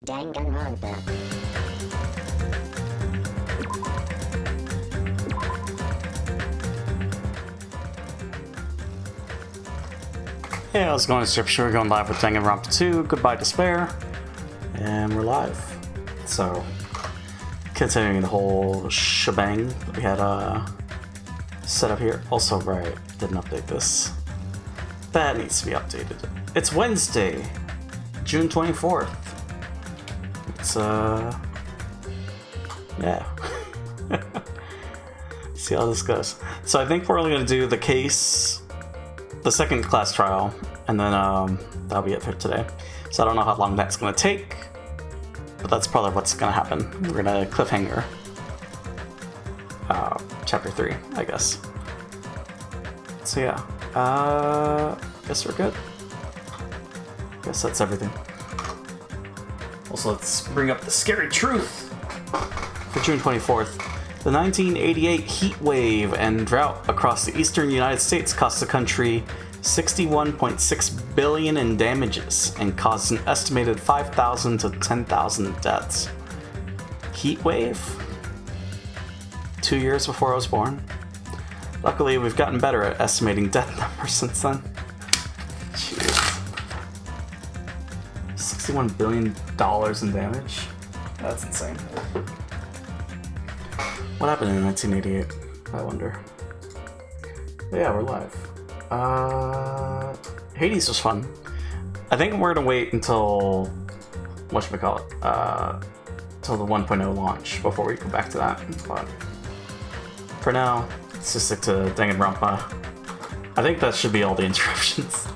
Danganronpa. Hey, how's it going? It's JPChivalry. We're going live with Danganronpa 2, Goodbye Despair, and we're live. So, continuing the whole shebang that we had set up here. Also, right, didn't update this. That needs to be updated. It's Wednesday, June 24th. It's, yeah. See how this goes. So I think we're only going to do the case, the second class trial, and then that'll be it for today. So I don't know how long that's going to take, but that's probably what's going to happen. We're going to cliffhanger chapter 3, I guess. So yeah, guess we're good. Guess that's everything. Also, let's bring up the scary truth for June 24th. The 1988 heat wave and drought across the eastern United States cost the country $61.6 billion in damages and caused an estimated 5,000 to 10,000 deaths. Heat wave? 2 years before I was born. Luckily, we've gotten better at estimating death numbers since then. Jeez. $61 billion in damage? That's insane. What happened in 1988? I wonder. But yeah, we're live. Hades was fun. I think we're gonna wait until whatchamacallit, till the 1.0 launch before we go back to that. But for now, let's just stick to Danganronpa. I think that should be all the interruptions.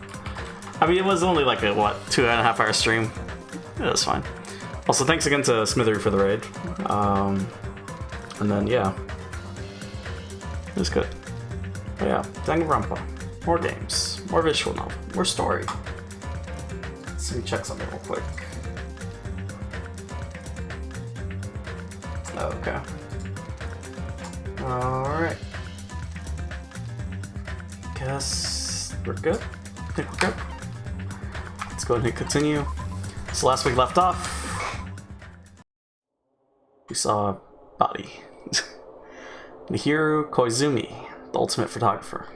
I mean, it was only like a, what, 2.5 hour stream? It was fine. Also, thanks again to Smithery for the raid. And then, yeah. It was good. But yeah, Danganronpa. More games. More visual novel. More story. Let's see, check something real quick. Okay. Alright. Guess we're good. I think we're good. Let's go ahead and continue. So last week left off, we saw a body. Mihiru Koizumi, the ultimate photographer.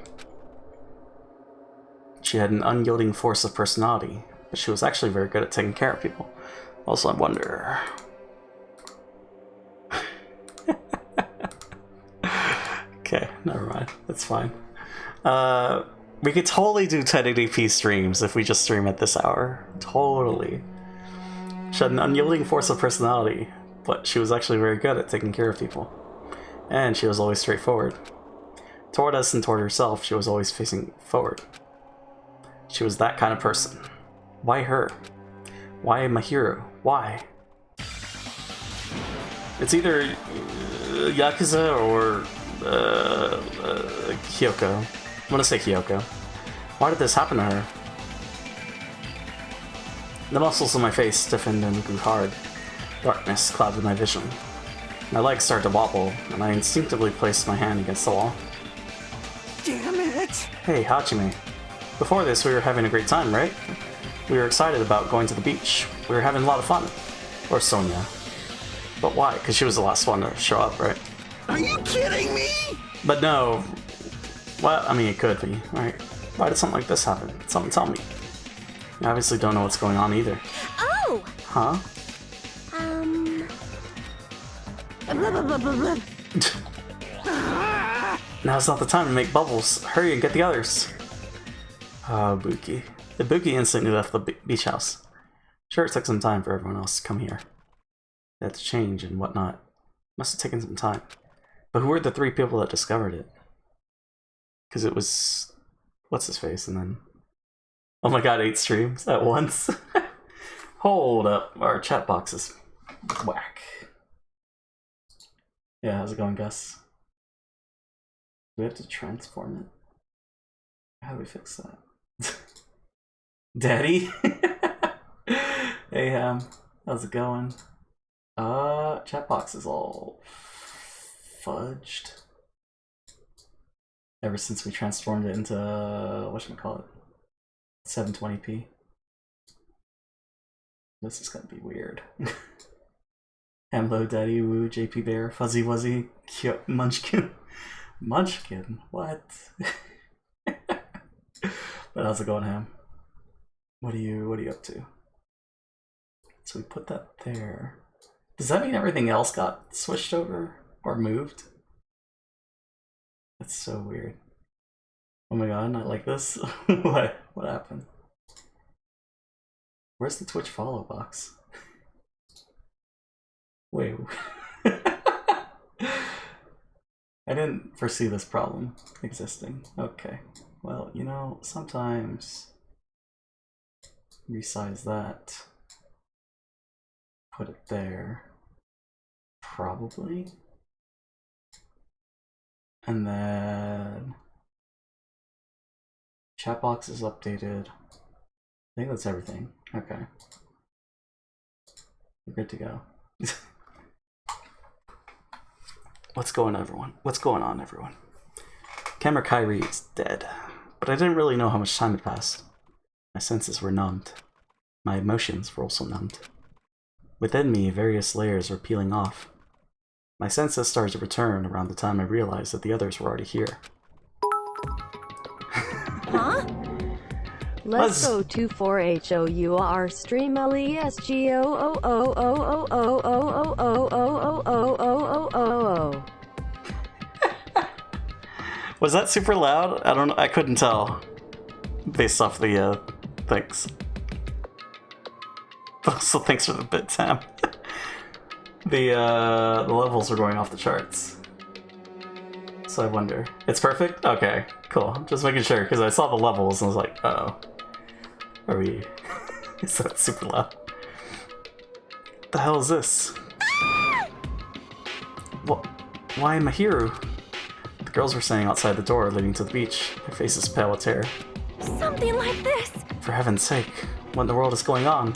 She had an unyielding force of personality, but she was actually very good at taking care of people. Also, I wonder... Okay, never mind. That's fine. We could totally do 1080p streams if we just stream at this hour. Totally. She had an unyielding force of personality, but she was actually very good at taking care of people. And she was always straightforward. Toward us and toward herself, she was always facing forward. She was that kind of person. Why her? Why Mihiru? Why? It's either Yakuza or Kyoko. I'm gonna say Kyoko. Why did this happen to her? The muscles of my face stiffened and grew hard. Darkness clouded my vision. My legs started to wobble, and I instinctively placed my hand against the wall. Damn it! Hey, Hachime. Before this, we were having a great time, right? We were excited about going to the beach. We were having a lot of fun. Or Sonia. But why? Because she was the last one to show up, right? Are you kidding me? But no. Well, I mean, it could be, right? Why did something like this happen? Something tell me. You obviously don't know what's going on either. Oh! Huh? Now's not the time to make bubbles. Hurry and get the others. Buki. The Buki instantly left the beach house. Sure, it took some time for everyone else to come here. They had to change and whatnot. Must have taken some time. But who were the 3 people that discovered it? Because it was... What's his face? And then... Oh my god, 8 streams at once. Hold up. Our chat box is whack. Yeah, how's it going, Gus? Do we have to transform it? How do we fix that? Daddy? Hey, how's it going? Chat box is all fudged. Ever since we transformed it into, whatchamacallit? 720p. This is gonna be weird. Hello, Daddy Woo, JP Bear, Fuzzy Wuzzy, Munchkin. Munchkin? What? But how's it going, Ham? What are you up to? So we put that there. Does that mean everything else got switched over or moved? That's so weird. Oh my god, not like this. What happened? Where's the Twitch follow box? Wait. I didn't foresee this problem existing. Okay. Well, you know, sometimes resize that. Put it there. Probably. And then chat box is updated. I think that's everything. Okay. We're good to go. What's going on, everyone? What's going on, everyone? Camera Kyrie is dead, but I didn't really know how much time had passed. My senses were numbed. My emotions were also numbed. Within me, various layers were peeling off. My senses started to return around the time I realized that the others were already here. Huh? Let's go to 4HOUR stream LESGO. Was that super loud? I don't know. I couldn't tell based off the things. But also thanks for the bit, Sam. The levels are going off the charts. So I wonder. It's perfect? Okay, cool. Just making sure, because I saw the levels and I was like, uh-oh. Are we... Is that super loud? What the hell is this? What? Why am I here? The girls were standing outside the door leading to the beach, their faces pale with terror. Something like this! For heaven's sake, what in the world is going on?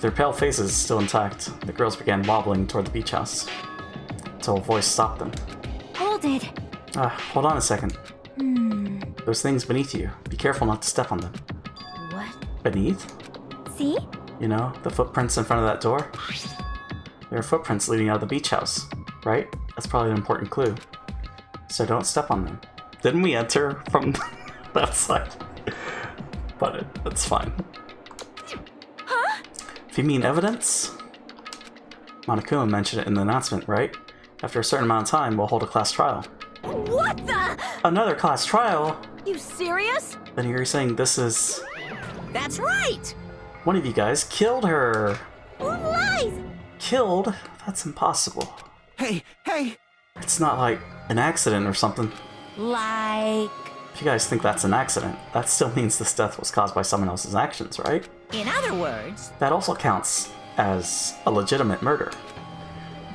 Their pale faces still intact, the girls began wobbling toward the beach house, until a voice stopped them. Hold it! Hold on a second. Those things beneath you. Be careful not to step on them. What? Beneath? See? You know, the footprints in front of that door? There are footprints leading out of the beach house, right? That's probably an important clue. So don't step on them. Didn't we enter from that side? But it's fine. Huh? If you mean evidence? Monokuma mentioned it in the announcement, right? After a certain amount of time, we'll hold a class trial. What the? Another class trial? You serious? Then you're saying this is... That's right! One of you guys killed her! Who lies? Killed? That's impossible. Hey, hey! It's not like an accident or something. Like... If you guys think that's an accident, that still means this death was caused by someone else's actions, right? In other words... That also counts as a legitimate murder.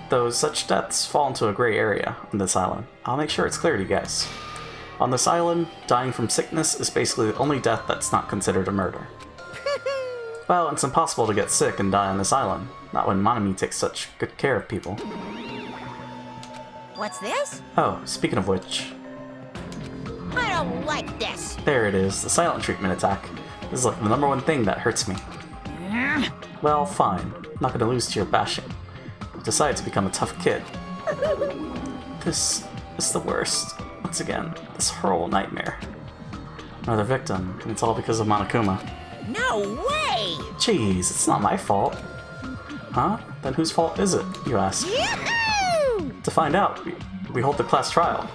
Though such deaths fall into a gray area on this island. I'll make sure it's clear to you guys. On this island, dying from sickness is basically the only death that's not considered a murder. Well, it's impossible to get sick and die on this island, not when Monami takes such good care of people. What's this? Oh, speaking of which, I don't like this. there it is, the silent treatment attack. This is like the #1 thing that hurts me. Well, fine. I'm not gonna lose to your bashing. I've decided to become a tough kid. This is the worst. Once again, this horrible nightmare. Another victim, and it's all because of Monokuma. No way! Jeez, it's not my fault. Huh? Then whose fault is it, you ask? Yahoo! To find out, we hold the class trial.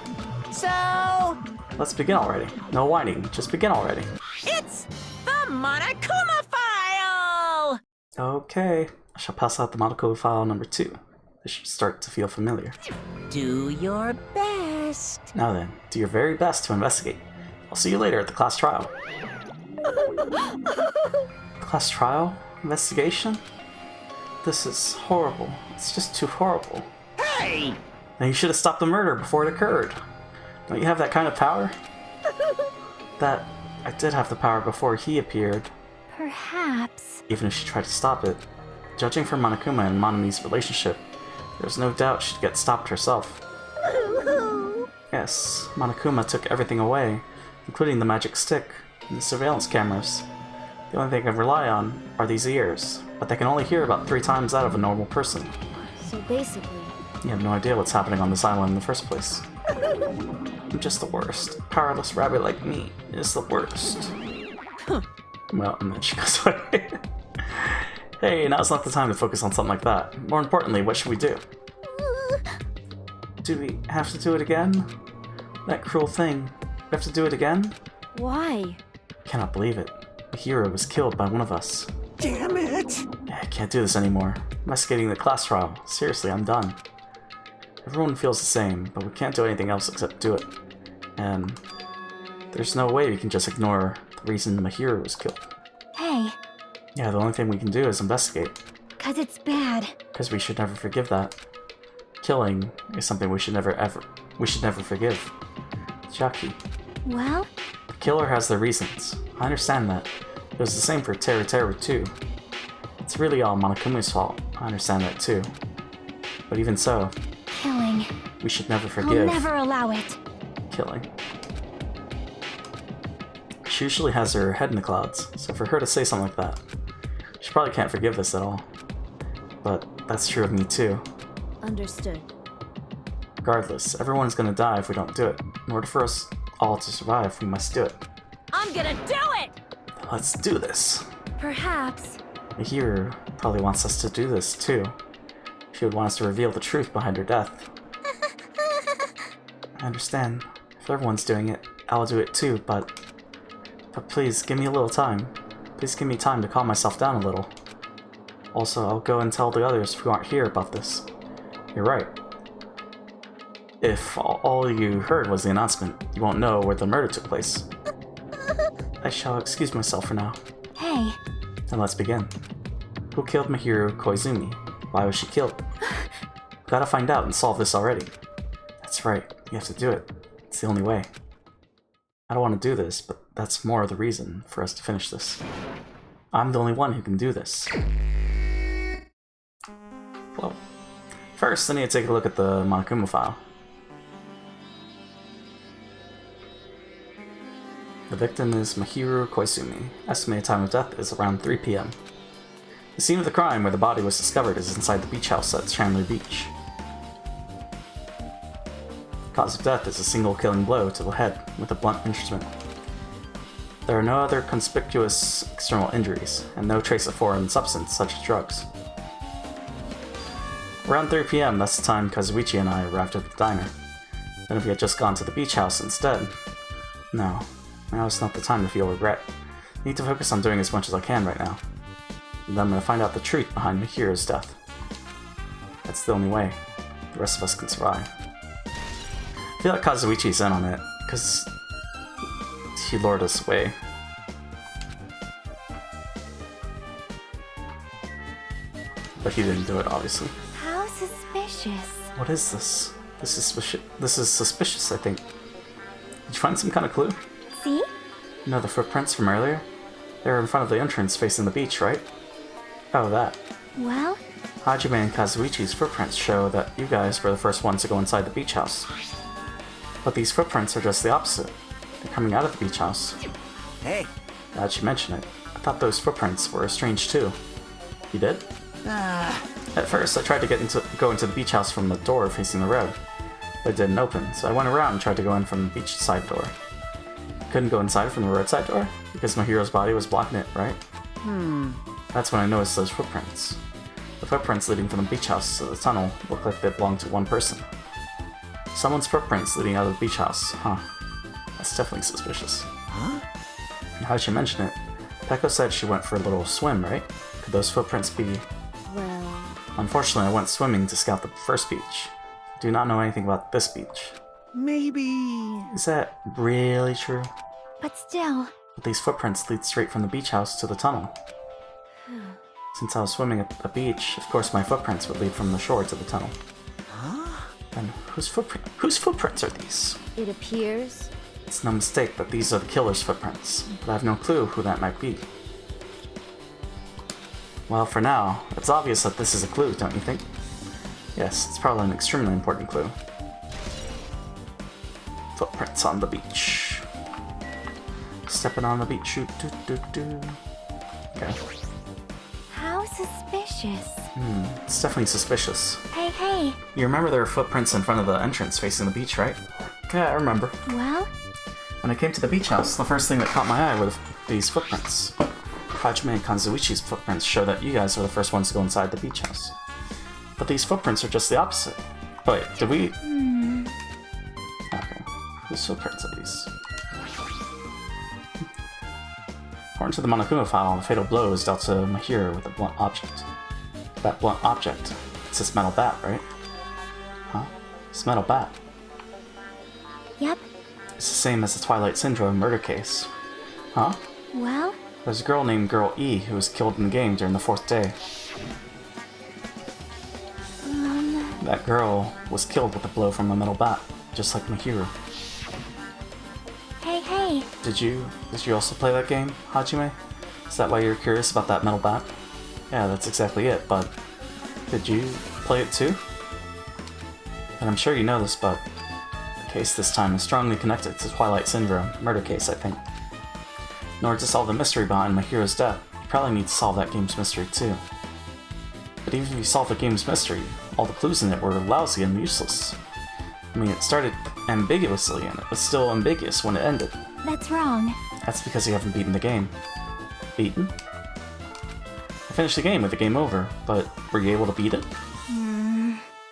So... Let's begin already. No whining, just begin already. it's the Monokuma file! Okay, I shall pass out the Monokuma file number 2. This should start to feel familiar. Do your best. Now then, do your very best to investigate. I'll see you later at the class trial. Class trial? Investigation? This is horrible. It's just too horrible. Hey! Now you should have stopped the murder before it occurred. Don't you have that kind of power? That... I did have the power before he appeared. Perhaps. Even if she tried to stop it. Judging from Monokuma and Monami's relationship, there's no doubt she'd get stopped herself. Yes, Monokuma took everything away, including the magic stick and the surveillance cameras. The only thing I can rely on are these ears, but they can only hear about 3 times out of a normal person. So basically... You have no idea what's happening on this island in the first place. I'm just the worst. Powerless rabbit like me is the worst. Well, and then she goes away. Hey, now's not the time to focus on something like that. More importantly, what should we do? Do we have to do it again? That cruel thing. We have to do it again? Why? Cannot believe it. The hero was killed by one of us. Damn it! I can't do this anymore. Investigating the class trial. Seriously, I'm done. Everyone feels the same, but we can't do anything else except do it. And there's no way we can just ignore the reason Mahiro was killed. Hey, Yeah, the only thing we can do is investigate. 'cause it's bad. Because we should never forgive that. Killing is something we should never forgive. Jackie. Well, The killer has their reasons. I understand that. It was the same for Teru Teru too. It's really all Monokuma's fault. I understand that too. But even so, killing. we should never I'll forgive never allow it. killing. She usually has her head in the clouds, so for her to say something like that, she probably can't forgive this at all. But that's true of me too. Understood. Regardless, everyone's gonna die if we don't do it. In order for us all to survive, we must do it. I'm gonna do it! Let's do this! Perhaps. Mahiro probably wants us to do this too. She would want us to reveal the truth behind her death. I understand. If everyone's doing it, I'll do it too, but please, give me a little time. Please give me time to calm myself down a little. Also, I'll go and tell the others who aren't here about this. You're right. If all you heard was the announcement, you won't know where the murder took place. I shall excuse myself for now. Hey, Then let's begin. Who killed Mahiro Koizumi? Why was she killed? Gotta find out and solve this already. That's right, you have to do it. It's the only way. I don't want to do this, but that's more the reason for us to finish this. I'm the only one who can do this. Well, first I need to take a look at the Monokuma file. The victim is Mahiro Koizumi. Estimated time of death is around 3 p.m. The scene of the crime where the body was discovered is inside the beach house at Chandler Beach. Cause of death is a single killing blow to the head with a blunt instrument. There are no other conspicuous external injuries, and no trace of foreign substance such as drugs. Around 3 p.m., that's the time Kazuichi and I arrived at the diner. Then if we had just gone to the beach house instead... No, now is not the time to feel regret. I need to focus on doing as much as I can right now. And then I'm going to find out the truth behind Mahiro's death. That's the only way the rest of us can survive. I feel like Kazuichi's in on it, because he lured us away. But he didn't do it, obviously. how suspicious. What is this? This is suspicious, I think. Did you find some kind of clue? See? You know the footprints from earlier? They were in front of the entrance facing the beach, right? Oh, that. Well, Hajime and Kazuichi's footprints show that you guys were the first ones to go inside the beach house. But these footprints are just the opposite. They're coming out of the beach house. Hey. Now that you mention it, I thought those footprints were strange too. You did? At first, I tried to go into the beach house from the door facing the road, but it didn't open, so I went around and tried to go in from the beach side door. Couldn't go inside from the roadside door? Because Mahiro's body was blocking it, right? That's when I noticed those footprints. The footprints leading from the beach house to the tunnel look like they belong to one person. Someone's footprints leading out of the beach house, huh? That's definitely suspicious. Huh? How'd she mention it? Peko said she went for a little swim, right? Could those footprints be... Well... Unfortunately, I went swimming to scout the first beach. I do not know anything about this beach. Maybe... Is that really true? but still. But these footprints lead straight from the beach house to the tunnel. Since I was swimming at the beach, of course my footprints would lead from the shore to the tunnel. Huh? Then whose footprints are these? It appears... It's no mistake that these are the killer's footprints, but I have no clue who that might be. Well, for now, it's obvious that this is a clue, don't you think? Yes, it's probably an extremely important clue. Footprints on the beach. Stepping on the beach, shoot, doo doo doo. Okay. How suspicious. It's definitely suspicious. Hey, hey. You remember there were footprints in front of the entrance facing the beach, right? Yeah, I remember. Well, When I came to the beach house, the first thing that caught my eye were these footprints. Hajime and Kazuichi's footprints show that you guys were the first ones to go inside the beach house. But these footprints are just the opposite. Wait, did we... Okay. Whose footprints are these? According to the Monokuma file, the fatal blow was dealt to Mahiro with a blunt object. That blunt object. It's this metal bat, right? Huh? This metal bat. yep. It's the same as the Twilight Syndrome murder case. Huh? Well, There's a girl named Girl E who was killed in the game during the 4th day. That girl was killed with a blow from a metal bat, just like Mahiro. hey, hey. Did you also play that game, Hajime? Is that why you're curious about that metal bat? Yeah, that's exactly it, but did you play it too? And I'm sure you know this, but the case this time is strongly connected to Twilight Syndrome murder case, I think. In order to solve the mystery behind Mahiro's death, you probably need to solve that game's mystery too. But even if you solve the game's mystery, all the clues in it were lousy and useless. I mean, it started ambiguously, and it was still ambiguous when it ended. That's wrong. That's because you haven't beaten the game. Beaten? I finished the game with the game over, but were you able to beat it?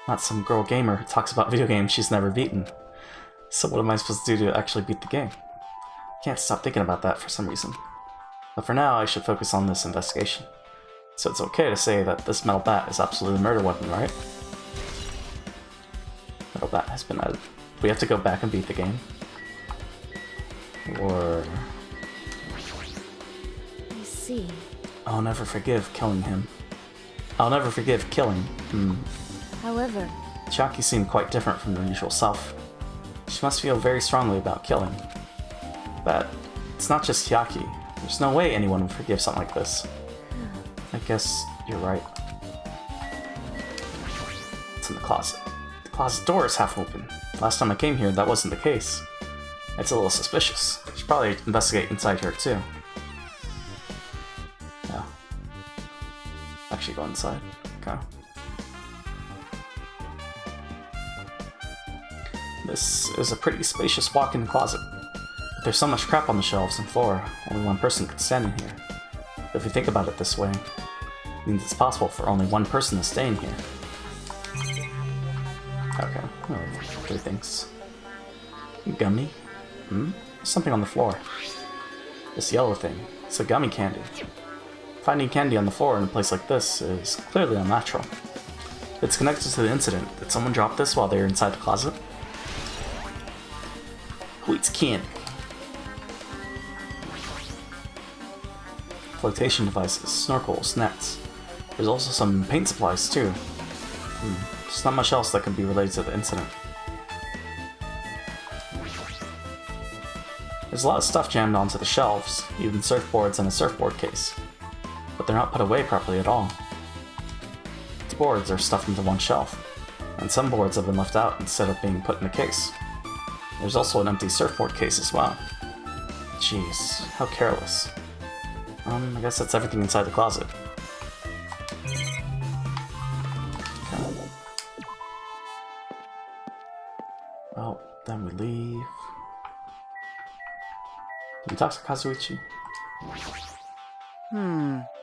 Not some girl gamer who talks about video games she's never beaten. So what am I supposed to do to actually beat the game? Can't stop thinking about that for some reason. But for now, I should focus on this investigation. So it's okay to say that this metal bat is absolutely a murder weapon, right? Metal bat has been added. We have to go back and beat the game. Or... I see. I'll never forgive killing him. I'll never forgive killing. However, Chiaki seemed quite different from her usual self. She must feel very strongly about killing. But it's not just Chiaki. There's no way anyone would forgive something like this. I guess you're right. It's in the closet. The closet door is half open. Last time I came here, that wasn't the case. It's a little suspicious. I should probably investigate inside here too. Yeah. Actually go inside. Okay. This is a pretty spacious walk-in closet. But there's so much crap on the shelves and floor, only one person could stand in here. But if you think about it this way, it means it's possible for only one person to stay in here. Okay, oh, 3 things. Gummy? There's something on the floor. This yellow thing. It's a gummy candy. Finding candy on the floor in a place like this is clearly unnatural. It's connected to the incident. Did someone drop this while they were inside the closet? Who eats candy? Flotation devices, snorkels, nets. There's also some paint supplies too. There's not much else that can be related to the incident. There's a lot of stuff jammed onto the shelves, even surfboards and a surfboard case. But they're not put away properly at all. The boards are stuffed into one shelf, and some boards have been left out instead of being put in the case. There's also an empty surfboard case as well. Jeez, how careless. I guess that's everything inside the closet. Okay. Well, then we leave. Did you talk to Kazuichi?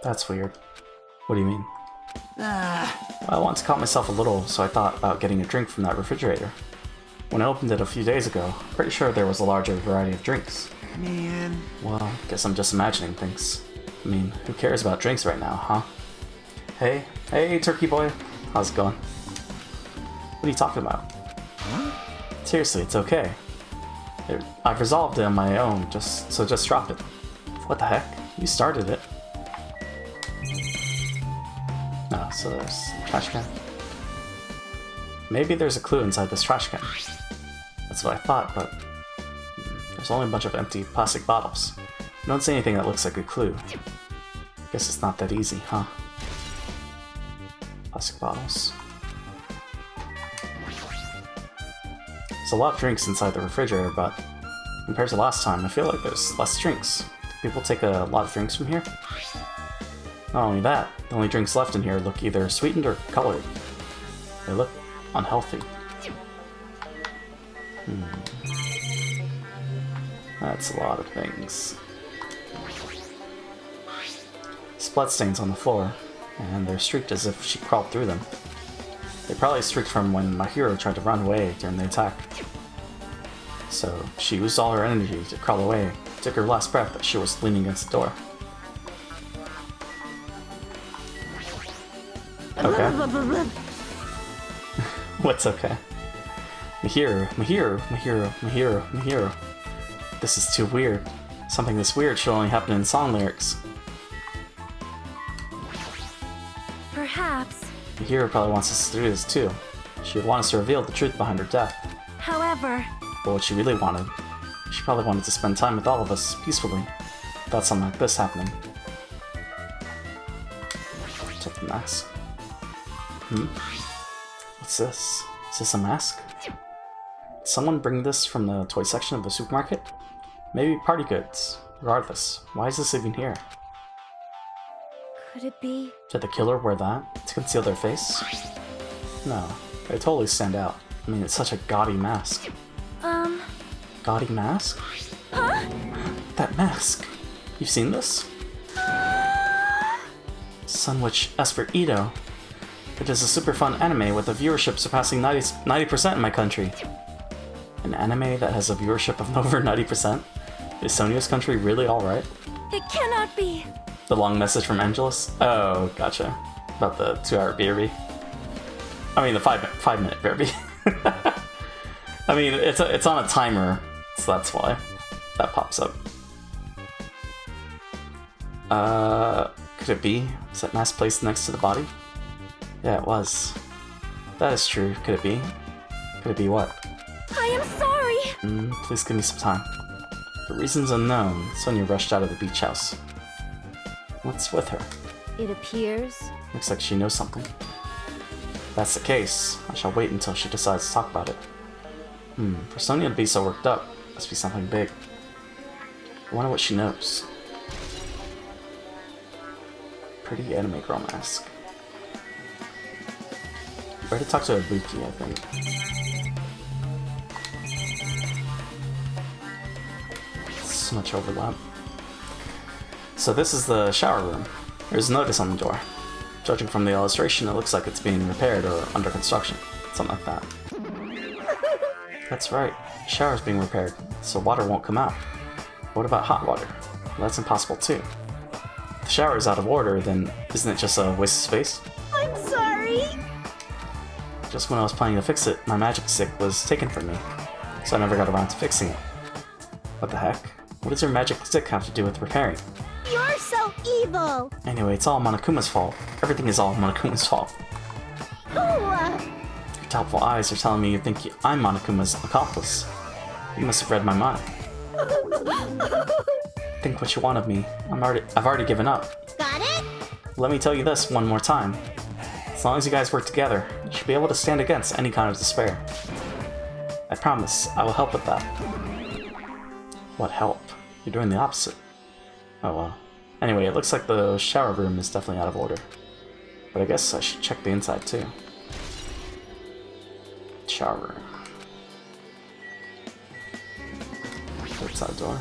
That's weird. What do you mean? Well, I want to calm myself a little, so I thought about getting a drink from that refrigerator. When I opened it a few days ago, I'm pretty sure there was a larger variety of drinks. Man. Well, guess I'm just imagining things. I mean, who cares about drinks right now, huh? Hey, turkey boy. How's it going? What are you talking about? Huh? Seriously, it's okay. I've resolved it on my own, so just drop it. What the heck? You started it. No, so there's a trash can. Maybe there's a clue inside this trash can. That's what I thought, but there's only a bunch of empty plastic bottles. I don't see anything that looks like a clue. Guess it's not that easy, huh? Plastic bottles. There's a lot of drinks inside the refrigerator, but compared to last time, I feel like there's less drinks. Do people take a lot of drinks from here? Not only that, the only drinks left in here look either sweetened or colored. They look unhealthy. That's a lot of things. Bloodstains on the floor, and they're streaked as if she crawled through them. They probably streaked from when my hero tried to run away during the attack. So she used all her energy to crawl away, took her last breath as she was leaning against the door. Okay. What's okay? Mahiro. This is too weird. Something this weird should only happen in song lyrics. Perhaps. Mahiro probably wants us to do this too. She would want us to reveal the truth behind her death. However, But what she really wanted, she probably wanted to spend time with all of us, peacefully, without something like this happening. Check the mask. What's this? Is this a mask? Did someone bring this from the toy section of the supermarket? Maybe party goods. Regardless, why is this even here? could it be? Did the killer wear that to conceal their face? No, they totally stand out. I mean, it's such a gaudy mask. Gaudy mask? Huh? That mask! You've seen this? Sunwitch Esper Ito. It is a super fun anime with a viewership surpassing 90% in my country. An anime that has a viewership of over 90%? Is Sonia's country really alright? It cannot be. The long message from Angelus? Oh, gotcha. About the 2-hour BRB. I mean, the 5-minute BRB. I mean, it's on a timer, so that's why that pops up. Could it be? Was that mask placed next to the body? Yeah, it was. That is true. Could it be? Could it be what? I am sorry. Please give me some time. For reasons unknown, Sonia rushed out of the beach house. What's with her? It appears. Looks like she knows something. If that's the case, I shall wait until she decides to talk about it. For Sonia to be so worked up, must be something big. I wonder what she knows. Pretty anime girl mask. Better talk to Ibuki, I think. So much overlap. So this is the shower room. There's a notice on the door. Judging from the illustration, it looks like it's being repaired or under construction. Something like that. That's right. The shower's being repaired, so water won't come out. What about hot water? Well, that's impossible too. If the shower is out of order, then isn't it just a waste of space? I'm sorry. Just when I was planning to fix it, my magic stick was taken from me, so I never got around to fixing it. What the heck? What does your magic stick have to do with repairing? You're so evil. Anyway, it's all Monokuma's fault. Everything is all Monokuma's fault. Your doubtful eyes are telling me you think I'm Monokuma's accomplice. You must have read my mind. Think what you want of me. I've already given up. Got it? Let me tell you this one more time. As long as you guys work together, you should be able to stand against any kind of despair. I promise, I will help with that. What help? You're doing the opposite. Oh well. Anyway, it looks like the shower room is definitely out of order. But I guess I should check the inside too. Shower room. Outside door.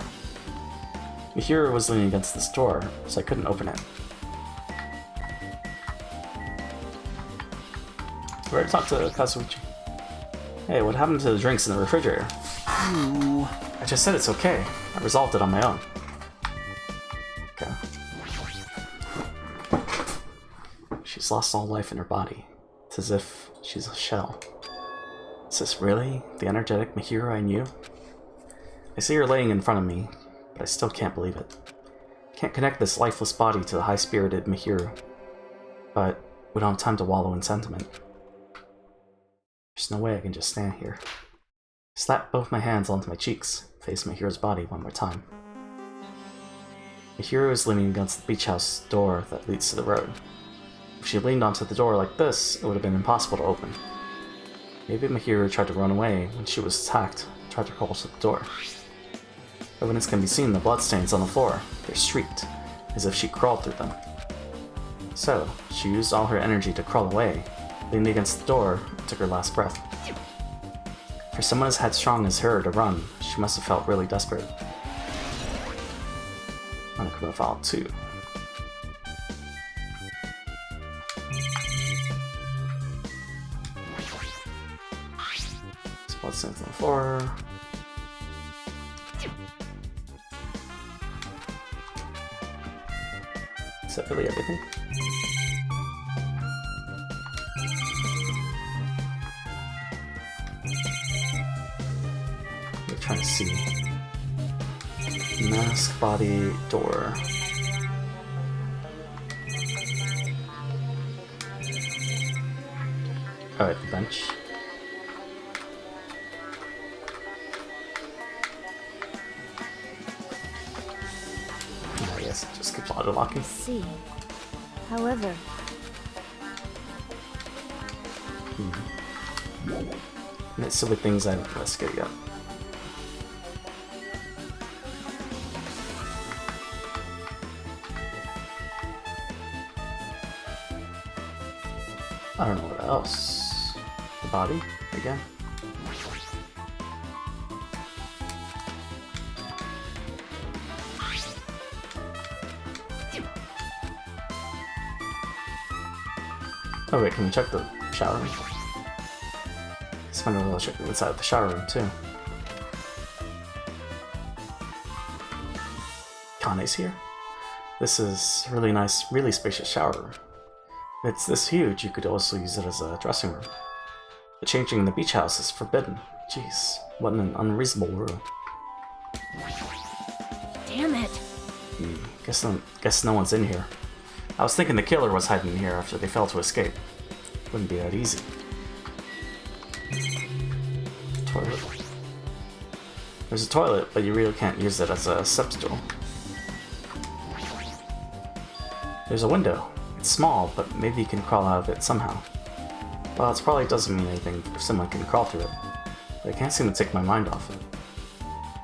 Mihiro was leaning against this door, so I couldn't open it. I better talk to Kazuichi. Hey, what happened to the drinks in the refrigerator? Ooh. I just said it's okay. I resolved it on my own. Okay. She's lost all life in her body. It's as if she's a shell. Is this really the energetic Mihiro I knew? I see her laying in front of me, but I still can't believe it. Can't connect this lifeless body to the high-spirited Mihiro. But we don't have time to wallow in sentiment. There's no way I can just stand here. Slap both my hands onto my cheeks, face Mihiro's body one more time. Mihiro is leaning against the beach house door that leads to the road. If she leaned onto the door like this, it would have been impossible to open. Maybe Mihiro tried to run away when she was attacked, tried to crawl to the door. Evidence can be seen in the bloodstains on the floor. They're streaked, as if she crawled through them. So, she used all her energy to crawl away, leaned against the door, and took her last breath. For someone as headstrong as her to run, she must have felt really desperate. Monokuma File 2. Spot Synth on the floor. Is that really everything? I'm trying to see. Mask, body, door. Alright, the bench. I guess it just keeps auto-locking. I see. However, And it's silly things I haven't investigated yet. I don't know what else. The body, again. Oh wait, can we check the shower room? Let's find a little check inside the shower room too. Kane's here. This is a really nice, really spacious shower room. If it's this huge, you could also use it as a dressing room. But changing in the beach house is forbidden. Jeez, what an unreasonable rule. damn it. Guess no one's in here. I was thinking the killer was hiding in here after they failed to escape. Wouldn't be that easy. Toilet. There's a toilet, but you really can't use it as a step stool. There's a window. It's small, but maybe you can crawl out of it somehow. Well, it probably doesn't mean anything if someone can crawl through it. But I can't seem to take my mind off it.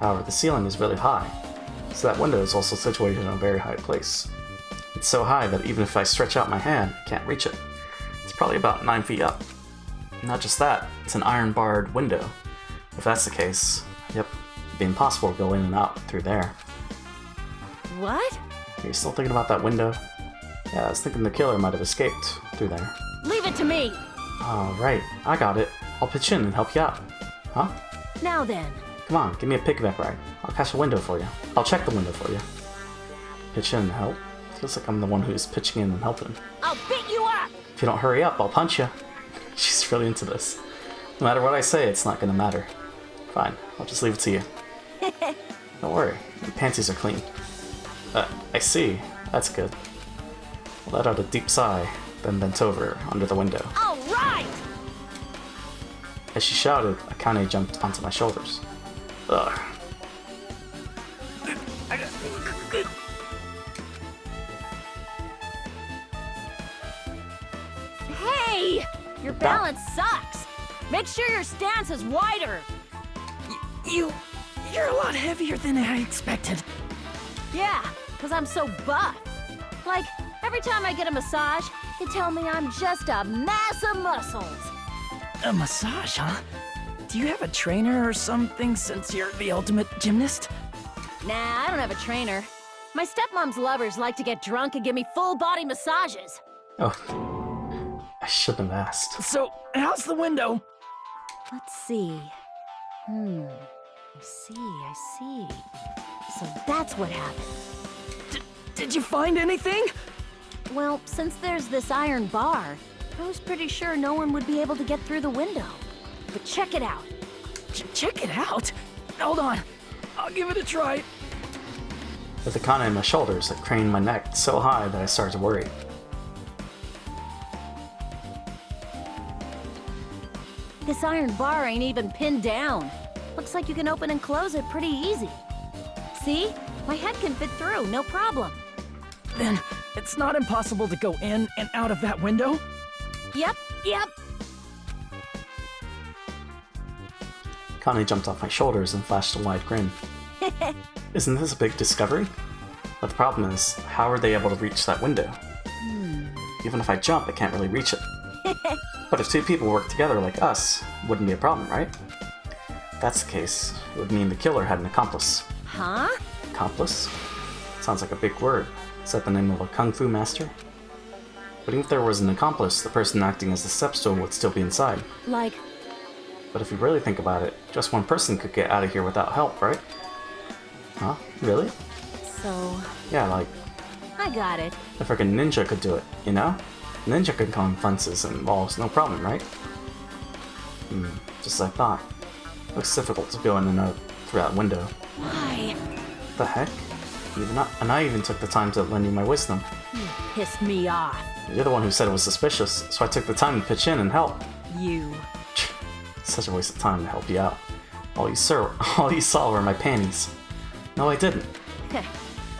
However, the ceiling is really high, so that window is also situated in a very high place. It's so high that even if I stretch out my hand, I can't reach it. It's probably about 9 feet up. Not just that, it's an iron-barred window. If that's the case, yep, it'd be impossible to go in and out through there. What? Are you still thinking about that window? Yeah, I was thinking the killer might have escaped through there. Leave it to me. Alright, I got it. I'll pitch in and help you out. Huh? Now then. Come on, give me a piggyback ride. I'll catch a window for you. I'll check the window for you. Pitch in and help? Feels like I'm the one who's pitching in and helping. I'll beat you up. If you don't hurry up, I'll punch you. She's really into this. No matter what I say, it's not gonna matter. Fine, I'll just leave it to you. Don't worry, my panties are clean. I see. That's good. I let out a deep sigh, then bent over under the window. All right. As she shouted, Akane jumped onto my shoulders. Ugh. Hey, your balance sucks. Make sure your stance is wider. You're a lot heavier than I expected. Yeah, because I'm so buff. Like, every time I get a massage, they tell me I'm just a mass of muscles. A massage, huh? Do you have a trainer or something since you're the ultimate gymnast? Nah, I don't have a trainer. My stepmom's lovers like to get drunk and give me full-body massages. Oh. I shouldn't have asked. So, how's the window? Let's see. I see. So that's what happened. Did you find anything? Well, since there's this iron bar, I was pretty sure no one would be able to get through the window. But check it out. Check it out. Hold on. I'll give it a try. With Akane on my shoulders, I craned my neck so high that I started to worry. This iron bar ain't even pinned down. Looks like you can open and close it pretty easy. See? My head can fit through, no problem. Then, it's not impossible to go in and out of that window? Yep. Akane jumped off my shoulders and flashed a wide grin. Isn't this a big discovery? But the problem is, how are they able to reach that window? Even if I jump, I can't really reach it. But if two people work together like us, it wouldn't be a problem, right? If that's the case, it would mean the killer had an accomplice. Huh? Accomplice? Sounds like a big word. Is that the name of a kung fu master? But even if there was an accomplice, the person acting as the stepstone would still be inside. Like, But if you really think about it, just one person could get out of here without help, right? Huh? Really? so... Yeah, like, I got it. a freaking ninja could do it, you know? Ninja could climb fences and walls, no problem, right? Just as I thought. Looks difficult to go in and out through that window. Why? What the heck? And I even took the time to lend you my wisdom. You pissed me off. You're the one who said it was suspicious, so I took the time to pitch in and help. You. Such a waste of time to help you out. All you saw were my panties. No, I didn't.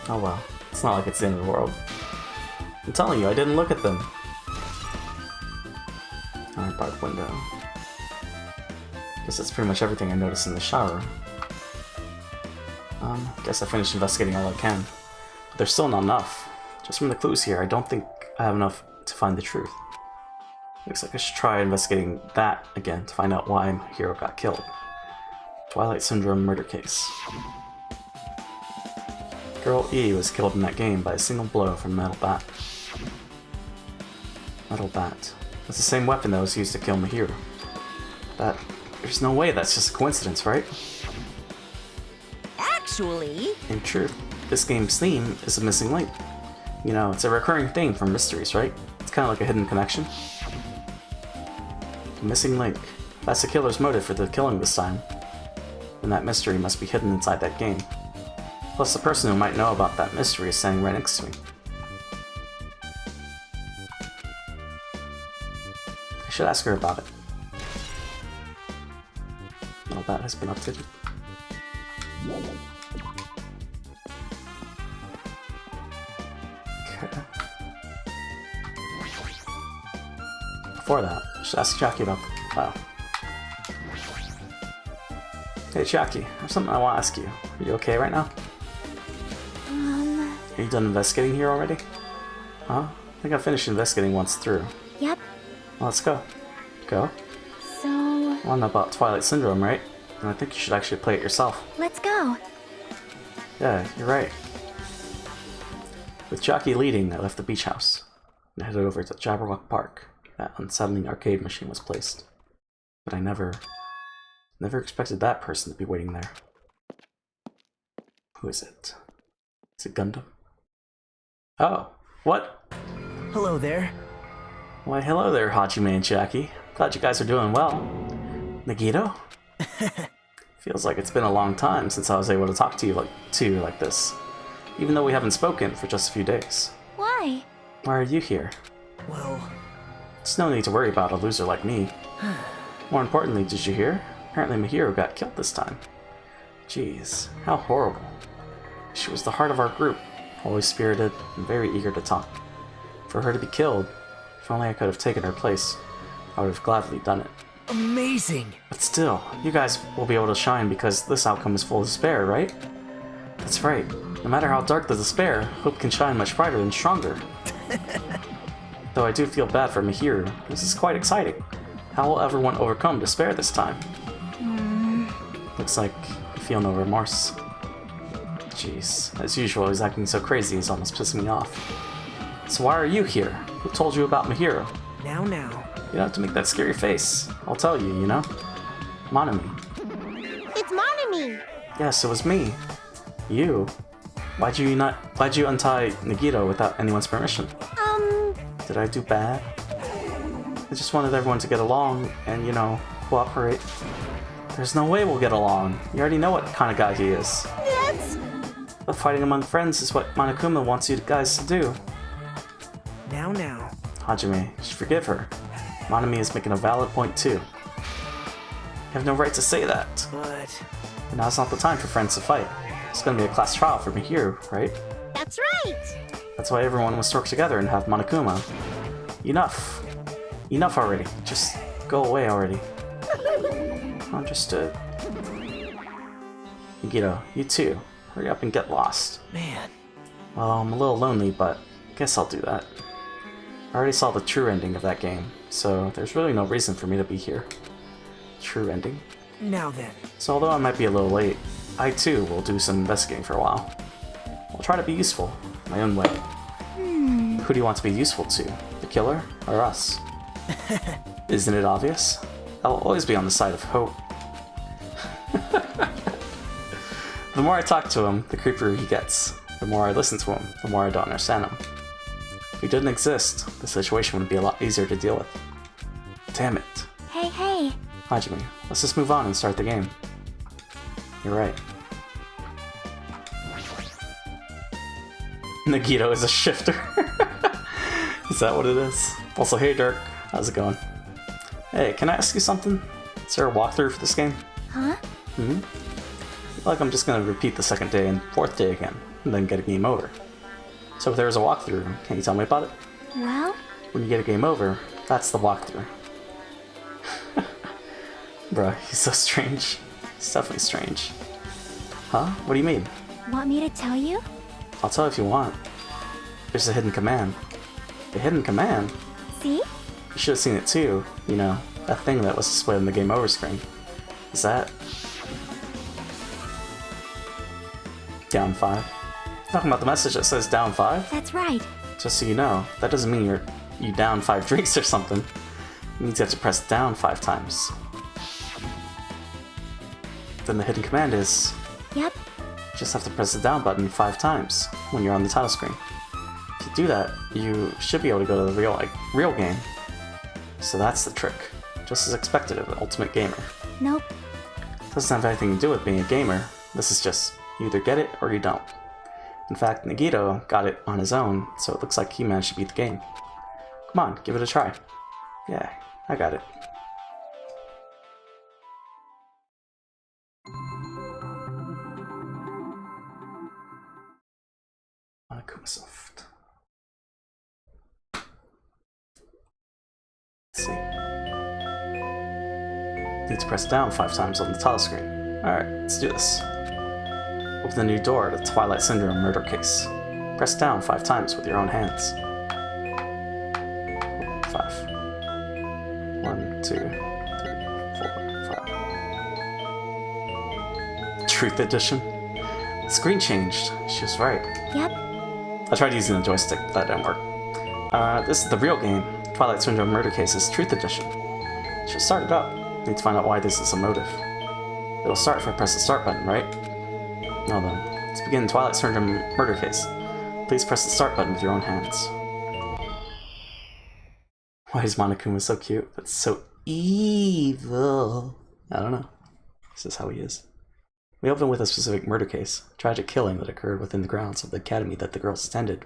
Oh well, it's not like it's the end of the world. I'm telling you, I didn't look at them. Alright, by the window. Guess that's pretty much everything I noticed in the shower. Guess I finished investigating all I can. But there's still not enough. Just from the clues here, I don't think I have enough to find the truth. Looks like I should try investigating that again to find out why my hero got killed. Twilight Syndrome murder case. Girl E was killed in that game by a single blow from a metal bat. Metal bat. That's the same weapon that was used to kill Mahiro. There's no way that's just a coincidence, right? Actually... In truth, this game's theme is a missing link. You know, it's a recurring theme for mysteries, right? It's kind of like a hidden connection. A missing link. That's the killer's motive for the killing this time. And that mystery must be hidden inside that game. Plus, the person who might know about that mystery is standing right next to me. I should ask her about it. Well, that has been updated. Okay. Before that, I should ask Jackie about the file. Hey Jackie, I have something I want to ask you. Are you okay right now? Are you done investigating here already? Huh? I think I finished investigating once through. Yep. Well, let's go. Go? So, You want to know about Twilight Syndrome, right? And I think you should actually play it yourself. let's go. Yeah, you're right. With Jackie leading, I left the beach house and headed over to Jabberwock Park. That unsettling arcade machine was placed. But I never expected that person to be waiting there. Who is it? Is it Gundam? Oh, what? Hello there. Why, hello there, Hajime and Jackie. Glad you guys are doing well. Nagito? Feels like it's been a long time since I was able to talk to you like this. Even though we haven't spoken for just a few days. Why? Why are you here? Well, There's no need to worry about a loser like me. More importantly, did you hear? Apparently Mahiro got killed this time. Jeez, how horrible. She was the heart of our group, always spirited and very eager to talk. For her to be killed, if only I could have taken her place, I would have gladly done it. amazing. But still, you guys will be able to shine because this outcome is full of despair, right? That's right. No matter how dark the despair, hope can shine much brighter and stronger. Though I do feel bad for Mahiro, this is quite exciting. How will everyone overcome despair this time? Looks like you feel no remorse. Jeez, as usual, he's acting so crazy he's almost pissing me off. So why are you here? Who told you about Mahiro? Now. You don't have to make that scary face. I'll tell you, you know? Monami. It's Monami. Yes, it was me. You? Why'd you untie Nagito without anyone's permission? Did I do bad? I just wanted everyone to get along and, you know, cooperate. There's no way we'll get along. You already know what kind of guy he is. That's... But fighting among friends is what Monokuma wants you guys to do. Now. Hajime, you should forgive her. Monami is making a valid point too. You have no right to say that. But But now's not the time for friends to fight. It's gonna be a class trial for Mahiro, right? That's right. That's why everyone must work together and have Monokuma. Enough. Enough already. Just go away already. Understood. Nagito, you too. Hurry up and get lost. man, Well, I'm a little lonely, but I guess I'll do that. I already saw the true ending of that game, so there's really no reason for me to be here. True ending? Now then. So although I might be a little late, I too will do some investigating for a while. I'll try to be useful, my own way. Who do you want to be useful to? The killer, or us? Isn't it obvious? I'll always be on the side of hope. The more I talk to him, the creepier he gets. The more I listen to him, the more I don't understand him. If he didn't exist, the situation would be a lot easier to deal with. Damn it. Hey, hey. Hajime, let's just move on and start the game. You're right. Nagito is a shifter. Is that what it is? Also, hey Dirk, how's it going? Hey, can I ask you something? Is there a walkthrough for this game? Huh? I feel like I'm just gonna repeat the second day and fourth day again, and then get a game over. So if there's a walkthrough, can you tell me about it? Well? When you get a game over, that's the walkthrough. Bruh, he's so strange. He's definitely strange. Huh? What do you mean? Want me to tell you? I'll tell you if you want. There's a hidden command. A hidden command? See? You should have seen it too. You know, that thing that was displayed on the game over screen. Is that... down 5? Talking about the message that says down 5? That's right. Just so you know, that doesn't mean you down 5 drinks or something. It means you have to press down 5 times. Then the hidden command is... Yep. You just have to press the down button 5 times when you're on the title screen. If you do that, you should be able to go to the real game. So that's the trick. Just as expected of an ultimate gamer. Nope. Doesn't have anything to do with being a gamer. This is just, you either get it or you don't. In fact, Nagito got it on his own, so it looks like he managed to beat the game. Come on, give it a try. Yeah, I got it. Soft. Let's see. Need to press down 5 times on the title screen. Alright, let's do this. Open the new door to the Twilight Syndrome murder case. Press down 5 times with your own hands. 5. 1, 2, 3, 4, 5. Truth Edition. The screen changed. She was right. Yep. I tried using the joystick, but that didn't work. This is the real game. Twilight Syndrome Murder Case's Truth Edition. Should start it up. Need to find out why this is a motive. It'll start if I press the start button, right? Now then, let's begin Twilight Syndrome Murder Case. Please press the start button with your own hands. Why is Monokuma so cute? That's so evil. I don't know. This is how he is. We open with a specific murder case, a tragic killing that occurred within the grounds of the academy that the girls attended.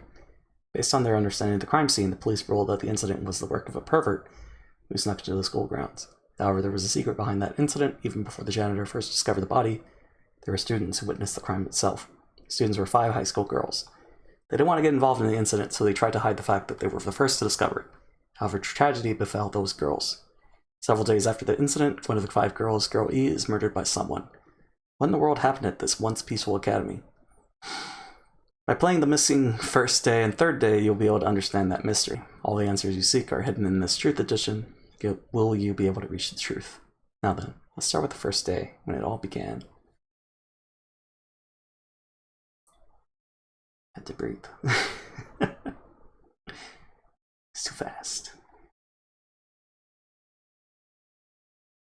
Based on their understanding of the crime scene, the police ruled that the incident was the work of a pervert who snuck into the school grounds. However, there was a secret behind that incident. Even before the janitor first discovered the body, there were students who witnessed the crime itself. The students were 5 high school girls. They didn't want to get involved in the incident, so they tried to hide the fact that they were the first to discover it. However, tragedy befell those girls. Several days after the incident, one of the 5 girls, Girl E, is murdered by someone. What in the world happened at this once peaceful academy? By playing the missing first day and third day, you'll be able to understand that mystery. All the answers you seek are hidden in this Truth Edition. Will you be able to reach the truth? Now then, let's start with the first day, when it all began. Had to breathe. It's too fast.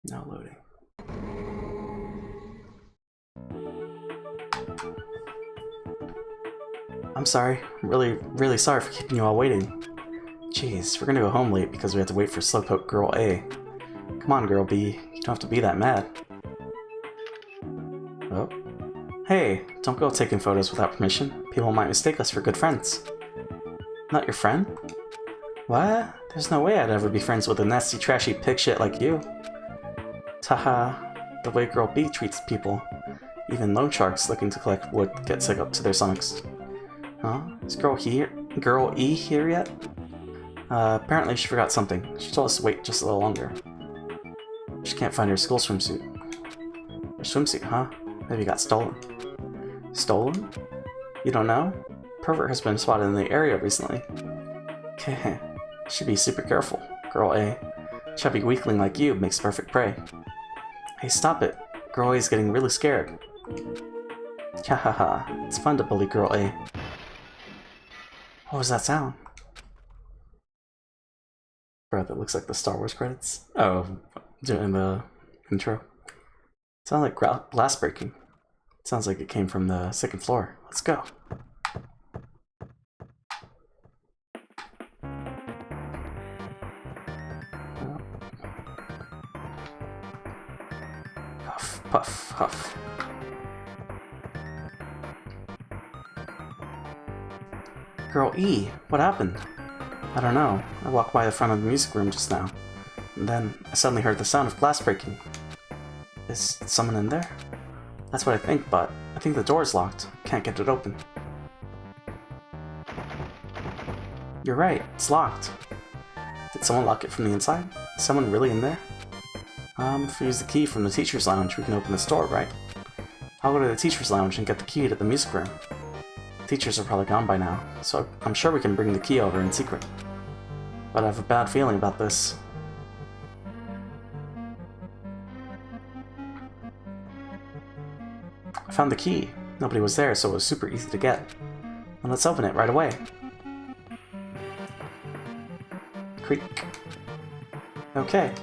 Now loading. I'm sorry. I'm really sorry for keeping you all waiting. Jeez, we're gonna go home late because we have to wait for Slowpoke Girl A. Come on, Girl B. You don't have to be that mad. Oh. Hey, don't go taking photos without permission. People might mistake us for good friends. Not your friend? What? There's no way I'd ever be friends with a nasty, trashy pig shit like you. Taha. The way Girl B treats people. Even loan sharks looking to collect wood get sick up to their stomachs. Huh? Is Girl E here yet? Apparently she forgot something. She told us to wait just a little longer. She can't find her school swimsuit. Her swimsuit, huh? Maybe it got stolen. Stolen? You don't know? Pervert has been spotted in the area recently. Should be super careful. Girl A. Chubby weakling like you makes perfect prey. Hey, stop it. Girl A is getting really scared. Hahaha, it's fun to bully Girl A. What was that sound? Bro, that looks like the Star Wars credits. Oh, doing the intro. Sounds like glass breaking. Sounds like it came from the second floor. Let's go. Huff, puff, huff. Girl E, what happened? I don't know. I walked by the front of the music room just now, and then I suddenly heard the sound of glass breaking. Is someone in there? That's what I think, but I think the door's locked. Can't get it open. You're right, it's locked. Did someone lock it from the inside? Is someone really in there? If we use the key from the teacher's lounge, we can open this door, right? I'll go to the teacher's lounge and get the key to the music room. Teachers are probably gone by now, so I'm sure we can bring the key over in secret. But I have a bad feeling about this. I found the key. Nobody was there, so it was super easy to get. And let's open it right away. Creak. Okay.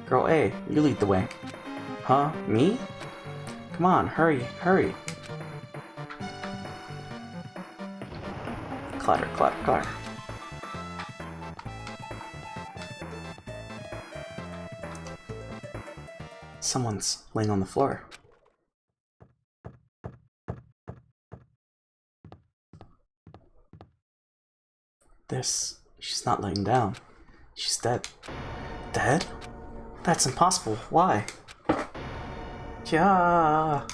Girl A, you lead the way. Huh? Me? Come on, hurry, hurry. Clatter, clatter, clatter. Someone's laying on the floor. She's not laying down. She's dead. Dead? That's impossible. Why? Yeah.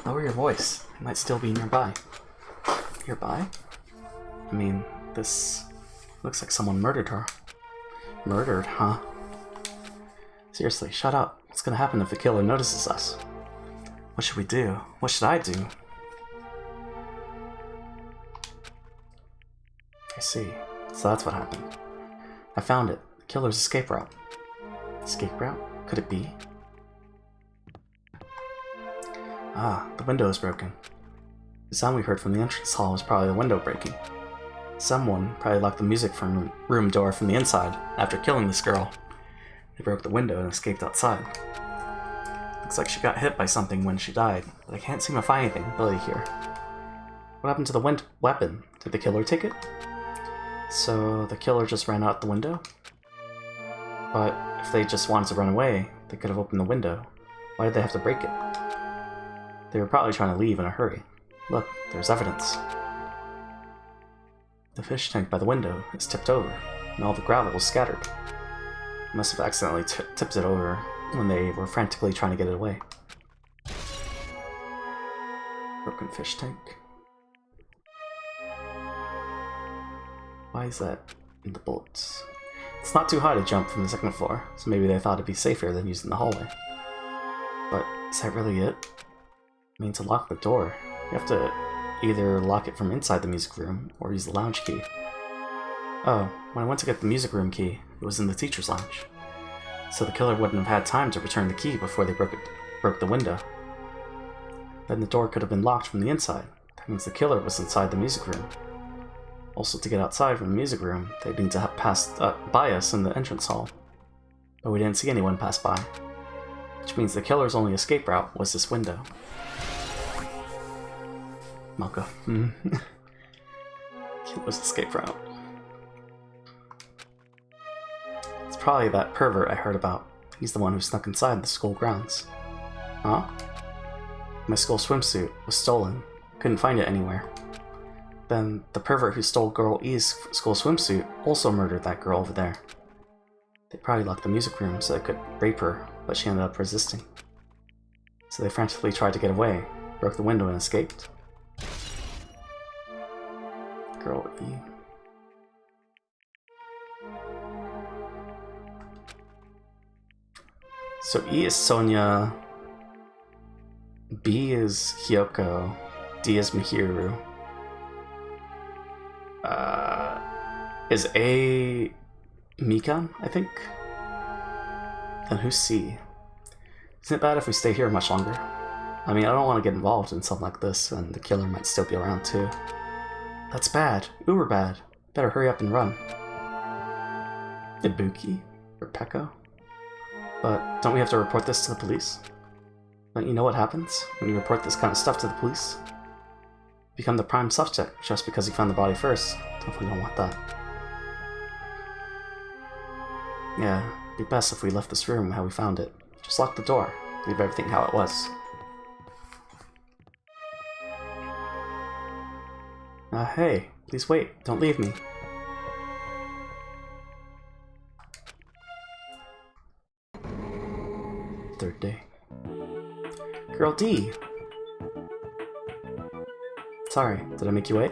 Lower your voice. It might still be nearby. Nearby? I mean, this looks like someone murdered her. Murdered, huh? Seriously, shut up. What's gonna happen if the killer notices us? What should we do? What should I do? I see. So that's what happened. I found it. The killer's escape route. Escape route? Could it be? Ah, the window is broken. The sound we heard from the entrance hall was probably the window breaking. Someone probably locked the music room door from the inside after killing this girl. They broke the window and escaped outside. Looks like she got hit by something when she died, but I can't seem to find anything really here. What happened to the weapon? Did the killer take it? So the killer just ran out the window? But if they just wanted to run away, they could have opened the window. Why did they have to break it? They were probably trying to leave in a hurry. Look, there's evidence. The fish tank by the window is tipped over, and all the gravel is scattered. They must have accidentally tipped it over when they were frantically trying to get it away. Broken fish tank. Why is that in the bullets? It's not too high to jump from the second floor, so maybe they thought it'd be safer than using the hallway. But is that really it? I mean, to lock the door, you have to either lock it from inside the music room or use the lounge key. Oh, when I went to get the music room key, it was in the teacher's lounge. So the killer wouldn't have had time to return the key before they broke the window. Then the door could have been locked from the inside. That means the killer was inside the music room. Also, to get outside from the music room, they'd need to have passed by us in the entrance hall. But we didn't see anyone pass by. Which means the killer's only escape route was this window. Malka. Killer's escape route. It's probably that pervert I heard about. He's the one who snuck inside the school grounds. Huh? My school swimsuit was stolen. Couldn't find it anywhere. Then the pervert who stole Girl E's school swimsuit also murdered that girl over there. They probably locked the music room so they could rape her, but she ended up resisting. So they frantically tried to get away, broke the window and escaped. Girl E. So E is Sonia, B is Hyoko, D is Mihiru. Is A Mikan, I think? Then who's C? Isn't it bad if we stay here much longer? I mean, I don't want to get involved in something like this, and the killer might still be around too. That's bad. Uber bad. Better hurry up and run. Ibuki? Or Pekko? But don't we have to report this to the police? Don't you know what happens when you report this kind of stuff to the police? You become the prime suspect just because you found the body first. Definitely don't want that. Yeah, it'd be best if we left this room how we found it. Just lock the door. Leave everything how it was. Hey, please wait. Don't leave me. Third day. Girl D! Sorry, did I make you wait?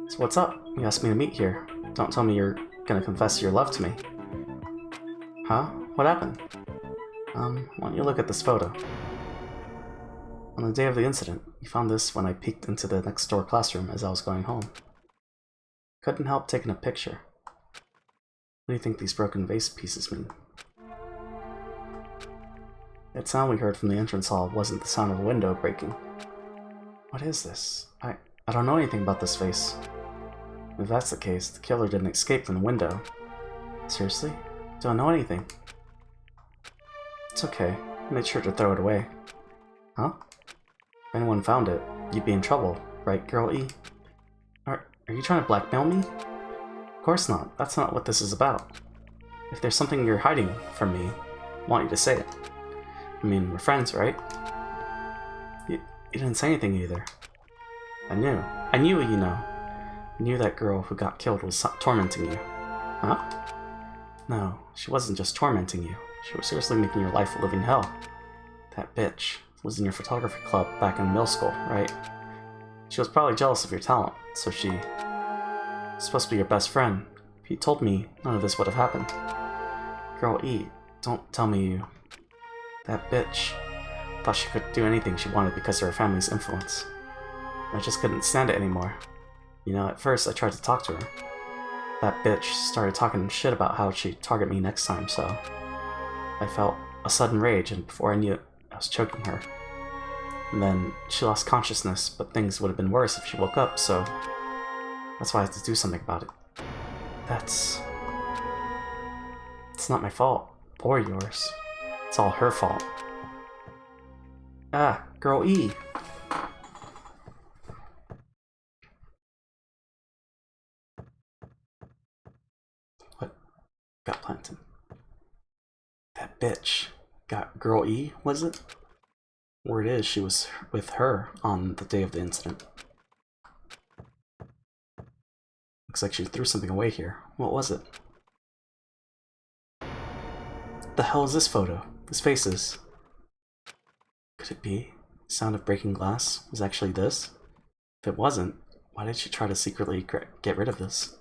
So what's up? You asked me to meet here. Don't tell me you're gonna confess your love to me. Huh? What happened? Why don't you look at this photo? On the day of the incident, you found this when I peeked into the next door classroom as I was going home. Couldn't help taking a picture. What do you think these broken vase pieces mean? That sound we heard from the entrance hall wasn't the sound of a window breaking. What is this? I don't know anything about this vase. If that's the case, the killer didn't escape from the window. Seriously? Don't know anything. It's okay. I made sure to throw it away. Huh? If anyone found it, you'd be in trouble, right, Girl E? Are you trying to blackmail me? Of course not. That's not what this is about. If there's something you're hiding from me, I want you to say it. I mean, we're friends, right? You didn't say anything either. I knew, you know. I knew that girl who got killed was tormenting you. Huh? No, she wasn't just tormenting you. She was seriously making your life a living hell. That bitch was in your photography club back in middle school, right? She was probably jealous of your talent, so she was supposed to be your best friend. If you told me, none of this would have happened. Girl E, don't tell me you... That bitch thought she could do anything she wanted because of her family's influence. I just couldn't stand it anymore. You know, at first I tried to talk to her. That bitch started talking shit about how she'd target me next time, so... I felt a sudden rage, and before I knew it, I was choking her. And then she lost consciousness, but things would have been worse if she woke up, so... That's why I had to do something about it. It's not my fault. Or yours. It's all her fault. Ah, Girl E! What got planted? That bitch got Girl E, was it? Word is she was with her on the day of the incident. Looks like she threw something away here. What was it? The hell is this photo? This faces. Could it be? Sound of breaking glass was actually this? If it wasn't, why did she try to secretly get rid of this?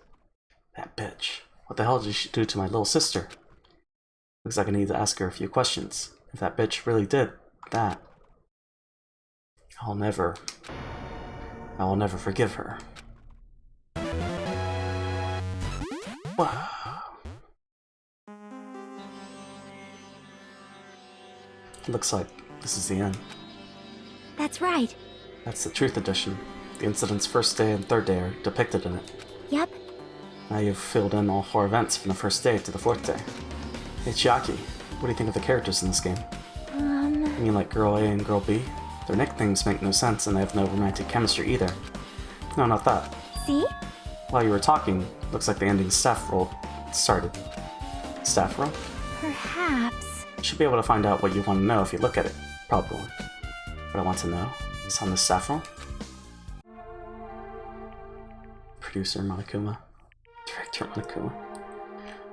That bitch. What the hell did she do to my little sister? Looks like I need to ask her a few questions. If that bitch really did that, I will never forgive her. Wow. Looks like this is the end. That's right. That's the Truth Edition. The incident's first day and third day are depicted in it. Yep. Now you've filled in all 4 events from the first day to the 4th day. Hey Chiaki, what do you think of the characters in this game? You mean like Girl A and Girl B? Their nicknames make no sense and they have no romantic chemistry either. No, not that. See? While you were talking, looks like the ending staff roll started. Staff roll? Perhaps. You should be able to find out what you want to know if you look at it. Probably. What I want to know is on the staff roll. Producer Monokuma. Director Monokuma.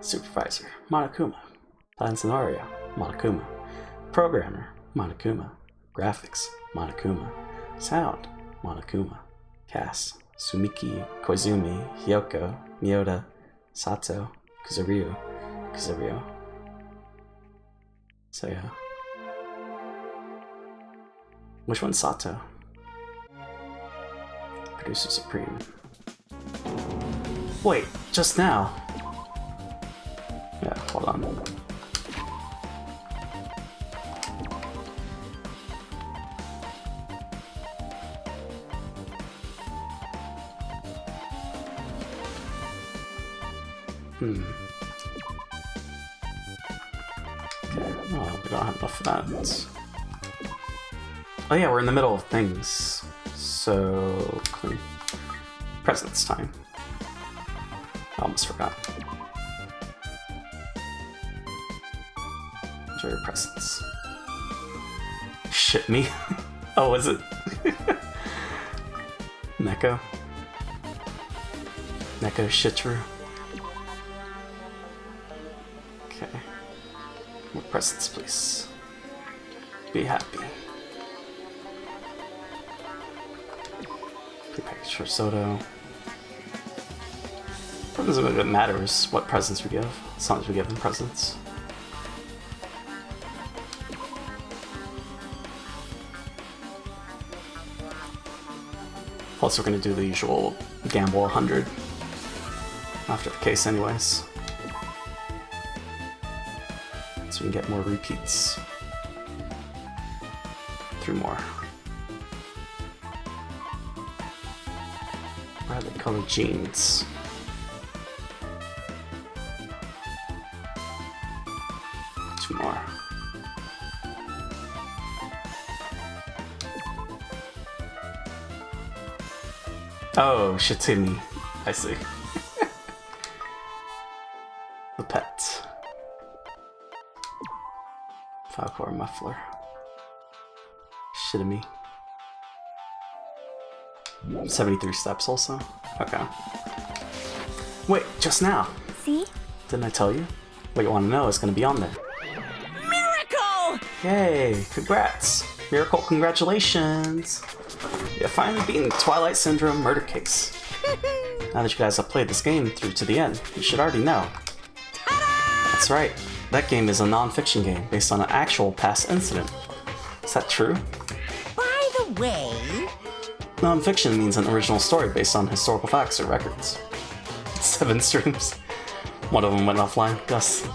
Supervisor Monokuma. Plan scenario Monokuma. Programmer Monokuma. Graphics Monokuma. Sound Monokuma. Cast Sumiki, Koizumi, Hyoko, Miyoda, Sato, Kuzuryu. So yeah. Which one's Sato? Producer Supreme. Wait, just now. Yeah, hold on. Okay, well, we don't have enough of that. Oh yeah, we're in the middle of things. So, clean. Presents time. I almost forgot. Enjoy your presents. Shit me. Oh, was it? Neko? Neko Shitru? Okay. More presents, please. Be happy. Prepackaged for Soto. It doesn't really matter what presents we give, as long as we give them presents. Plus, we're going to do the usual gamble 100 after the case, anyways. So we can get more repeats. 3 more. Brightly colored jeans. More. Oh, Shitimi. I see. The pet. Falcor muffler. Shitimi. 73 steps also? Okay. Wait, just now. See? Didn't I tell you? What you want to know is going to be on there. Yay! Congrats! Miracle congratulations! You have finally beaten the Twilight Syndrome murder case. Now that you guys have played this game through to the end, you should already know. That's right. That game is a non-fiction game based on an actual past incident. Is that true? By the way... Non-fiction means an original story based on historical facts or records. 7 streams. One of them went offline. Gus.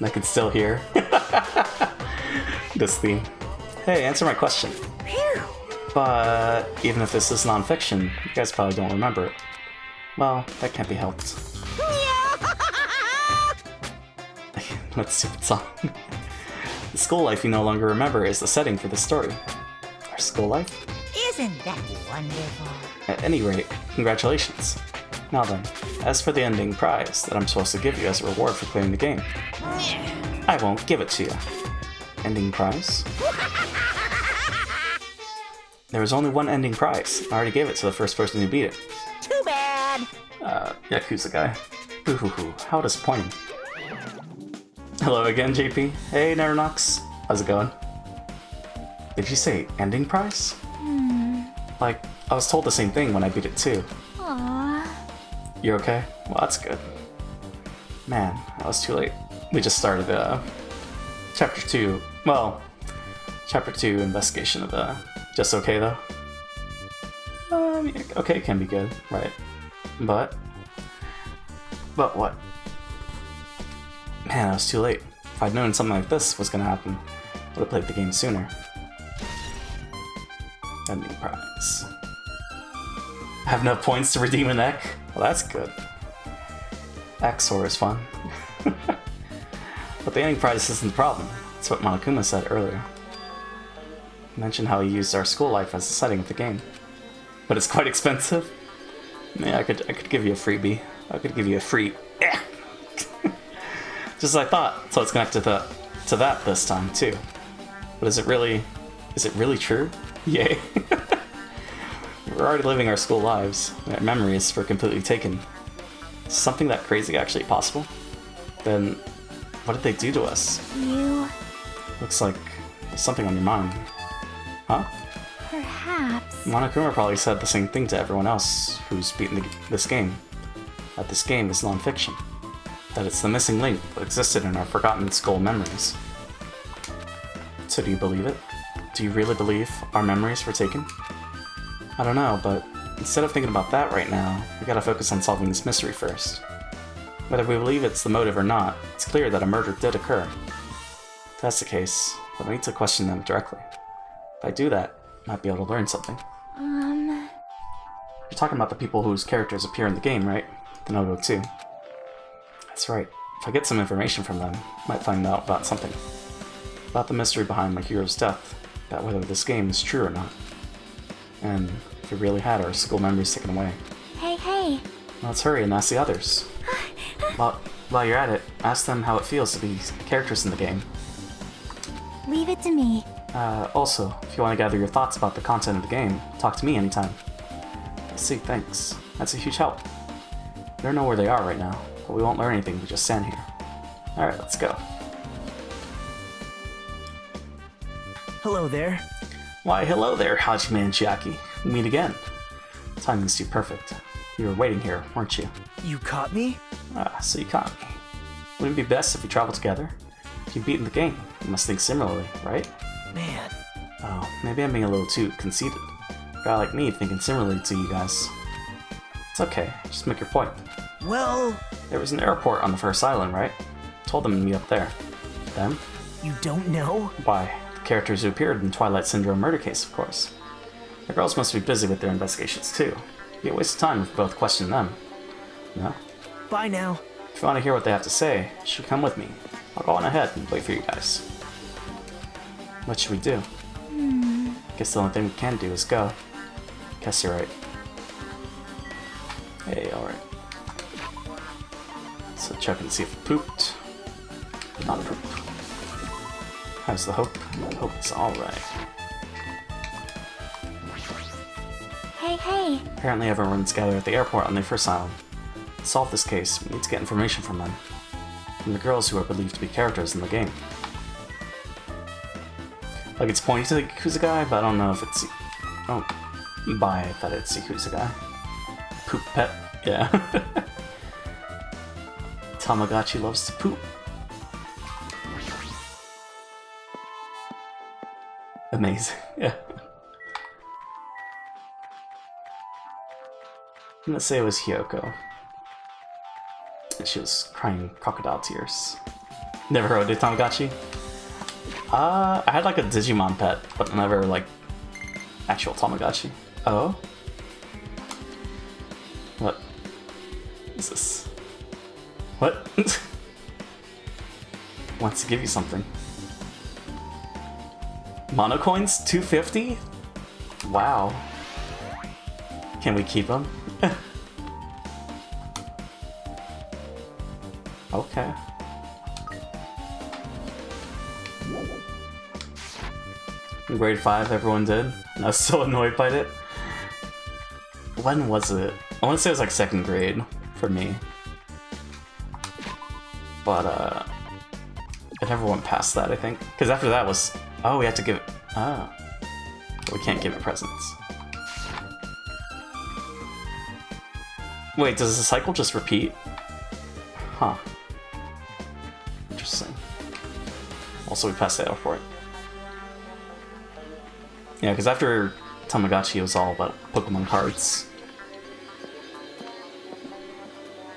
I can still hear. This theme. Hey, answer my question. But even if this is non-fiction, you guys probably don't remember it. Well, that can't be helped. What stupid song. The school life you no longer remember is the setting for the story. Our school life? Isn't that wonderful? At any rate, congratulations. Now then, as for the ending prize that I'm supposed to give you as a reward for clearing the game, I won't give it to you. Ending prize? There was only one ending prize. I already gave it to the first person who beat it. Too bad. Yakuza guy. Boo hoo hoo. How disappointing. Hello again, JP. Hey, Neronox. How's it going? Did you say ending prize? Like, I was told the same thing when I beat it too. Aww. You're okay? Well, that's good. Man, I was too late. We just started, Chapter 2. Well, Chapter 2 investigation of the... Just okay, though? Okay can be good, right? But what? Man, I was too late. If I'd known something like this was gonna happen, I would have played the game sooner. Ending prize. I have enough points to redeem an Ek? Well, that's good. Exor is fun. But the ending prize isn't the problem. That's what Monokuma said earlier. He mentioned how he used our school life as the setting of the game. But it's quite expensive. Yeah, I could give you a freebie. I could give you a free... Just as I thought. So let's connect to that this time, too. But is it really true? Yay. We're already living our school lives. Our memories were completely taken. Is something that crazy actually possible? Then, what did they do to us? You... Looks like there's something on your mind. Huh? Perhaps... Monokuma probably said the same thing to everyone else who's beaten this game. That this game is non-fiction. That it's the missing link that existed in our forgotten school memories. So do you believe it? Do you really believe our memories were taken? I don't know, but instead of thinking about that right now, we gotta focus on solving this mystery first. Whether we believe it's the motive or not, it's clear that a murder did occur. If that's the case, then we need to question them directly. If I do that, I might be able to learn something. You're talking about the people whose characters appear in the game, right? The Nodo 2. That's right. If I get some information from them, I might find out about something. About the mystery behind my hero's death, about whether this game is true or not. And if we really had our school memories taken away. Hey. Let's hurry and ask the others. While you're at it, ask them how it feels to be characters in the game. Leave it to me. Also, if you want to gather your thoughts about the content of the game, talk to me anytime. I see, thanks. That's a huge help. We don't know where they are right now, but we won't learn anything if we just stand here. Alright, let's go. Hello there. Why, hello there, Hajime and Chiaki. We meet again. Timing's too perfect. You were waiting here, weren't you? You caught me? So you caught me. Wouldn't it be best if we traveled together? If you've beaten the game, you must think similarly, right? Man. Oh, maybe I'm being a little too conceited. A guy like me thinking similarly to you guys. It's okay, just make your point. Well, There was an airport on the first island, right? Told them to meet up there. Them? you don't know? Why, the characters who appeared in Twilight Syndrome murder case, of course. The girls must be busy with their investigations too. It'd be a waste of time if we both question them. No? Bye now. If you want to hear what they have to say, you should come with me. I'll go on ahead and wait for you guys. What should we do? Guess the only thing we can do is go. Guess you're right. Hey, alright. So check and see if it pooped. Not poop. How's the hope? Hope it's alright. Hey. Apparently everyone's gathered at the airport on the first island. To solve this case, we need to get information from them. From the girls who are believed to be characters in the game. Like, it's pointing to the Yakuza guy, but I don't know if it's... I don't buy that it's Yakuza guy. Poop pet, yeah. Tamagotchi loves to poop. Amazing, yeah. I'm gonna say it was Hyoko. And she was crying crocodile tears. Never heard of Tamagotchi? I had like a Digimon pet, but never like actual Tamagotchi. Oh? What is this? What? Wants to give you something. Mono coins? 250? Wow. Can we keep them? Okay. In grade 5, everyone did, and I was so annoyed by it. When was it? I want to say it was like 2nd grade for me. But, it never went past that, I think. Because after that was, oh, we had to give it, we can't give it presents. Wait, does the cycle just repeat? Huh. Interesting. Also, we passed the airport. Yeah, because after Tamagotchi, it was all about Pokemon cards.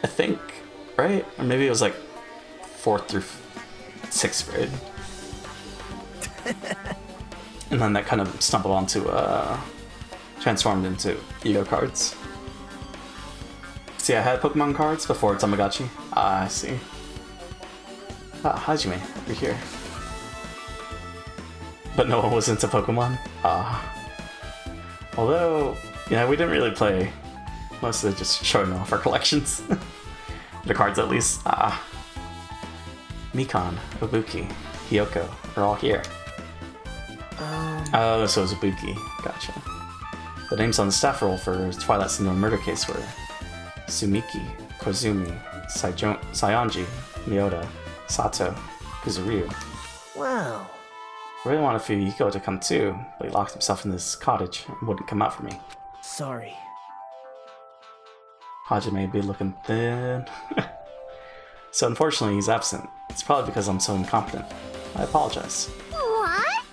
I think, right? Or maybe it was like 4th through 6th grade. And then that kind of stumbled onto, transformed into Yu-Gi-Oh cards. See, I had Pokemon cards before Tamagotchi. Ah, I see. Ah, Hajime, over here. But no one was into Pokemon? Ah. Although, yeah, we didn't really play. Mostly just showing off our collections. The cards, at least. Ah. Mikan, Ibuki, Hyoko are all here. Oh, so it's Ibuki. Gotcha. The names on the staff roll for Twilight Syndrome murder case were Sumiki, Kozumi, Saionji, Miyoda, Sato, Kuzuryu. Whoa. I really wanted Fuyiko to come too, but he locked himself in this cottage and wouldn't come out for me. Sorry. Hajime be looking thin. So unfortunately he's absent. It's probably because I'm so incompetent. I apologize. What?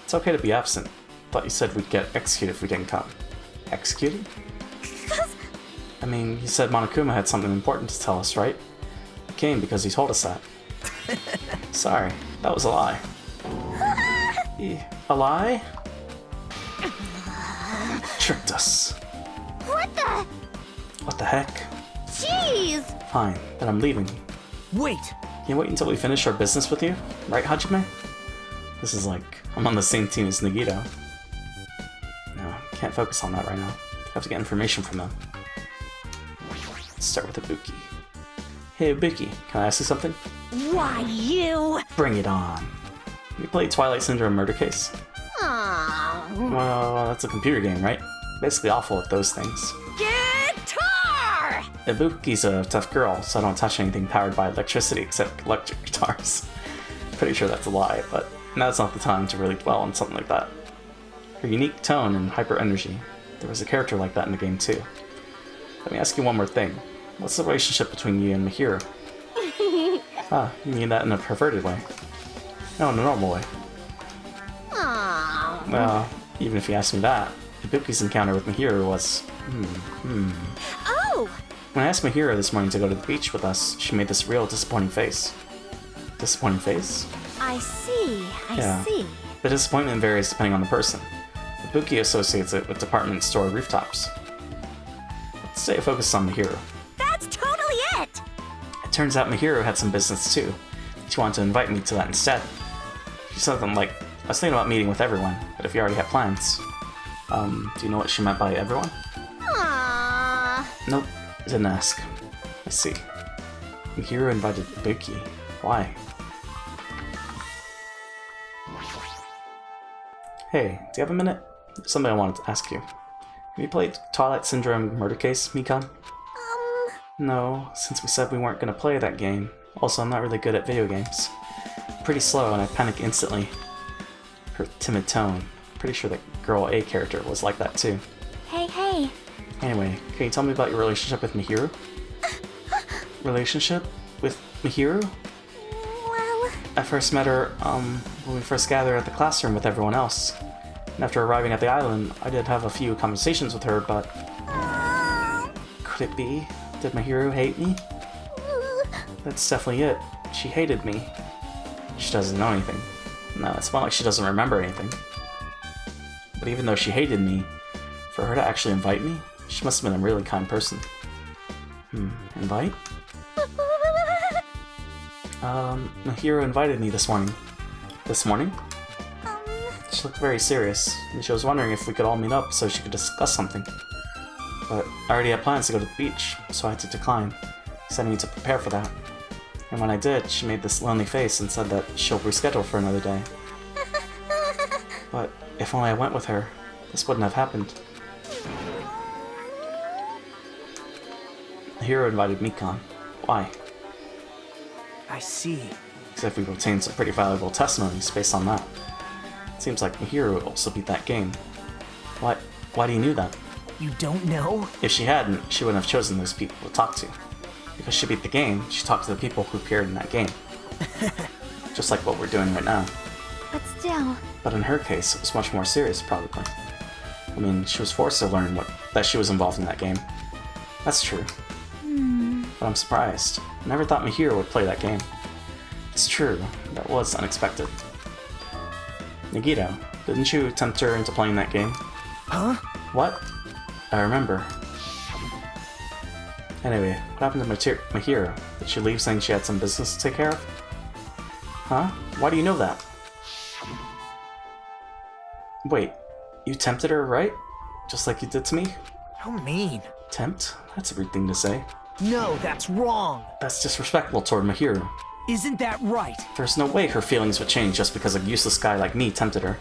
It's okay to be absent. Thought you said we'd get executed if we didn't come. Executed? I mean, you said Monokuma had something important to tell us, right? We came because he told us that. Sorry, that was a lie. A lie? Tricked us. What the heck? Jeez! Fine, then I'm leaving. Wait! Can you wait until we finish our business with you? Right, Hajime? This is like, I'm on the same team as Nagito. No, can't focus on that right now. I have to get information from them. Let's start with Ibuki. Hey Ibuki, can I ask you something? Why, you? Bring it on. You played Twilight Syndrome Murder Case? Aww. Well, that's a computer game, right? Basically awful at those things. Guitar! Ibuki's a tough girl, so I don't touch anything powered by electricity except electric guitars. Pretty sure that's a lie, but now's not the time to really dwell on something like that. Her unique tone and hyper energy. There was a character like that in the game too. Let me ask you one more thing. What's the relationship between you and Mahiro? Ah, you mean that in a perverted way? No, in a normal way. Aww. Well, even if you ask me that, Ibuki's encounter with Mahiro was... Oh! When I asked Mahiro this morning to go to the beach with us, she made this real disappointing face. Disappointing face? I see. Yeah. I see. The disappointment varies depending on the person. Ibuki associates it with department store rooftops. Let's stay focused on Mahiro. That's totally it! It turns out Mahiro had some business too. She wanted to invite me to that instead. She said something like, I was thinking about meeting with everyone, but if you already have plans. Do you know what she meant by everyone? Aww. Nope, didn't ask. I see. Mahiro invited Ibuki. Why? Hey, do you have a minute? There's something I wanted to ask you. Have you played Twilight Syndrome Murder Case, Mikan? No, since we said we weren't going to play that game. Also, I'm not really good at video games. Pretty slow and I panic instantly. Her timid tone. Pretty sure the girl A character was like that too. Hey. Anyway, can you tell me about your relationship with Mahiro? Relationship? With Mahiro? Well, I first met her, when we first gathered at the classroom with everyone else. And after arriving at the island, I did have a few conversations with her, but... Could it be? Did Mahiro hate me? That's definitely it. She hated me. She doesn't know anything. No, it's not like she doesn't remember anything. But even though she hated me, for her to actually invite me, she must have been a really kind person. Invite? Mahiro invited me this morning. This morning? She looked very serious, and she was wondering if we could all meet up so she could discuss something. But I already had plans to go to the beach, so I had to decline, sending me to prepare for that. And when I did, she made this lonely face and said that she'll reschedule for another day. But if only I went with her, this wouldn't have happened. Mahiro invited Mikan. Why? I see. Except we obtained some pretty valuable testimonies based on that. It seems like Mahiro also beat that game. Why do you knew that? You don't know? If she hadn't, she wouldn't have chosen those people to talk to. Because she beat the game, she talked to the people who appeared in that game. Just like what we're doing right now. but still. But in her case, it was much more serious, probably. I mean, she was forced to learn that she was involved in that game. That's true. But I'm surprised. I never thought Mahiro would play that game. It's true, that was unexpected. Nagito, didn't you tempt her into playing that game? Huh? What? I remember. Anyway, what happened to Mahiro? Did she leave saying she had some business to take care of? Huh? Why do you know that? Wait, you tempted her, right? Just like you did to me? How mean. Tempt? That's a rude thing to say. No, that's wrong. That's disrespectful toward Mahiro. Isn't that right? There's no way her feelings would change just because a useless guy like me tempted her.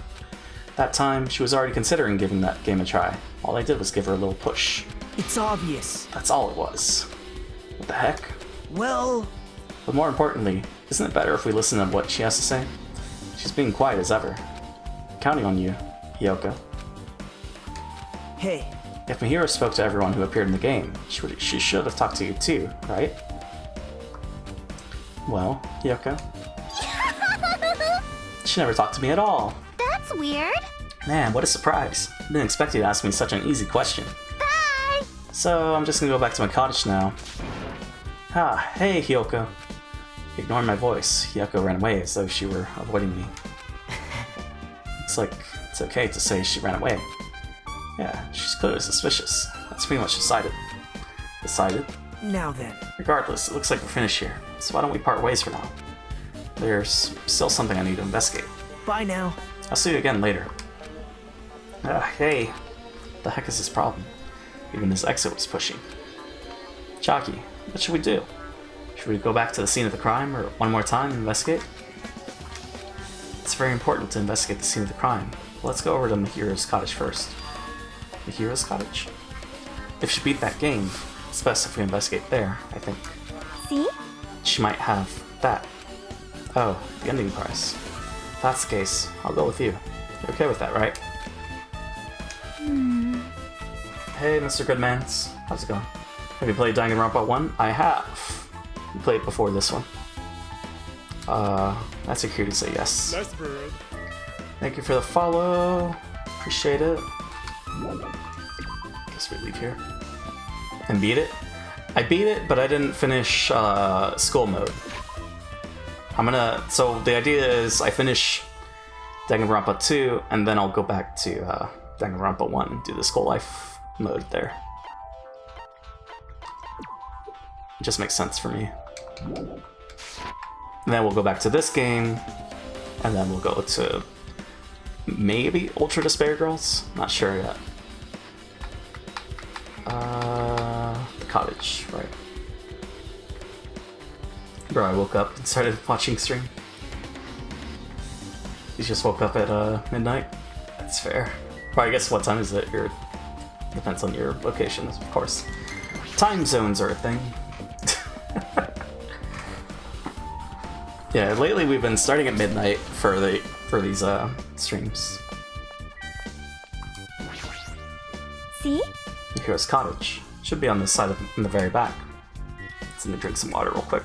That time, she was already considering giving that game a try. All I did was give her a little push. It's obvious. That's all it was. What the heck? Well... But more importantly, isn't it better if we listen to what she has to say? She's being quiet as ever. Counting on you, Hyoko. Hey, If Mahiro spoke to everyone who appeared in the game, she should have talked to you too, right? Well, Hyoko? She never talked to me at all. That's weird. Man, what a surprise. I didn't expect you to ask me such an easy question. Bye! So, I'm just gonna go back to my cottage now. Ah, hey, Hyoko. Ignoring my voice, Hyoko ran away as though she were avoiding me. Looks like it's okay to say she ran away. Yeah, she's clearly suspicious. That's pretty much decided. Decided? Now then. Regardless, it looks like we're finished here. So why don't we part ways for now? There's still something I need to investigate. Bye now. I'll see you again later. Hey. What the heck is this problem? Even this exit was pushing. Chaki, what should we do? Should we go back to the scene of the crime or one more time and investigate? It's very important to investigate the scene of the crime. Let's go over to Mihiro's cottage first. Mihiro's cottage? If she beat that game, it's best if we investigate there, I think. See? She might have that. Oh, the ending prize. If that's the case, I'll go with you. You're okay with that, right? Hey, Mr. Goodmans. How's it going? Have you played Danganronpa 1? I have. You played before this one. That's a cutie to say yes. Nice bird. Thank you for the follow. Appreciate it. Guess we leave here. And beat it? I beat it, but I didn't finish school mode. So the idea is I finish Danganronpa 2, and then I'll go back to Danganronpa 1 and do the school life mode there. It just makes sense for me. And then we'll go back to this game, and then we'll go to maybe Ultra Despair Girls? Not sure yet. The cottage, right. Bro, I woke up and started watching stream. You just woke up at midnight? That's fair. Well, I guess what time is it? Depends on your location, of course. Time zones are a thing. Yeah, lately we've been starting at midnight for these streams. See? Here's cottage. Should be on this side in the very back. Let's let me drink some water real quick.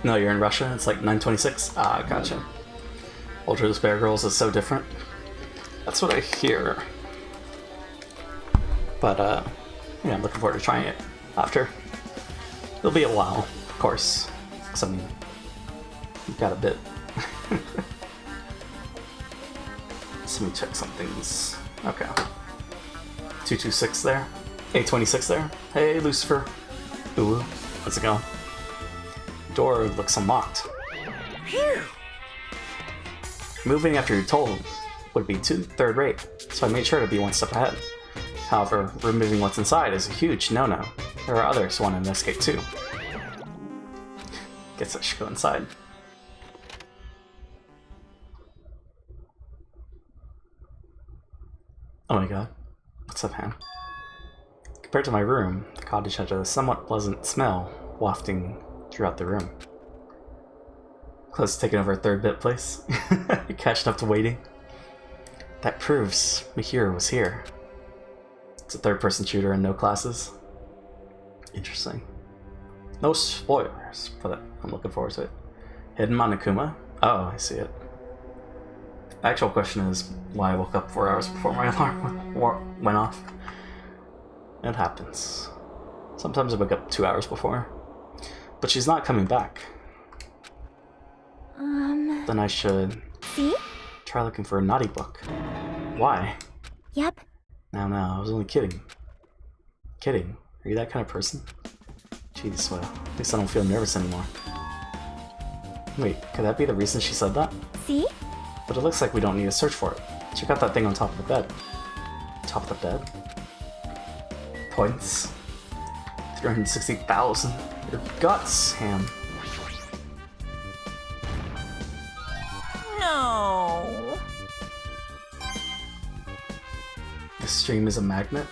No, you're in Russia? It's like 9:26? Ah, gotcha. Ultra Despair Girls is so different. That's what I hear. But, yeah, I'm looking forward to trying it after. It'll be a while, of course. Because, I mean, you've got a bit. So let me check some things. Okay. 226 there. 826 there. Hey, Lucifer. Ooh, how's it going? Door looks unlocked. Phew. Moving after you're told would be too third-rate, so I made sure to be one step ahead. However, removing what's inside is a huge no-no. There are others who want to investigate too. Guess I should go inside. Oh my god. What's up, Ham? Compared to my room, the cottage had a somewhat pleasant smell wafting throughout the room. Close to taking over a third bit place. You're catching up to waiting. That proves Mihiro was here. It's a third-person shooter and no classes. Interesting. No spoilers, but I'm looking forward to it. Hidden Monokuma? Oh, I see it. The actual question is why I woke up 4 hours before my alarm went off. It happens. Sometimes I wake up 2 hours before. But she's not coming back. Then I should See? try looking for a naughty book. Why? Yep. No, I was only kidding. Kidding? Are you that kind of person? Jeez, well, at least I don't feel nervous anymore. Wait, could that be the reason she said that? See? But it looks like we don't need to search for it. Check out that thing on top of the bed. Top of the bed? Points? 360,000. Your guts, Ham. No. This stream is a magnet?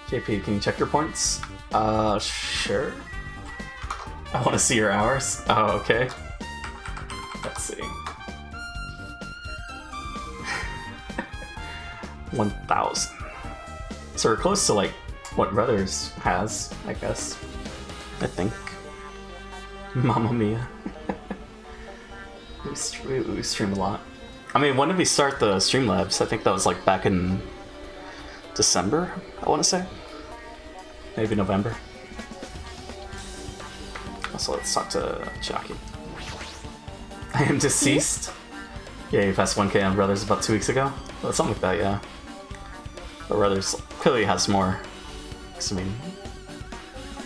JP, can you check your points? Sure. I want to see your hours. Oh, okay. Let's see. 1,000. So we're close to like what Brothers has, I guess. I think. Mamma mia. we stream a lot. I mean, when did we start the Streamlabs? I think that was like back in December, I want to say. Maybe November. Also, let's talk to Chucky. I am deceased. Yeah, you passed 1K on Brothers about 2 weeks ago. Well, something like that, yeah. But Brothers clearly has more. Because, I mean,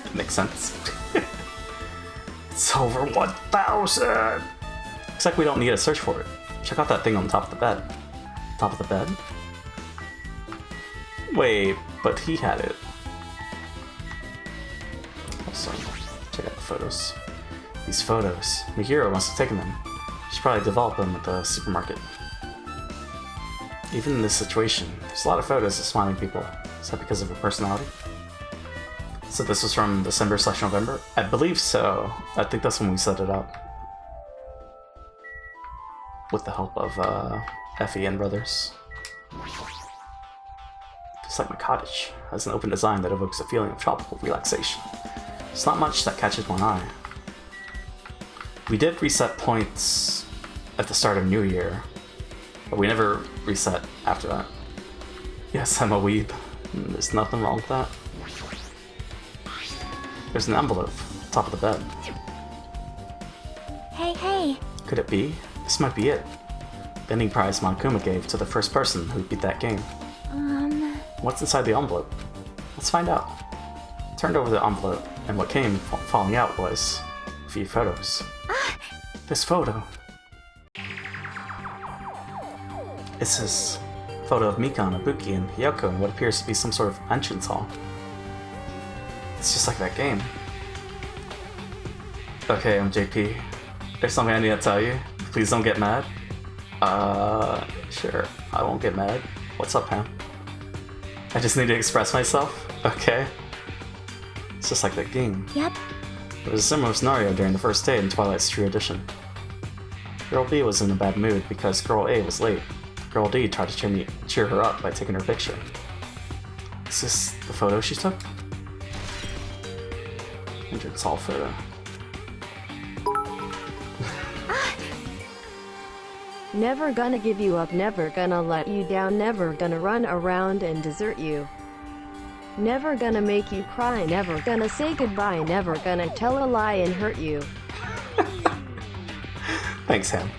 it makes sense. It's over 1,000! Looks like we don't need to search for it. Check out that thing on top of the bed. Top of the bed? Wait, but he had it. Also, check out the photos. These photos. Mihiro must have taken them. She should probably develop them at the supermarket. Even in this situation, there's a lot of photos of smiling people. Is that because of her personality? So this was from December/November? I believe so. I think that's when we set it up. With the help of Effie and Brothers. Just like my cottage, has an open design that evokes a feeling of tropical relaxation. There's not much that catches my eye. We did reset points at the start of New Year, but we never reset after that. Yes, I'm a weeb. There's nothing wrong with that. There's an envelope, top of the bed. Hey. Could it be? This might be it. The ending prize Monokuma gave to the first person who beat that game. What's inside the envelope? Let's find out. Turned over the envelope, and what came falling out was a few photos. This photo. It says photo of Mikan, Ibuki, and Hiyoko in what appears to be some sort of entrance hall. It's just like that game. Okay, I'm JP. There's something I need to tell you. Please don't get mad. Sure, I won't get mad. What's up, Pam? I just need to express myself? Okay. It's just like that game. Yep. There was a similar scenario during the first day in Twilight's True Edition. Girl B was in a bad mood because Girl A was late. Girl D tried to cheer her up by taking her picture. Is this the photo she took? Entrance hall photo. Never gonna give you up, never gonna let you down, never gonna run around and desert you. Never gonna make you cry, never gonna say goodbye, never gonna tell a lie and hurt you. Thanks, Ham.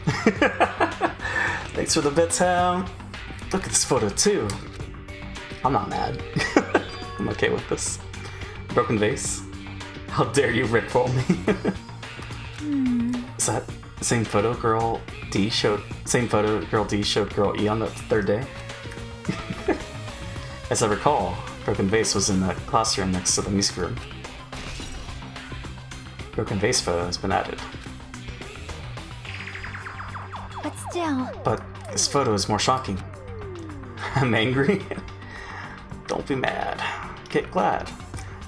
Thanks for the bits, Ham. Look at this photo, too. I'm not mad. I'm okay with this. Broken vase. How dare you rickroll me? Is that the same photo Girl D showed? Same photo Girl D showed Girl E on the third day? As I recall, Broken Vase was in that classroom next to the music room. Broken Vase photo has been added. But still. But this photo is more shocking. I'm angry? Don't be mad. Get glad.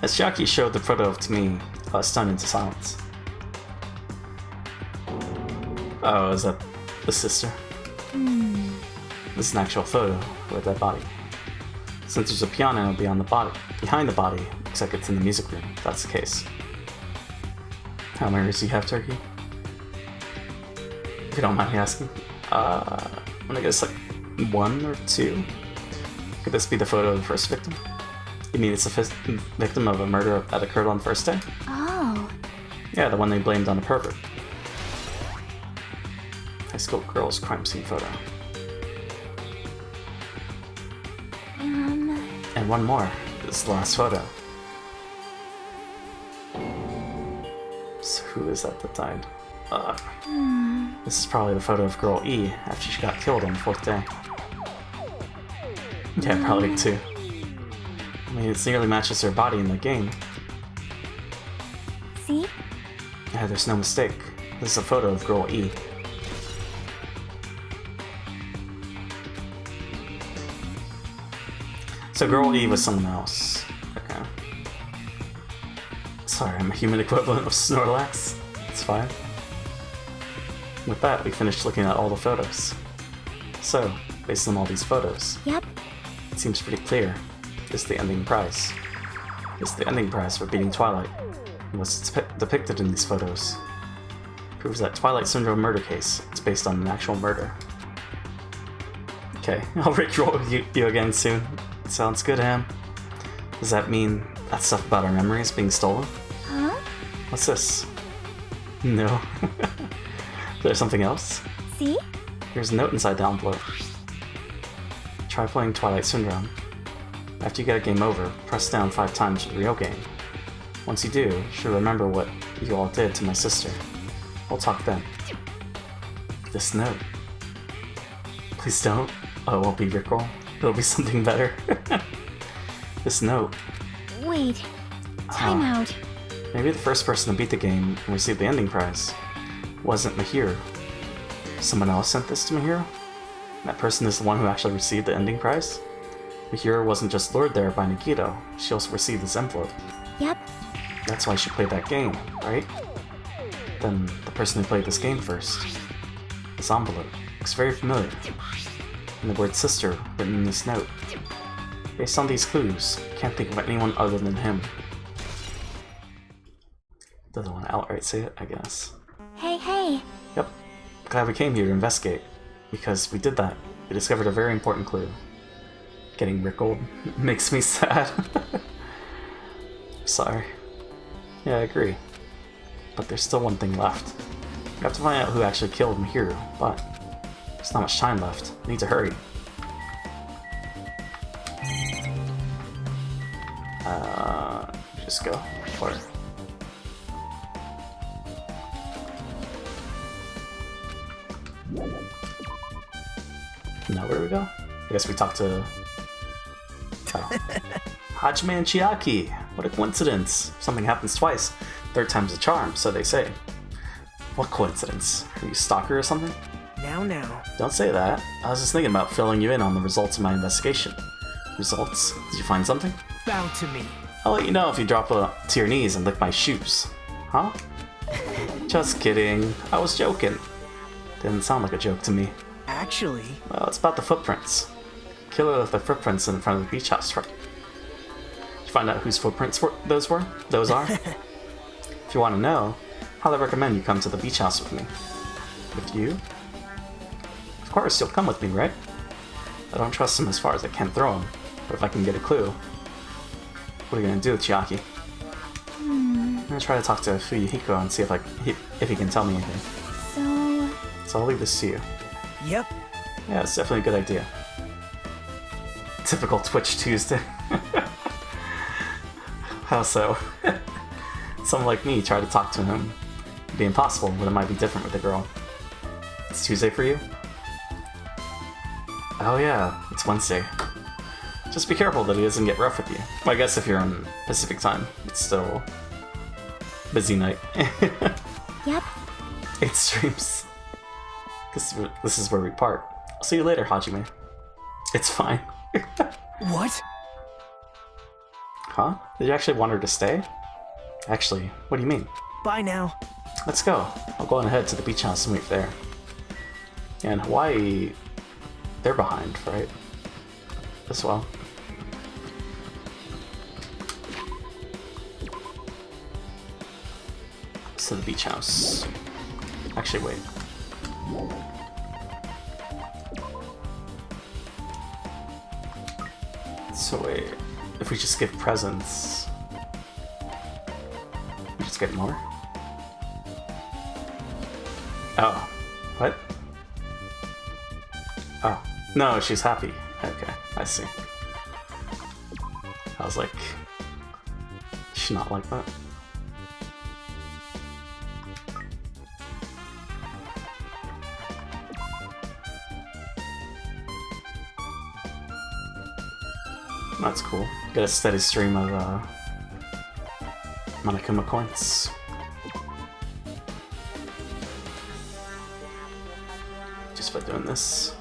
As Jackie showed the photo to me, I was stunned into silence. Oh, is that the sister? This is an actual photo with a dead body. Since there's a piano behind the body, looks like it's in the music room, if that's the case. How many ears do you have, Turkey? If you don't mind me asking. I'm gonna guess like 1 or 2. Could this be the photo of the first victim? You mean it's a victim of a murder that occurred on the first day? Oh. Yeah, the one they blamed on a pervert. High school girl's crime scene photo. And one more. This is the last photo. So who is that died? This is probably the photo of Girl E after she got killed on the 4th day. Yeah, probably too. I mean, it nearly matches her body in the game. See? Yeah, there's no mistake. This is a photo of Girl E. So Girl E was someone else. Okay. Sorry, I'm a human equivalent of Snorlax. It's fine. With that, we finished looking at all the photos. So, based on all these photos, Yep. it seems pretty clear. This is the ending prize. This is the ending prize for beating Twilight. And what's depicted in these photos proves that Twilight Syndrome murder case is based on an actual murder. Okay, I'll rickroll you again soon. Sounds good, Ham. Does that mean that stuff about our memories being stolen? Huh? What's this? No. There's something else? See? Here's a note inside the envelope. Try playing Twilight Syndrome. After you get a game over, press down 5 times for the real game. Once you do, you should remember what you all did to my sister. We'll talk then. This note. Please don't. Oh, it won't be Rickroll. It'll be something better. This note. Wait. Time out. Maybe the first person to beat the game and receive the ending prize wasn't Mahiro. Someone else sent this to Mahiro? That person is the one who actually received the ending prize? Mahiro wasn't just lured there by Nagito, she also received this envelope. Yep. That's why she played that game, right? Then the person who played this game first. This envelope looks very familiar. And the word sister written in this note. Based on these clues, I can't think of anyone other than him. Doesn't want to outright say it, I guess. Hey. Yep. Glad we came here to investigate. Because we did that. We discovered a very important clue. Getting rickled makes me sad. Sorry. Yeah, I agree. But there's still one thing left. We have to find out who actually killed Mahiro, but there's not much time left. We need to hurry. Just go for it. Now where do we go? I guess we talk to Hajime and Chiaki. What a coincidence. Something happens twice. Third time's a charm, so they say. What coincidence? Are you a stalker or something? Now. Don't say that. I was just thinking about filling you in on the results of my investigation. Results? Did you find something? Bow to me. I'll let you know if you drop to your knees and lick my shoes. Huh? Just kidding. I was joking. Didn't sound like a joke to me. Actually... Well, it's about the footprints. Killer left the footprints in front of the beach house, right? Did you find out whose footprints those are? If you want to know, I'd recommend you come to the beach house with me. With you? Of course, you'll come with me, right? I don't trust him as far as I can throw him, but if I can get a clue... What are you gonna do, Chiaki? I'm gonna try to talk to Fuyuhiko and see if he can tell me anything. So I'll leave this to you. Yep. Yeah, it's definitely a good idea. Typical Twitch Tuesday. How so? Someone like me tried to talk to him. It'd be impossible, but it might be different with a girl. It's Tuesday for you? Oh yeah, it's Wednesday. Just be careful that he doesn't get rough with you. Well, I guess if you're on Pacific time, it's still busy night. Yep. 8 streams. This is where we part. I'll see you later, Hajime. It's fine. What? Huh? Did you actually want her to stay? Actually, what do you mean? Bye now. Let's go. I'll go on ahead to the beach house and wait there. And Hawaii, they're behind, right? As well. To the beach house. Actually, wait. So wait, if we just give presents, we just get more? Oh, what? Oh, no, she's happy. Okay, I see. I was like, she's not like that. That's cool. Get a steady stream of Monokuma coins. Just by doing this.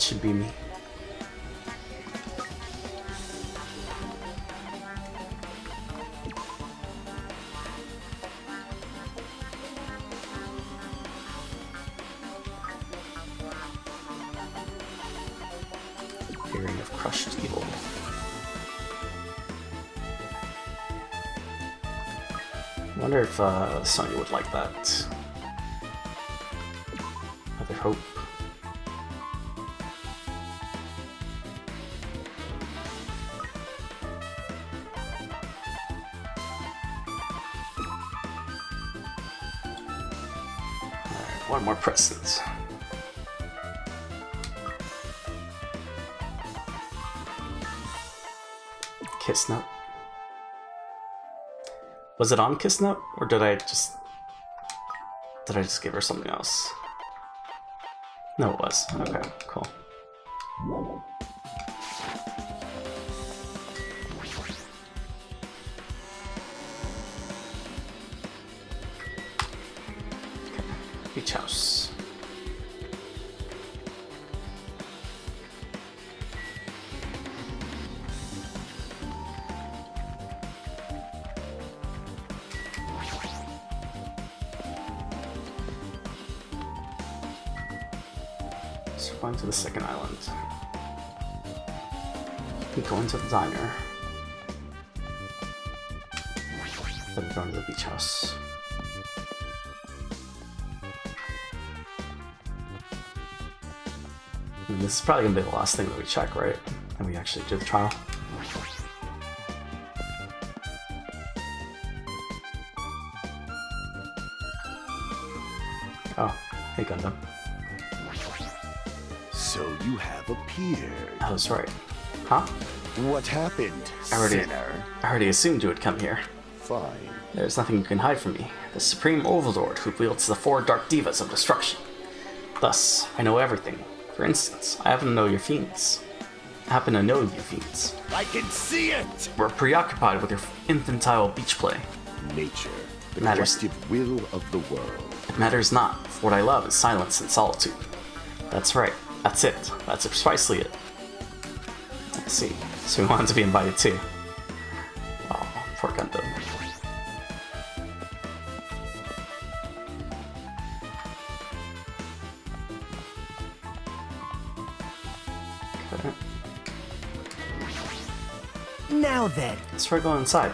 should be me. Hearing of crushed evil. Wonder if Sonya would like that. Other hope. Alright, one more present. Kiss note. Was it on Kiss Note, or did I just give her something else? No, it was. Okay, cool. Okay, beach house. So we're going to the second island. We go into the diner. Then we're going to the beach house. And this is probably gonna be the last thing that we check, right? And we actually do the trial. Oh, hey Gundam. So you have appeared. I was right. Huh? What happened, I already assumed you would come here. Fine. There's nothing you can hide from me. The Supreme Overlord who wields the 4 Dark Divas of Destruction. Thus, I know everything. For instance, I happen to know your fiends. I happen to know your fiends. I can see it! We're preoccupied with your infantile beach play. Nature. The It matters. collective will of the world. It matters not, for what I love is silence and solitude. That's right. That's it. That's precisely it. I see. So we wanted to be invited too. Oh, poor Gundam. Okay. Now then. Let's try going inside.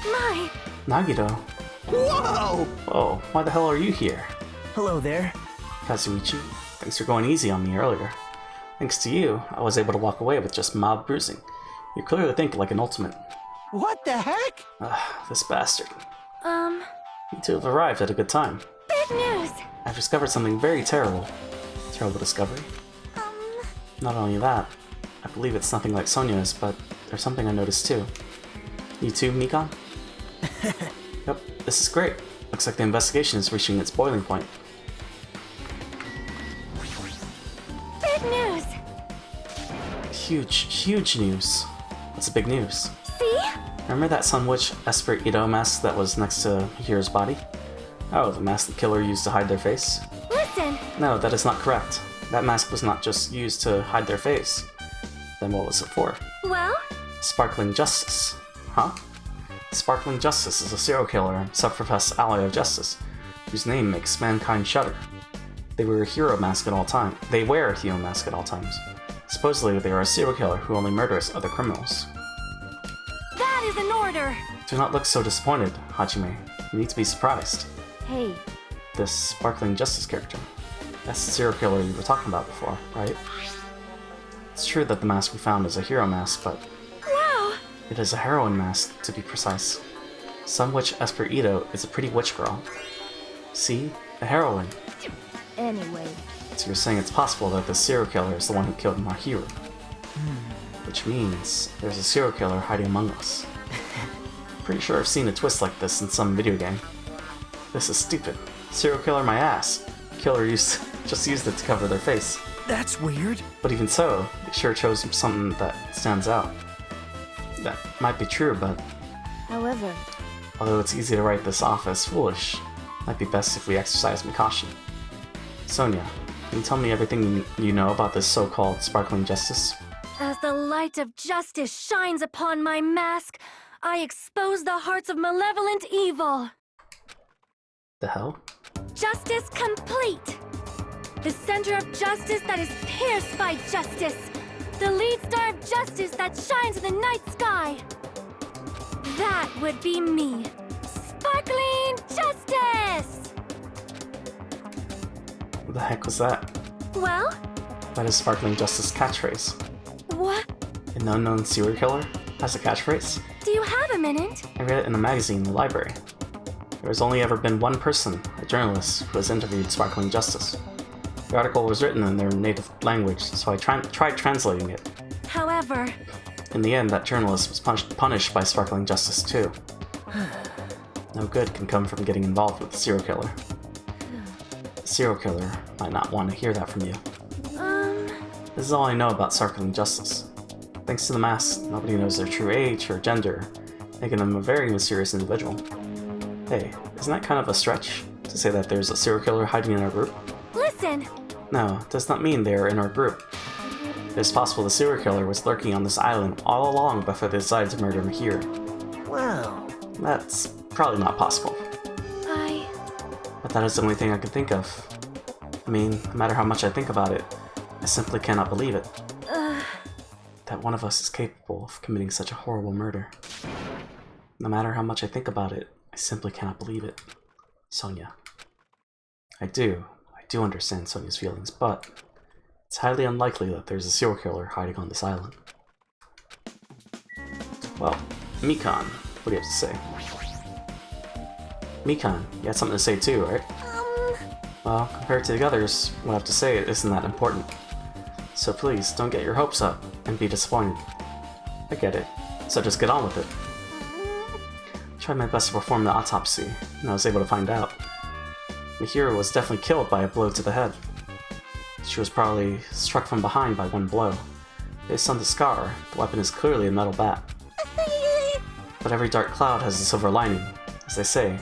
My, Nagito. Whoa! Whoa, why the hell are you here? Hello there. Kazuichi, thanks for going easy on me earlier. Thanks to you, I was able to walk away with just mild bruising. You clearly think like an ultimate. What the heck? This bastard. You two have arrived at a good time. big news. I've discovered something very terrible. Terrible discovery? Not only that, I believe it's nothing like Sonya's, but there's something I noticed too. You too, Nikon? Yep, this is great. Looks like the investigation is reaching its boiling point. Big news. Huge news. What's the big news? See? Remember that Sun Witch Esper Ito mask that was next to Hiro's body? Oh, the mask the killer used to hide their face? Listen. No, that is not correct. That mask was not just used to hide their face. Then what was it for? Well, Sparkling Justice. Huh? Sparkling Justice is a serial killer and self-professed ally of justice, whose name makes mankind shudder. They wear a hero mask at all times. Supposedly, they are a serial killer who only murders other criminals. that is an order. Do not look so disappointed, Hajime. You need to be surprised. Hey, This Sparkling Justice character. That's the serial killer you were talking about before, right? It's true that the mask we found is a hero mask, but Wow. it is a heroine mask, to be precise. Sun Witch Esper Ito is a pretty witch girl. See? A heroine. anyway. So you're saying it's possible that the serial killer is the one who killed Mahiru. Which means there's a serial killer hiding among us. Pretty sure I've seen a twist like this in some video game. This is stupid. Serial killer my ass. Killer just used it to cover their face. That's weird. But even so, they sure chose something that stands out. That might be true, but However, although it's easy to write this off as foolish, Might be best if we exercise some caution. Sonia, can you tell me everything you know about this so-called sparkling justice? As the light of justice shines upon my mask, I expose the hearts of malevolent evil. The hell? Justice complete! The center of justice that is pierced by justice. The lead star of justice that shines in the night sky. That would be me. Sparkling Justice! What the heck was that? Well? That is Sparkling Justice catchphrase. What? An unknown serial killer has a catchphrase? Do you have a minute? I read it in a magazine in the library. There has only ever been one person, a journalist, who has interviewed Sparkling Justice. The article was written in their native language, so I tried translating it. However... In the end, that journalist was punished by Sparkling Justice too. No good can come from getting involved with a serial killer. The serial killer might not want to hear that from you. This is all I know about Sparkling Justice. Thanks to the mask, nobody knows their true age or gender, making them a very mysterious individual. Hey, isn't that kind of a stretch to say that there's a serial killer hiding in our group? Listen! No, it does not mean they are in our group. It is possible the serial killer was lurking on this island all along before they decided to murder Mahir. Wow. That's probably not possible. But that is the only thing I can think of. I mean, no matter how much I think about it, I simply cannot believe it. That one of us is capable of committing such a horrible murder. No matter how much I think about it, I simply cannot believe it. Sonia. I do understand Sonia's feelings, but it's highly unlikely that there's a serial killer hiding on this island. Well, Mikan, what do you have to say? Mikan, you had something to say too, right? Well, compared to the others, what I have to say isn't that important. So please, don't get your hopes up and be disappointed. I get it, so just get on with it. I tried my best to perform the autopsy, and I was able to find out. Mahiro was definitely killed by a blow to the head. She was probably struck from behind by one blow. Based on the scar, the weapon is clearly a metal bat. But every dark cloud has a silver lining. As they say,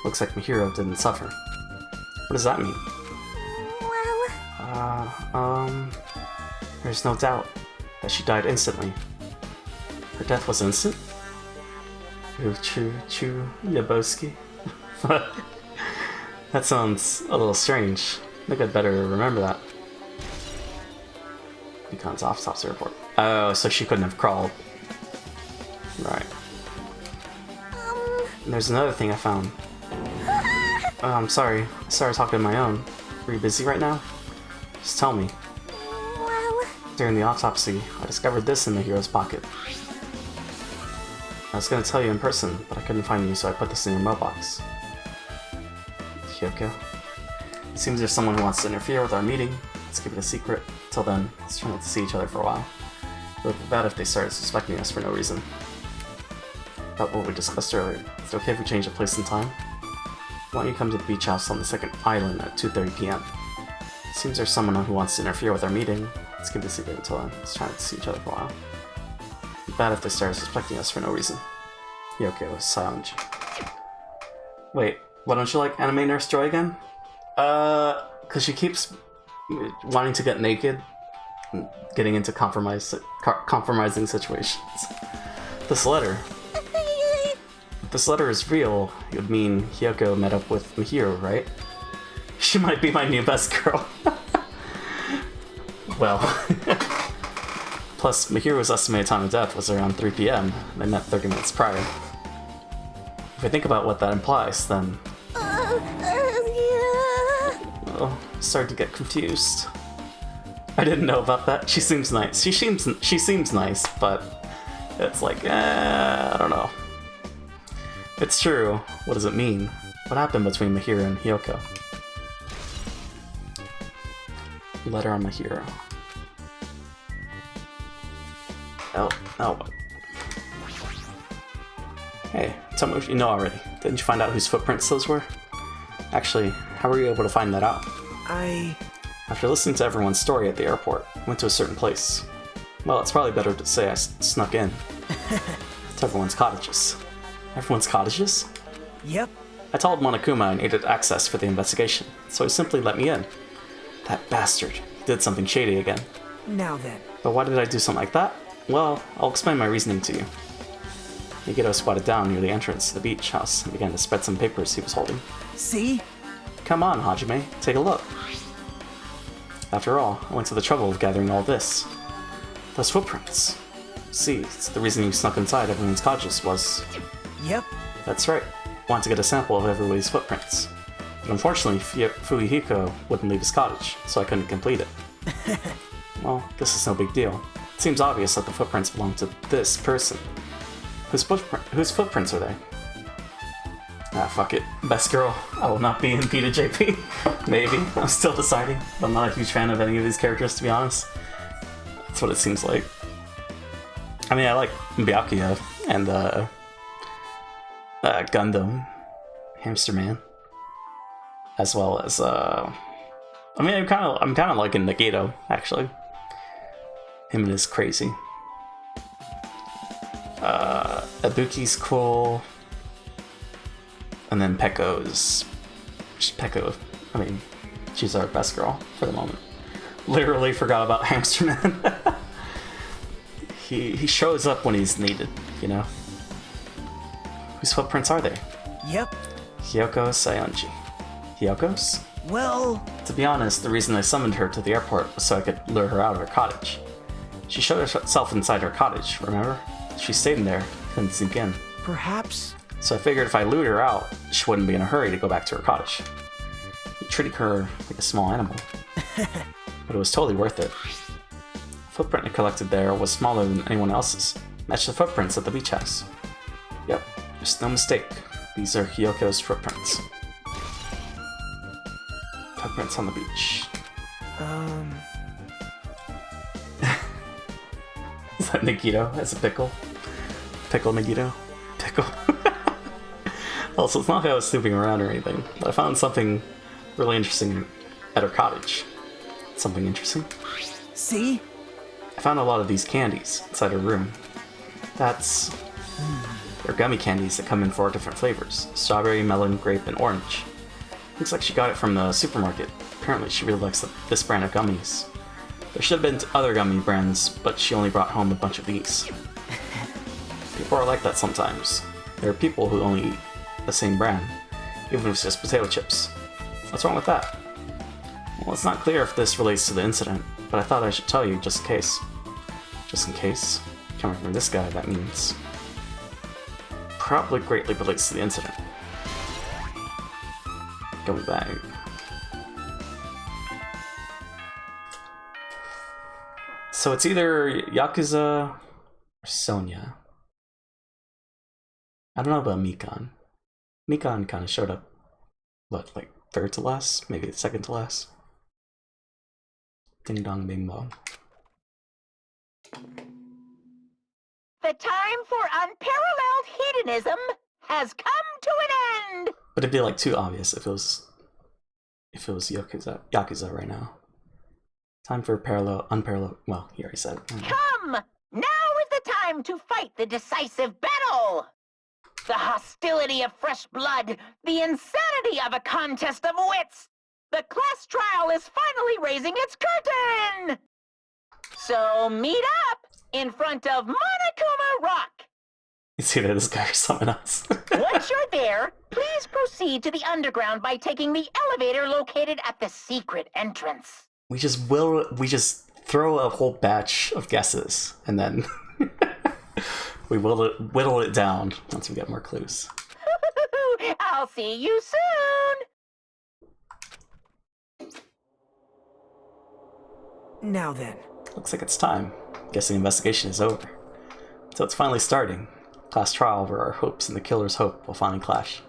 looks like Mahiro didn't suffer. What does that mean? There's no doubt that she died instantly. Her death was instant? Yaboski? That sounds a little strange. I think I'd better remember that. Mikan's autopsy report. Oh, so she couldn't have crawled. Right. And there's another thing I found. Oh, I'm sorry. I started talking on my own. Are you busy right now? Just tell me. During the autopsy, I discovered this in the hero's pocket. I was gonna tell you in person, but I couldn't find you, so I put this in your mailbox. Hyoko. It seems there's someone who wants to interfere with our meeting. Let's keep it a secret. Till then, let's try not to see each other for a while. It would be bad if they started suspecting us for no reason. About what we discussed earlier. Is it okay if we change the place and time? Why don't you come to the beach house on the second island at 2:30 p.m. It seems there's someone who wants to interfere with our meeting. Let's keep it a secret until then. Let's try not to see each other for a while. It would be bad if they started suspecting us for no reason. Hyoko was silent. Wait, why don't you like Anime Nurse Joy again? Cause she keeps wanting to get naked and getting into compromising situations. This letter. If this letter is real, it would mean Hyoko met up with Mahiro, right? She might be my new best girl. Well. Plus, Mahiro's estimated time of death was around 3 p.m. They met 30 minutes prior. If I think about what that implies, then... Oh, I'm starting to get confused. I didn't know about that. She seems nice. She seems nice, but it's like, I don't know. If it's true, what does it mean? What happened between Mahiro and Hyoko? Letter on Mahiro. Oh. Hey, tell me what you know already. Didn't you find out whose footprints those were? Actually, how were you able to find that out? After listening to everyone's story at the airport, I went to a certain place. Well, it's probably better to say I snuck in. To everyone's cottages. Everyone's cottages? Yep. I told Monokuma I needed access for the investigation, so he simply let me in. That bastard. He did something shady again. Now then. But why did I do something like that? Well, I'll explain my reasoning to you. Megiddo squatted down near the entrance to the beach house and began to spread some papers he was holding. See? Come on, Hajime, take a look. After all, I went to the trouble of gathering all this. Those footprints. See, it's the reason you snuck inside everyone's cottages was... Yep. That's right. Want to get a sample of everybody's footprints. But unfortunately, Fuyuhiko wouldn't leave his cottage, so I couldn't complete it. Well, this is no big deal. It seems obvious that the footprints belong to this person. Whose footprints are they? Ah, fuck it. Best girl. I will not be in Pita JP. Maybe. I'm still deciding. I'm not a huge fan of any of these characters, to be honest. That's what it seems like. I mean, I like Byakuya and Gundam, Hamster Man, as well as I mean, I'm kind of liking Nagito actually. Him and his crazy. Ibuki's cool, and then Pekko's. Pekko, I mean, she's our best girl for the moment. Literally forgot about Hamster Man. He shows up when he's needed, you know? Whose footprints are they? Yep. Hyoko Sayonji. Hyoko's? Well... To be honest, the reason I summoned her to the airport was so I could lure her out of her cottage. She showed herself inside her cottage, remember? She stayed in there, couldn't sink in. Perhaps... So I figured if I lured her out, she wouldn't be in a hurry to go back to her cottage. Treating her like a small animal. But it was totally worth it. The footprint I collected there was smaller than anyone else's. Matched the footprints at the beach house. Yep, just no mistake. These are Hyoko's footprints. Footprints on the beach. Is that Nagito as a pickle? Pickle Nagito? Pickle. Also, it's not that I was snooping around or anything, but I found something really interesting at her cottage. Something interesting? See? I found a lot of these candies inside her room. They're gummy candies that come in 4 different flavors. Strawberry, melon, grape, and orange. Looks like she got it from the supermarket. Apparently she really likes this brand of gummies. There should have been other gummy brands, but she only brought home a bunch of these. People are like that sometimes. There are people who only eat the same brand, even if it's just potato chips. What's wrong with that? Well, it's not clear if this relates to the incident, but I thought I should tell you just in case. Just in case. Coming from this guy, that means... probably greatly relates to the incident. Going back. So it's either Yakuza or Sonya. I don't know about Mikan. Mikan kind of showed up, what, like third to last? Maybe second to last? Ding dong bing bong. The time for unparalleled hedonism has come to an end! But it'd be like too obvious if it was Yakuza right now. Time for unparalleled, well, he already said it. Come! Now is the time to fight the decisive battle! The hostility of fresh blood, the insanity of a contest of wits! The class trial is finally raising its curtain! So meet up in front of Monokuma Rock! It's either this guy or someone else. Once you're there, please proceed to the underground by taking the elevator located at the secret entrance. We just throw a whole batch of guesses, and then we whittle it down once we get more clues. I'll see you soon! Now then. Looks like it's time. Guess the investigation is over. So it's finally starting. Class trial where our hopes and the killer's hope will finally clash.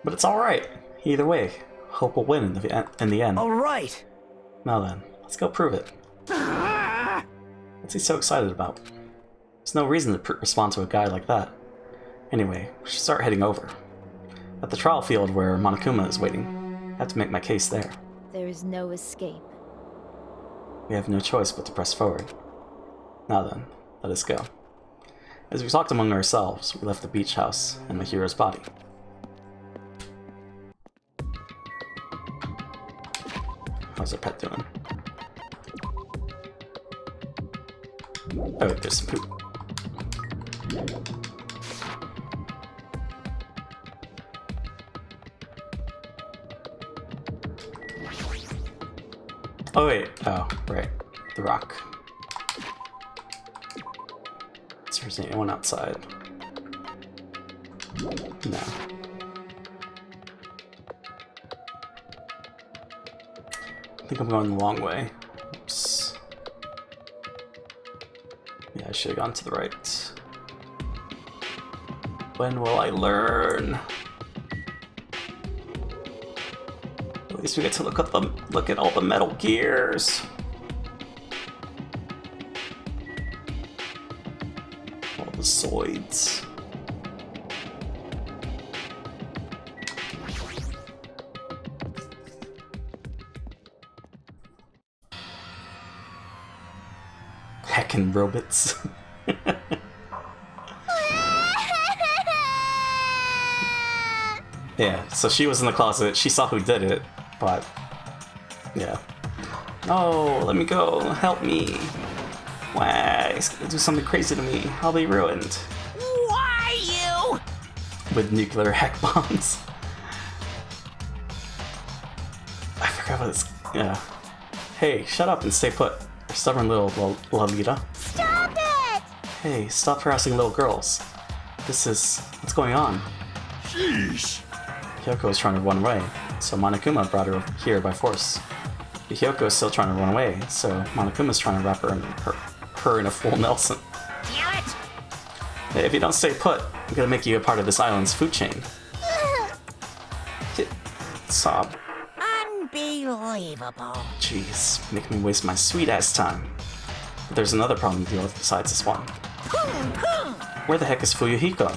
But it's alright. Either way, hope will win in the end. Alright! Now then, let's go prove it. What's he so excited about? There's no reason to respond to a guy like that. Anyway, we should start heading over. At the trial field where Monokuma is waiting. I have to make my case there. There is no escape. We have no choice but to press forward. Now then, let us go. As we talked among ourselves, we left the beach house and Mahiro's body. How's our pet doing? Oh, wait, there's some poop. Oh wait, oh, right. The rock. Is there anyone outside? No. I think I'm going the long way. Oops. Yeah, I should have gone to the right. When will I learn? At least we get to look at all the metal gears. All the zoids. Heckin' robots. Yeah, so she was in the closet, she saw who did it, but yeah. Oh, let me go, help me. Why, he's gonna do something crazy to me, I'll be ruined. Why you? With nuclear heck bombs. I forgot what it's, yeah. Hey, shut up and stay put. You stubborn little Lolita. Stop it! Hey, stop harassing little girls. What's going on? Sheesh. Hyoko is trying to run away, so Monokuma brought her here by force. But Hyoko is still trying to run away, so Monokuma is trying to wrap her in a full Nelson. Damn it! Hey, if you don't stay put, I'm gonna make you a part of this island's food chain. Sob. Unbelievable. Jeez, making me waste my sweet-ass time. But there's another problem to deal with besides this one. Where the heck is Fuyuhiko?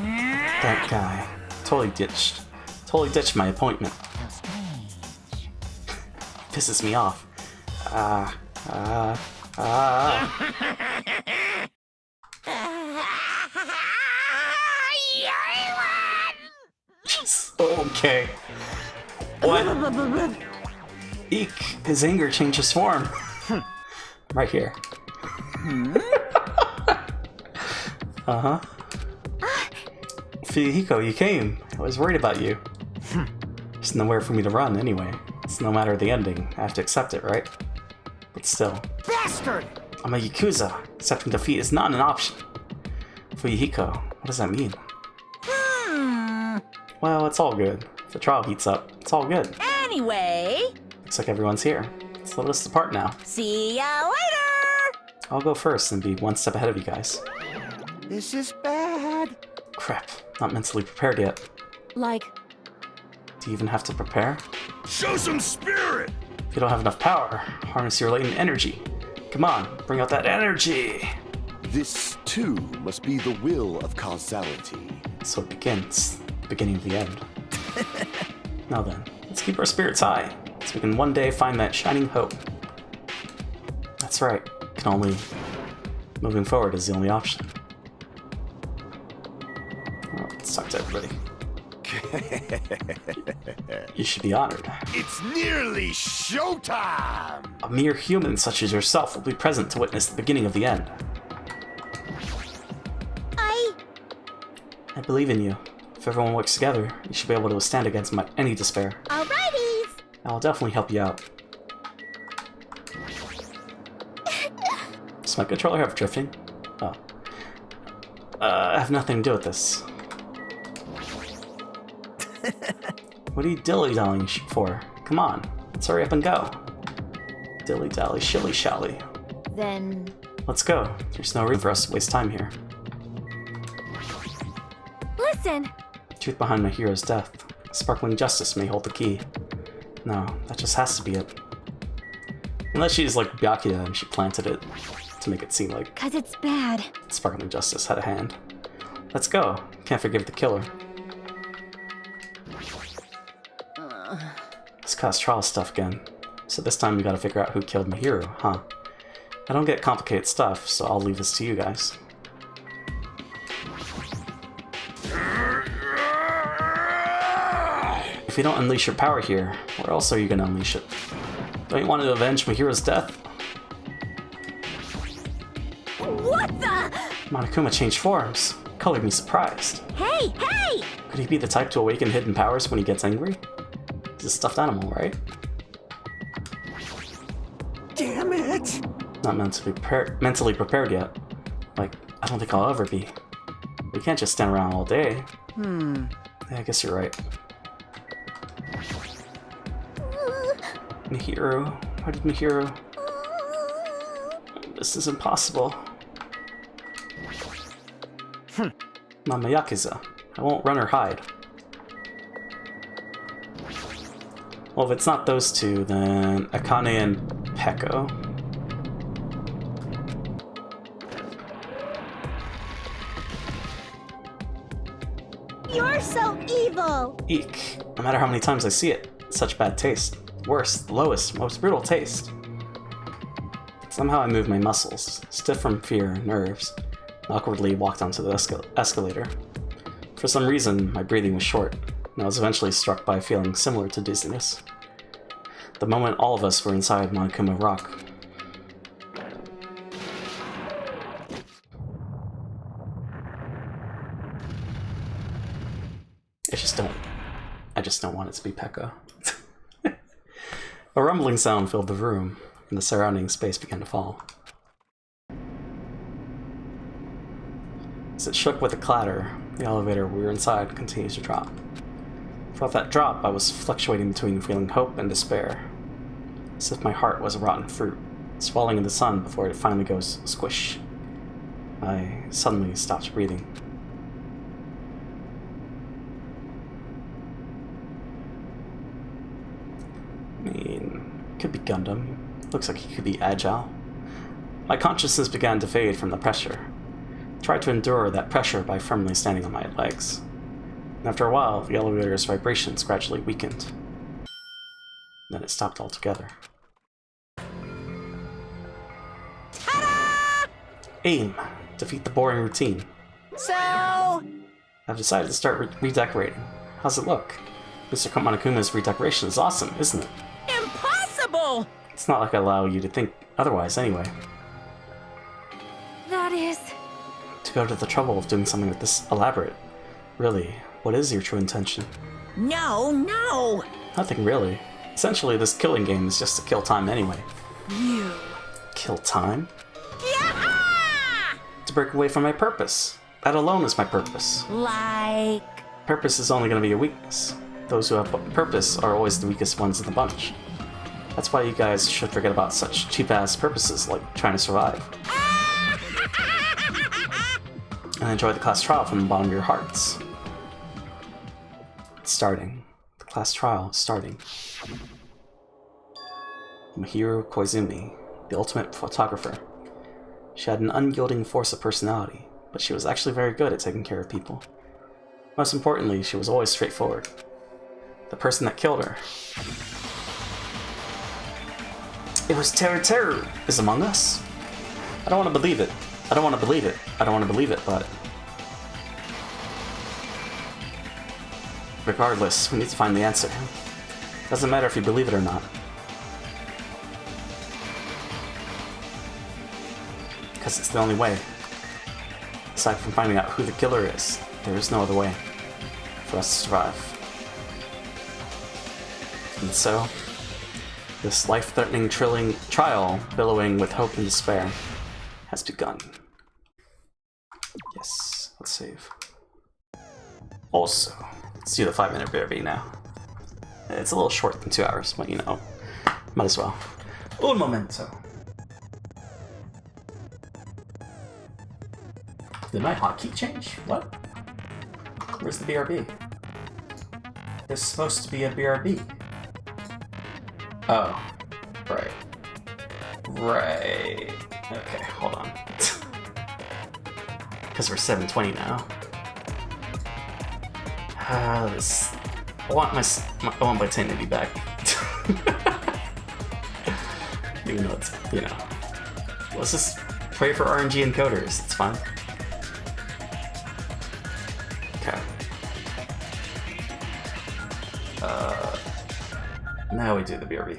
That guy. Totally ditched my appointment. Pisses me off. Okay. What? Eek, his anger changes form. Right here. Uh-huh. Fuyuhiko, you came. I was worried about you. There's nowhere for me to run anyway. It's no matter the ending. I have to accept it, right? But still. Bastard! I'm a Yakuza. Accepting defeat is not an option. Fuyuhiko, what does that mean? Well, it's all good. If the trial heats up, it's all good. Anyway, Looks like everyone's here. Let's split us apart now. see ya later! I'll go first and be one step ahead of you guys. This is bad. Crap, not mentally prepared yet. Like, Do you even have to prepare? Show some spirit. If you don't have enough power, harness your latent energy. Come on, bring out that energy! This, too, must be the will of causality. So it begins. The beginning of the end. Now then, let's keep our spirits high, so we can one day find that shining hope. That's right, moving forward is the only option. Well, let's talk to everybody. You should be honored. It's nearly showtime! A mere human such as yourself will be present to witness the beginning of the end. I believe in you. If everyone works together, you should be able to withstand against any despair. alrighties! I'll definitely help you out. Does my controller have drifting? Oh. I have nothing to do with this. What are you dilly-dallying for? Come on, let's hurry up and go. Dilly-dally, shilly-shally. Then Let's go. There's no reason for us to waste time here. Listen! Truth behind my hero's death. Sparkling justice may hold the key. No, that just has to be it. Unless she's like Byakuya and she planted it to make it seem like 'Cause it's bad. Sparkling Justice had a hand. Let's go. Can't forgive the killer. This caused trial stuff again. So this time we gotta figure out who killed my hero, huh? I don't get complicated stuff, so I'll leave this to you guys. If you don't unleash your power here, where else are you gonna unleash it? Don't you want to avenge Mihiro's death? What the? Monokuma changed forms. Colored me surprised. Hey, hey! Could he be the type to awaken hidden powers when he gets angry? He's a stuffed animal, right? Damn it! Not mentally prepared yet. Like, I don't think I'll ever be. We can't just stand around all day. Yeah, I guess you're right. Mihiro? Why did Mihiro? This is impossible. Mama Yakuza. I won't run or hide. Well, if it's not those two, then Akane and Peko. You're so evil! Eek. No matter how many times I see it, such bad taste. Worst, lowest, most brutal taste. Somehow I moved my muscles, stiff from fear and nerves, and awkwardly walked onto the escalator. For some reason, my breathing was short, and I was eventually struck by a feeling similar to dizziness. The moment all of us were inside Monokuma Rock. I just don't want it to be Pekka. A rumbling sound filled the room, and the surrounding space began to fall. As it shook with a clatter, the elevator we were inside continued to drop. Throughout that drop, I was fluctuating between feeling hope and despair, as if my heart was a rotten fruit, swelling in the sun before it finally goes squish. I suddenly stopped breathing. I mean, could be Gundam. Looks like he could be agile. My consciousness began to fade from the pressure. I tried to endure that pressure by firmly standing on my legs. And after a while, the elevator's vibrations gradually weakened. Then it stopped altogether. Ta-da! Aim! Defeat the boring routine. So, I've decided to start redecorating. How's it look? Mr. Monokuma's redecoration is awesome, isn't it? impossible! It's not like I allow you to think otherwise anyway. That is... To go to the trouble of doing something this elaborate. Really, what is your true intention? No, no! Nothing really. Essentially, this killing game is just to kill time anyway. You... Kill time? Yeah! To break away from my purpose. That alone is my purpose. Like... Purpose is only going to be a weakness. Those who have purpose are always the weakest ones in the bunch. That's why you guys should forget about such cheap-ass purposes like trying to survive. And enjoy the class trial from the bottom of your hearts. It's starting. The class trial is starting. Mihiro Koizumi, the ultimate photographer. She had an unyielding force of personality, but she was actually very good at taking care of people. Most importantly, she was always straightforward. The person that killed her. It was Terror is among us. I don't want to believe it. I don't want to believe it. I don't want to believe it, but... Regardless, we need to find the answer. Doesn't matter if you believe it or not. Because it's the only way. Aside from finding out who the killer is, there is no other way for us to survive. And so, this life-threatening trial, billowing with hope and despair, has begun. Yes, let's save. Also, let's do the 5-minute BRB now. It's a little short than 2 hours, but you know, might as well. Un momento. Did my hotkey change? What? Where's the BRB? There's supposed to be a BRB. Oh, right. Right. Okay, hold on. Because we're 720 now. This. I want my 1080 back. Even though it's, you know. Let's just pray for RNG encoders. It's fine. Okay. Now we do the BRB.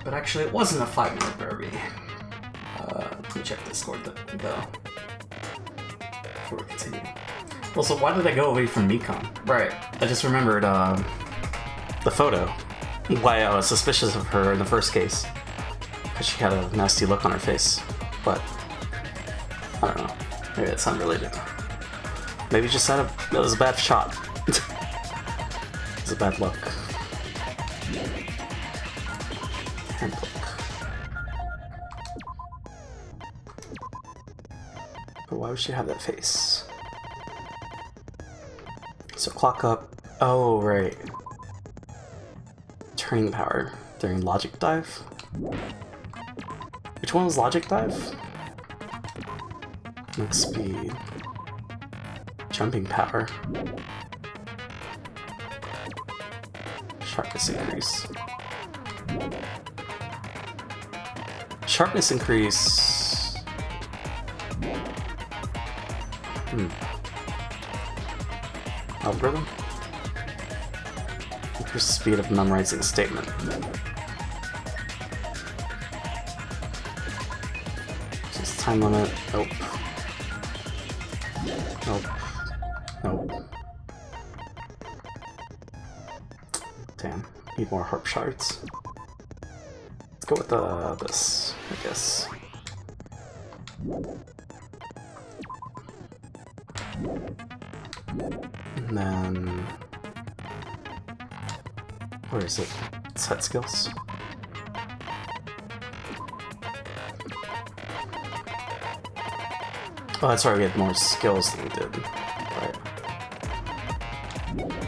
But actually, it wasn't a 5-minute derby. Let me check the score though. Before we continue. Also, why did I go away from Mekon? Right, I just remembered the photo. Why I was suspicious of her in the first case. Because she had a nasty look on her face. But, I don't know. Maybe it's unrelated. Maybe just that it was a bad shot. It was a bad look. Handbook. But why would she have that face? So clock up. Oh, right. Turning power during logic dive? Which one was logic dive? Max speed. Jumping power. Sharpness increase. Sharpness increase. Algorithm? Increase the speed of memorizing a statement. Just time limit. Nope. Nope. Nope. Damn. Need more harp shards. Let's go with this, I guess. And then... where is it? Set skills. Oh, that's right, we had more skills than we did. Right.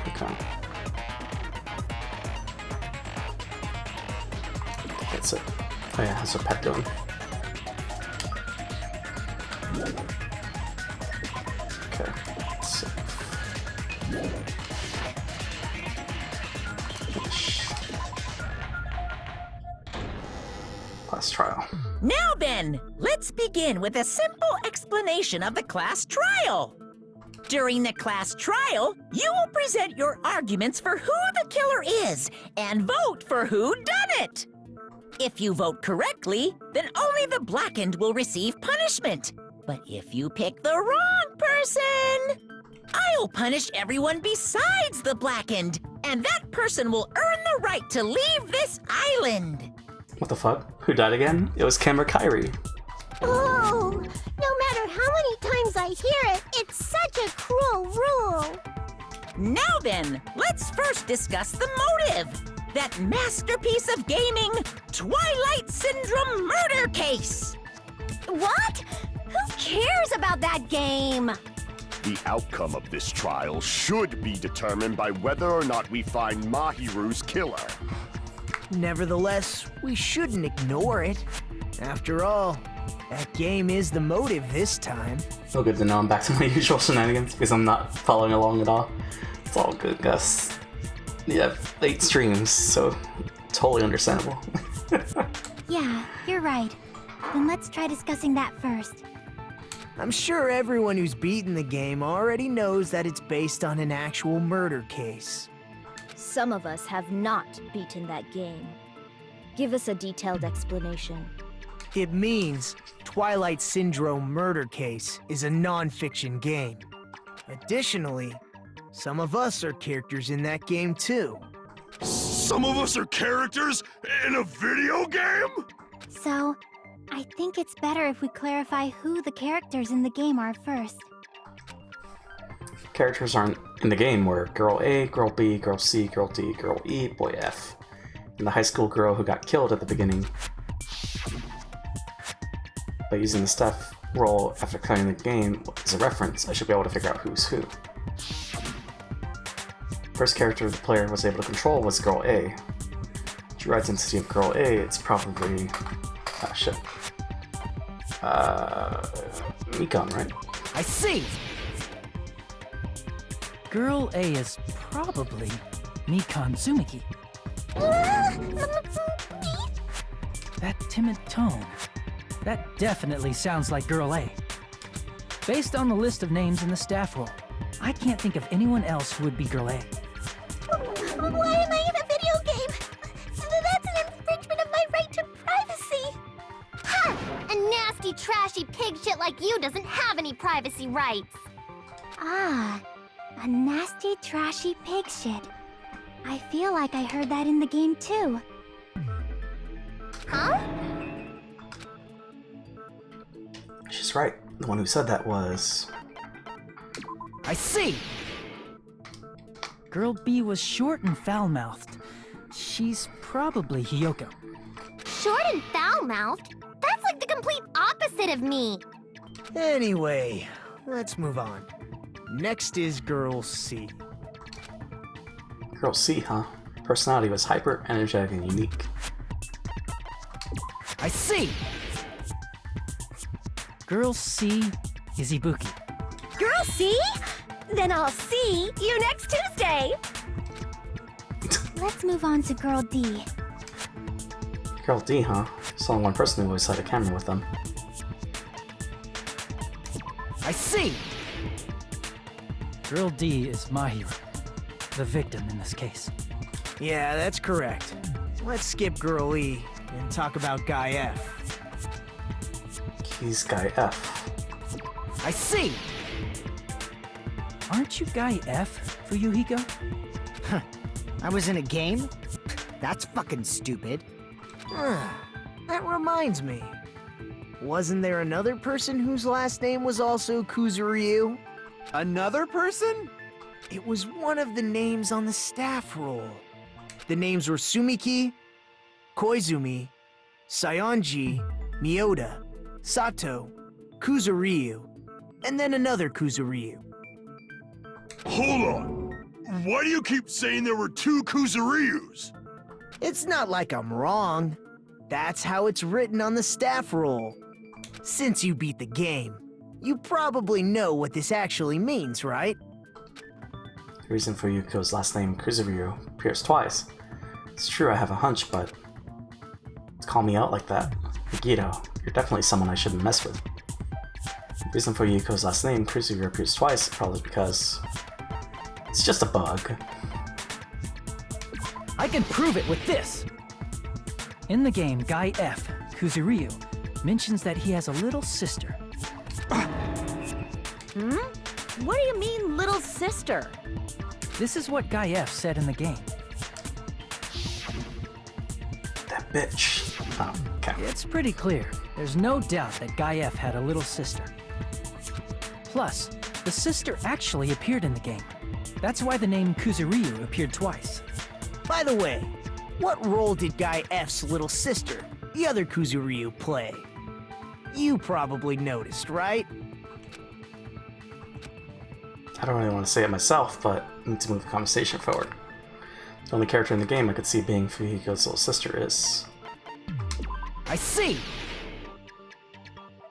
Okay. That's it. Oh yeah, how's our pet doing? Okay. So. Finish. Class trial. Now then, let's begin with a simple explanation of the class trial. During the class trial, you will present your arguments for who the killer is and vote for who done it. If you vote correctly, then only the blackened will receive punishment. But if you pick the wrong person, I'll punish everyone besides the blackened, and that person will earn the right to leave this island. What the fuck? Who died again? It was Camera Kyrie. Oh, no matter how many times I hear it, it's such a cruel rule. Now then, let's first discuss the motive. That masterpiece of gaming, Twilight Syndrome murder case. What? Who cares about that game? The outcome of this trial should be determined by whether or not we find Mahiru's killer. Nevertheless, we shouldn't ignore it. After all, that game is the motive this time. So good to know I'm back to my usual shenanigans because I'm not following along at all. It's all good, Gus. Yeah, 8 streams, so totally understandable. Yeah, you're right. Then let's try discussing that first. I'm sure everyone who's beaten the game already knows that it's based on an actual murder case. Some of us have not beaten that game. Give us a detailed explanation. It means Twilight Syndrome Murder Case is a non-fiction game. Additionally, some of us are characters in that game too. Some of us are characters in a video game? So, I think it's better if we clarify who the characters in the game are first. Characters aren't in the game were Girl A, Girl B, Girl C, Girl D, Girl E, Boy F, and the high school girl who got killed at the beginning. By using the staff role after cutting the game as a reference, I should be able to figure out who's who. First character the player was able to control was Girl A. True identity of Girl A, it's probably... ah, shit. Mekon, right? I see! Girl A is probably Mekon Tsumiki. That timid tone. That definitely sounds like Girl A. Based on the list of names in the staff roll, I can't think of anyone else who would be Girl A. Why am I in a video game? That's an infringement of my right nasty, trashy pig shit like you doesn't have any privacy rights. Ah, a nasty, trashy pig shit. I feel like I heard that in the game too. Huh? She's right. The one who said that was... I see! Girl B was short and foul-mouthed. She's probably Hiyoko. Short and foul-mouthed? That's like the complete opposite of me. Anyway, let's move on. Next is Girl C. Girl C, huh? Personality was hyper, energetic, and unique. I see! Girl C is Ibuki. Girl C? Then I'll see you next Tuesday! Let's move on to Girl D. Girl D, huh? There's only one person who always had a camera with them. I see! Girl D is Mahiru, the victim in this case. Yeah, that's correct. Let's skip Girl E and talk about Guy F. He's Guy F. I see! Aren't you Guy F, Fuyuhiko? Huh. I was in a game? That's fucking stupid. That reminds me. Wasn't there another person whose last name was also Kuzuryu? Another person? It was one of the names on the staff roll. The names were Sumiki, Koizumi, Sayonji, Miyoda, Sato, Kuzuryu, and then another Kuzuryu. Hold on. Why do you keep saying there were two Kuzuryus? It's not like I'm wrong. That's how it's written on the staff roll. Since you beat the game, you probably know what this actually means, right? The reason for Yuko's last name, Kuzuryu, appears twice. It's true I have a hunch, but... to call me out like that, Megito, you're definitely someone I shouldn't mess with. The reason for Yuko's last name, Kuzuryu, appears twice, probably because... it's just a bug. I can prove it with this! In the game, Guy F, Kuzuryu, mentions that he has a little sister. What do you mean, little sister? This is what Guy F said in the game. That bitch. Oh, okay. It's pretty clear. There's no doubt that Guy F had a little sister. Plus, the sister actually appeared in the game. That's why the name Kuzuryu appeared twice. By the way, what role did Guy F's little sister, the other Kuzuryu, play? You probably noticed, right? I don't really want to say it myself, but I need to move the conversation forward. The only character in the game I could see being Fuyuhiko's little sister is... I see!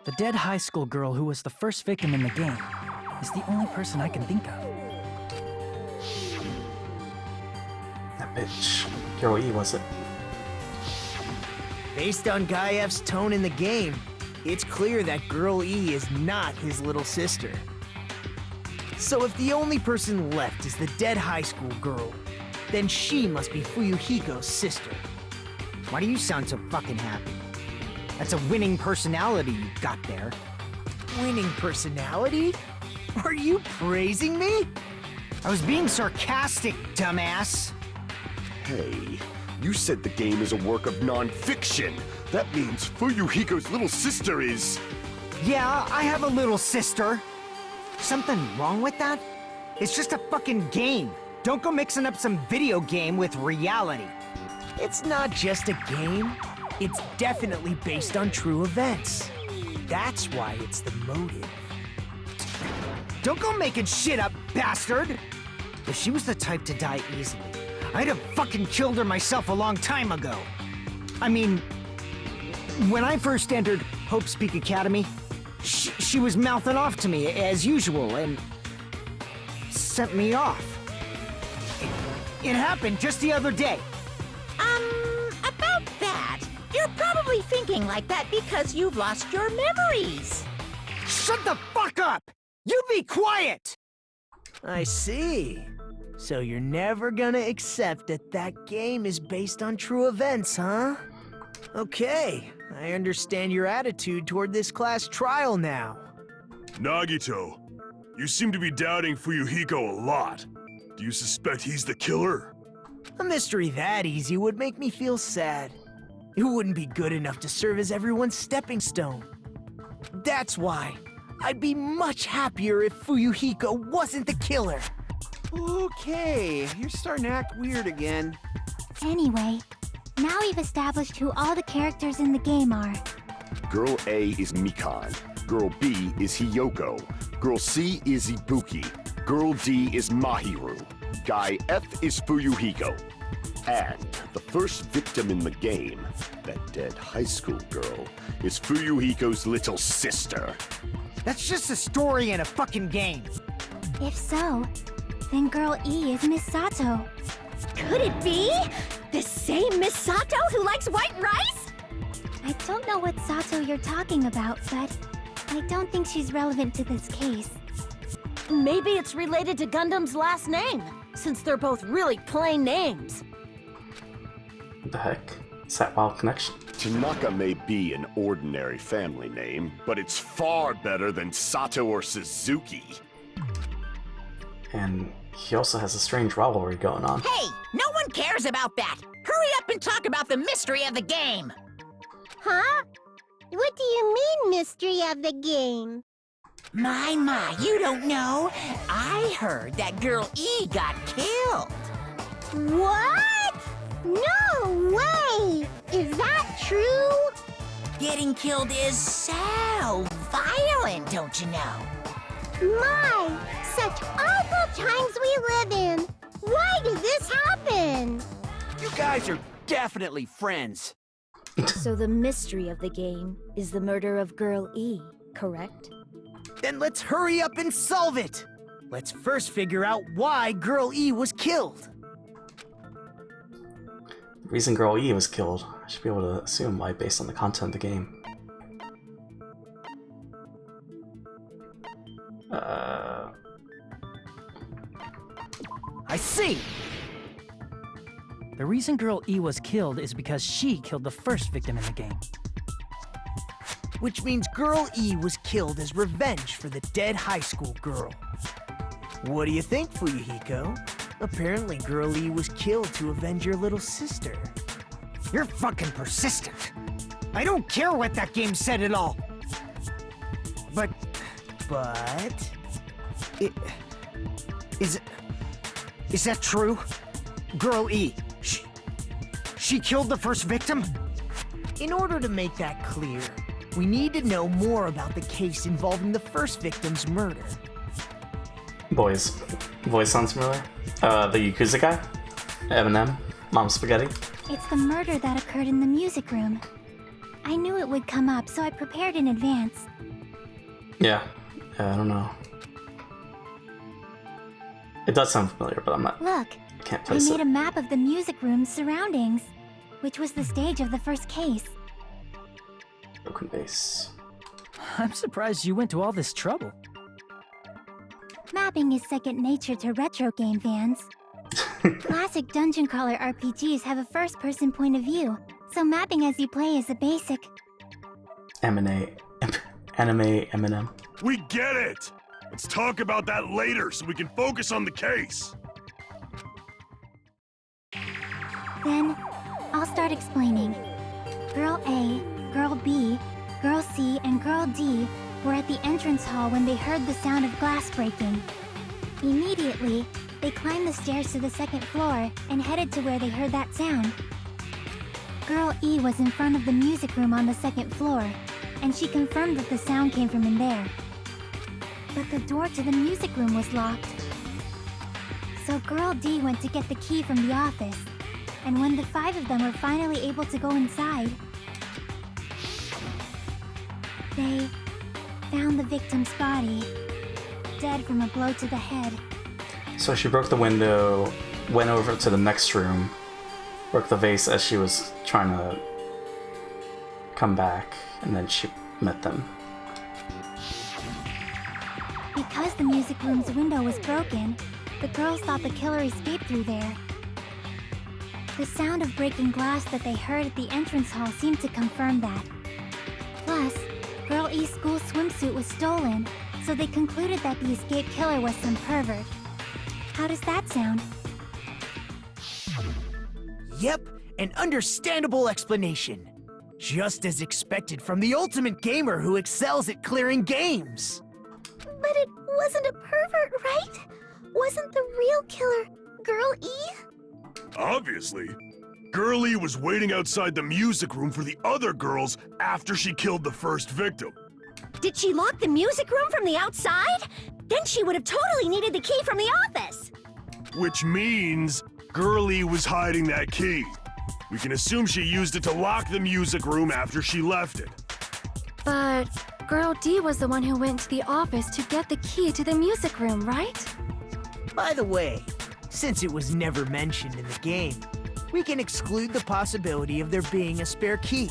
The dead high school girl who was the first victim in the game is the only person I can think of. that bitch. Girl E, was it? Based on Guy F's tone in the game, it's clear that Girl E is not his little sister. So if the only person left is the dead high school girl, then she must be Fuyuhiko's sister. Why do you sound so fucking happy? That's a winning personality you got there. Winning personality? Are you praising me? I was being sarcastic, dumbass. Hey, you said the game is a work of non-fiction. That means Fuyuhiko's little sister is... Yeah, I have a little sister. Something wrong with that? It's just a fucking game. Don't go mixing up some video game with reality. It's not just a game. It's definitely based on true events. That's why it's the motive. Don't go making shit up, bastard! If she was the type to die easily, I'd have fucking killed her myself a long time ago. I mean, when I first entered Hope's Peak Academy, she was mouthing off to me as usual and sent me off. It happened just the other day. About that, you're probably thinking like that because you've lost your memories. Shut the fuck up! You be quiet! I see. So you're never gonna accept that that game is based on true events, huh? Okay, I understand your attitude toward this class trial now. Nagito, you seem to be doubting Fuyuhiko a lot. Do you suspect he's the killer? A mystery that easy would make me feel sad. It wouldn't be good enough to serve as everyone's stepping stone. That's why I'd be much happier if Fuyuhiko wasn't the killer. Okay, you're starting to act weird again. Anyway, now we've established who all the characters in the game are. Girl A is Mikan. Girl B is Hiyoko. Girl C is Ibuki. Girl D is Mahiru. Guy F is Fuyuhiko. And the first victim in the game, that dead high school girl, is Fuyuhiko's little sister. That's just a story in a fucking game. If so, then Girl E is Miss Sato. Could it be? The same Miss Sato who likes white rice? I don't know what Sato you're talking about, but I don't think she's relevant to this case. Maybe it's related to Gundam's last name, since they're both really plain names. What the heck? Is that wild connection? Tanaka may be an ordinary family name, but it's far better than Sato or Suzuki. And he also has a strange rivalry going on. Hey, no one cares about that. Hurry up and talk about the mystery of the game. Huh? What do you mean, mystery of the game? My, you don't know. I heard that Girl E got killed. What? No way! Is that true? Getting killed is so violent, don't you know? My, such awful times we live in. Why did this happen? You guys are definitely friends. So the mystery of the game is the murder of Girl E, correct? Then let's hurry up and solve it! Let's first figure out why Girl E was killed. The reason Girl E was killed, I should be able to assume why based on the content of the game. I see! The reason Girl E was killed is because she killed the first victim in the game. Which means Girl E was killed as revenge for the dead high school girl. What do you think, Fuyuhiko? Apparently Girl E was killed to avenge your little sister. You're fucking persistent. I don't care what that game said at all. But... Is that true? Girl E, she killed the first victim? In order to make that clear, we need to know more about the case involving the first victim's murder. Boys. Voice sounds familiar. The Yakuza guy? Eminem? Mom Spaghetti? It's the murder that occurred in the music room. I knew it would come up, so I prepared in advance. Yeah, I don't know. It does sound familiar, but I'm not... Look, I can't I place made it. a map of the music room's surroundings, which was the stage of the first case. Broken base. I'm surprised you went to all this trouble. Mapping is second nature to retro game fans. Classic dungeon crawler RPGs have a first-person point of view, so mapping as you play is a basic. Anime Eminem. We get it! Let's talk about that later so we can focus on the case. Then, I'll start explaining. Girl A, Girl B, Girl C, and Girl D were at the entrance hall when they heard the sound of glass breaking. Immediately, they climbed the stairs to the second floor and headed to where they heard that sound. Girl E was in front of the music room on the second floor, and she confirmed that the sound came from in there. But the door to the music room was locked. So Girl D went to get the key from the office, and when the 5 of them were finally able to go inside, they found the victim's body, dead from a blow to the head. So she broke the window, went over to the next room, broke the vase as she was trying to come back, and then she met them. Because the music room's window was broken, the girls thought the killer escaped through there. The sound of breaking glass that they heard at the entrance hall seemed to confirm that. Plus, Girl E's school swimsuit was stolen, so they concluded that the escaped killer was some pervert. How does that sound? Yep, an understandable explanation. Just as expected from the ultimate gamer who excels at clearing games. But it wasn't a pervert, right? Wasn't the real killer Girl E? Obviously. Girl E was waiting outside the music room for the other girls after she killed the first victim. Did she lock the music room from the outside? Then she would have totally needed the key from the office. Which means Girl E was hiding that key. We can assume she used it to lock the music room after she left it. But Girl D was the one who went to the office to get the key to the music room, right? By the way, since it was never mentioned in the game, we can exclude the possibility of there being a spare key.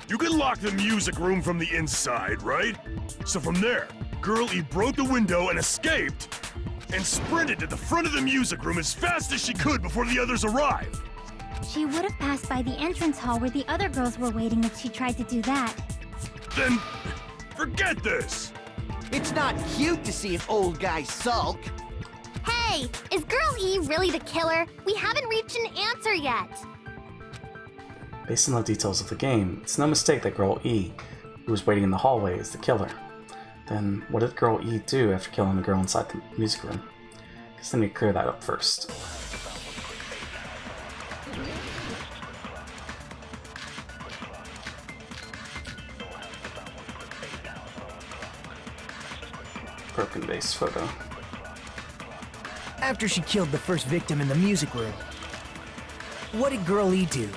You can lock the music room from the inside, right? So from there, Girl E broke the window and escaped, and sprinted to the front of the music room as fast as she could before the others arrived. She would have passed by the entrance hall where the other girls were waiting if she tried to do that. Then, forget this! It's not cute to see an old guy sulk. Hey, is Girl E really the killer? We haven't reached an answer yet. Based on the details of the game, it's no mistake that Girl E, who was waiting in the hallway, is the killer. Then, what did Girl E do after killing the girl inside the music room? Guess let me clear that up first. Broken vase photo. After she killed the first victim in the music room, what did Girl E do?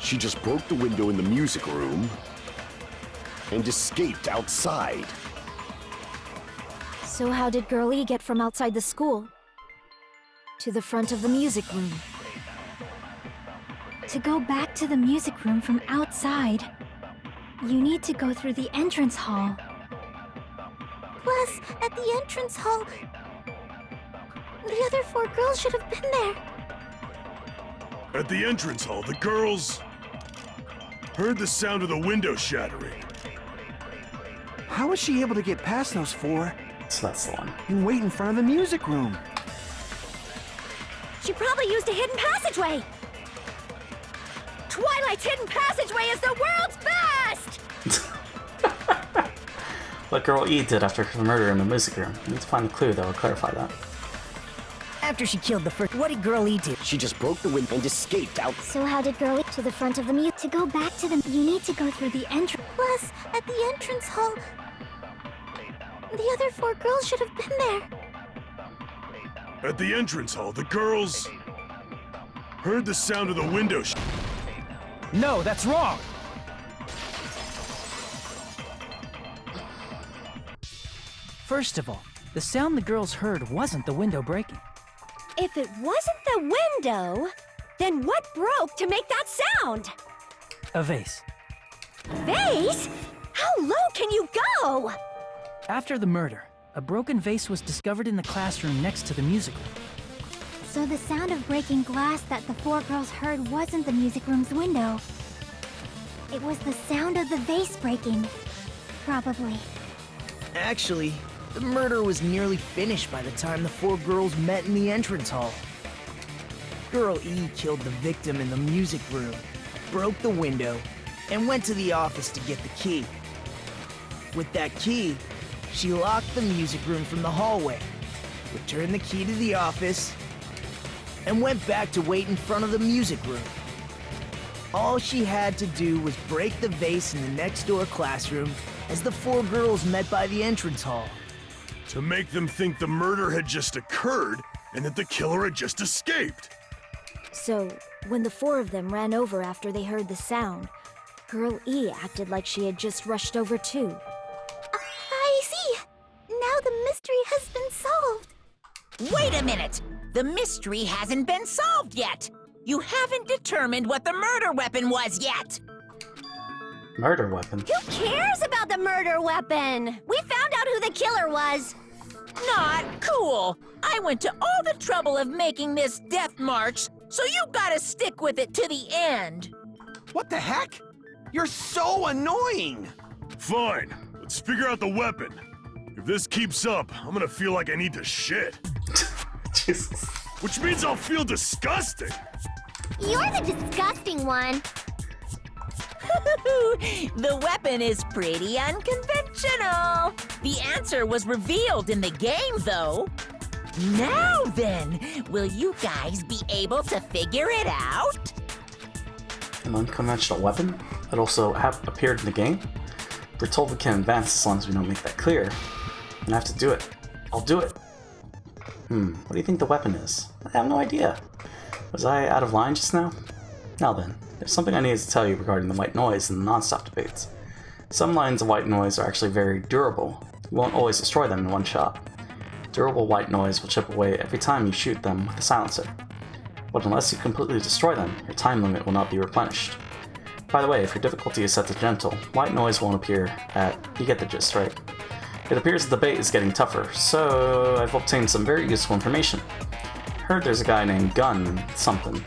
She just broke the window in the music room and escaped outside. So how did Girl E get from outside the school to the front of the music room? To go back to the music room from outside, you need to go through the entrance hall. Plus, at the entrance hall, the other 4 girls should have been there. At the entrance hall, the girls heard the sound of the window shattering. How was she able to get past those 4 So that's the one. and wait in front of the music room? She probably used a hidden passageway. Twilight's hidden passageway is the world's best! What Girl E did after her murder in the music room. We need to find a clue that will clarify that. After she killed the first, what did Girl E do? She just broke the window and escaped out. So how did Girl E to the front of the To go back to the you need to go through the entrance. Plus, at the entrance hall, the other 4 girls should have been there. At the entrance hall, the girls heard the sound of the window No, that's wrong! First of all, the sound the girls heard wasn't the window breaking. If it wasn't the window, then what broke to make that sound? A vase. Vase? How low can you go? After the murder, a broken vase was discovered in the classroom next to the music room. So the sound of breaking glass that the 4 girls heard wasn't the music room's window. It was the sound of the vase breaking. Probably. Actually, the murder was nearly finished by the time the 4 girls met in the entrance hall. Girl E killed the victim in the music room, broke the window, and went to the office to get the key. With that key, she locked the music room from the hallway, returned the key to the office, and went back to wait in front of the music room. All she had to do was break the vase in the next door classroom as the 4 girls met by the entrance hall. to make them think the murder had just occurred and that the killer had just escaped. So, when the 4 of them ran over after they heard the sound, Girl E acted like she had just rushed over too. I see. Now the mystery has been solved. Wait a minute! The mystery hasn't been solved yet! You haven't determined what the murder weapon was yet! Murder weapon? Who cares about the murder weapon? We found out who the killer was. not cool. I went to all the trouble of making this death march, so you gotta stick with it to the end. What the heck? You're so annoying! Fine, let's figure out the weapon. If this keeps up, I'm gonna feel like I need to shit. Jesus. Which means I'll feel disgusting. You're the disgusting one. The weapon is pretty unconventional. The answer was revealed in the game, though. Now then, will you guys be able to figure it out? An unconventional weapon that also appeared in the game? We're told we can advance as long as we don't make that clear. And I have to do it. I'll do it. What do you think the weapon is? I have no idea. Was I out of line just now? Now then, there's something I need to tell you regarding the white noise and the non-stop debates. Some lines of white noise are actually very durable. You won't always destroy them in one shot. Durable white noise will chip away every time you shoot them with a silencer. But unless you completely destroy them, your time limit will not be replenished. By the way, if your difficulty is set to gentle, white noise won't appear at... You get the gist, right? It appears the debate is getting tougher, so I've obtained some very useful information. Heard there's a guy named Gun something.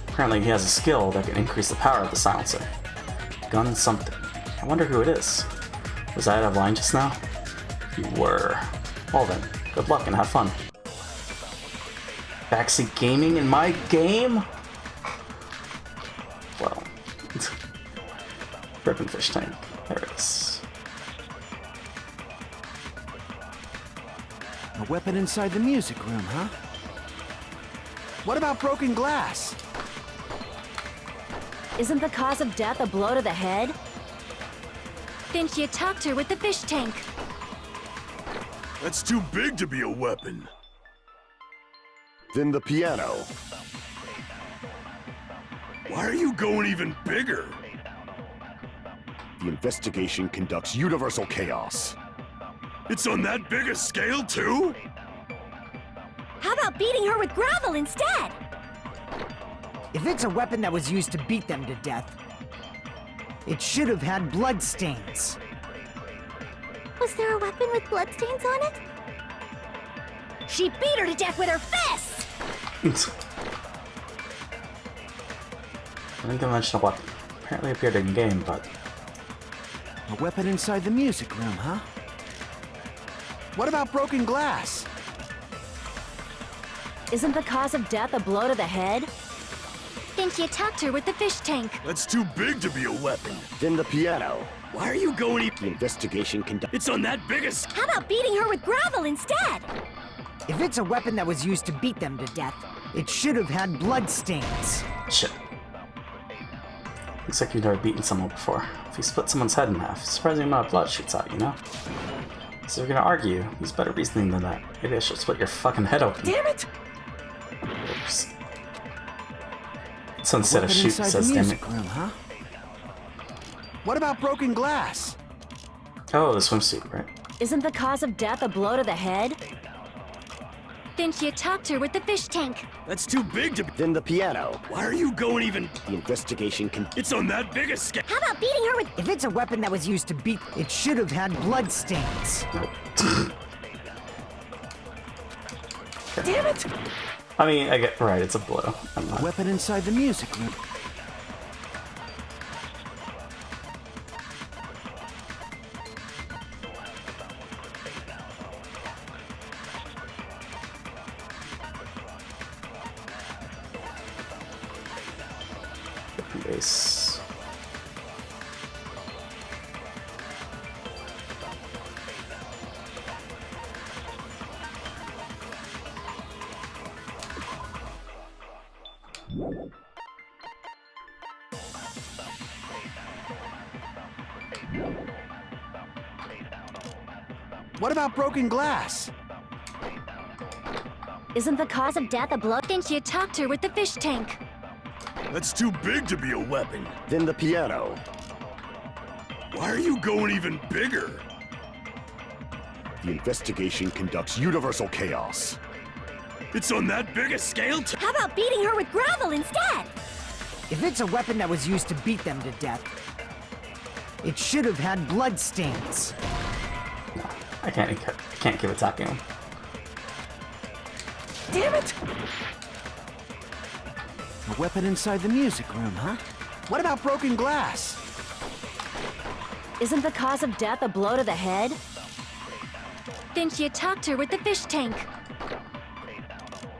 Apparently he has a skill that can increase the power of the silencer. Gun something. I wonder who it is. Was I out of line just now? You were. Well then, good luck and have fun. Backseat gaming in my game? Well. Rippin' fish tank. There it is. A weapon inside the music room, huh? What about broken glass? Isn't the cause of death a blow to the head? Then she attacked her with the fish tank. That's too big to be a weapon. Then the piano. Why are you going even bigger? The investigation conducts universal chaos. It's on that big a scale, too? How about beating her with gravel instead? If it's a weapon that was used to beat them to death, it should have had blood stains. Was there a weapon with bloodstains on it? She beat her to death with her fists! An unconventional weapon. Apparently appeared in game, but... A weapon inside the music room, huh? What about broken glass? Isn't the cause of death a blow to the head? Then she attacked her with the fish tank. That's too big to be a weapon. Then the piano. Why are you going The investigation conducts... It's on that big a How about beating her with gravel instead? If it's a weapon that was used to beat them to death, it should have had blood stains. Shit. Looks like you've never beaten someone before. If you split someone's head in half, surprising amount of blood shoots out, you know? So if you're gonna argue, there's better reasoning than that. Maybe I should split your fucking head open. Damn it! Oops. So instead of shoot, says damn it. Room, huh? What about broken glass? Oh, the swimsuit, right? Isn't the cause of death a blow to the head? Then she attacked her with the fish tank. That's too big to be... Then the piano. Why are you going even... The investigation It's on that big a scale. How about beating her with... If it's a weapon that was used to beat, it should have had blood stains. Nope. Damn it! I mean, I get right, it's a blow. I'm A not. weapon inside the music room. Base. What about broken glass? Isn't the cause of death a blow? Then she attacked her with the fish tank. That's too big to be a weapon. Then the piano. Why are you going even bigger? The investigation conducts universal chaos. It's on that big a scale, too? How about beating her with gravel instead? If it's a weapon that was used to beat them to death, it should have had blood stains. I can't keep attacking him. Damn it! A weapon inside the music room, huh? What about broken glass? Isn't the cause of death a blow to the head? Then she attacked her with the fish tank.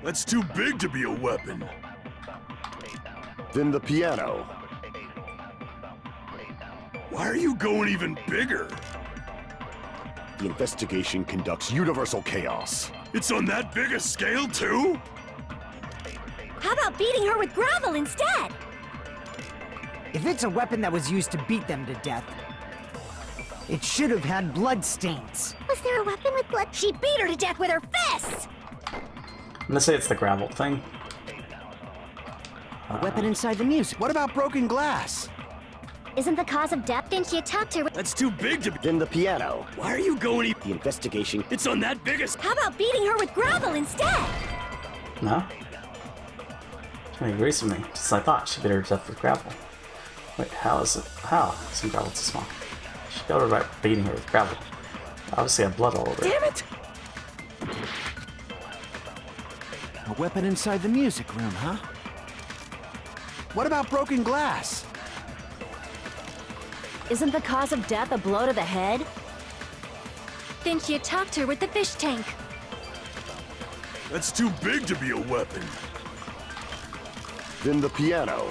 That's too big to be a weapon. Then the piano. Why are you going even bigger? The investigation conducts universal chaos. It's on that big a scale, too? How about beating her with gravel instead? If it's a weapon that was used to beat them to death, it should have had blood stains. Was there a weapon with blood? She beat her to death with her fists! I'm gonna say it's the gravel thing. A weapon inside the music. What about broken glass? Isn't the cause of death? Then she attacked her with... That's too big to be... Then the piano. Why are you going The investigation. It's on that big a... How about beating her with gravel instead? No? She agrees with me, just as I thought. She beat her to death with gravel. Wait, how is it? How? Some gravel too small. She got her by beating her with gravel. Obviously, I have blood all over it. Damn it! A weapon inside the music room, huh? What about broken glass? Isn't the cause of death a blow to the head? Then she attacked her with the fish tank. That's too big to be a weapon. Then the piano.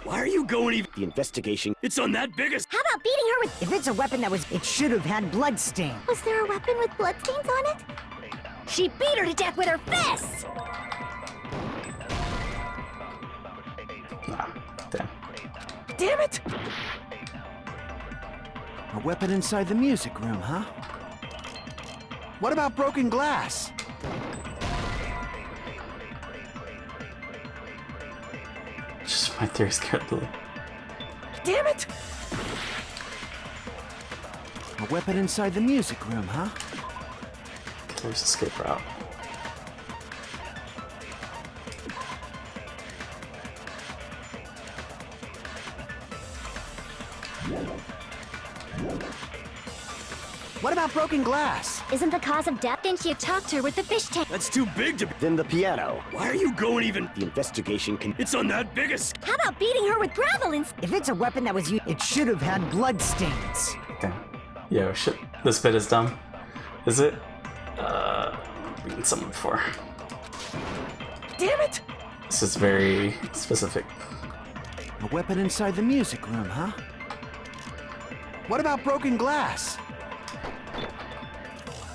Why are you going even... The investigation. It's on that big a... How about beating her with... If it's a weapon that was... It should have had blood stains. Was there a weapon with bloodstains on it? She beat her to death with her fists! Nah, damn. Damn it! A weapon inside the music room, huh? What about broken glass? Just my theory's correctly. Damn it! A weapon inside the music room, huh? There's escape route. What about broken glass? Isn't the cause of death? Then she attacked her with the fish tank. That's too big to be... Then the piano. Why are you going even... The investigation can... It's on that big a... How about beating her with gravel instead? If it's a weapon that was used, it should have had blood stains. Damn. Yo, shit. This bit is dumb. Is it? Beaten someone before. Damn it! This is very specific. A weapon inside the music room, huh? What about broken glass?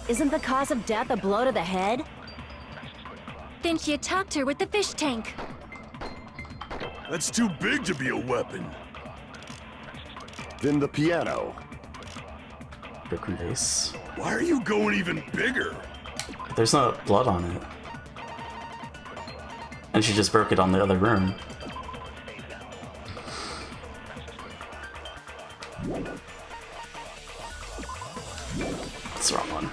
Isn't the cause of death a blow to the head? Then she attacked her with the fish tank. That's too big to be a weapon. Then the piano. Broken vase. Why are you going even bigger? There's no blood on it. And she just broke it on the other room. That's the wrong one.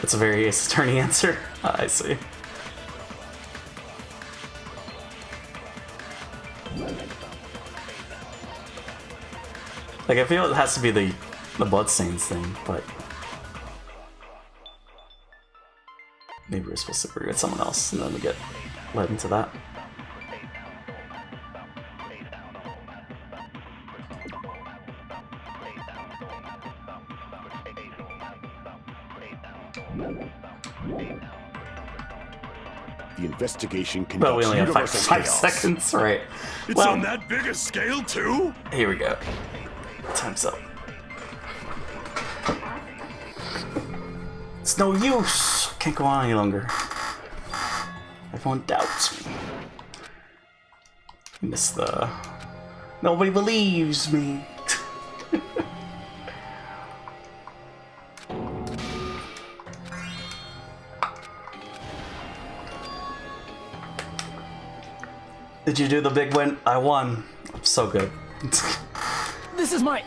That's a very Ace Attorney answer. I see. Like, I feel it has to be the bloodstains thing, but maybe we're supposed to forget someone else, and then we get led into that. The investigation But conducts we only have five chaos. seconds, right? It's Well, on that big a scale, too? here we go. Time's up. It's no use. Can't go on any longer. Everyone doubts me. Miss the... Nobody believes me. Did you do the big win? I won. I'm so good. This is my...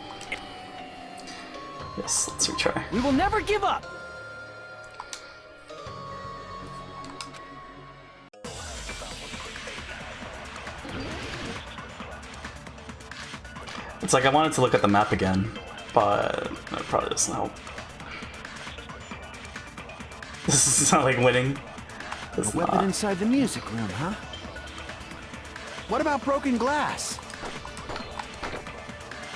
Yes, let's retry. We will never give up! It's like I wanted to look at the map again, but that probably doesn't help. This is not like winning. A weapon inside the music room, huh? What about broken glass?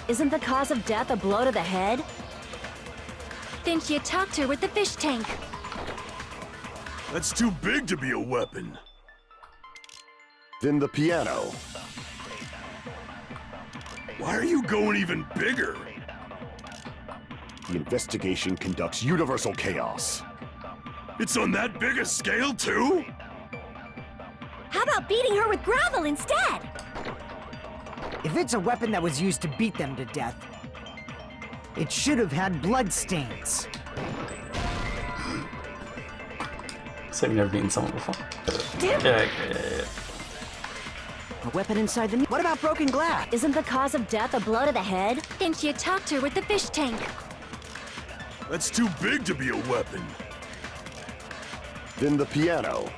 Isn't the cause of death a blow to the head? Then she attacked her with the fish tank. That's too big to be a weapon. Then the piano. Why are you going even bigger? The investigation conducts universal chaos. It's on that big a scale, too? How about beating her with gravel instead? If it's a weapon that was used to beat them to death, it should have had blood stains. So you've never beaten someone before. Yeah. A weapon inside the... What about broken glass? Isn't the cause of death a blow to the head? Then she attacked her with the fish tank. That's too big to be a weapon. Then the piano.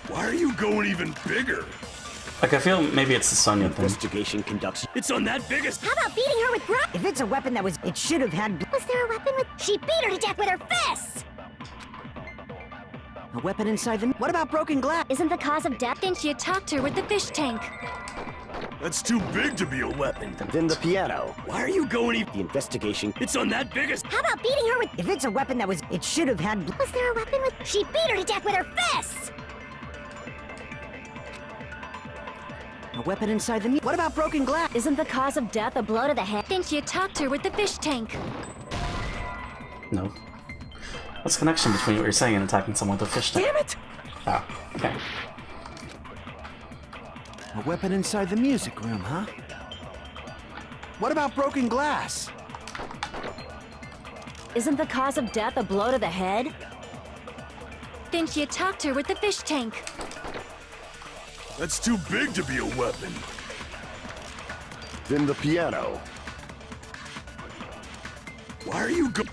Why are you going even bigger? Like, I feel maybe it's the Sonya thing. Investigation conducts... It's on that biggest... How about beating her with gravel? If it's a weapon that was... It should have had... Was there a weapon with... She beat her to death with her fists! A weapon inside the... What about broken glass? Isn't the cause of death... Then she attacked her with the fish tank. That's too big to be a weapon. Then the piano. Why are you going even... The investigation... It's on that biggest... How about beating her with... If it's a weapon that was... It should have had... Was there a weapon with... She beat her to death with her fists! A weapon inside the... What about broken glass? Isn't the cause of death a blow to the head? Then she attacked her with the fish tank. No. What's the connection between what you're saying and attacking someone with a fish tank? Damn it! Oh, okay. A weapon inside the music room, huh? What about broken glass? Isn't the cause of death a blow to the head? Then she attacked her with the fish tank. That's too big to be a weapon. Then the piano. Why are you go...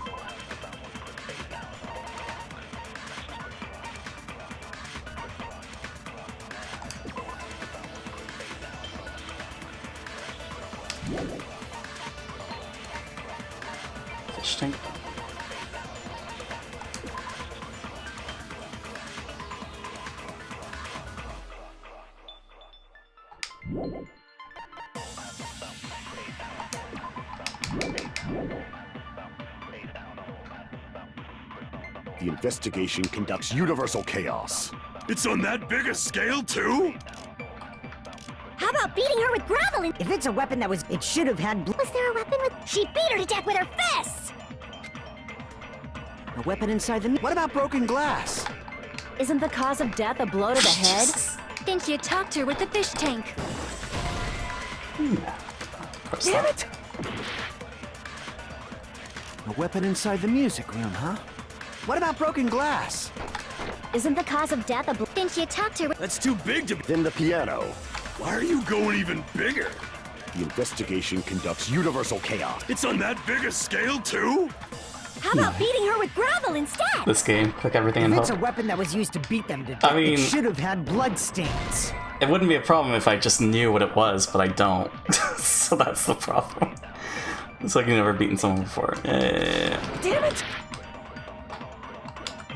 Fish tank. The investigation conducts universal chaos. It's on that big a scale, too? How about beating her with gravel? If it's a weapon that was... It should have had... Was there a weapon with... She beat her to death with her fists! A weapon inside the... What about broken glass? Isn't the cause of death a blow to the head? Then she attacked her with the fish tank. Damn it! A weapon inside the music room, huh? What about broken glass? Isn't the cause of death a blow... Then she attacked her with... That's too big to be... Then the piano. Why are you going even bigger? The investigation conducts universal chaos. It's on that big a scale, too? How about beating her with gravel instead? This game, click everything and If it's hope. a weapon that was used to beat them to death, I mean- it should have had blood stains. It wouldn't be a problem if I just knew what it was, but I don't. So that's the problem. It's like you've never beaten someone before. Yeah. Damn it!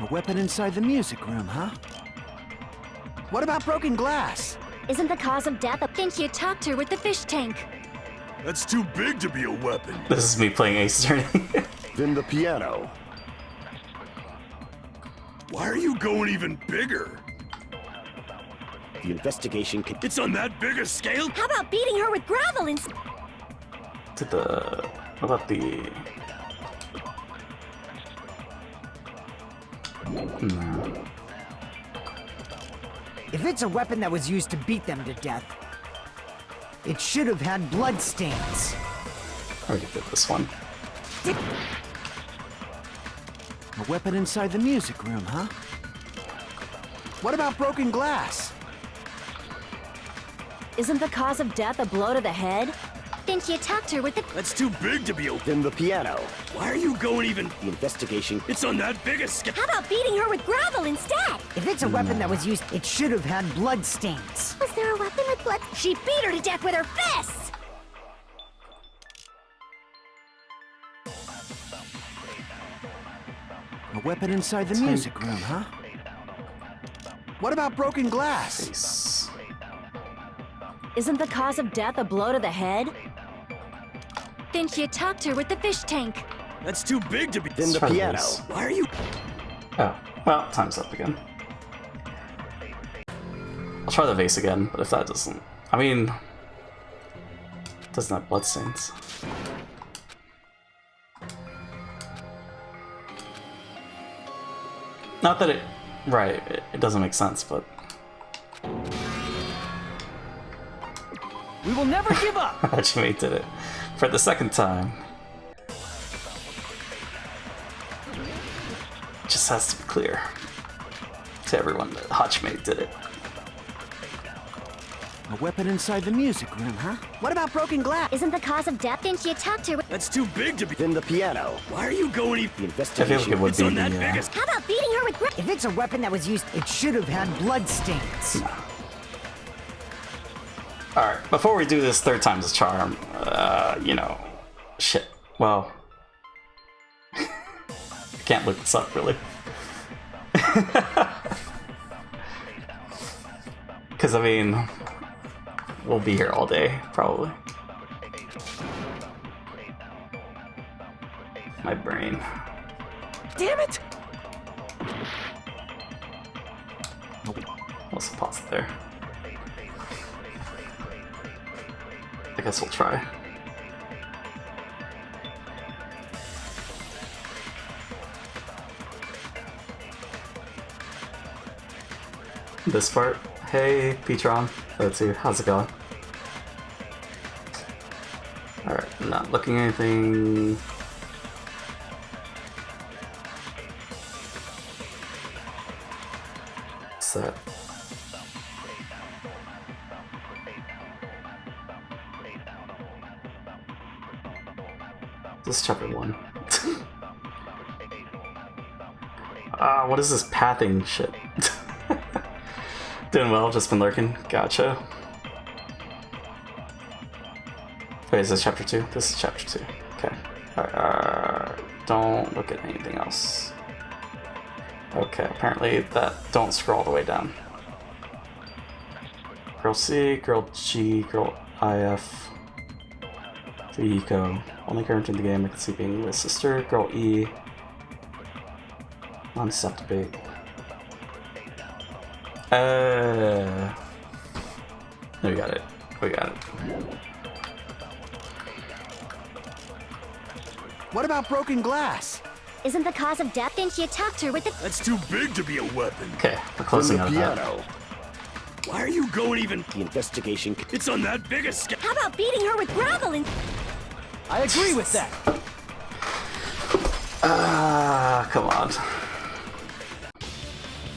A weapon inside the music room, huh? What about broken glass? Isn't the cause of death a... Then she attacked her with the fish tank. That's too big to be a weapon. This is me playing Ace Attorney. Then the piano. Why are you going even bigger? The investigation can... It's on that big a scale? How about beating her with gravel instead? To the... What about the... No. If it's a weapon that was used to beat them to death, it should have had blood stains. I already did this one. A weapon inside the music room, huh? What about broken glass? Isn't the cause of death a blow to the head? Then she attacked her with the... That's too big to be a... Then the piano. Why are you going even... The investigation... It's on that big a scale. How about beating her with gravel instead? If it's a weapon that was used, it should have had blood stains. Was Was there a weapon with blood? She beat her to death with her fists! A weapon inside the music room, huh? What about broken glass? Face. Isn't the cause of death a blow to the head? Then she attacked her with the fish tank. That's too big to be. Then the Try piano. this. Why are you? Oh, well, time's up again. I'll try the vase again, but if that doesn't... I mean... It doesn't have bloodstains. Not that it... Right, it doesn't make sense, but... We will never give up! Hachime did it. For the second time. Just has to be clear to everyone that Hachime did it. A weapon inside the music room, huh? What about broken glass? Isn't the cause of death? Then she attacked her with... That's too big to be. Then the piano. Why are you going? The I feel like investigation. it would It's be on that the... big as. How about beating her with If it's a weapon that was used, it should have had blood stains. Alright, before we do this third time's a charm, you know... Shit. Well... I can't look this up, really. Because, I mean... We'll be here all day, probably. My brain. Damn it! Also pause it there. I guess we'll try. This part. Hey, Petron. Let's see, how's it going? Alright, I'm not looking at anything. What's that? This is chapter 1. What is this pathing shit? Doing well, just been lurking. Gotcha. Wait, is this chapter 2? This is chapter 2. Okay. Alright, don't look at anything else. Okay, apparently that don't scroll all the way down. Girl C, Girl G, Girl IF, Fuyiko. Only character in the game I can see being the sister. Girl E. Non-stop debate. No, we got it. We got it. What about broken glass? Isn't the cause of death? Then she attacked her with the... That's too big to be a weapon. Okay, we're Then closing the out of that. piano. Why are you going even? The investigation. It's on that big a scale. How about beating her with gravel and... I agree with that. Come on.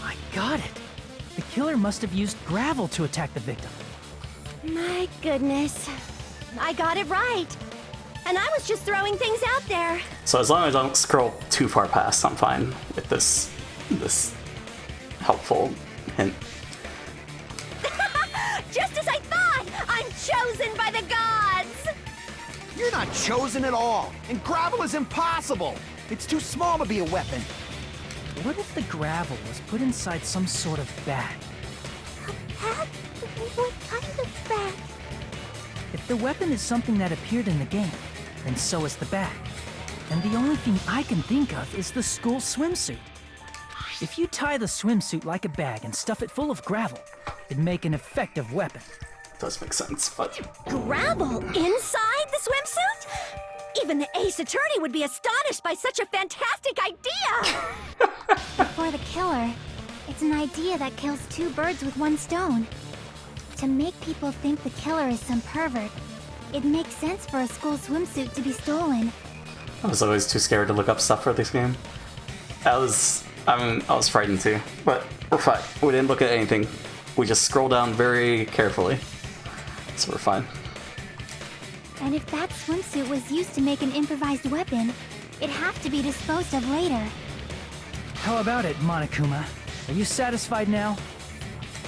I got it. The killer must have used gravel to attack the victim. My goodness. I got it right. And I was just throwing things out there. So as long as I don't scroll too far past, I'm fine with this helpful hint. Just as I thought! I'm chosen by the gods! You're not chosen at all, and gravel is impossible. It's too small to be a weapon. What if the gravel was put inside some sort of bag? bag? What kind of bag? If the weapon is something that appeared in the game, then so is the bag. And the only thing I can think of is the school swimsuit. If you tie the swimsuit like a bag and stuff it full of gravel, it'd make an effective weapon. Does make sense, but... Gravel inside the swimsuit? Even the Ace Attorney would be astonished by such a fantastic idea! For the killer, it's an idea that kills two birds with one stone. To make people think the killer is some pervert, it makes sense for a school swimsuit to be stolen. I was always too scared to look up stuff for this game. I was frightened too, but we're fine. We didn't look at anything. We just scroll down very carefully, so we're fine. And if that swimsuit was used to make an improvised weapon, it'd have to be disposed of later. How about it, Monokuma? Are you satisfied now?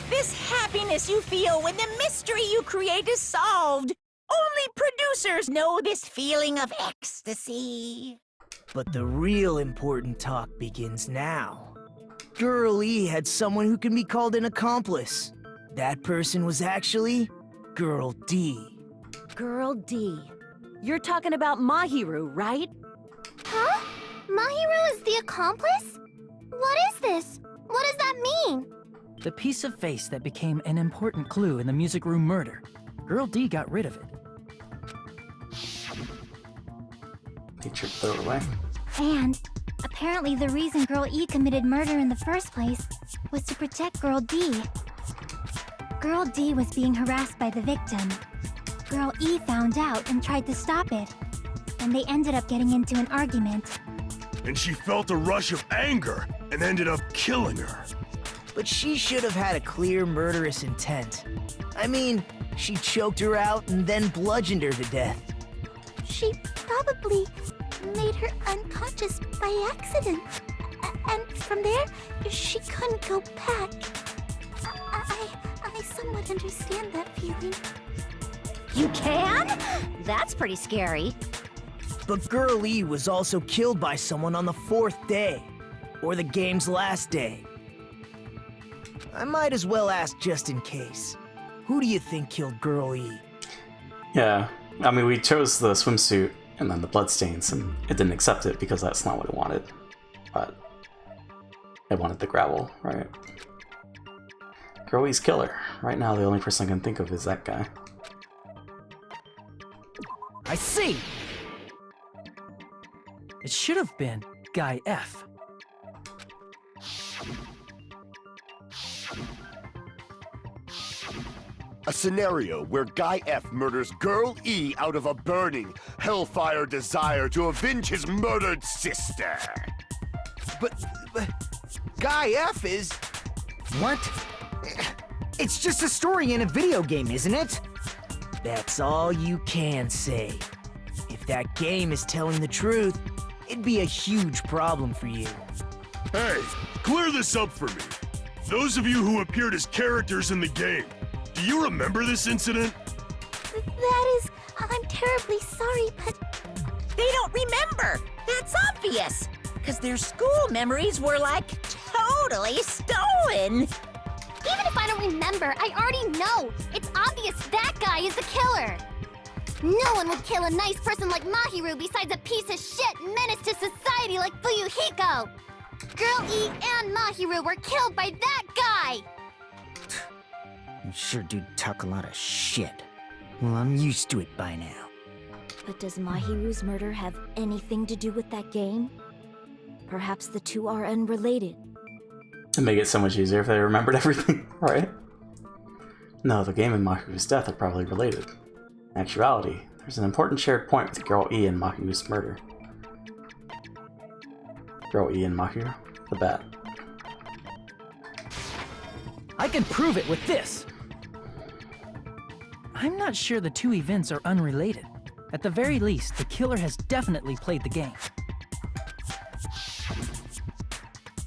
This happiness you feel when the mystery you create is solved. Only producers know this feeling of ecstasy. But the real important talk begins now. Girl E had someone who can be called an accomplice. That person was actually Girl D. Girl D. You're talking about Mahiru, right? Huh? Mahiru is the accomplice? What is this? What does that mean? The piece of face that became an important clue in the music room murder. Girl D got rid of it. Teacher threw it away. And apparently the reason Girl E committed murder in the first place was to protect Girl D. Girl D was being harassed by the victim. Girl E found out and tried to stop it. And they ended up getting into an argument. And she felt a rush of anger and ended up killing her. But she should have had a clear murderous intent. I mean, she choked her out and then bludgeoned her to death. She probably made her unconscious by accident. And from there, she couldn't go back. I somewhat understand that feeling. You can? That's pretty scary. But Girl E was also killed by someone on the 4th day, or the game's last day. I might as well ask just in case. Who do you think killed Girl E? Yeah, I mean, we chose the swimsuit and then the bloodstains, and it didn't accept it because that's not what it wanted. But it wanted the gravel, right? Girl E's killer. Right now, the only person I can think of is that guy. I see! It should have been Guy F. A scenario where Guy F murders Girl E out of a burning, hellfire desire to avenge his murdered sister. But Guy F is... What? It's just a story in a video game, isn't it? That's all you can say. If that game is telling the truth, it'd be a huge problem for you. Hey, clear this up for me. Those of you who appeared as characters in the game, do you remember this incident? That is... I'm terribly sorry, but... They don't remember. That's obvious. Because their school memories were, like, totally stolen. Even if I don't remember, I already know. It's obvious that guy is the killer. No one would kill a nice person like Mahiru besides a piece of shit menace to society like Fuyuhiko. Girl E and Mahiru were killed by that guy. You sure do talk a lot of shit. Well, I'm used to it by now. But does Mahiru's murder have anything to do with that game? Perhaps the two are unrelated. It'd make it so much easier if they remembered everything, right? No, the game and Mahiru's death are probably related. In actuality, there's an important shared point with Girl E and Mahiru's murder. Girl E and Mahiru, the bat. I can prove it with this! I'm not sure the two events are unrelated. At the very least, the killer has definitely played the game.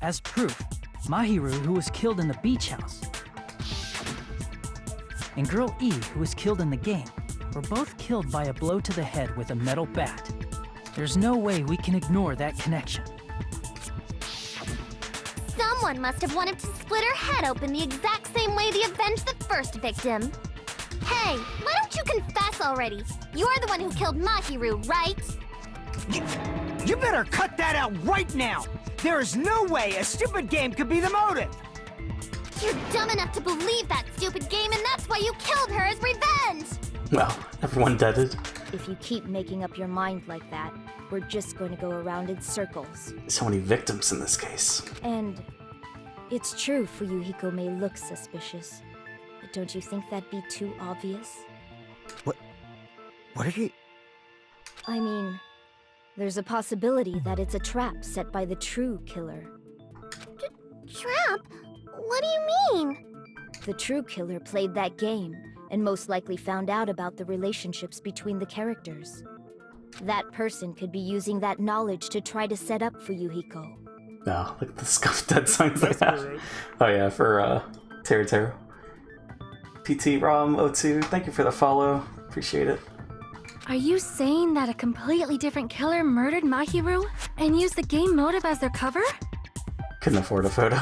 As proof, Mahiru, who was killed in the beach house, and Girl E, who was killed in the game, were both killed by a blow to the head with a metal bat. There's no way we can ignore that connection. Someone must have wanted to split her head open the exact same way they avenged the first victim. Hey, why don't you confess already? You're the one who killed Mahiru, right? You better cut that out right now! There is no way a stupid game could be the motive! You're dumb enough to believe that stupid game, and that's why you killed her as revenge! Well, everyone deaded. If you keep making up your mind like that, we're just going to go around in circles. So many victims in this case. And it's true Fuyuhiko may look suspicious, but don't you think that'd be too obvious? What are you... I mean, there's a possibility that it's a trap set by the true killer. Trap? What do you mean? The true killer played that game, and most likely found out about the relationships between the characters. That person could be using that knowledge to try to set up Fuyuhiko. No, look at the scuffed dead signs they have. Oh yeah, for Teru Teru. JPTROM02, thank you for the follow. Appreciate it. Are you saying that a completely different killer murdered Mahiru and used the game motive as their cover? Couldn't afford a photo.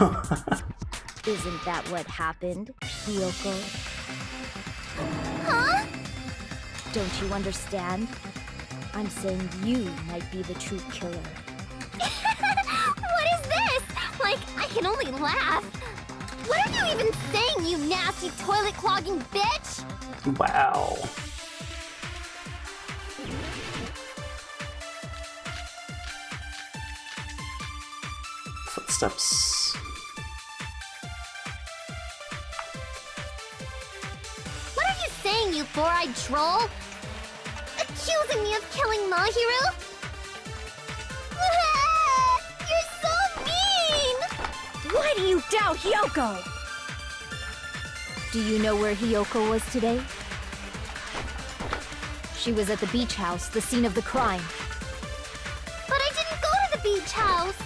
Isn't that what happened, Hiyoko? Huh? Don't you understand? I'm saying you might be the true killer. What is this? Like, I can only laugh. What are you even saying, you nasty toilet-clogging bitch? Wow. Footsteps. What are you saying, you four-eyed troll? Accusing me of killing Mahiru? You're so mean! Why do you doubt Hiyoko? Do you know where Hiyoko was today? She was at the beach house, the scene of the crime. But I didn't go to the beach house!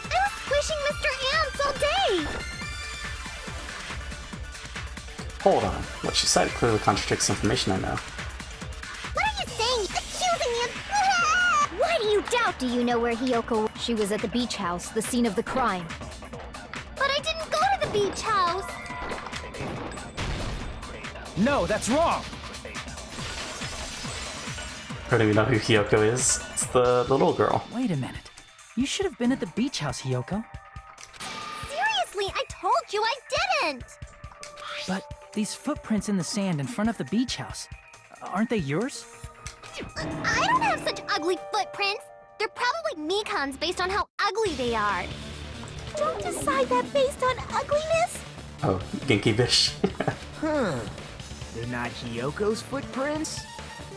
I was squishing Mr. Ants all day! Hold on. What she cited clearly contradicts information I know. What are you saying? Accusing me of... Why do you doubt? Do you know where Hiyoko was? She was at the beach house, the scene of the crime. But I didn't go to the beach house! No, that's wrong! I don't even know who Hiyoko is. It's the little girl. Wait a minute. You should have been at the beach house, Hiyoko. Seriously, I told you I didn't! But these footprints in the sand in front of the beach house, aren't they yours? I don't have such ugly footprints! They're probably Mikan's based on how ugly they are. Don't decide that based on ugliness! Oh, Genki Bish. Huh. They're not Hiyoko's footprints?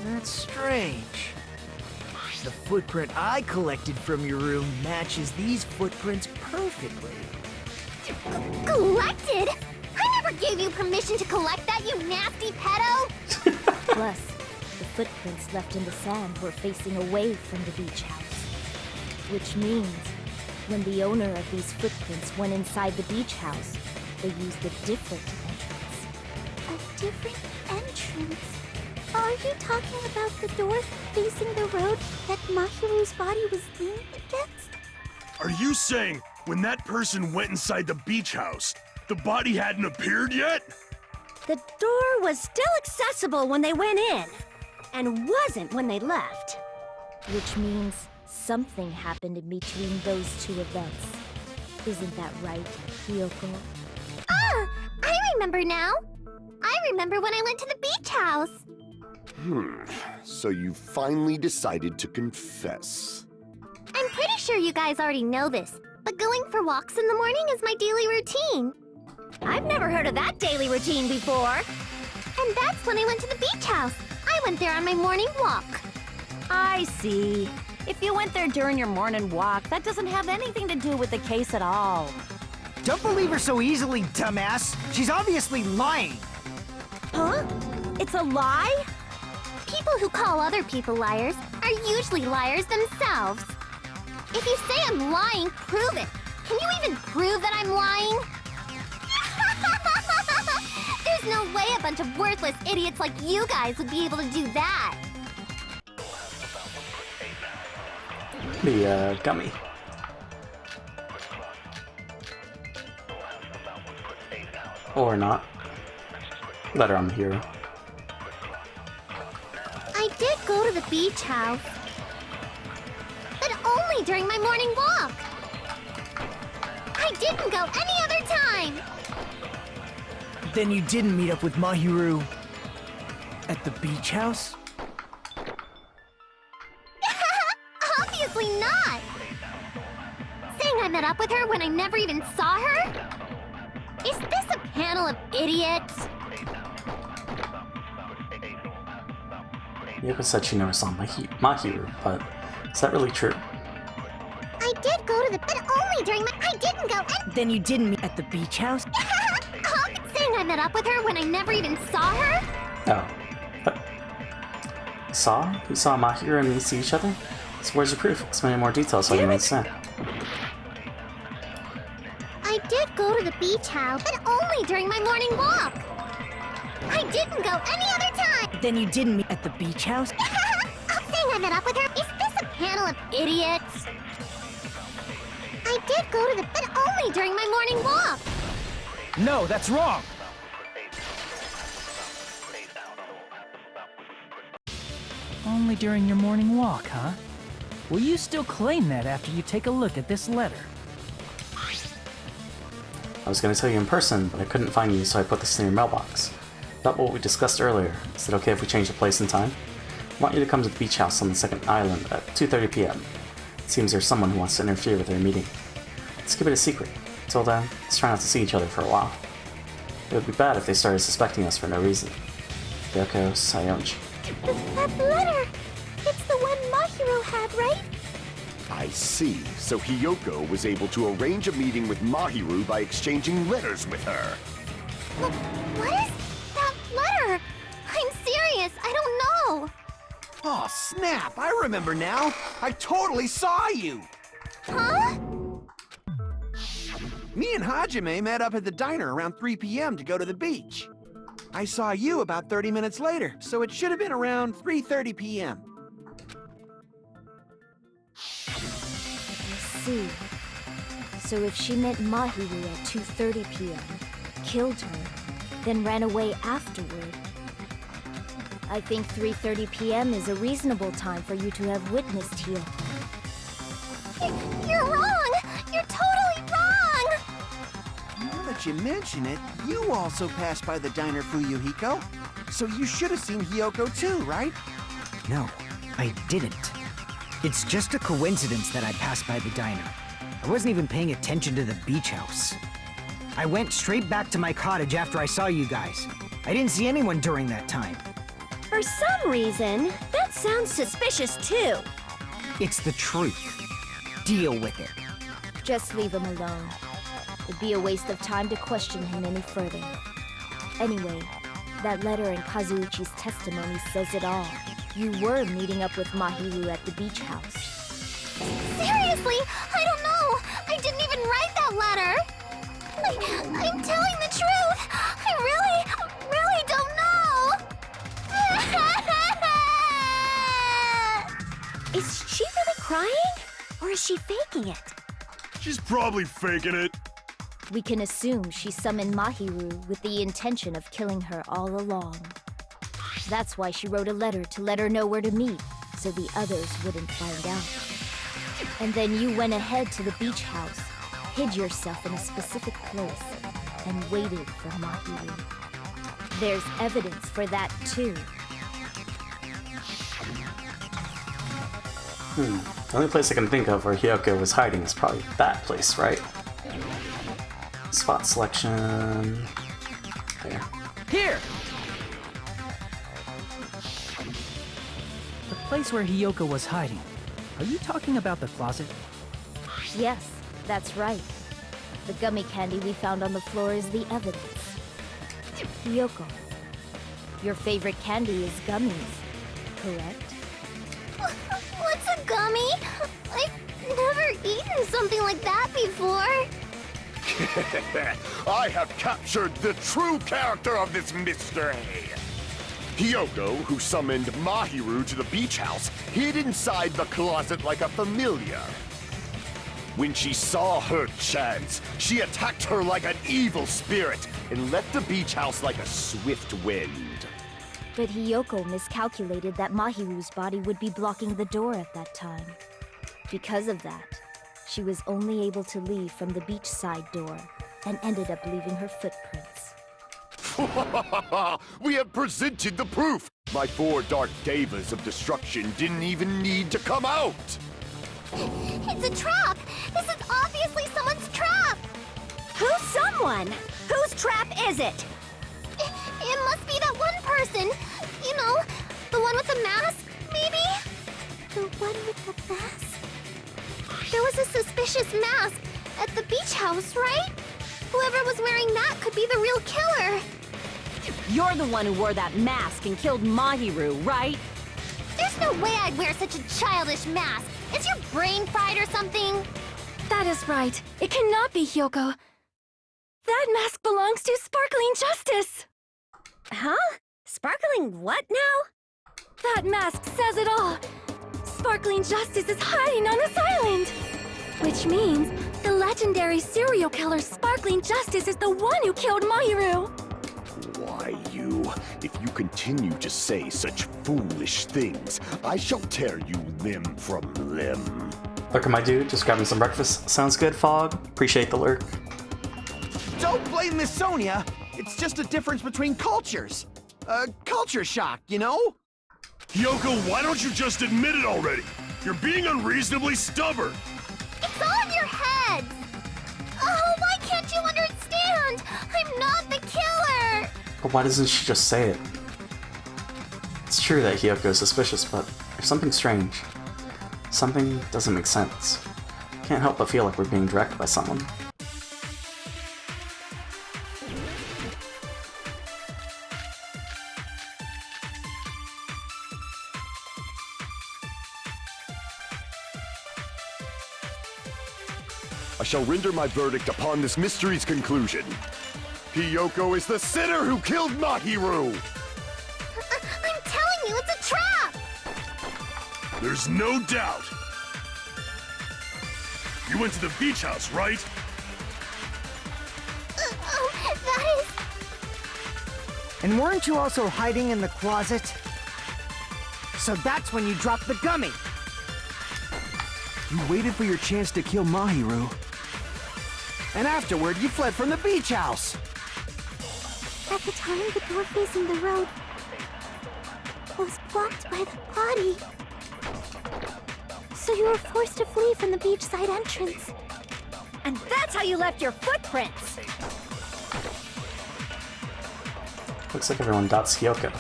That's strange. The footprint I collected from your room matches these footprints perfectly. Collected? I never gave you permission to collect that, you nasty pedo! Plus, the footprints left in the sand were facing away from the beach house. Which means, when the owner of these footprints went inside the beach house, they used a different entrance. A different entrance? Are you talking about the door facing the road that Mahiru's body was leaning against? Are you saying when that person went inside the beach house, the body hadn't appeared yet? The door was still accessible when they went in, and wasn't when they left. Which means something happened in between those two events. Isn't that right, Hiyoko? Ah! I remember now! I remember when I went to the beach house! So you finally decided to confess. I'm pretty sure you guys already know this, but going for walks in the morning is my daily routine. I've never heard of that daily routine before. And that's when I went to the beach house. I went there on my morning walk. I see. If you went there during your morning walk, that doesn't have anything to do with the case at all. Don't believe her so easily, dumbass! She's obviously lying! Huh? It's a lie? People who call other people liars are usually liars themselves. If you say I'm lying, prove it. Can you even prove that I'm lying? There's no way a bunch of worthless idiots like you guys would be able to do that. The gummy. Or not. Let her on the hero. I did go to the beach house, but only during my morning walk. I didn't go any other time. Then you didn't meet up with Mahiru at the beach house? Obviously not. Saying I met up with her when I never even saw her? Is this a panel of idiots? Yoko said she never saw Mahiru, but is that really true? I did go to the... but only during my... I didn't go... Then you didn't meet at the beach house? Saying I met up with her when I never even saw her? Oh. But... You saw Mahiru and me see each other? So where's your proof? Explain in more detail so I can understand. I did go go to the beach house, but only during my morning walk. I didn't go any other time. Then you didn't meet at the beach house? I'm saying I met up with her. Is this a panel of idiots? I did go to the but only during my morning walk. No, that's wrong! Only during your morning walk, huh? Will you still claim that after you take a look at this letter? I was going to tell you in person, but I couldn't find you, so I put this in your mailbox. About what we discussed earlier. Is it okay if we change the place and time? I want you to come to the beach house on the second island at 2:30 p.m. It seems there's someone who wants to interfere with their meeting. Let's keep it a secret. Until then, let's try not to see each other for a while. It would be bad if they started suspecting us for no reason. Yoko Sayonji. That letter! It's the one Mahiro had, right? I see. So Hiyoko was able to arrange a meeting with Mahiru by exchanging letters with her. What is that letter? I'm serious, I don't know. Oh, snap! I remember now. I totally saw you. Huh? Me and Hajime met up at the diner around 3 p.m. to go to the beach. I saw you about 30 minutes later, so it should have been around 3:30 p.m. I see. So if she met Mahiru at 2:30 p.m., killed her, then ran away afterward, I think 3:30 p.m. is a reasonable time for you to have witnessed Hiyoko. You're wrong! You're totally wrong! Now that you mention it, you also passed by the diner, Fuyuhiko. So you should have seen Hiyoko too, right? No, I didn't. It's just a coincidence that I passed by the diner. I wasn't even paying attention to the beach house. I went straight back to my cottage after I saw you guys. I didn't see anyone during that time. For some reason, that sounds suspicious too. It's the truth. Deal with it. Just leave him alone. It'd be a waste of time to question him any further. Anyway, that letter in Kazuichi's testimony says it all. You were meeting up with Mahiru at the beach house. Seriously, I don't know. I didn't even write that letter. I'm telling the truth. I really don't know. Is she really crying? Or is she faking it? She's probably faking it. We can assume she summoned Mahiru with the intention of killing her all along. That's why she wrote a letter to let her know where to meet, so the others wouldn't find out. And then you went ahead to the beach house, hid yourself in a specific place, and waited for Mahiru. There's evidence for that too. The only place I can think of where Hiyoko was hiding is probably that place, right? Spot selection. There. Here! The place where Hiyoko was hiding. Are you talking about the closet? Yes, that's right. The gummy candy we found on the floor is the evidence. Hiyoko, your favorite candy is gummies, correct? What's a gummy? I've never eaten something like that before. I have captured the true character of this mystery. Hiyoko, who summoned Mahiru to the beach house, hid inside the closet like a familiar. When she saw her chance, she attacked her like an evil spirit and left the beach house like a swift wind. But Hiyoko miscalculated that Mahiru's body would be blocking the door at that time. Because of that, she was only able to leave from the beachside door and ended up leaving her footprints. We have presented the proof! My 4 dark devas of destruction didn't even need to come out! It's a trap! This is obviously someone's trap! Who's someone? Whose trap is it? It must be that one person. You know, the one with the mask, maybe? The one with the mask? There was a suspicious mask at the beach house, right? Whoever was wearing that could be the real killer. You're the one who wore that mask and killed Mahiru, right? There's no way I'd wear such a childish mask. Is your brain fried or something? That is right. It cannot be Hyoko. That mask belongs to Sparkling Justice! Huh? Sparkling what now? That mask says it all! Sparkling Justice is hiding on this island! Which means the legendary serial killer Sparkling Justice is the one who killed Mahiru! Why, you? If you continue to say such foolish things, I shall tear you limb from limb. Look at my dude, just grabbing some breakfast. Sounds good, Fog. Appreciate the lurk. Don't blame Miss Sonia. It's just a difference between cultures. Culture shock, you know? Hiyoko, why don't you just admit it already? You're being unreasonably stubborn. It's all in your head! Oh, why can't you understand? I'm not the killer! But why doesn't she just say it? It's true that Hiyoko is suspicious, but there's something strange. Something doesn't make sense. Can't help but feel like we're being directed by someone. I shall render my verdict upon this mystery's conclusion. Hiyoko is the sinner who killed Mahiru! I'm telling you, it's a trap! There's no doubt. You went to the beach house, right? That is... And weren't you also hiding in the closet? So that's when you dropped the gummy! You waited for your chance to kill Mahiru. And afterward, you fled from the beach house. At the time, the door facing the road was blocked by the body. So you were forced to flee from the beachside entrance. And that's how you left your footprints! Looks like everyone doubts Hiyoko.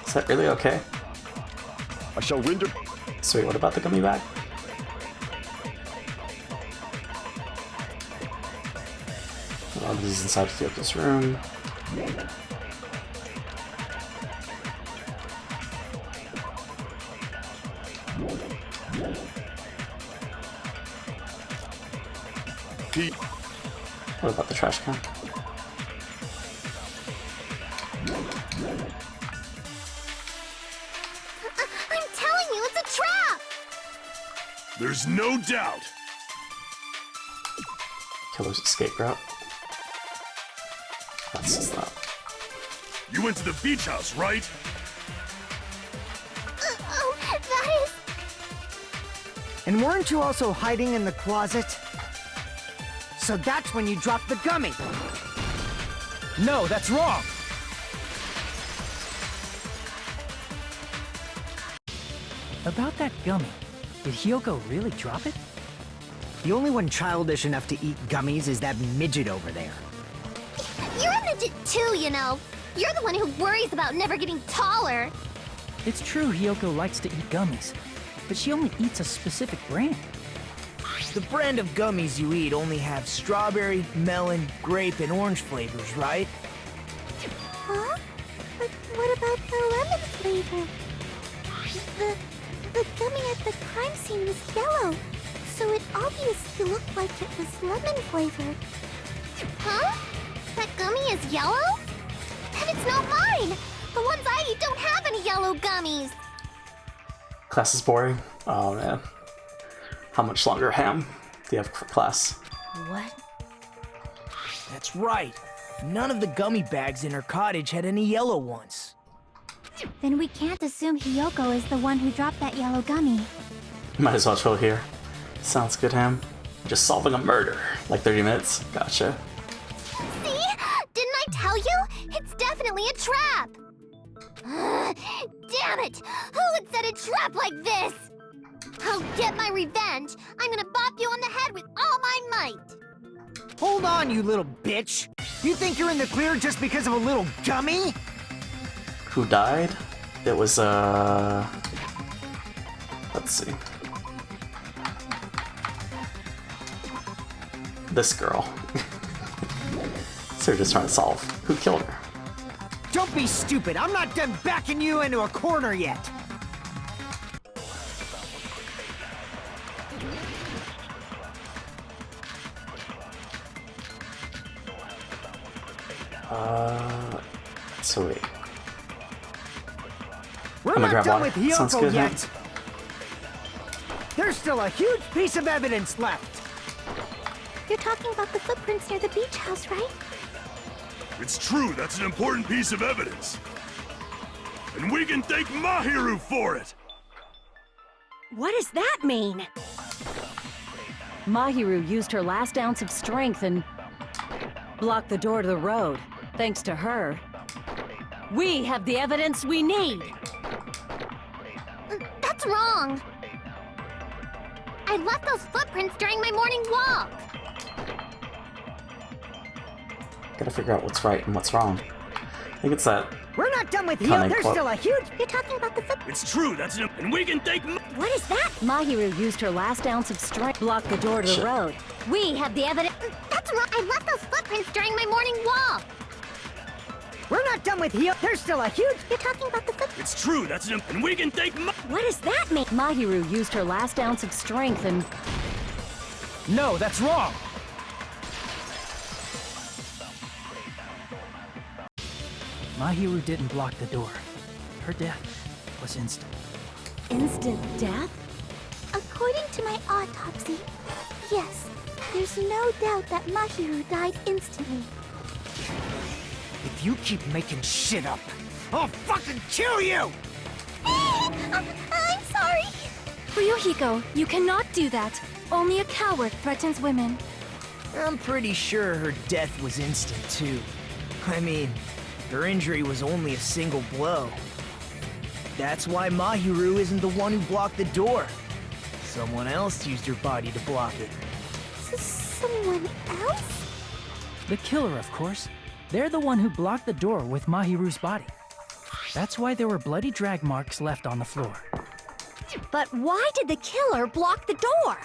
Is that really okay? I shall render... Sweet, what about the gummy bag? Oh, this is inside Hyoko's room. What about the trash can? I'm telling you, it's a trap! There's no doubt. Killer's escape route. That's just that. You went to the beach house, right? That is... And weren't you also hiding in the closet? So that's when you dropped the gummy! No, that's wrong! About that gummy, did Hiyoko really drop it? The only one childish enough to eat gummies is that midget over there. You're a midget too, you know. You're the one who worries about never getting taller. It's true Hiyoko likes to eat gummies, but she only eats a specific brand. The brand of gummies you eat only have strawberry, melon, grape, and orange flavors, right? Huh? But what about the lemon flavor? The gummy at the crime scene was yellow, so it obviously looked like it was lemon flavored. Huh? That gummy is yellow? Then it's not mine! The ones I eat don't have any yellow gummies! Class is boring. Oh man. How much longer, Ham, do you have for class? What? That's right. None of the gummy bags in her cottage had any yellow ones. Then we can't assume Hiyoko is the one who dropped that yellow gummy. Might as well chill here. Sounds good, Ham. Just solving a murder. Like 30 minutes. Gotcha. See? Didn't I tell you? It's definitely a trap! Damn it! Who would set a trap like this? I'll get my revenge! I'm gonna bop you on the head with all my might! Hold on, you little bitch! You think you're in the clear just because of a little gummy? Who died? It was, let's see. This girl. So we're just trying to solve who killed her. Don't be stupid! I'm not done backing you into a corner yet! So wait. We're I'm gonna not grab done water. with Sounds Hiyoko good, man. yet. There's still a huge piece of evidence left. You're talking about the footprints near the beach house, right? It's true, that's an important piece of evidence. And we can thank Mahiru for it! What does that mean? Mahiru used her last ounce of strength and blocked the door to the road. Thanks to her, we have the evidence we need. That's wrong. I left those footprints during my morning walk. Gotta figure out what's right and what's wrong. I think it's that. We're not done with Kinda Hiyoko. There's quote. still a huge... You're talking about the footprints. It's true, and we can thank What is that? Mahiru used her last ounce of strength, blocked the door to the Shit. road. We have the evidence. That's wrong. I left those footprints during my morning walk. We're not done with Hiyoko. There's still a huge... You're talking about the footprints. It's true, and we can thank What does that mean? Mahiru used her last ounce of strength and... No, that's wrong! Mahiru didn't block the door. Her death was instant. Instant death? According to my autopsy, yes, there's no doubt that Mahiru died instantly. If you keep making shit up, I'll fucking kill you! I'm sorry. Fuyuhiko, you cannot do that. Only a coward threatens women. I'm pretty sure her death was instant, too. I mean, her injury was only a single blow. That's why Mahiru isn't the one who blocked the door. Someone else used her body to block it. Someone else? The killer, of course. They're the one who blocked the door with Mahiru's body. That's why there were bloody drag marks left on the floor. But why did the killer block the door?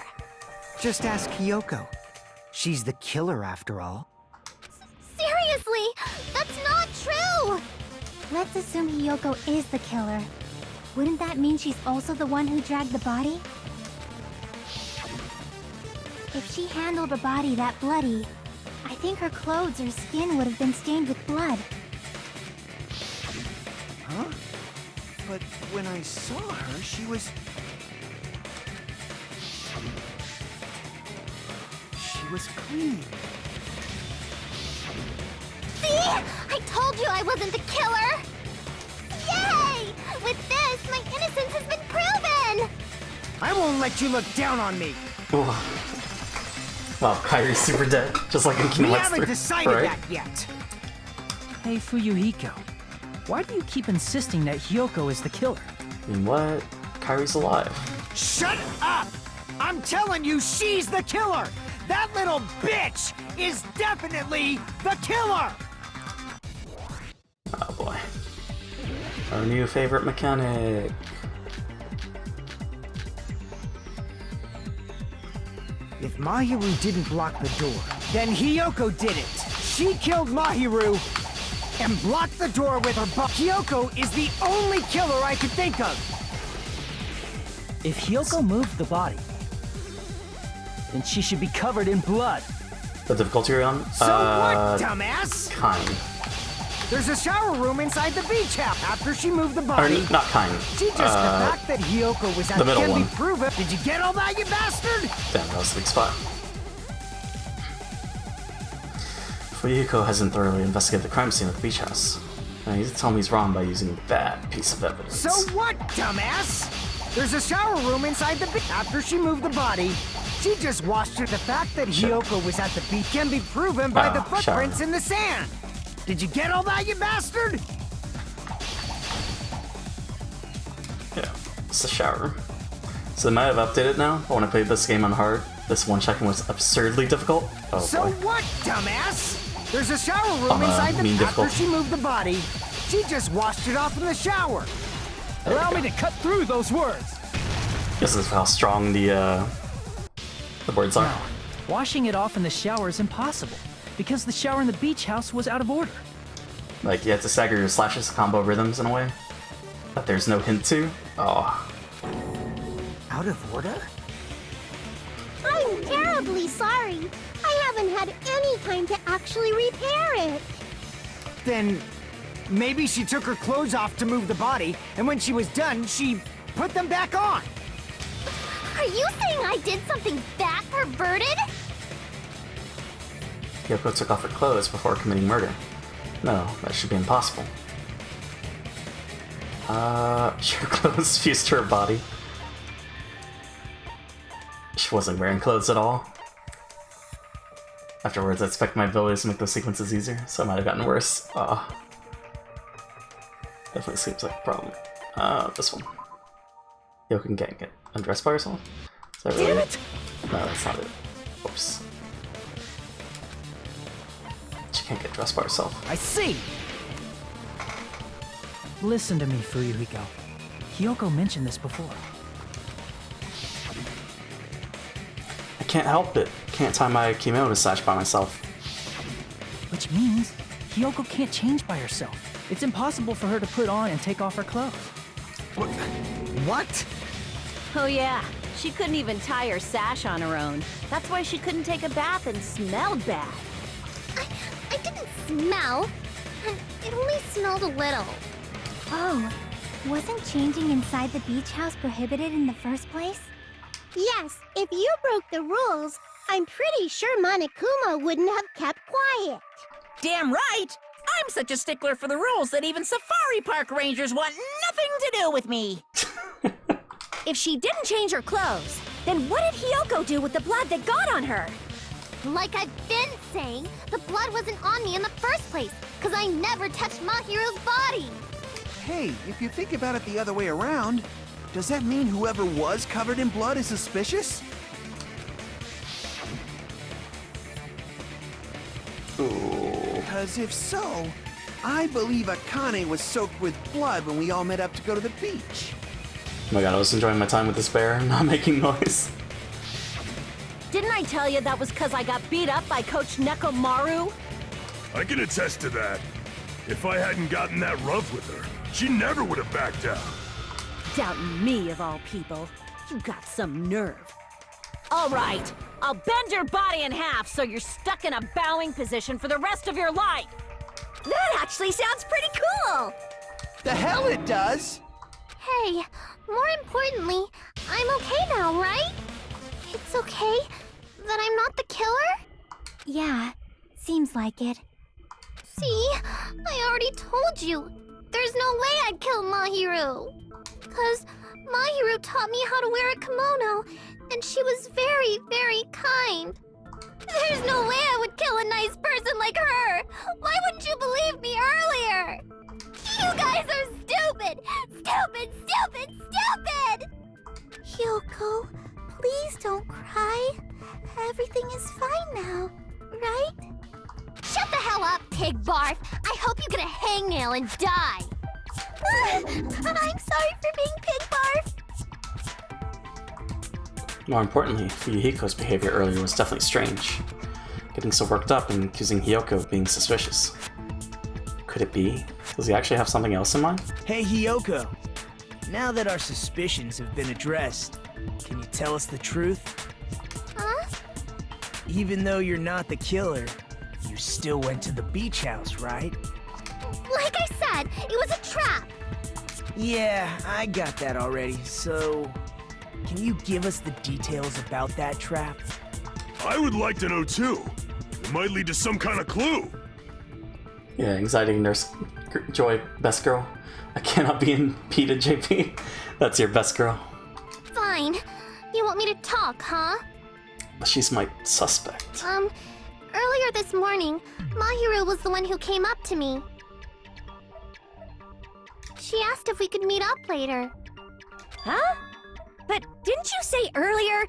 Just ask Hiyoko. She's the killer, after all. Seriously, that's not true! Let's assume Hiyoko is the killer. Wouldn't that mean she's also the one who dragged the body? If she handled a body that bloody, I think her clothes or skin would have been stained with blood. Huh? But when I saw her, she was clean. See? I told you I wasn't the killer! Yay! With this, my innocence has been proven! I won't let you look down on me! Ooh. Wow, Kyrie's super dead, just like in We Kingdom Hearts haven't 3, decided right? that yet! Hey, Fuyuhiko. Why do you keep insisting that Hiyoko is the killer? I mean, what? Kyrie's alive. Shut up! I'm telling you, she's the killer! That little bitch is definitely the killer! Oh boy. Our new favorite mechanic. If Mahiru didn't block the door, then Hiyoko did it. She killed Mahiru and blocked the door with her body. Hiyoko is the only killer I could think of. If Hiyoko moved the body, then she should be covered in blood. The difficulty you're on? So what, dumbass? Kind. There's a shower room inside the beach house. After she moved the Or, body, not kind. she just the fact that Hiyoko was at the middle can one. be proven. Did you get all that, you bastard? Damn, that was the big spot. Fuyuhiko hasn't thoroughly investigated the crime scene at the beach house. Now, he's telling me he's wrong by using that piece of evidence. So what, dumbass? There's a shower room inside the beach. After she moved the body, she just washed it. The fact that Hiyoko was at the beach can be proven by the footprints in the sand. Did you get all that, you bastard? Yeah, it's the shower. So they might have updated now, but when I played this game on hard, this one check-in was absurdly difficult. Oh So boy. what, dumbass? There's a shower room On a inside the mean After difficult. she moved the body, she just washed it off in the shower. Allow me to cut through those words. This is how strong the words are. Washing it off in the shower is impossible, because the shower in the beach house was out of order. Like, you have to stagger your slashes to combo rhythms in a way that there's no hint to. Oh. Out of order? I'm terribly sorry. I haven't had any time to actually repair it. Then maybe she took her clothes off to move the body, and when she was done, she put them back on. Are you saying I did something that perverted? Yoko took off her clothes before committing murder. No, that should be impossible. Her clothes fused to her body. She wasn't wearing clothes at all. Afterwards, I expect my abilities to make those sequences easier, so it might have gotten worse. Definitely seems like a problem. This one. Yoko can't get undressed by herself? Is that really Damn it! No, that's not it. Oops. She can't get dressed by herself. I see! Listen to me, Fuyuhiko. Hiyoko mentioned this before. I can't help it. Can't tie my kimono sash by myself. Which means Hiyoko can't change by herself. It's impossible for her to put on and take off her clothes. What? Oh yeah, she couldn't even tie her sash on her own. That's why she couldn't take a bath and smelled bad. I didn't smell. It only smelled a little. Oh, wasn't changing inside the beach house prohibited in the first place? Yes, if you broke the rules, I'm pretty sure Monokuma wouldn't have kept quiet. Damn right! I'm such a stickler for the rules that even safari park rangers want nothing to do with me. If she didn't change her clothes, then what did Hiyoko do with the blood that got on her? Like I've been saying, the blood wasn't on me in the first place, because I never touched Mahiru's body. Hey, if you think about it the other way around, does that mean whoever was covered in blood is suspicious? Because if so, I believe Akane was soaked with blood when we all met up to go to the beach. Oh my god, I was enjoying my time with this bear, not making noise. Didn't I tell you that was because I got beat up by Coach Nekomaru? I can attest to that. If I hadn't gotten that rough with her, she never would have backed down. Doubting me, of all people. You got some nerve. All right, I'll bend your body in half so you're stuck in a bowing position for the rest of your life. That actually sounds pretty cool! The hell it does! Hey, more importantly, I'm okay now, right? It's okay that I'm not the killer? Yeah, seems like it. See, I already told you. There's no way I'd kill Mahiru. 'Cause Mahiru taught me how to wear a kimono, and she was very, very kind. There's no way I would kill a nice person like her! Why wouldn't you believe me earlier? You guys are stupid! Stupid, stupid, stupid! Hyoko, please don't cry. Everything is fine now, right? Shut the hell up, pig barf! I hope you get a hangnail and die! I'm sorry for being pig barf! More importantly, Fuyuhiko's behavior earlier was definitely strange. Getting so worked up and accusing Hiyoko of being suspicious. Could it be? Does he actually have something else in mind? Hey, Hiyoko. Now that our suspicions have been addressed, can you tell us the truth? Huh? Even though you're not the killer, you still went to the beach house, right? Like I said, it was a trap! Yeah, I got that already, so... Can you give us the details about that trap? I would like to know too. It might lead to some kind of clue. Yeah, anxiety nurse Joy, best girl. I cannot be impeded, JP. That's your best girl. Fine. You want me to talk, huh? She's my suspect. Earlier this morning, Mahiru was the one who came up to me. She asked if we could meet up later. Huh? But didn't you say earlier...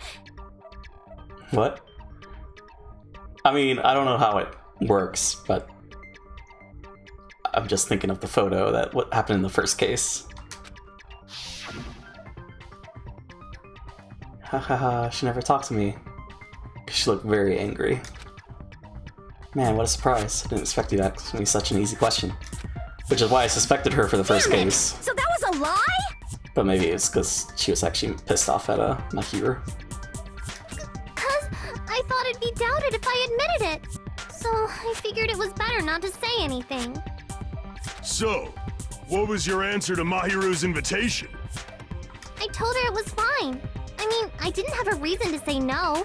What? I mean, I don't know how it works, but I'm just thinking of the photo that what happened in the first case. Hahaha, she never talked to me. She looked very angry. Man, what a surprise. I didn't expect you to ask me such an easy question. Which is why I suspected her for the first case. So that was a lie? But maybe it's because she was actually pissed off at Mahiru. 'Cause I thought it'd be doubted if I admitted it. So I figured it was better not to say anything. So, what was your answer to Mahiru's invitation? I told her it was fine. I mean, I didn't have a reason to say no.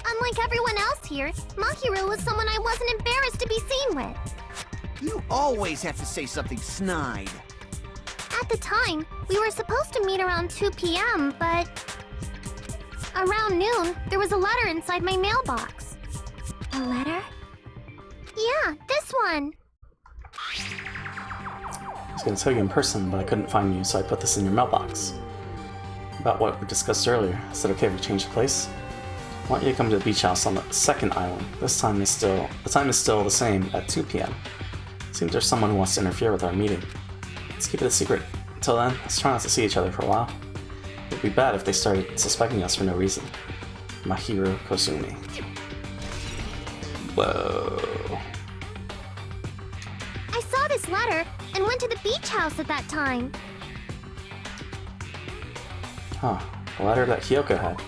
Unlike everyone else here, Mahiru was someone I wasn't embarrassed to be seen with. You always have to say something snide. At the time, we were supposed to meet around 2 p.m., but... around noon, there was a letter inside my mailbox. A letter? Yeah, this one. I was going to tell you in person, but I couldn't find you, so I put this in your mailbox. About what we discussed earlier. Is it okay if we change the place? I want you to come to the beach house on the second island. The time is still the same at 2 p.m. Seems there's someone who wants to interfere with our meeting. Let's keep it a secret. Until then, let's try not to see each other for a while. It would be bad if they started suspecting us for no reason. Mahiru Kozumi. Whoa. I saw this letter and went to the beach house at that time. Huh. The letter that Hyoko had.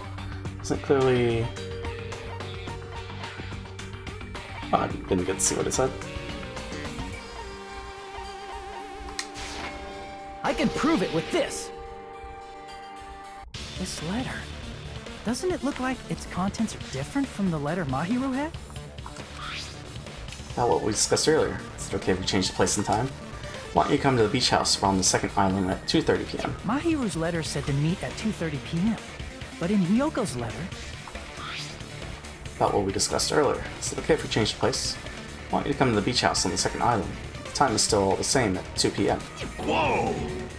Isn't clearly... Oh, I didn't get to see what it said. I can prove it with this. This letter. Doesn't it look like its contents are different from the letter Mahiru had? About what we discussed earlier. Is it okay if we change the place and time? Why don't you come to the beach house around the second island at 2:30 p.m.? Mahiru's letter said to meet at 2:30 p.m. But in Hyoko's letter... About what we discussed earlier. Is it okay if we change the place? Why don't you come to the beach house on the second island? The time is still the same at 2 p.m. Whoa!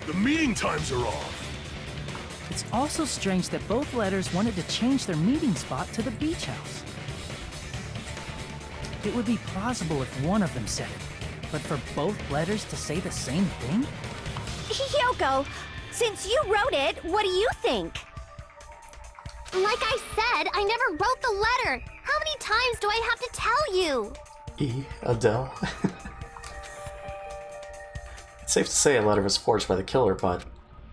The meeting times are off! It's also strange that both letters wanted to change their meeting spot to the beach house. It would be plausible if one of them said it, but for both letters to say the same thing? Hyoko, since you wrote it, what do you think? Like I said, I never wrote the letter. How many times do I have to tell you? Adele. It's safe to say a letter was forged by the killer, but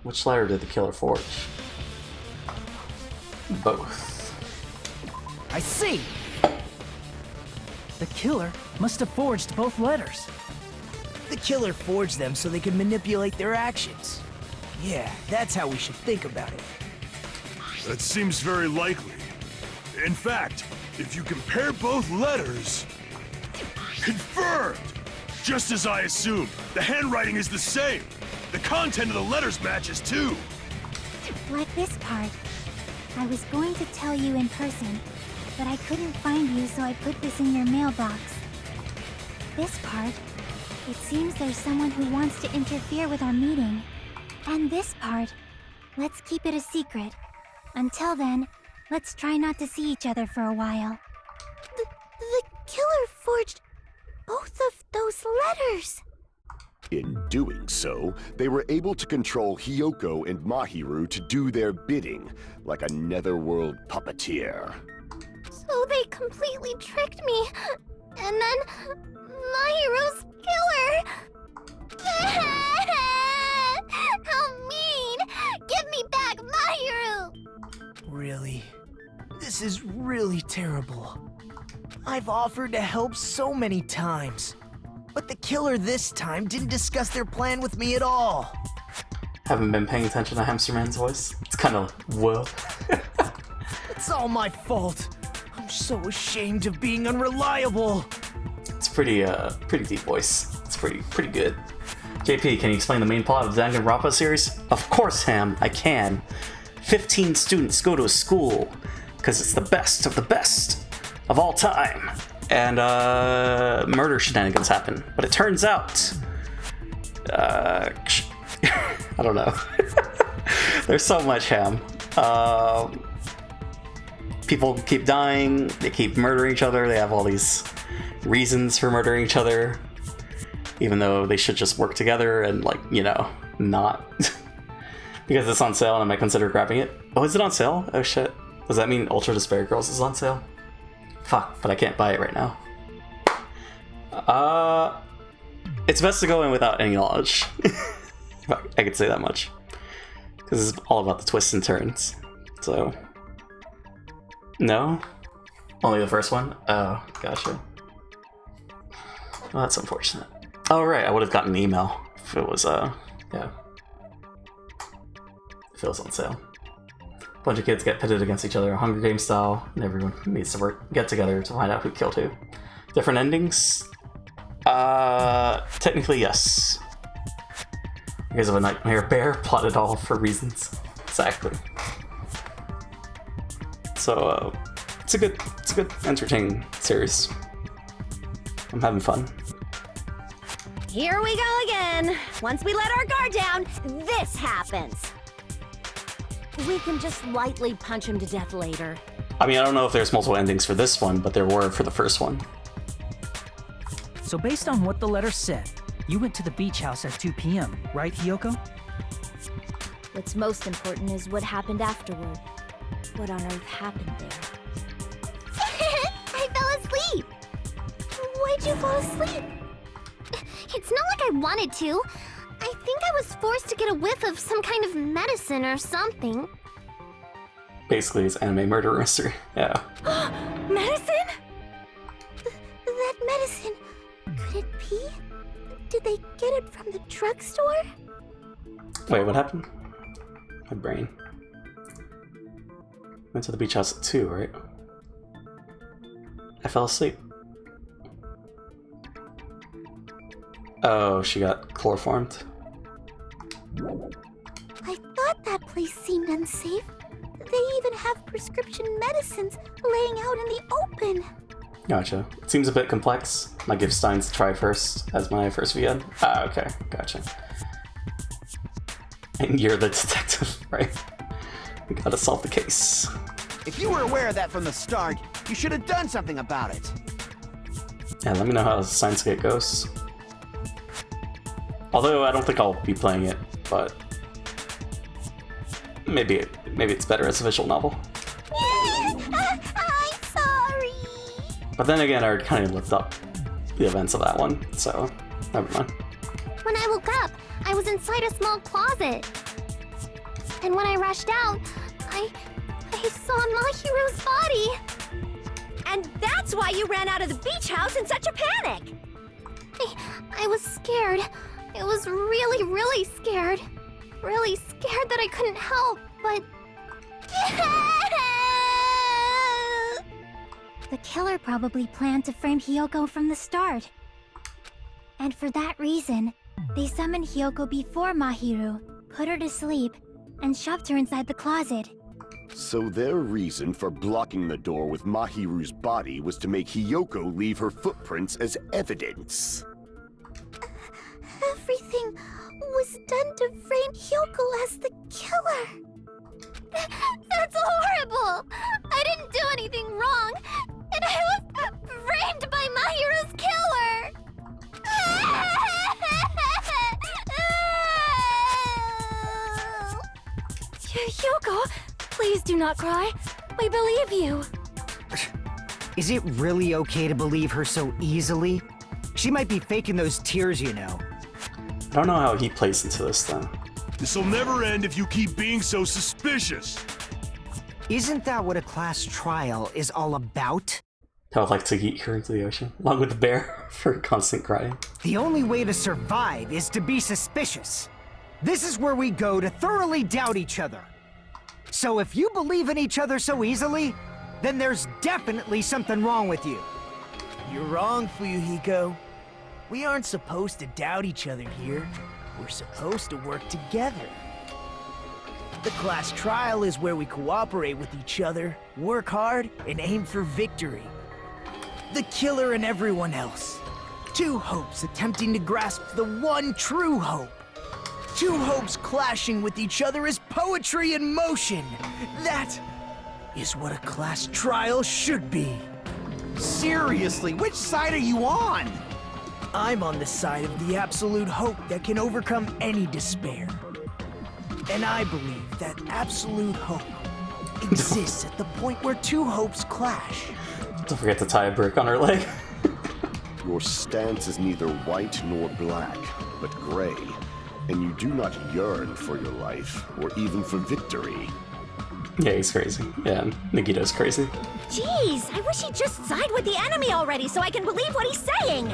which letter did the killer forge? Both. I see! The killer must have forged both letters. The killer forged them so they could manipulate their actions. Yeah, that's how we should think about it. That seems very likely. In fact, if you compare both letters... Confirmed! Just as I assumed, the handwriting is the same. The content of the letters matches too. Like this part. I was going to tell you in person, but I couldn't find you, so I put this in your mailbox. This part. It seems there's someone who wants to interfere with our meeting. And this part. Let's keep it a secret. Until then, let's try not to see each other for a while. The killer forged both of those letters. In doing so, they were able to control Hyoko and Mahiru to do their bidding, like a netherworld puppeteer. So they completely tricked me. And then Mahiru's killer. How mean! Give me back Mahiru! Really? This is really terrible. I've offered to help so many times. But the killer this time didn't discuss their plan with me at all. Haven't been paying attention to Hamster Man's voice? It's kind of whoa. It's all my fault. I'm so ashamed of being unreliable. It's pretty deep voice. It's pretty good. JP, can you explain the main plot of the Danganronpa series? Of course, Ham, I can. 15 students go to a school because it's the best of all time. And murder shenanigans happen. But it turns out, I don't know. There's so much, Ham. People keep dying, they keep murdering each other, they have all these reasons for murdering each other, even though they should just work together and, like, you know, not. Because it's on sale and I might consider grabbing it. Oh, is it on sale? Oh shit. Does that mean Ultra Despair Girls is on sale? Fuck, but I can't buy it right now. It's best to go in without any knowledge. I could say that much. Because it's all about the twists and turns. So... No? Only the first one? Oh, gotcha. Well, that's unfortunate. Oh, right, I would have gotten an email if it was, yeah. If it was on sale. A bunch of kids get pitted against each other, Hunger Games style, and everyone needs to get together to find out who killed who. Different endings? Technically, yes. Because of a nightmare bear plotted all for reasons. Exactly. So, it's a good, entertaining series. I'm having fun. Here we go again. Once we let our guard down, this happens. We can just lightly punch him to death later. I mean, I don't know if there's multiple endings for this one, but there were for the first one. So based on what the letter said, you went to the beach house at 2 p.m., right, Hiyoko? What's most important is what happened afterward. What on earth happened there? I fell asleep. Why'd you fall asleep? It's not like I wanted to. I think I was forced to get a whiff of some kind of medicine or something. Basically, it's anime murder mystery. Yeah. Medicine? That medicine. Could it be? Did they get it from the drugstore? Wait, what happened? My brain. Went to the beach house at 2, right? I fell asleep. Oh, she got chloroformed. I thought that place seemed unsafe. They even have prescription medicines laying out in the open. Gotcha. It seems a bit complex. Might give Steins a try first as my first VN. Ah, okay. Gotcha. And you're the detective, right? We gotta solve the case. If you were aware of that from the start, you should have done something about it. Yeah, let me know how Steins Gate goes. Although I don't think I'll be playing it, but maybe it's better as a visual novel. I'm sorry. But then again, I already kind of looked up the events of that one, so never mind. When I woke up, I was inside a small closet. And when I rushed out, I saw Mahiru's body. And that's why you ran out of the beach house in such a panic! I was scared. I was really, really scared. Really scared that I couldn't help, but... The killer probably planned to frame Hiyoko from the start. And for that reason, they summoned Hiyoko before Mahiru, put her to sleep, and shoved her inside the closet. So their reason for blocking the door with Mahiru's body was to make Hiyoko leave her footprints as evidence. Everything was done to frame Hiyoko as the killer. That's horrible! I didn't do anything wrong, and I was framed by Mahiru's killer! Hiyoko, please do not cry. We believe you. Is it really okay to believe her so easily? She might be faking those tears, you know. I don't know how he plays into this, though. This'll never end if you keep being so suspicious. Isn't that what a class trial is all about? I would like to eat her into the ocean, along with the bear, for constant crying. The only way to survive is to be suspicious. This is where we go to thoroughly doubt each other. So if you believe in each other so easily, then there's definitely something wrong with you. You're wrong, Fuyuhiko. We aren't supposed to doubt each other here. We're supposed to work together. The class trial is where we cooperate with each other, work hard, and aim for victory. The killer and everyone else. Two hopes attempting to grasp the one true hope. Two hopes clashing with each other is poetry in motion. That is what a class trial should be. Seriously, which side are you on? I'm on the side of the absolute hope that can overcome any despair. And I believe that absolute hope exists at the point where two hopes clash. Don't forget to tie a brick on her leg. Your stance is neither white nor black, but gray, and you do not yearn for your life, or even for victory. Yeah, he's crazy. Yeah, Nagito's crazy. Jeez, I wish he'd just side with the enemy already so I can believe what he's saying!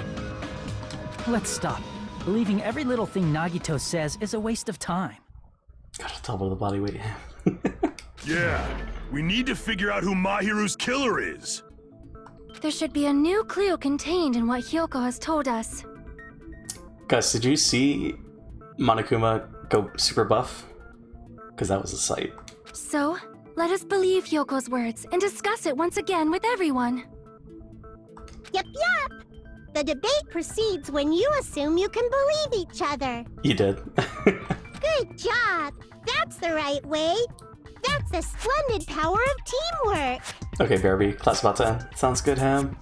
Let's stop. Believing every little thing Nagito says is a waste of time. Gotta double the body weight. Yeah, we need to figure out who Mahiru's killer is. There should be a new clue contained in what Hyoko has told us. Guys, did you see Monokuma go super buff? Because that was a sight. So, let us believe Hyoko's words and discuss it once again with everyone. Yep. The debate proceeds when you assume you can believe each other. You did. Good job. That's the right way. That's the splendid power of teamwork. Okay, Bearby, class about to end. Sounds good, Ham.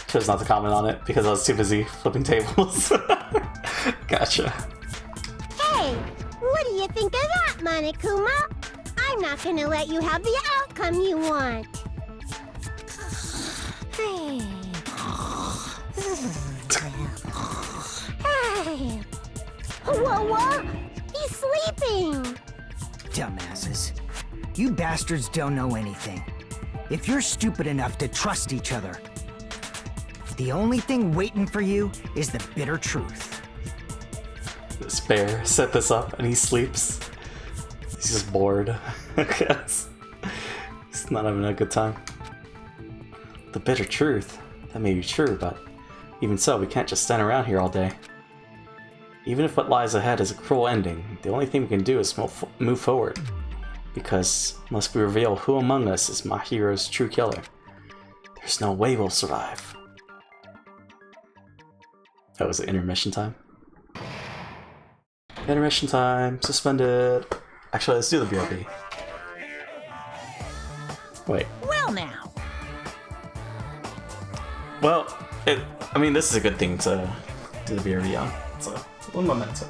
Chose not to comment on it because I was too busy flipping tables. Gotcha. Hey, what do you think of that, Monokuma? I'm not gonna let you have the outcome you want. Hey. Whoa! He's sleeping! Dumbasses. You bastards don't know anything. If you're stupid enough to trust each other, the only thing waiting for you is the bitter truth. This bear set this up and he sleeps. He's just bored, I guess. He's not having a good time. The bitter truth? That may be true, but even so, we can't just stand around here all day. Even if what lies ahead is a cruel ending, the only thing we can do is move forward. Because unless we reveal who among us is Mahiru's true killer, there's no way we'll survive. That was the intermission time. Intermission time, suspended. Actually, let's do the BRB. Wait. Well now. Well, I mean, this is a good thing to do the BRB on. So, one memento.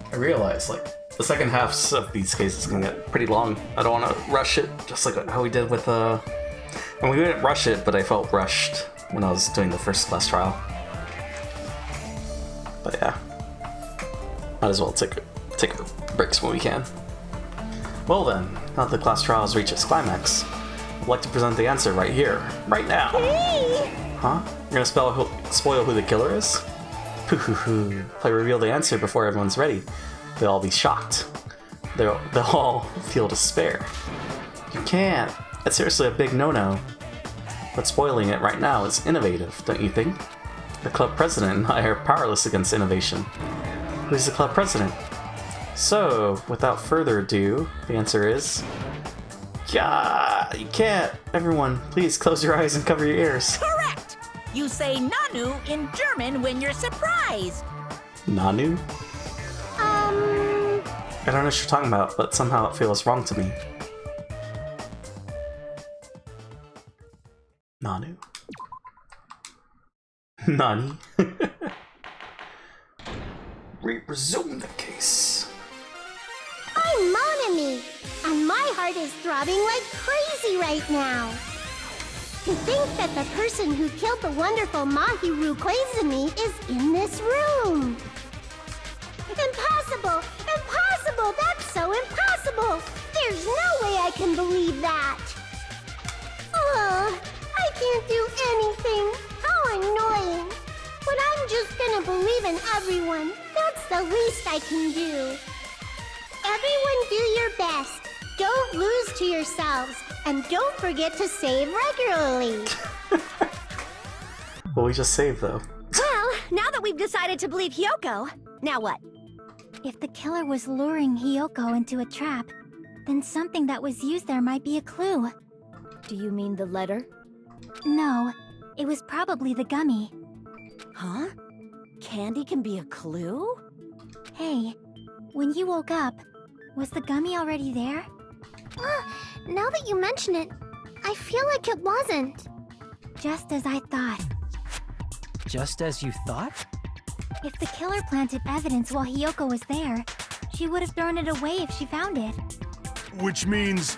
I realize, like, the second halves of these cases can get pretty long. I don't want to rush it, just like how we did with And we didn't rush it, but I felt rushed when I was doing the first class trial. But yeah, might as well take breaks when we can. Well then, now that the class trial has reached its climax, I'd like to present the answer right here, right now. Hey! Huh? You're gonna spoil who the killer is? Hoo. If I reveal the answer before everyone's ready, they'll all be shocked. They'll all feel despair. You can't. That's seriously a big no-no. But spoiling it right now is innovative, don't you think? The club president and I are powerless against innovation. Who's the club president? So, without further ado, the answer is... Yeah, you can't! Everyone, please close your eyes and cover your ears. Correct! You say Nanu in German when you're surprised. Nanu? I don't know what you're talking about, but somehow it feels wrong to me. Nanu? Nani? Resume the case. I'm Monami, and my heart is throbbing like crazy right now. To think that the person who killed the wonderful Mahiru Koizumi is in this room. Impossible! Impossible! That's so impossible! There's no way I can believe that! I can't do anything! How annoying! But I'm just gonna believe in everyone. That's the least I can do. Everyone do your best. Don't lose to yourselves. And don't forget to save regularly. Well, we just saved, though. Well, now that we've decided to believe Hiyoko, now what? If the killer was luring Hiyoko into a trap, then something that was used there might be a clue. Do you mean the letter? No, it was probably the gummy. Huh? Candy can be a clue? Hey, when you woke up, was the gummy already there? Now that you mention it, I feel like it wasn't. Just as I thought. Just as you thought? If the killer planted evidence while Hiyoko was there, she would have thrown it away if she found it. Which means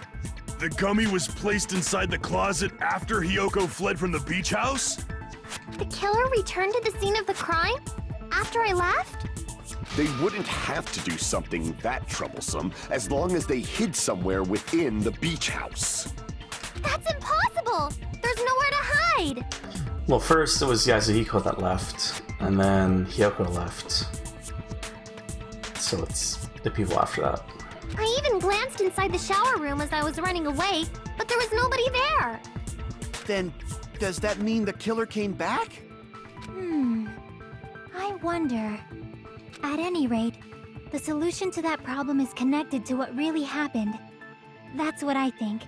the gummy was placed inside the closet after Hiyoko fled from the beach house? The killer returned to the scene of the crime? After I left? They wouldn't have to do something that troublesome as long as they hid somewhere within the beach house. That's impossible! There's nowhere to hide! Well, first it was Yasuhiko that left, and then Hiyoko left. So it's the people after that. I even glanced inside the shower room as I was running away, but there was nobody there. Then, does that mean the killer came back? I wonder. At any rate, the solution to that problem is connected to what really happened. That's what I think.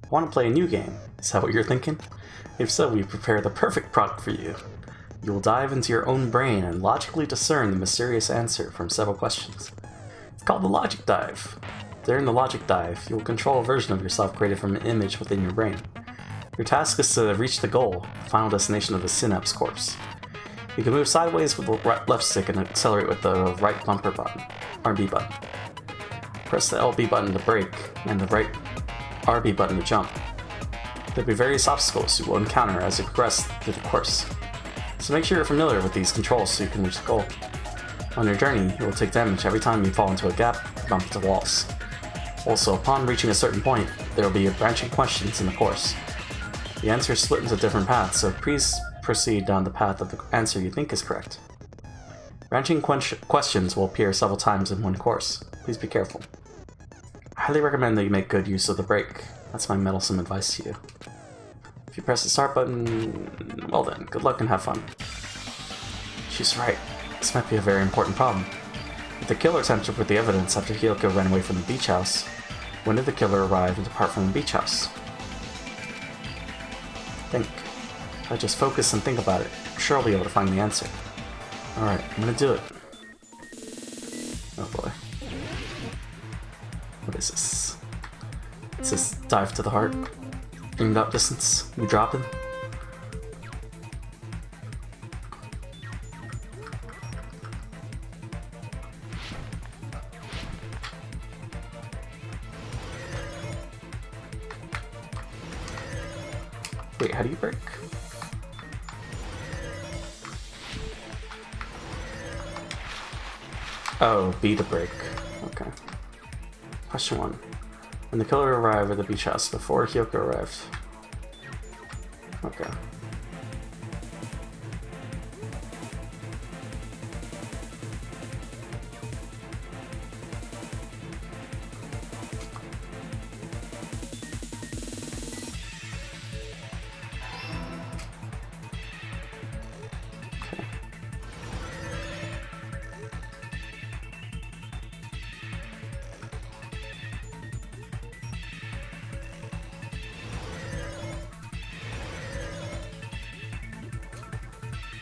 Want to play a new game? Is that what you're thinking? If so, we've prepared the perfect product for you. You will dive into your own brain and logically discern the mysterious answer from several questions. It's called the Logic Dive. During the Logic Dive, you will control a version of yourself created from an image within your brain. Your task is to reach the goal, the final destination of the synapse course. You can move sideways with the left stick and accelerate with the right bumper button, RB button. Press the LB button to brake, and the right RB button to jump. There'll be various obstacles you will encounter as you progress through the course, so make sure you're familiar with these controls so you can reach the goal. On your journey, you will take damage every time you fall into a gap or bump into walls. Also, upon reaching a certain point, there will be branching questions in the course. The answers split into different paths, so please proceed down the path of the answer you think is correct. Branching questions will appear several times in one course. Please be careful. I highly recommend that you make good use of the brake. That's my meddlesome advice to you. If you press the start button, well then, good luck and have fun. She's right. This might be a very important problem. If the killer tampered with the evidence after Hiyoko ran away from the beach house, when did the killer arrive and depart from the beach house? Think. If I just focus and think about it, I'm sure I'll be able to find the answer. Alright, I'm gonna do it. Oh boy. What is this? It's this dive to the heart. Aimed out distance. We dropping. Wait, how do you break? Oh, B to break. Okay. Question 1. When the killer arrived at the beach house before Hyoko arrived. Okay.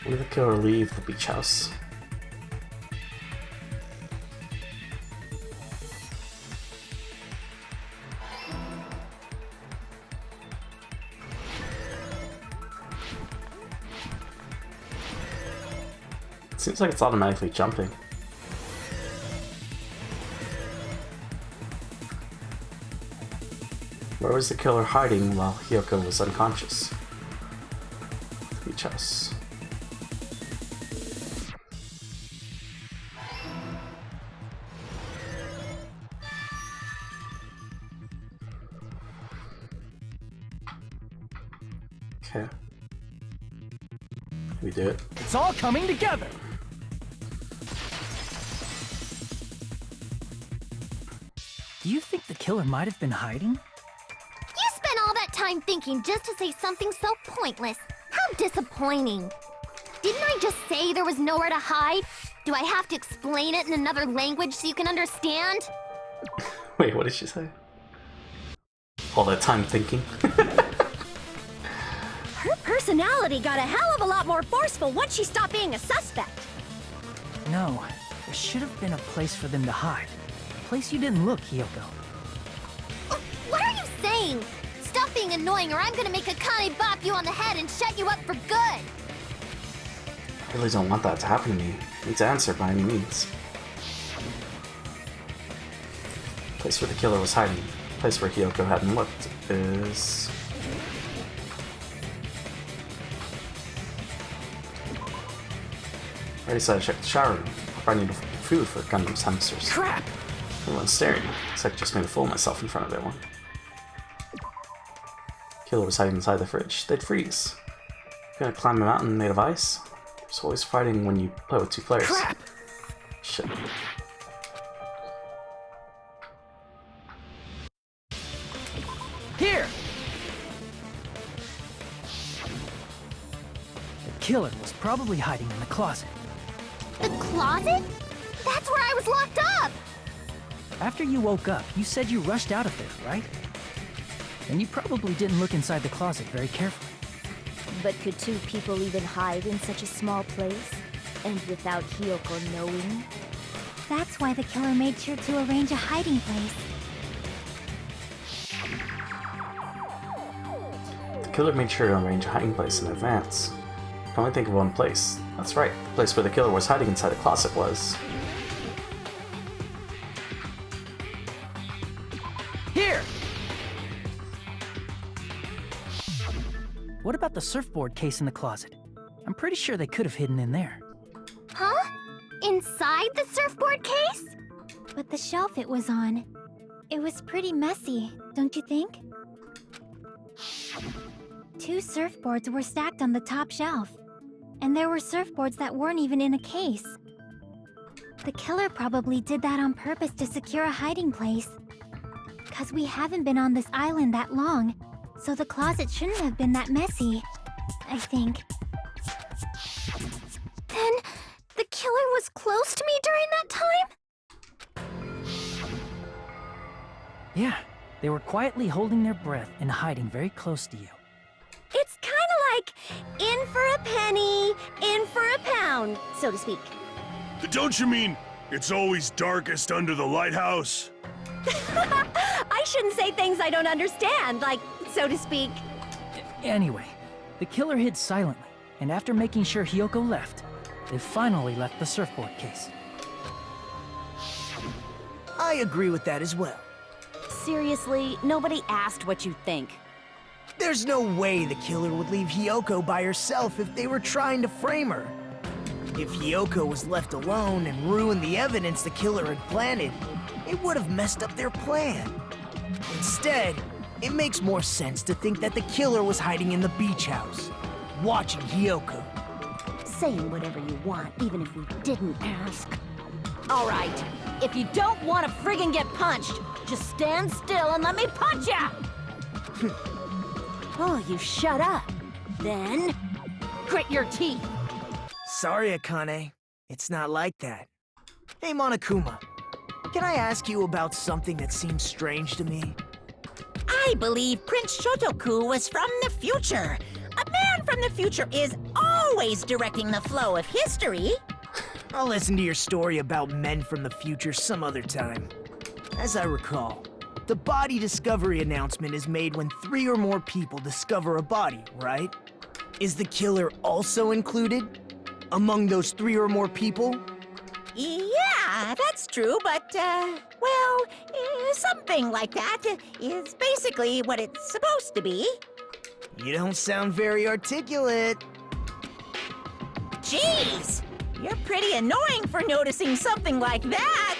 When did the killer leave the beach house? It seems like it's automatically jumping. Where was the killer hiding while Hyoko was unconscious? The beach house. Okay. We do it. It's all coming together! Do you think the killer might have been hiding? You spent all that time thinking just to say something so pointless. How disappointing. Didn't I just say there was nowhere to hide? Do I have to explain it in another language so you can understand? Wait, what did she say? All that time thinking? Her personality got a hell of a lot more forceful once she stopped being a suspect. No, there should have been a place for them to hide. A place you didn't look, Hyoko. What are you saying? Stop being annoying or I'm gonna make Akane bop you on the head and shut you up for good! I really don't want that to happen to me. I need to answer by any means. The place where the killer was hiding, the place where Hyoko hadn't looked, is... I already decided to check the shower room. I need food for Gundam's hamsters. Crap! Everyone's staring. Looks like I just made a fool of myself in front of everyone. Killer was hiding inside the fridge. They'd freeze. Gonna climb a mountain made of ice? There's always fighting when you play with 2 players. Crap! Shit. Here! The killer was probably hiding in the closet. The closet? That's where I was locked up! After you woke up, you said you rushed out of there, right? And you probably didn't look inside the closet very carefully. But could 2 people even hide in such a small place? And without Hyoko knowing? That's why the killer made sure to arrange a hiding place. The killer made sure to arrange a hiding place in advance. I can only think of one place. That's right, the place where the killer was hiding inside the closet was... Here! What about the surfboard case in the closet? I'm pretty sure they could have hidden in there. Huh? Inside the surfboard case? But the shelf it was on, it was pretty messy, don't you think? 2 surfboards were stacked on the top shelf. And there were surfboards that weren't even in a case. The killer probably did that on purpose to secure a hiding place. 'Cause we haven't been on this island that long, so the closet shouldn't have been that messy, I think. Then, the killer was close to me during that time? Yeah, they were quietly holding their breath and hiding very close to you. It's kinda like in for a penny, in for a pound, so to speak. Don't you mean it's always darkest under the lighthouse? I shouldn't say things I don't understand, like, so to speak. Anyway, the killer hid silently, and after making sure Hyoko left, they finally left the surfboard case. I agree with that as well. Seriously, nobody asked what you think. There's no way the killer would leave Hiyoko by herself if they were trying to frame her. If Hiyoko was left alone and ruined the evidence the killer had planted, it would have messed up their plan. Instead, it makes more sense to think that the killer was hiding in the beach house, watching Hiyoko. Saying whatever you want, even if we didn't ask. All right, if you don't want to friggin' get punched, just stand still and let me punch ya! Oh, you shut up. Then, grit your teeth. Sorry, Akane. It's not like that. Hey, Monokuma. Can I ask you about something that seems strange to me? I believe Prince Shotoku was from the future. A man from the future is always directing the flow of history. I'll listen to your story about men from the future some other time. As I recall, the body discovery announcement is made when 3 or more people discover a body, right? Is the killer also included among those 3 or more people? Yeah, that's true, but, well, something like that is basically what it's supposed to be. You don't sound very articulate. Jeez! You're pretty annoying for noticing something like that!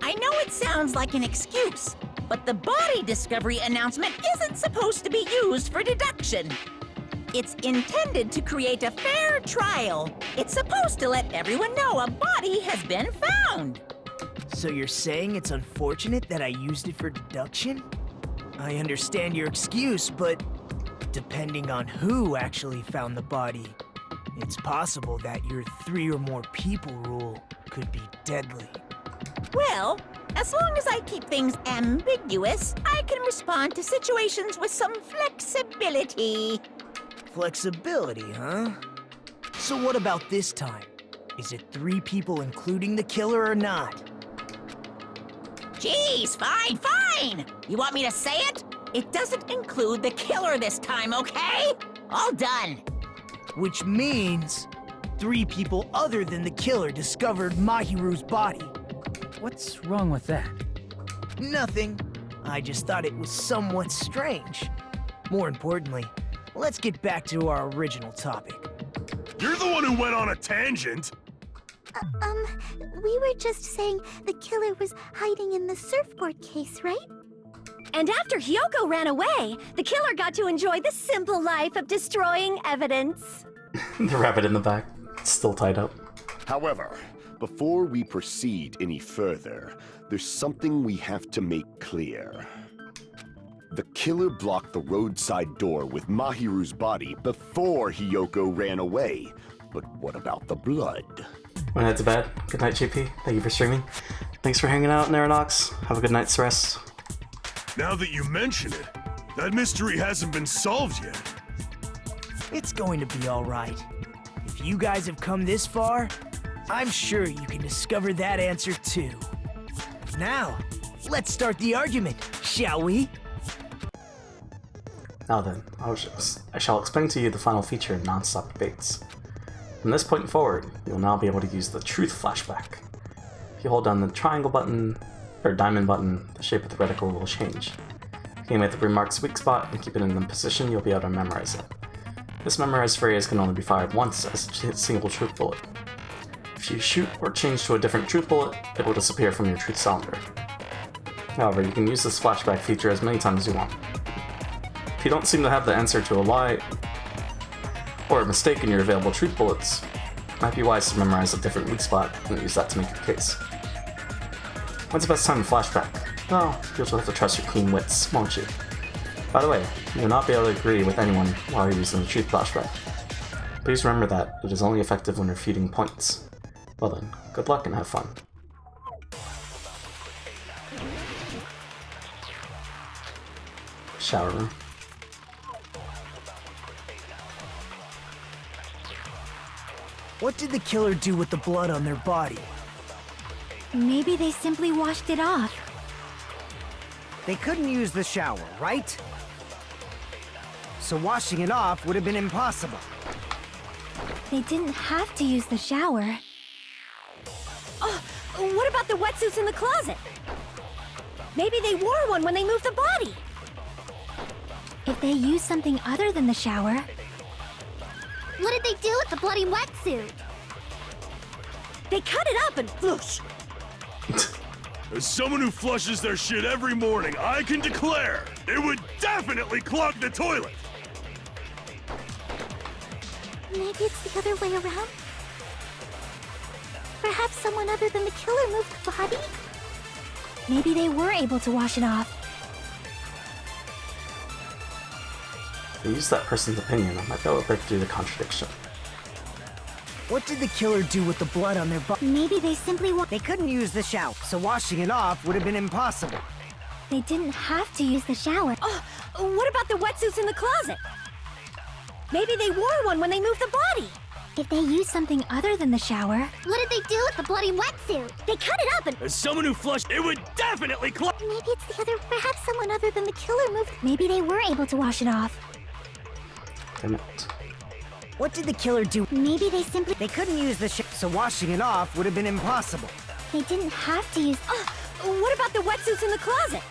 I know it sounds like an excuse, but the body discovery announcement isn't supposed to be used for deduction. It's intended to create a fair trial. It's supposed to let everyone know a body has been found. So you're saying it's unfortunate that I used it for deduction? I understand your excuse, but depending on who actually found the body, it's possible that your 3 or more people rule could be deadly. Well, as long as I keep things ambiguous, I can respond to situations with some flexibility. Flexibility, huh? So what about this time? Is it 3 people including the killer or not? Jeez, fine! You want me to say it? It doesn't include the killer this time, okay? All done. Which means 3 people other than the killer discovered Mahiru's body. What's wrong with that? Nothing. I just thought it was somewhat strange. More importantly, let's get back to our original topic. You're the one who went on a tangent! We were just saying the killer was hiding in the surfboard case, right? And after Hiyoko ran away, the killer got to enjoy the simple life of destroying evidence. The rabbit in the back, still tied up. However, before we proceed any further, there's something we have to make clear. The killer blocked the roadside door with Mahiru's body before Hiyoko ran away. But what about the blood? Wanna head to bed? Good night, JP. Thank you for streaming. Thanks for hanging out, Neronox. Have a good night's rest. Now that you mention it, that mystery hasn't been solved yet. It's going to be alright. If you guys have come this far, I'm sure you can discover that answer too. Now, let's start the argument, shall we? Now then, I shall explain to you the final feature in non-stop debates. From this point forward, you will now be able to use the truth flashback. If you hold down the triangle button, or diamond button, the shape of the reticle will change. If you aim at the remark's weak spot and keep it in the position, you'll be able to memorize it. This memorized phrase can only be fired once as a single truth bullet. If you shoot or change to a different truth bullet, it will disappear from your truth cylinder. However, you can use this flashback feature as many times as you want. If you don't seem to have the answer to a lie, or a mistake in your available truth bullets, it might be wise to memorize a different weak spot and use that to make your case. When's the best time to flashback? Well, you'll just have to trust your keen wits, won't you? By the way, you will not be able to agree with anyone while you're using the truth flashback. Please remember that it is only effective when refuting points. Well then, good luck and have fun. Shower room. What did the killer do with the blood on their body? Maybe they simply washed it off. They couldn't use the shower, right? So washing it off would have been impossible. They didn't have to use the shower. Oh, what about the wetsuits in the closet? Maybe they wore one when they moved the body. If they use something other than the shower... What did they do with the bloody wetsuit? They cut it up and whoosh. As someone who flushes their shit every morning, I can declare it would definitely clog the toilet! Maybe it's the other way around? Perhaps someone other than the killer moved the body? Maybe they were able to wash it off. If I use that person's opinion, I might be able to break through the contradiction. What did the killer do with the blood on their body? Maybe they simply They couldn't use the shower, so washing it off would have been impossible. They didn't have to use the shower. Oh, what about the wetsuits in the closet? Maybe they wore one when they moved the body. If they used something other than the shower... What did they do with the bloody wetsuit? They cut it up and... As someone who flushed, it would definitely clog... Maybe it's the other... Perhaps someone other than the killer moved... Maybe they were able to wash it off. Damn it. What did the killer do? Maybe they simply... They couldn't use the so washing it off would have been impossible. They didn't have to use... what about the wetsuits in the closet?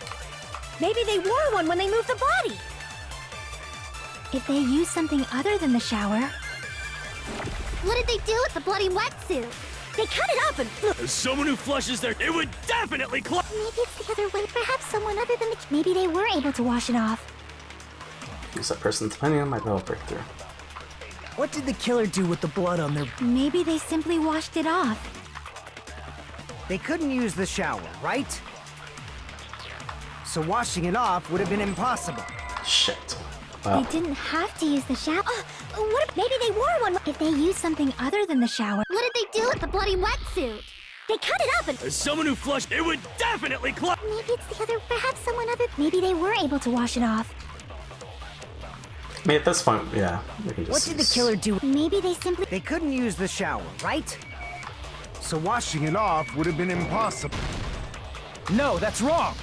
Maybe they wore one when they moved the body. If they used something other than the shower... What did they do with the bloody wetsuit? They cut it up and... As someone who flushes their... It would definitely clog... Maybe it's the other way. Perhaps someone other than the... Maybe they were able to wash it off. Use that person's opinion, I might be able to break through. What did the killer do with the blood on their... Maybe they simply washed it off. They couldn't use the shower, right? So washing it off would have been impossible. Shit. Wow. They didn't have to use the shower. What if maybe they wore one? If they used something other than the shower... What did they do with the bloody wetsuit? They cut it up and... As someone who flushed, it would definitely clog... Maybe it's the other... Perhaps someone other... Maybe they were able to wash it off. I mean, at this point, yeah. We can just What did the killer do? Maybe they simply... They couldn't use the shower, right? So washing it off would have been impossible. No, that's wrong!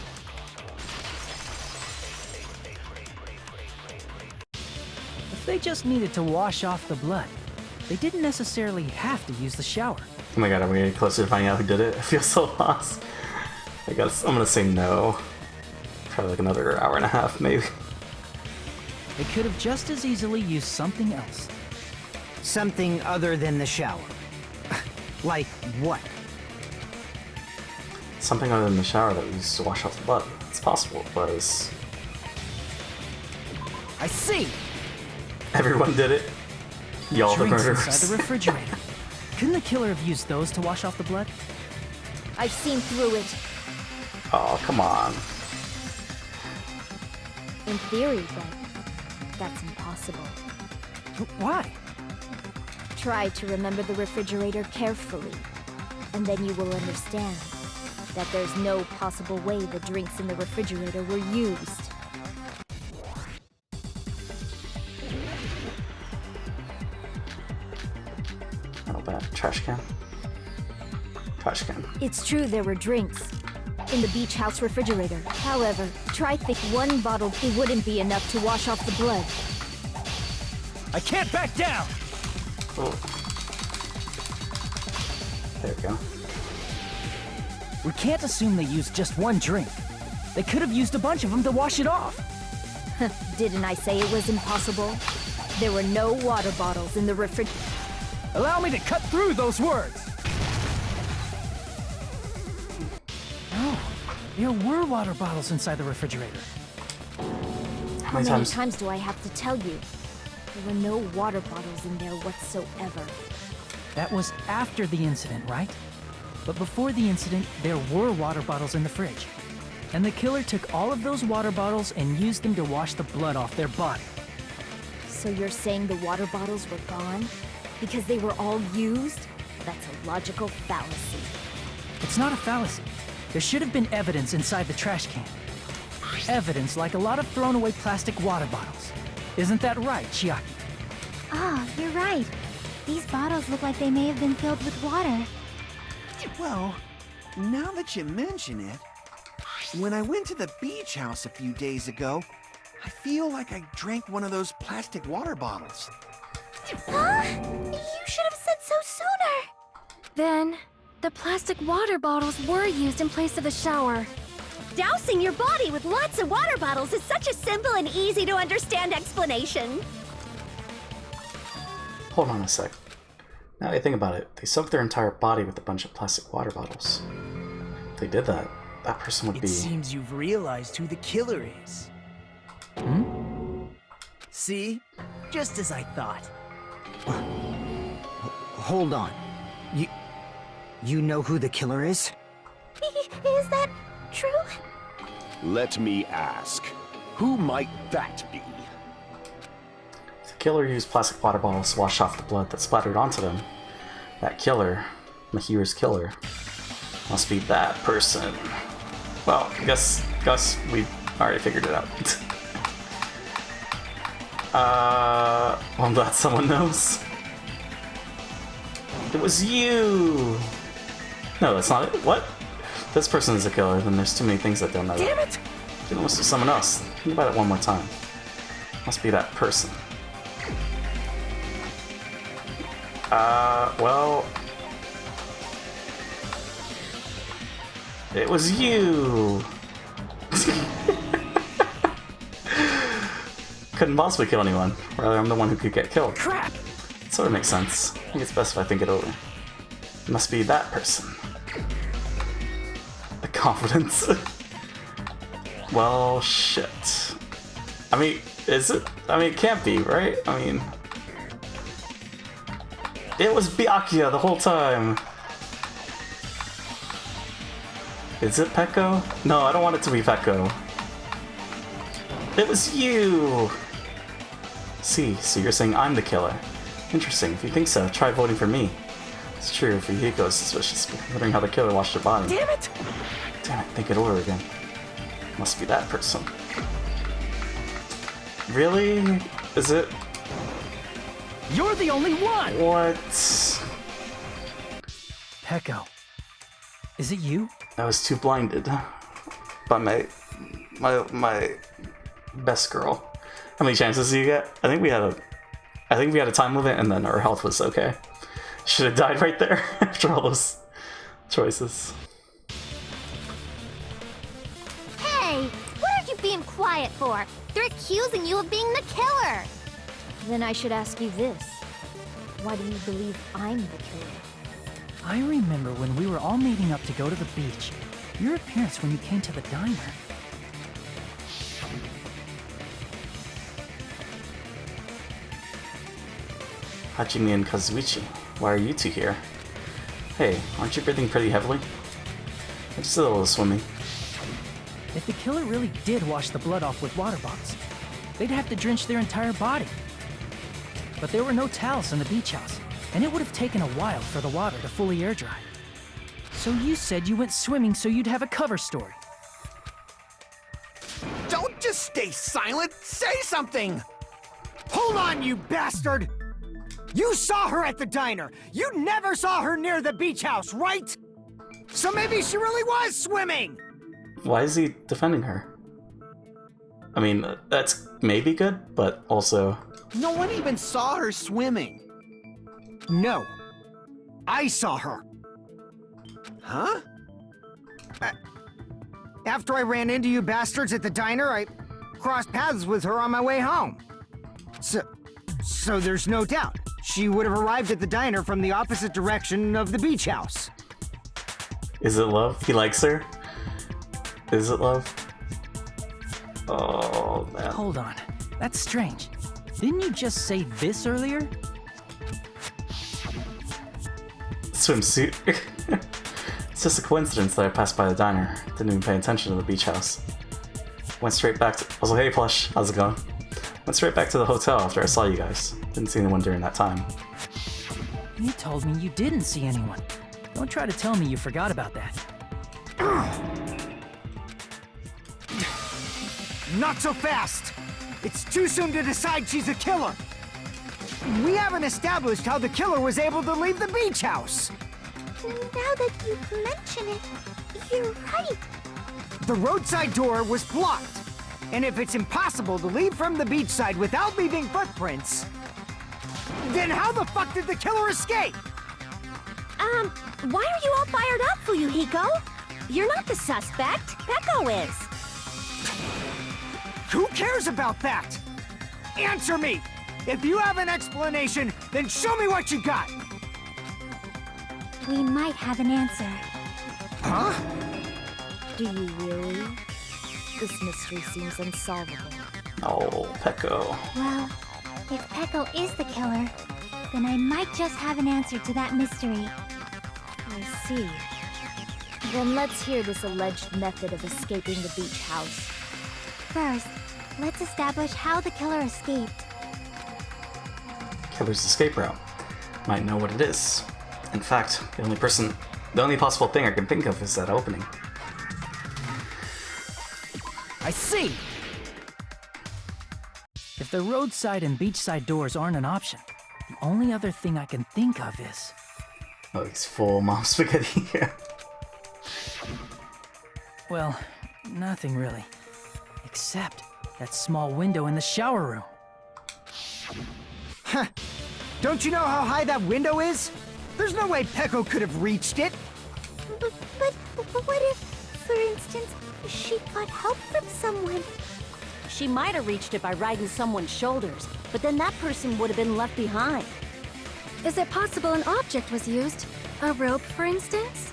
If they just needed to wash off the blood, they didn't necessarily have to use the shower. Oh my god, are we getting closer to finding out who did it? I feel so lost. I guess I'm gonna say no. Probably like another hour and a half, maybe. They could have just as easily used something else. Something other than the shower. Like what? Something other than the shower that we used to wash off the blood. It's possible it was... I see! Everyone did it. Y'all the Drinks murderers. inside the refrigerator. Couldn't the killer have used those to wash off the blood? I've seen through it. Oh, come on. In theory, but that's impossible. Why? Try to remember the refrigerator carefully, and then you will understand that there's no possible way the drinks in the refrigerator were used. Not bad. Trash can. Trash can. It's true there were drinks in the beach house refrigerator. However, try think one bottle, it wouldn't be enough to wash off the blood. I can't back down! Oh. There we go. We can't assume they used just one drink. They could have used a bunch of them to wash it off. Didn't I say it was impossible? There were no water bottles in the refrigerator. Allow me to cut through those words! No, there were water bottles inside the refrigerator. How How many times do I have to tell you? There were no water bottles in there whatsoever. That was after the incident, right? But before the incident, there were water bottles in the fridge. And the killer took all of those water bottles and used them to wash the blood off their body. So you're saying the water bottles were gone? Because they were all used? That's a logical fallacy. It's not a fallacy. There should have been evidence inside the trash can. Evidence like a lot of thrown away plastic water bottles. Isn't that right, Chiaki? Ah, you're right. These bottles look like they may have been filled with water. Well, now that you mention it, when I went to the beach house a few days ago, I feel like I drank one of those plastic water bottles. Huh? You should have said so sooner! Then, the plastic water bottles were used in place of the shower. dousing your body with lots of water bottles is such a simple and easy to understand explanation. Hold on a sec. Now that I think about it, they soaked their entire body with a bunch of plastic water bottles. If they did that, that person would be... It seems you've realized who the killer is. See? Just as I thought. Hold on. You know who the killer is? Is that true? Let me ask. Who might that be? The killer used plastic water bottles to wash off the blood that splattered onto them. That killer, Mahiru's killer, must be that person. Well, I guess we already figured it out. I'm glad someone knows. It was you! No, that's not it. What? If this person is a killer, then there's too many things that don't know. Damn it! It must be someone else. Think about it one more time. Must be that person. Well... It was you! Couldn't possibly kill anyone. Rather, I'm the one who could get killed. Crap! It sort of makes sense. I think it's best if I think it over. It must be that person. The confidence. Well, shit. I mean, is it? I mean, it can't be, right? I mean... It was Byakuya the whole time! Is it Peko? No, I don't want it to be Peko. It was you! See, so you're saying I'm the killer. Interesting. If you think so, try voting for me. It's true, if Yuhiko is suspicious, wondering how the killer washed her body. Damn it! Damn it, think it over again. Must be that person. Really? Is it? You're the only one! What? Peko. Is it you? I was too blinded by my best girl. How many chances do you get? I think we had a time limit, and then our health was okay. Should have died right there after all those choices. Hey, what are you being quiet for? They're accusing you of being the killer. Then I should ask you this. Why do you believe I'm the killer? I remember when we were all meeting up to go to the beach. Your appearance when you came to the diner. Hajime and Kazuichi, why are you two here? Hey, aren't you breathing pretty heavily? I just did a little swimming. If the killer really did wash the blood off with water bottles, they'd have to drench their entire body. But there were no towels in the beach house, and it would have taken a while for the water to fully air dry. So you said you went swimming so you'd have a cover story. Don't just stay silent! Say something! Hold on, you bastard! You saw her at the diner! You never saw her near the beach house, right? So maybe she really was swimming! Why is he defending her? I mean, that's maybe good, but also... No one even saw her swimming. No. I saw her. Huh? After I ran into you bastards at the diner, I crossed paths with her on my way home. So there's no doubt. She would have arrived at the diner from the opposite direction of the beach house. Is it love? He likes her? Is it love? Oh, man. Hold on. That's strange. Didn't you just say this earlier? Swimsuit. It's just a coincidence that I passed by the diner. Didn't even pay attention to the beach house. Went straight back to... I was like, hey Plush, how's it going? Went straight back to the hotel after I saw you guys. Didn't see anyone during that time. You told me you didn't see anyone. Don't try to tell me you forgot about that. Not so fast! It's too soon to decide she's a killer! We haven't established how the killer was able to leave the beach house! Now that you mention it, you're right. The roadside door was blocked. And if it's impossible to leave from the beachside without leaving footprints, then how the fuck did the killer escape? Why are you all fired up, Fuyuhiko? You're not the suspect. Pecco is. Who cares about that? Answer me! If you have an explanation, then show me what you got! We might have an answer. Huh? Do you really? This mystery seems unsolvable. Oh, Pecco. Well, if Pecco is the killer, then I might just have an answer to that mystery. I see. Then let's hear this alleged method of escaping the beach house. First, let's establish how the killer escaped. Killer's escape route. Might know what it is. In fact, the only possible thing I can think of is that opening. I see! If the roadside and beachside doors aren't an option, the only other thing I can think of is... Oh, he's full mom spaghetti here. Well, nothing really. Except that small window in the shower room. Huh. Don't you know how high that window is? There's no way Pecco could have reached it. But what if, for instance, she got help from someone? She might have reached it by riding someone's shoulders, but then that person would have been left behind. Is it possible an object was used? A rope, for instance?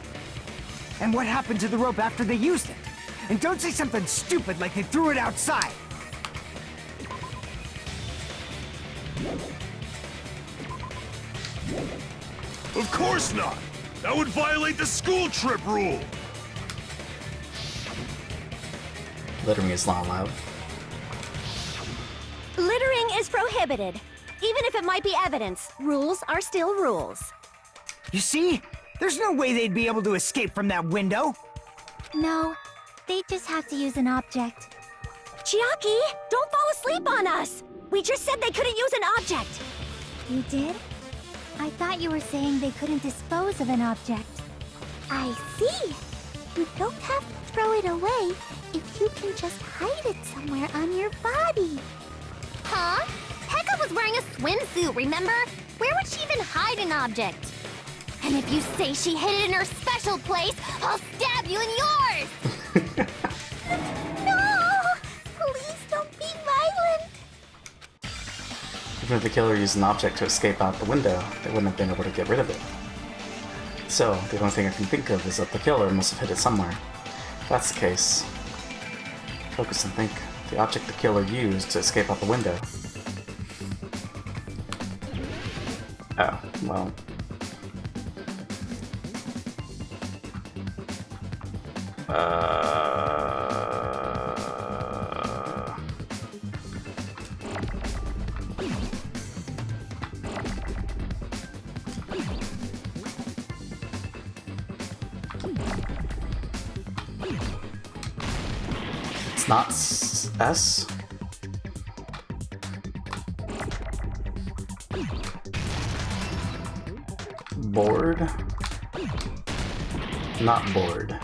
And what happened to the rope after they used it? And don't say something stupid like they threw it outside. Of course not! That would violate the school trip rule! Littering is not allowed. Littering is prohibited. Even if it might be evidence, rules are still rules. You see? There's no way they'd be able to escape from that window. No, they just have to use an object. Chiaki, don't fall asleep on us! We just said they couldn't use an object! You did? I thought you were saying they couldn't dispose of an object. I see! You don't have to throw it away if you can just hide it somewhere on your body. Huh? Pekka was wearing a swimsuit, remember? Where would she even hide an object? And if you say she hid it in her special place, I'll stab you in yours! No! Please don't be violent! Even if the killer used an object to escape out the window, they wouldn't have been able to get rid of it. So, the only thing I can think of is that the killer must have hid it somewhere. If that's the case, focus and think. The object the killer used to escape out the window. Oh, well. It's not S? Board? Not board.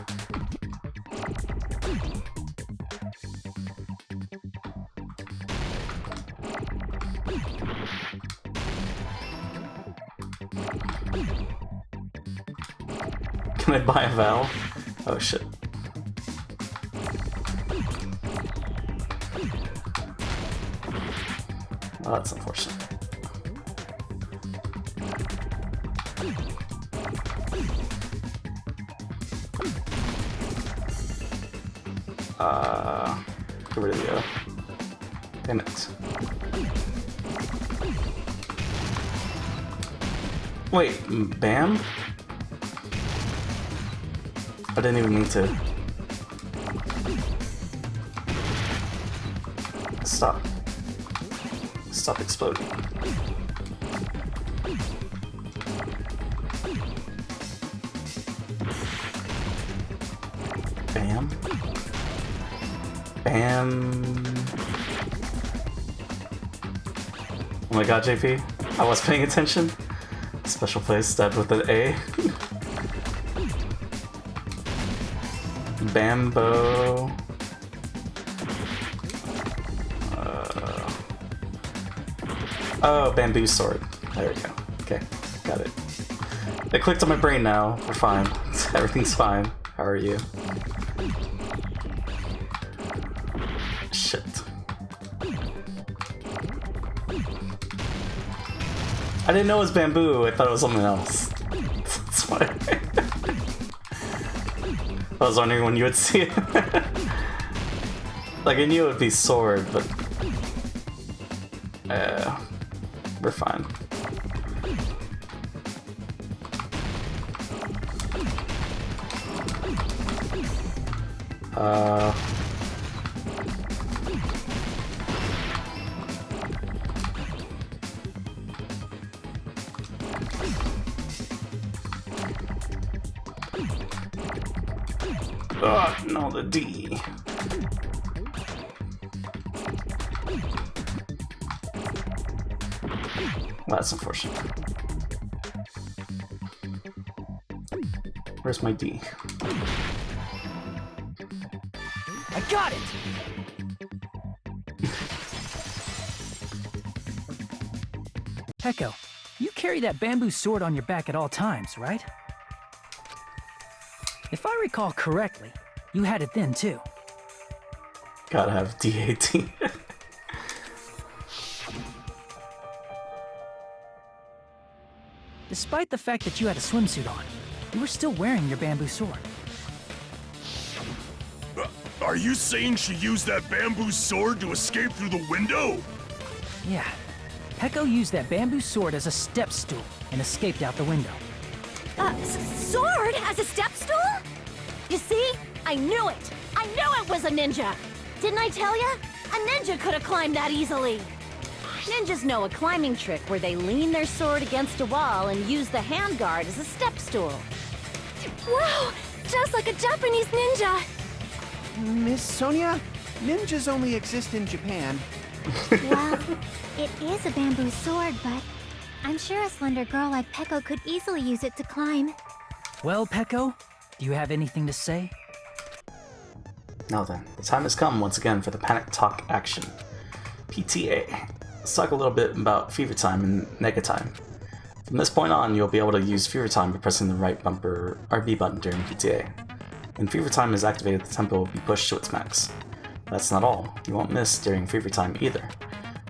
Can I buy a vowel? Oh shit. Well, that's unfortunate. Get rid of the damn it. Wait, Bam? I didn't even mean to. Stop. Stop exploding. Bam. Bam. Oh my god, JP. I was paying attention. Special place stabbed with an A. Bambo. Oh, bamboo sword. There we go. Okay, got it. It clicked on my brain now. We're fine. Everything's fine. How are you? Shit. I didn't know it was bamboo, I thought it was something else. That's why. I was wondering when you would see it. Like, I knew it would be sword, but... we're fine. Oh, no, the D. Well, that's unfortunate. Where's my D? I got it! Peko, you carry that bamboo sword on your back at all times, right? If I recall correctly, you had it then too. Gotta have D18. Despite the fact that you had a swimsuit on, you were still wearing your bamboo sword. Are you saying she used that bamboo sword to escape through the window? Yeah. Peko used that bamboo sword as a step stool and escaped out the window. Sword as a step stool? You see? I knew it! I knew it was a ninja! Didn't I tell ya? A ninja could have climbed that easily! Ninjas know a climbing trick where they lean their sword against a wall and use the handguard as a step stool. Wow! Just like a Japanese ninja! Miss Sonia, ninjas only exist in Japan. Well, it is a bamboo sword, but I'm sure a slender girl like Peko could easily use it to climb. Well, Peko, do you have anything to say? Now then, the time has come once again for the Panic Talk action. PTA. Let's talk a little bit about Fever Time and Nega Time. From this point on, you'll be able to use Fever Time by pressing the right bumper RB button during PTA. When Fever Time is activated, the tempo will be pushed to its max. That's not all. You won't miss during Fever Time either.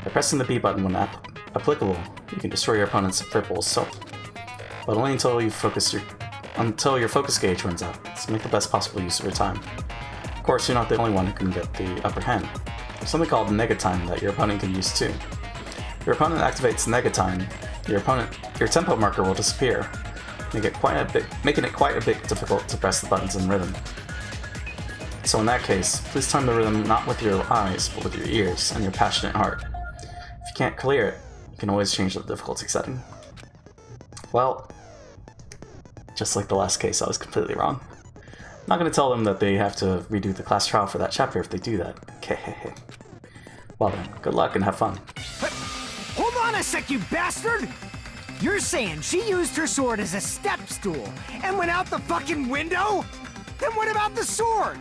By pressing the B button when applicable, you can destroy your opponent's purple soap. But only until your focus gauge runs out, so make the best possible use of your time. Of course, you're not the only one who can get the upper hand. There's something called Nega Time that your opponent can use too. If your opponent activates Nega Time, your tempo marker will disappear, making it quite a bit difficult to press the buttons in rhythm. So in that case, please time the rhythm not with your eyes, but with your ears and your passionate heart. If you can't clear it, you can always change the difficulty setting. Well, just like the last case, I was completely wrong. I'm not going to tell them that they have to redo the class trial for that chapter if they do that. Okay. Well then, good luck and have fun. Hold on a sec, you bastard! You're saying she used her sword as a step stool and went out the fucking window? Then what about the sword?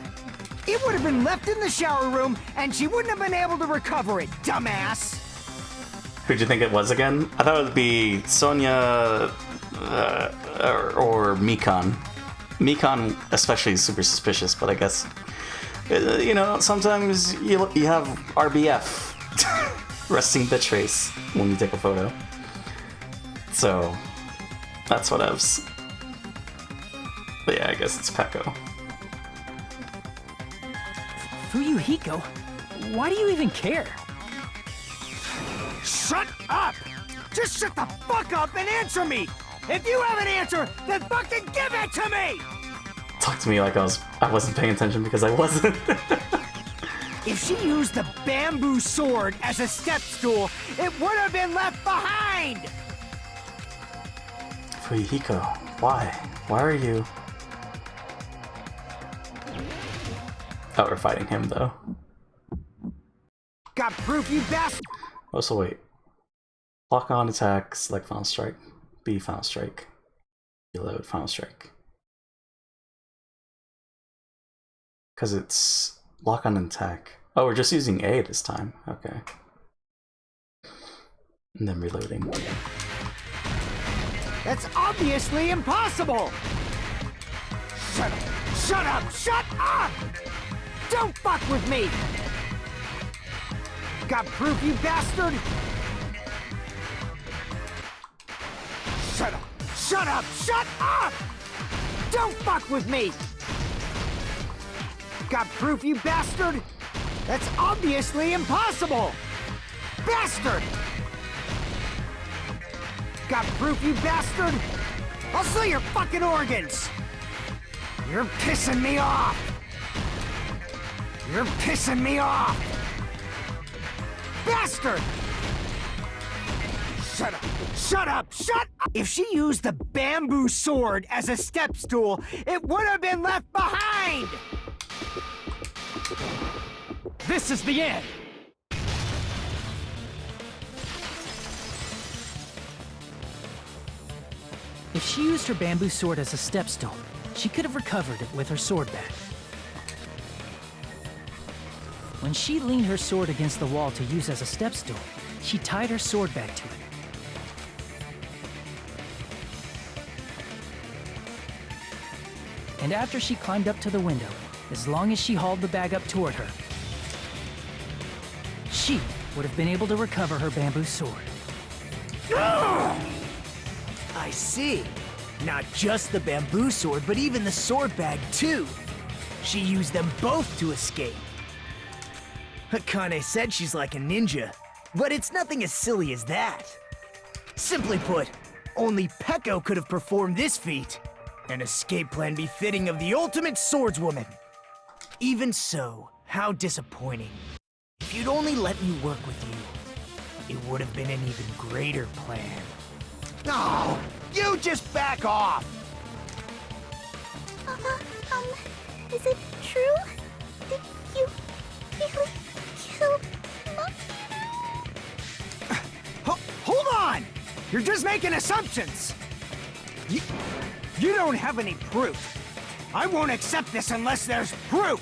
It would have been left in the shower room and she wouldn't have been able to recover it, dumbass! Who'd you think it was again? I thought it would be Sonia or Mikan. Mikan especially is super suspicious, but I guess, you know, sometimes you have RBF, resting bitch face, when you take a photo. So, that's what else. But yeah, I guess it's Peko. Fuyuhiko? Why do you even care? Shut up! Just shut the fuck up and answer me! If you have an answer, then fucking give it to me! Talk to me like I wasn't paying attention because I wasn't. If she used the bamboo sword as a step stool, it would have been left behind! Fuyuhiko, why? Why are you... Oh, we're fighting him though. Got proof, you bastard! Oh, so wait. Lock on attack, select final strike. B final strike. Reload final strike. Because it's lock on attack. Oh, we're just using A this time. Okay. And then reloading. That's obviously impossible! Shut up! Shut up! Don't fuck with me! Got proof, you bastard? Shut up! Shut up! Shut up! Don't fuck with me! Got proof, you bastard? That's obviously impossible! Bastard! Got proof, you bastard? I'll sell your fucking organs! You're pissing me off! You're pissing me off! Bastard! Shut up! Shut up! Shut up! If she used the bamboo sword as a step stool, it would have been left behind! This is the end! If she used her bamboo sword as a step stool, she could have recovered it with her sword back. When she leaned her sword against the wall to use as a step stool, she tied her sword back to it. And after she climbed up to the window, as long as she hauled the bag up toward her, she would have been able to recover her bamboo sword. I see. Not just the bamboo sword, but even the sword bag, too. She used them both to escape. Akane said she's like a ninja, but it's nothing as silly as that. Simply put, only Peko could have performed this feat. An escape plan befitting of the ultimate swordswoman. Even so, how disappointing. If you'd only let me work with you, it would have been an even greater plan. No! You just back off! Is it true? Did you really kill Hold on! You're just making assumptions! You don't have any proof. I won't accept this unless there's proof!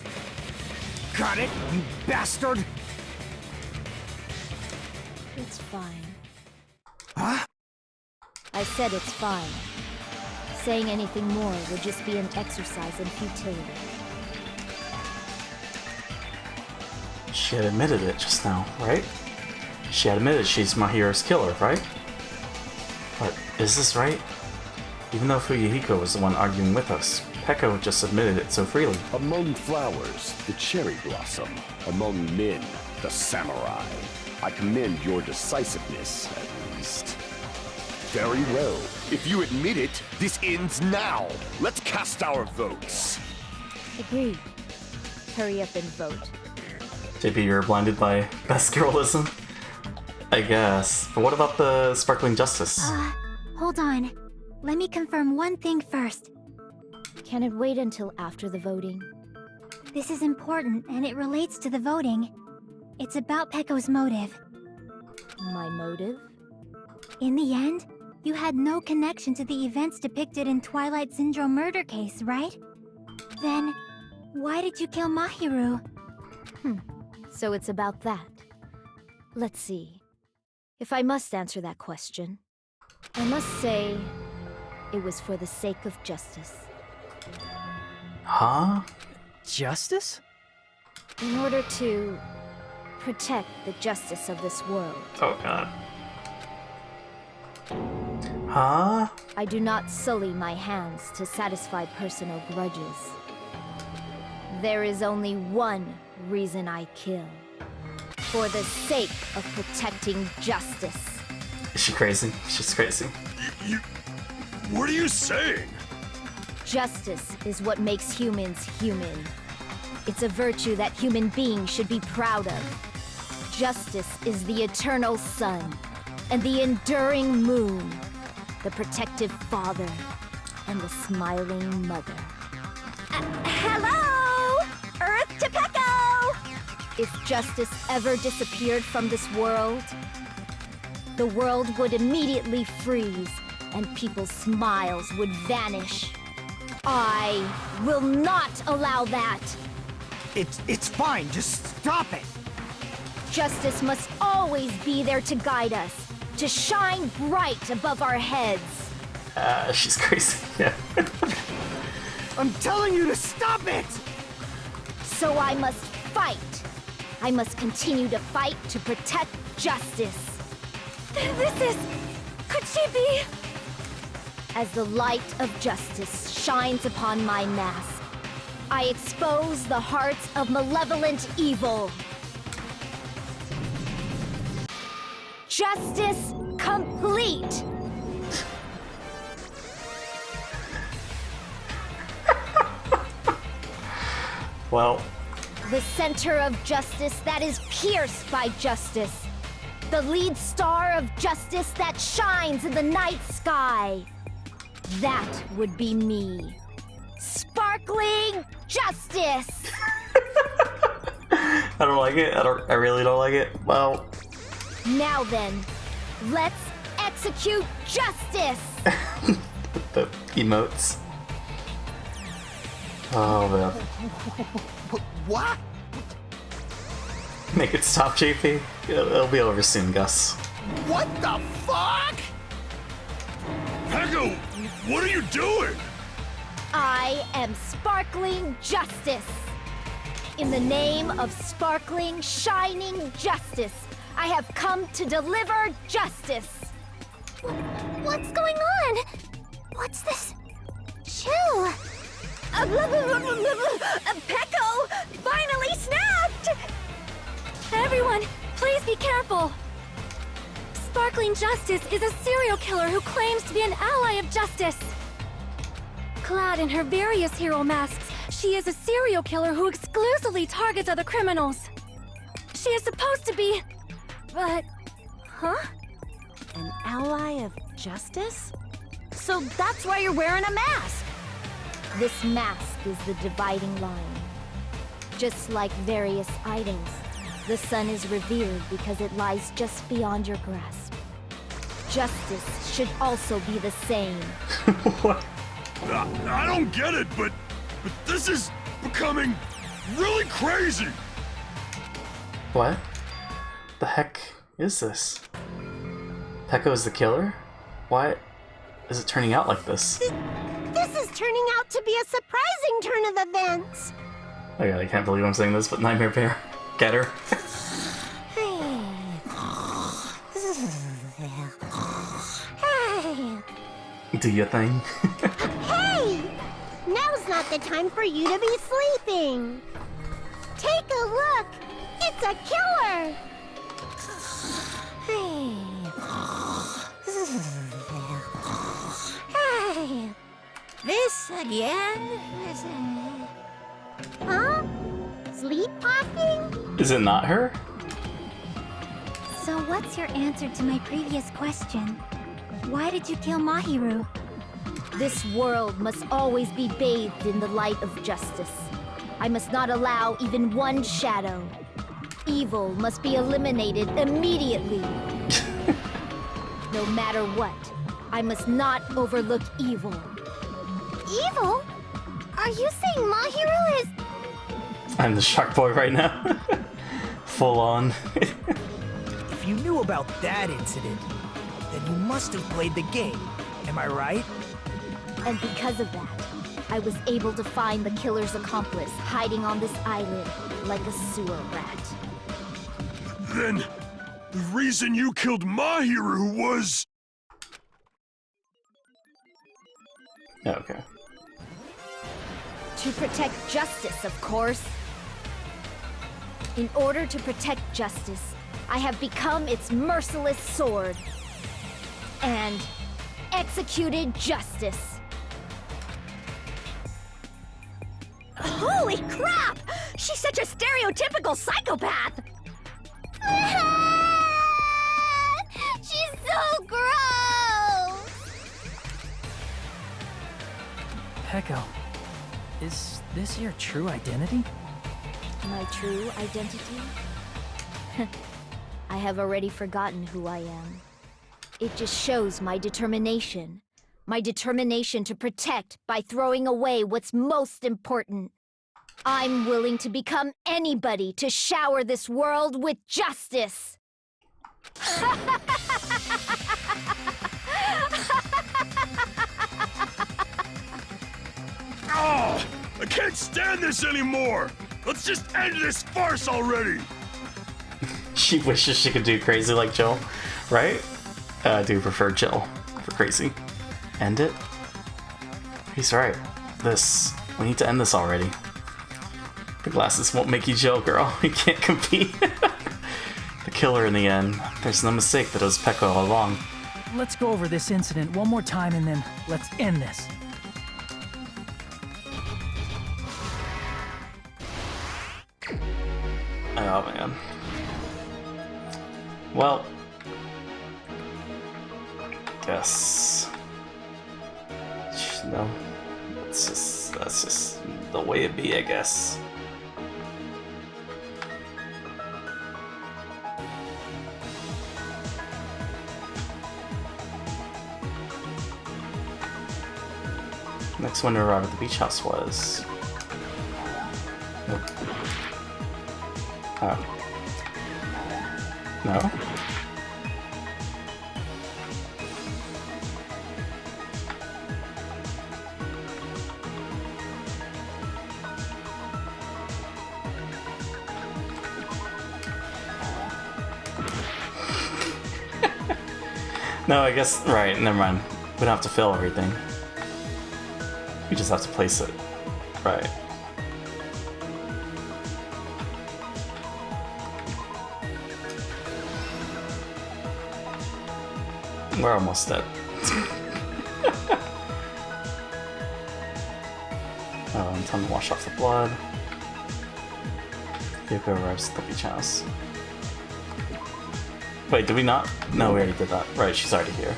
Got it, you bastard? It's fine. Huh? I said it's fine. Saying anything more would just be an exercise in futility. She had admitted it just now, right? She had admitted she's Mahiro's killer, right? But is this right? Even though Fuyuhiko was the one arguing with us, Peko just admitted it so freely. Among flowers, the cherry blossom. Among men, the samurai. I commend your decisiveness, at least. Very well. If you admit it, this ends now. Let's cast our votes. Agreed. Hurry up and vote. JP, you're blinded by best girlism? I guess. But what about the sparkling justice? Hold on. Let me confirm one thing first. Can it wait until after the voting? This is important, and it relates to the voting. It's about Peko's motive. My motive? In the end, you had no connection to the events depicted in Twilight Syndrome murder case, right? Then, why did you kill Mahiru? So it's about that. Let's see. If I must answer that question, I must say it was for the sake of justice. Huh? Justice? In order to protect the justice of this world. Oh god. Huh? I do not sully my hands to satisfy personal grudges. There is only one reason I kill. For the sake of protecting justice. Is she crazy? She's crazy. What are you saying? Justice is what makes humans human. It's a virtue that human beings should be proud of. Justice is the eternal sun and the enduring moon, the protective father and the smiling mother. Hello! Earth to Peko! If justice ever disappeared from this world, the world would immediately freeze and people's smiles would vanish. I will not allow that! It's fine, just stop it! Justice must always be there to guide us, to shine bright above our heads. She's crazy, yeah. I'm telling you to stop it! So I must fight. I must continue to fight to protect justice. This is... Could she be... As the light of justice shines upon my mask, I expose the hearts of malevolent evil. Justice complete! Well... The center of justice that is pierced by justice. The lead star of justice that shines in the night sky. That would be me. Sparkling justice! I don't like it. I really don't like it. Well... Now then, let's execute justice! The emotes. Oh man. What? Make it stop, JP. It'll be over soon, Gus. What the fuck? Peko, what are you doing? I am sparkling justice. In the name of sparkling, shining justice, I have come to deliver justice. What's going on? What's this? Chill. Peko finally snapped! Everyone, please be careful. Sparkling Justice is a serial killer who claims to be an ally of justice. Clad in her various hero masks, she is a serial killer who exclusively targets other criminals. She is supposed to be... but... Huh? An ally of justice? So that's why you're wearing a mask! This mask is the dividing line. Just like various items, the sun is revered because it lies just beyond your grasp. Justice should also be the same. What? I don't get it, but this is becoming really crazy. What? The heck is this? Peko is the killer? Why is it turning out like this? This is turning out to be a surprising turn of events. Oh yeah, I can't believe I'm saying this, but Nightmare Bear. Get her. Do your thing. Hey! Now's not the time for you to be sleeping. Take a look. It's a killer. Hey. This again? Huh? Sleepwalking? Is it not her? So what's your answer to my previous question? Why did you kill Mahiru? This world must always be bathed in the light of justice. I must not allow even one shadow. Evil must be eliminated immediately. No matter what, I must not overlook evil. Evil? Are you saying Mahiru is... I'm the Shark Boy right now. Full on. If you knew about that incident, then you must have played the game. Am I right? And because of that, I was able to find the killer's accomplice hiding on this island like a sewer rat. Then, the reason you killed Mahiru was... Okay. To protect justice, of course. In order to protect justice, I have become its merciless sword. And executed justice. Holy crap! She's such a stereotypical psychopath! She's so gross! Peko, is this your true identity? My true identity? I have already forgotten who I am. It just shows my determination. My determination to protect by throwing away what's most important. I'm willing to become anybody to shower this world with justice. Oh, I can't stand this anymore! Let's just end this farce already! She wishes she could do crazy like Jill, right? I do prefer Jill for crazy. End it? He's right. We need to end this already. The glasses won't make you Jill, girl. You can't compete. The killer in the end. There's no mistake that it was Pekka all along. Let's go over this incident one more time and then let's end this. Oh man. Well, guess no. That's just the way it be, I guess. Next one to arrive at the beach house was. Nope. Oh. No? No, I guess, right, never mind. We don't have to fill everything. We just have to place it. Right. We're almost dead. Time to wash off the blood. Yoko arrives at the beach house. Wait, did we not? No, we already did that. Right, she's already here.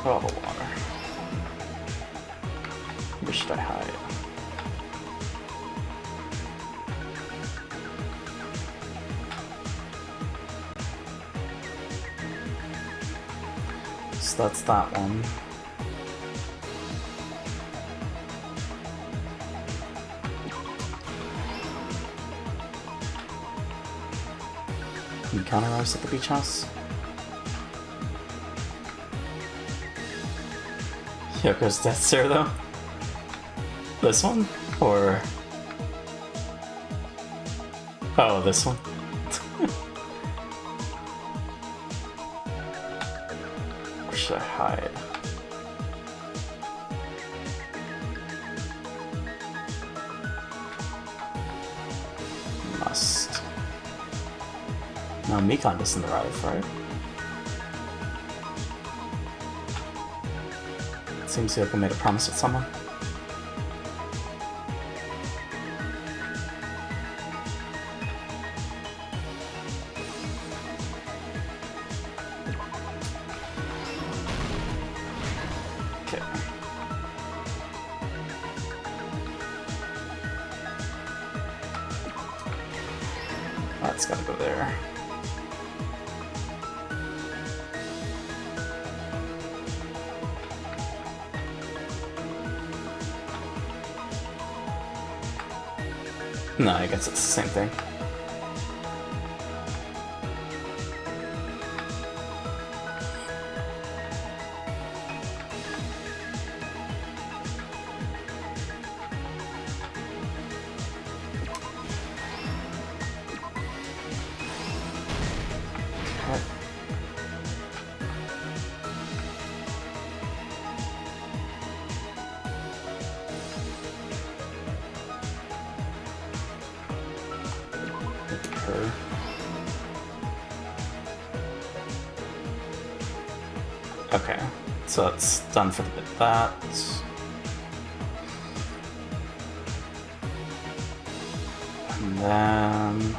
Oh, the water. Where should I hide? So that's that one. Can you counter us at the beach house? Yoko's death stare though? This one? Or... oh, this one? Where should I hide? Must. No, Mikan doesn't arrive, right? Seems Yoko made a promise with someone. Okay. That's gotta go there. No, I guess it's the same thing. Okay, so that's done for the bit that. And then...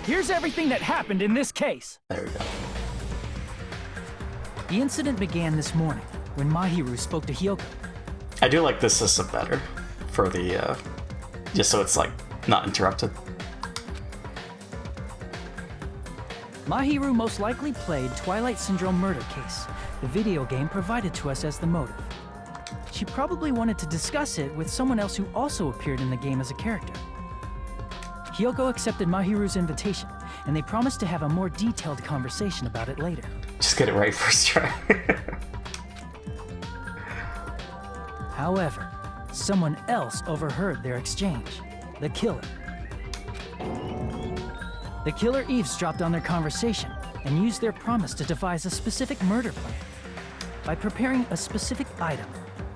here's everything that happened in this case. There we go. The incident began this morning when Mahiru spoke to Hyoko. I do like this system better for the, just so it's like not interrupted. Mahiru most likely played Twilight Syndrome Murder Case, the video game provided to us as the motive. She probably wanted to discuss it with someone else who also appeared in the game as a character. Hiyoko accepted Mahiru's invitation, and they promised to have a more detailed conversation about it later. Just get it right first try. However, someone else overheard their exchange. The killer. The killer eavesdropped on their conversation and used their promise to devise a specific murder plan. By preparing a specific item,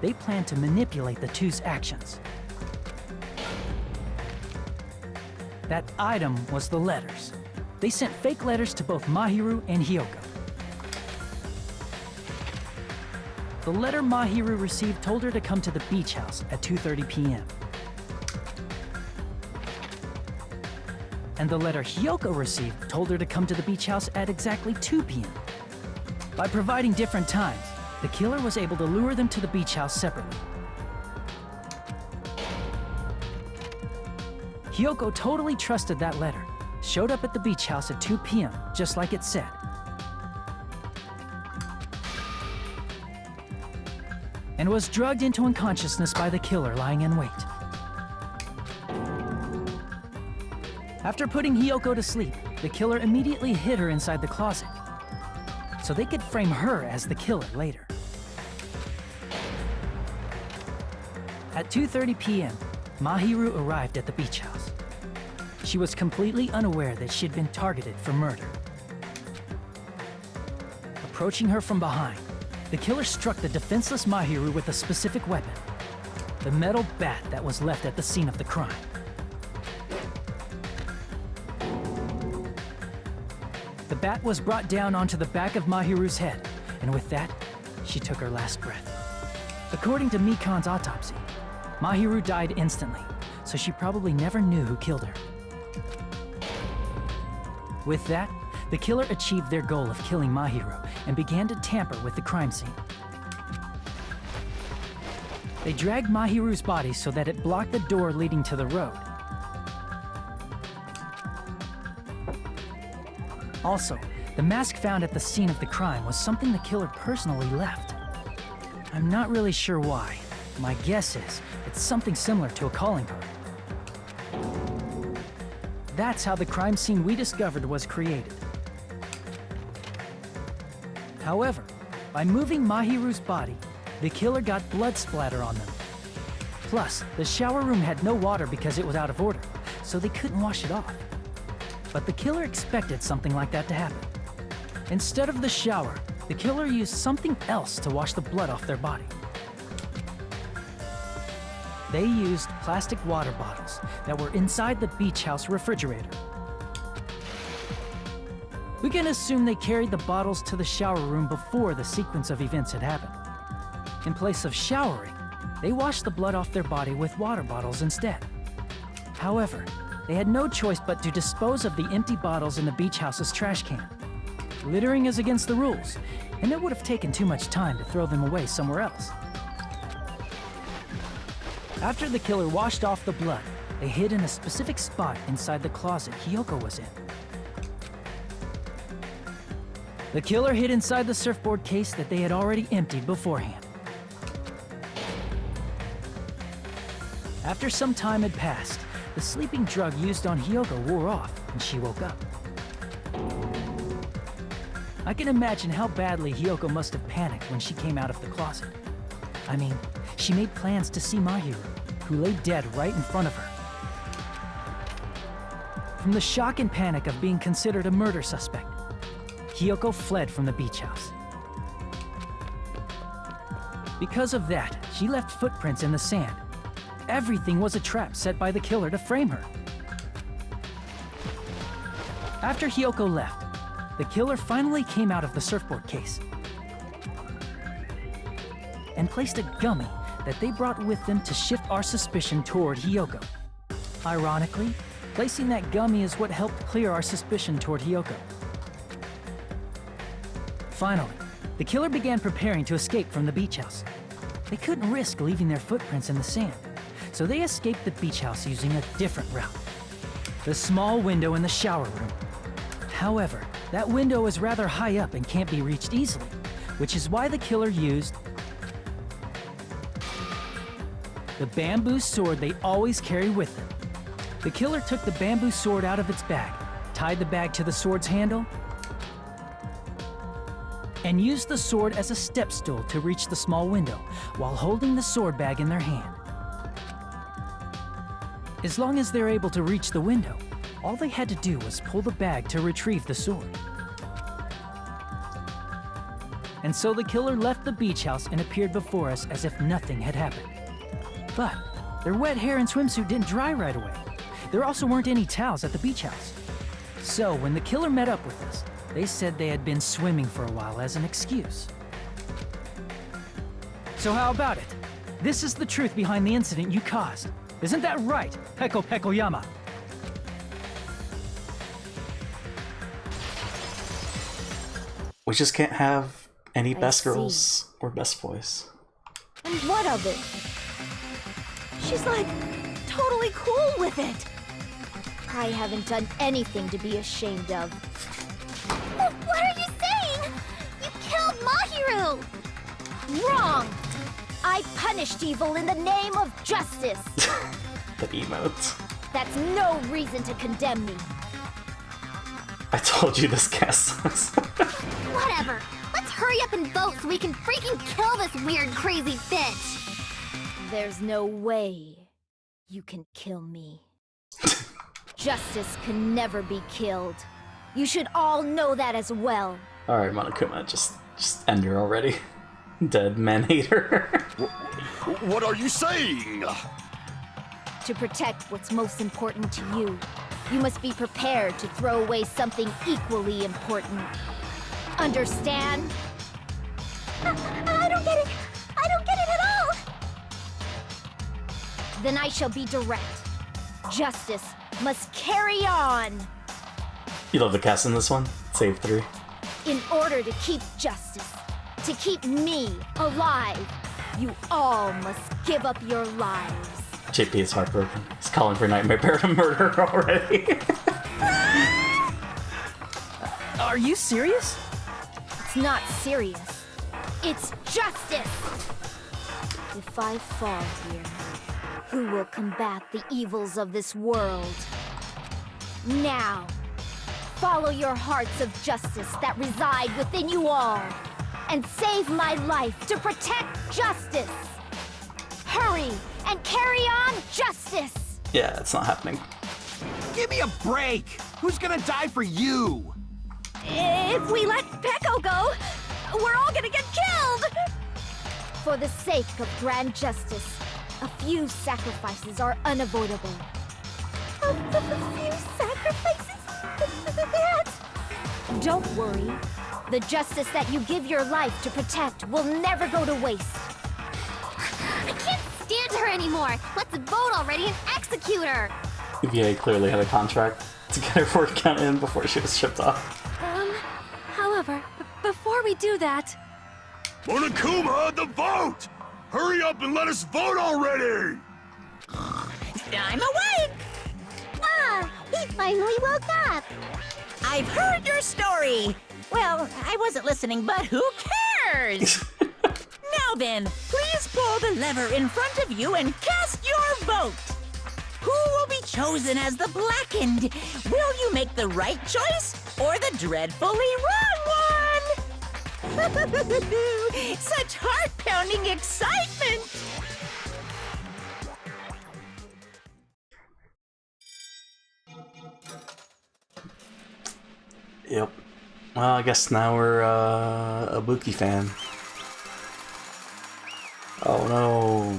they planned to manipulate the two's actions. That item was the letters. They sent fake letters to both Mahiru and Hiyoko. The letter Mahiru received told her to come to the beach house at 2:30 p.m. And the letter Hiyoko received told her to come to the beach house at exactly 2 p.m. By providing different times, the killer was able to lure them to the beach house separately. Hiyoko totally trusted that letter, showed up at the beach house at 2 p.m., just like it said. And was drugged into unconsciousness by the killer lying in wait. After putting Hiyoko to sleep, the killer immediately hid her inside the closet, so they could frame her as the killer later. At 2:30 p.m., Mahiru arrived at the beach house. She was completely unaware that she'd been targeted for murder. Approaching her from behind, the killer struck the defenseless Mahiru with a specific weapon, the metal bat that was left at the scene of the crime. The bat was brought down onto the back of Mahiru's head, and with that, she took her last breath. According to Mikan's autopsy, Mahiru died instantly, so she probably never knew who killed her. With that, the killer achieved their goal of killing Mahiru and began to tamper with the crime scene. They dragged Mahiru's body so that it blocked the door leading to the road. Also, the mask found at the scene of the crime was something the killer personally left. I'm not really sure why. My guess is it's something similar to a calling card. That's how the crime scene we discovered was created. However, by moving Mahiru's body, the killer got blood splatter on them. Plus, the shower room had no water because it was out of order, so they couldn't wash it off. But the killer expected something like that to happen. Instead of the shower, the killer used something else to wash the blood off their body. They used plastic water bottles that were inside the beach house refrigerator. We can assume they carried the bottles to the shower room before the sequence of events had happened. In place of showering, they washed the blood off their body with water bottles instead. However, they had no choice but to dispose of the empty bottles in the beach house's trash can. Littering is against the rules, and it would have taken too much time to throw them away somewhere else. After the killer washed off the blood, they hid in a specific spot inside the closet Hiyoko was in. The killer hid inside the surfboard case that they had already emptied beforehand. After some time had passed, the sleeping drug used on Hiyoko wore off, and she woke up. I can imagine how badly Hiyoko must have panicked when she came out of the closet. I mean, she made plans to see Mahiru, who lay dead right in front of her. From the shock and panic of being considered a murder suspect, Hiyoko fled from the beach house. Because of that, she left footprints in the sand. Everything was a trap set by the killer to frame her. After Hiyoko left, the killer finally came out of the surfboard case and placed a gummy that they brought with them to shift our suspicion toward Hiyoko. Ironically, placing that gummy is what helped clear our suspicion toward Hiyoko. Finally, the killer began preparing to escape from the beach house. They couldn't risk leaving their footprints in the sand, so they escaped the beach house using a different route. The small window in the shower room. However, that window is rather high up and can't be reached easily, which is why the killer used the bamboo sword they always carry with them. The killer took the bamboo sword out of its bag, tied the bag to the sword's handle, and used the sword as a step stool to reach the small window while holding the sword bag in their hand. As long as they're able to reach the window, all they had to do was pull the bag to retrieve the sword. And so the killer left the beach house and appeared before us as if nothing had happened. But their wet hair and swimsuit didn't dry right away. There also weren't any towels at the beach house. So when the killer met up with us, they said they had been swimming for a while as an excuse. So how about it? This is the truth behind the incident you caused. Isn't that right, Peko Pekoyama? We just can't have any best girls or best boys. And what of it? She's like, totally cool with it. I haven't done anything to be ashamed of. What are you saying? You killed Mahiru! Wrong! I punished evil in the name of justice. The emotes. That's no reason to condemn me. I told you this cast sucks. Whatever. Let's hurry up and vote so we can freaking kill this weird, crazy bitch! There's no way you can kill me. Justice can never be killed. You should all know that as well. Alright, Monokuma, just end her already. Dead man-hater. What are you saying? To protect what's most important to you, you must be prepared to throw away something equally important. Understand? I don't get it! I don't get it at all! Then I shall be direct. Justice must carry on. You love the cast in this one? Save 3. In order to keep justice, to keep me alive, you all must give up your lives. JP is heartbroken. He's calling for Nightmare Bear to murder her already. Are you serious? It's not serious. It's justice! If I fall here, who will combat the evils of this world? Now, follow your hearts of justice that reside within you all, and save my life to protect justice! Hurry and carry on justice! Yeah, it's not happening. Give me a break! Who's gonna die for you? If we let Peko go, we're all gonna get killed! For the sake of grand justice, a few sacrifices are unavoidable. A few sacrifices? That's... Don't worry. The justice that you give your life to protect will never go to waste. I can't stand her anymore! Let's vote already and execute her! UVA clearly had a contract to get her word count in before she was shipped off. However, before we do that... Monokuma, the vote! Hurry up and let us vote already! I'm awake! Ah! He finally woke up! I've heard your story! Well, I wasn't listening, but who cares? Now then, please pull the lever in front of you and cast your vote! Who will be chosen as the blackened? Will you make the right choice or the dreadfully wrong one? Such heart-pounding excitement! Yep. Well, I guess now we're a Buki fan. Oh no.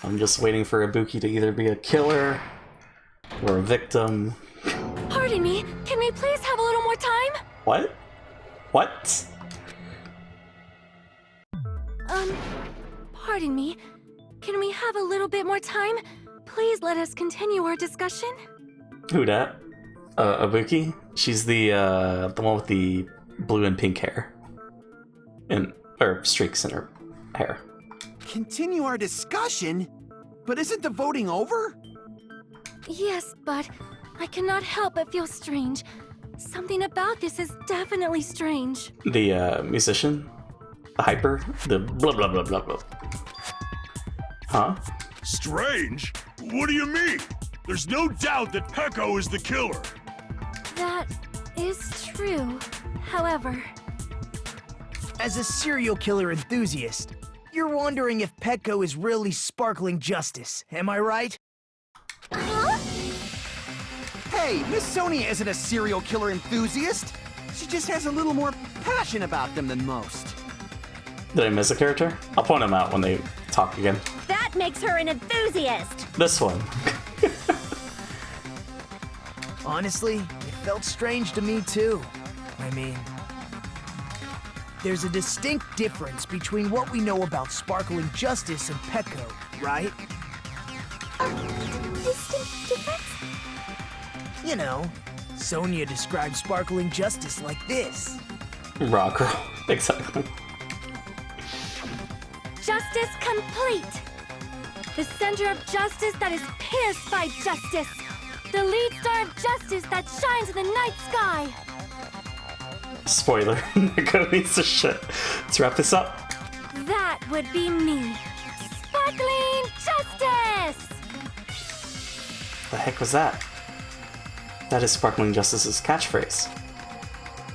I'm just waiting for Ibuki to either be a killer or a victim. Pardon me, can we please have a little more time? What? What? Pardon me, can we have a little bit more time? Please let us continue our discussion. Who dat? Ibuki? She's the one with the blue and pink hair. Or streaks in her hair. Continue our discussion? But isn't the voting over? Yes, but I cannot help but feel strange. Something about this is definitely strange. The musician? The hyper? The blah blah blah blah blah. Huh? Strange? What do you mean? There's no doubt that Peko is the killer. That is true. However, As a serial killer enthusiast, you're wondering if Petco is really sparkling justice, am I right? Hey, Miss Sonia isn't a serial killer enthusiast. She just has a little more passion about them than most. Did I miss a character? I'll point him out when they talk again. That makes her an enthusiast! This one. Honestly, it felt strange to me too. I mean, there's a distinct difference between what we know about sparkling justice and Petco, right? Distinct difference? You know, Sonia described sparkling justice like this. Raw girl. Exactly. justice complete! The center of justice that is pierced by justice! The lead star of justice that shines in the night sky! Spoiler. Neko needs to shit. Let's wrap this up. That would be me. Sparkling justice! The heck was that? That is Sparkling Justice's catchphrase.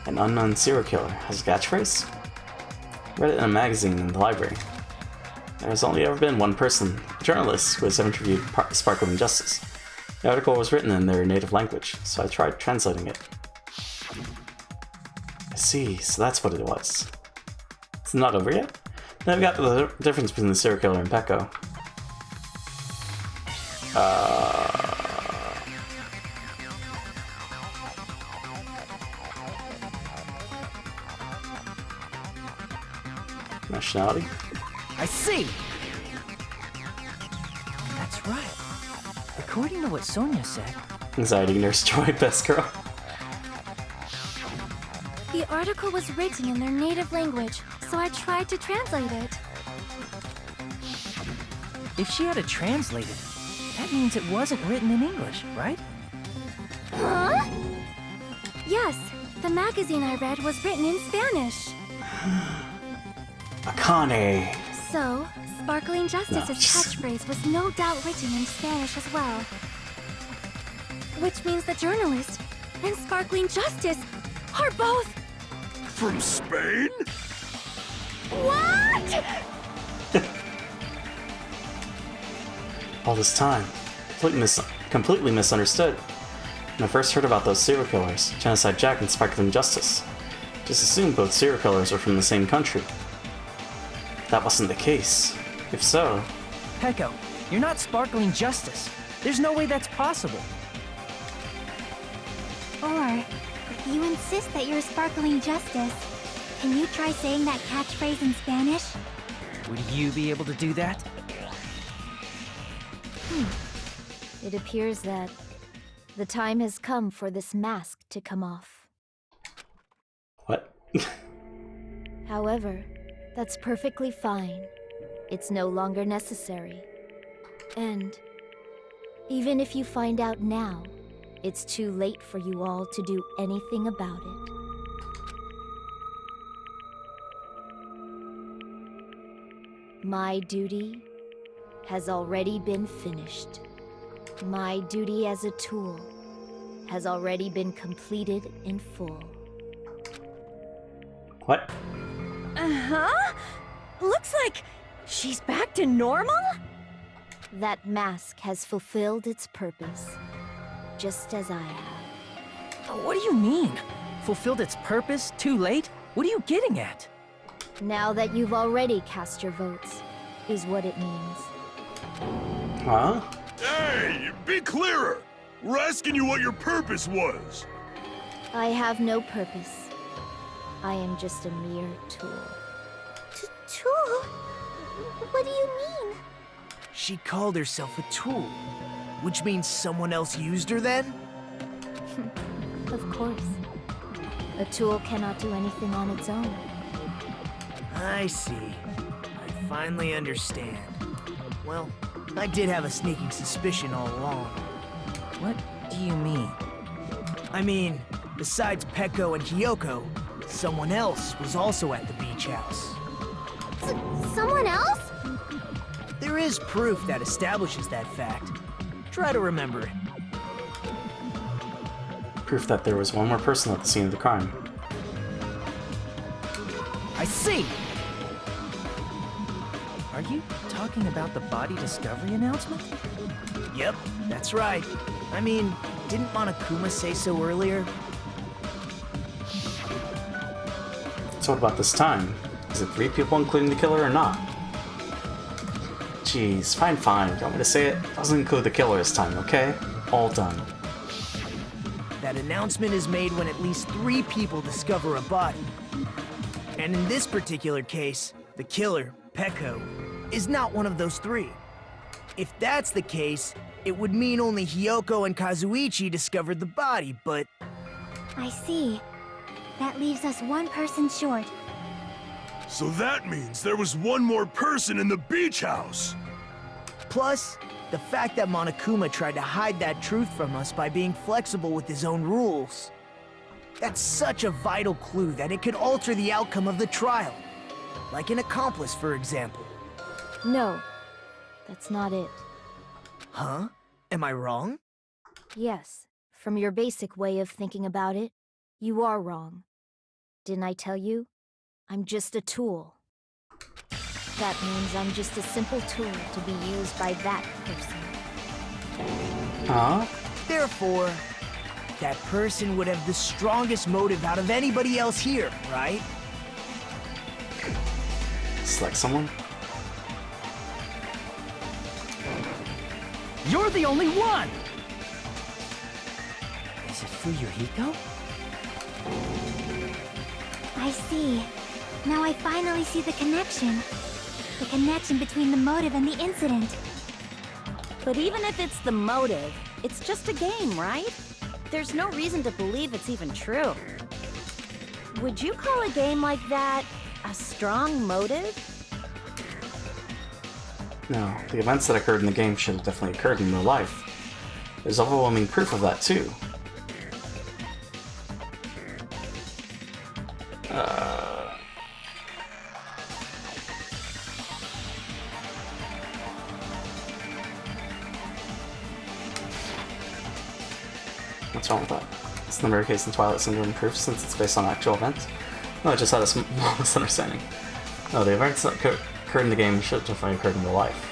An unknown serial killer has a catchphrase? Read it in a magazine in the library. There has only ever been one person, a journalist, who has interviewed Sparkling Justice. The article was written in their native language, so I tried translating it. I see, so that's what it was. It's not over yet? Then I've got the difference between the serial killer and Peko. Nationality? I see! That's right. According to what Sonia said, Anxiety Nurse Joy, best girl. The article was written in their native language, so I tried to translate it. if she had it translated, that means it wasn't written in English, right? Huh? Yes, the magazine I read was written in Spanish. Akane. So, Sparkling Justice's catchphrase was no doubt written in Spanish as well. Which means the journalist and Sparkling Justice are both... From Spain? What?! All this time, completely misunderstood. When I first heard about those serial killers, Genocide Jack and Sparkling Justice, just assumed both serial killers were from the same country. That wasn't the case. If so... Peko, you're not Sparkling Justice. There's no way that's possible. Or, if you insist that you're Sparkling Justice, can you try saying that catchphrase in Spanish? Would you be able to do that? It appears that the time has come for this mask to come off. What? However, that's perfectly fine. It's no longer necessary. And even if you find out now, it's too late for you all to do anything about it. My duty has already been finished. My duty as a tool has already been completed in full. What? Uh-huh? Looks like she's back to normal? That mask has fulfilled its purpose, just as I have. What do you mean? Fulfilled its purpose? Too late? What are you getting at? Now that you've already cast your votes, is what it means. Huh? Hey, be clearer! We're asking you what your purpose was! I have no purpose. I am just a mere tool. Tool? What do you mean? She called herself a tool, which means someone else used her then? Of course. A tool cannot do anything on its own. I see. I finally understand. Well, I did have a sneaking suspicion all along. What do you mean? I mean, besides Peko and Hiyoko, someone else was also at the beach house. Someone else? There is proof that establishes that fact. Try to remember it. Proof that there was one more person at the scene of the crime. I see! Are you talking about the body discovery announcement? Yep, that's right. I mean, didn't Monokuma say so earlier? So what about this time? Is it 3 people including the killer or not? Jeez, fine. You want me to say it? Doesn't include the killer this time, okay? All done. That announcement is made when at least 3 people discover a body. And in this particular case, the killer, Peko, is not one of those 3. If that's the case, it would mean only Hiyoko and Kazuichi discovered the body, but... I see. That leaves us 1 person short. So that means there was one more person in the beach house! Plus, the fact that Monokuma tried to hide that truth from us by being flexible with his own rules. That's such a vital clue that it could alter the outcome of the trial. Like an accomplice, for example. No, that's not it. Huh? Am I wrong? Yes, from your basic way of thinking about it, you are wrong. Didn't I tell you? I'm just a tool. That means I'm just a simple tool to be used by that person. Huh? Therefore, that person would have the strongest motive out of anybody else here, right? Select someone? You're the only one! Is it Fuyuhiko? I see. Now I finally see the connection. The connection between the motive and the incident. But even if it's the motive, it's just a game, right? There's no reason to believe it's even true. Would you call a game like that a strong motive? No, the events that occurred in the game should have definitely occurred in real life. There's overwhelming proof of that too. What's wrong with that? Is the murder case in Twilight Syndrome proof since it's based on actual events? No, I just had a small misunderstanding. No, the events that occurred in the game should have definitely occurred in real life.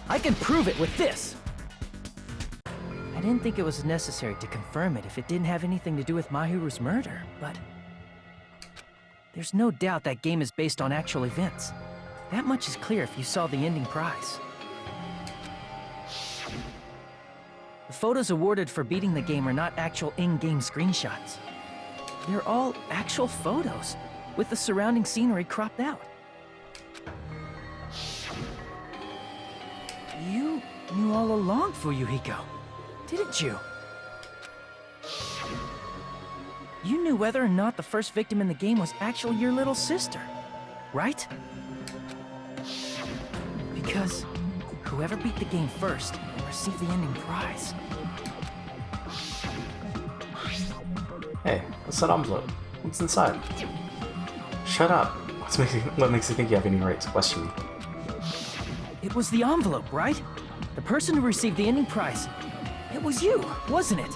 I can prove it with this! I didn't think it was necessary to confirm it if it didn't have anything to do with Mahiru's murder, but... there's no doubt that game is based on actual events. That much is clear if you saw the ending prize. The photos awarded for beating the game are not actual in-game screenshots. They're all actual photos, with the surrounding scenery cropped out. You knew all along, Fuyuhiko, didn't you? You knew whether or not the first victim in the game was actually your little sister, right? Because whoever beat the game first will receive the ending prize. Hey, what's that envelope? What's inside? Shut up. What makes you think you have any right to question me? It was the envelope, right? The person who received the ending prize. It was you, wasn't it?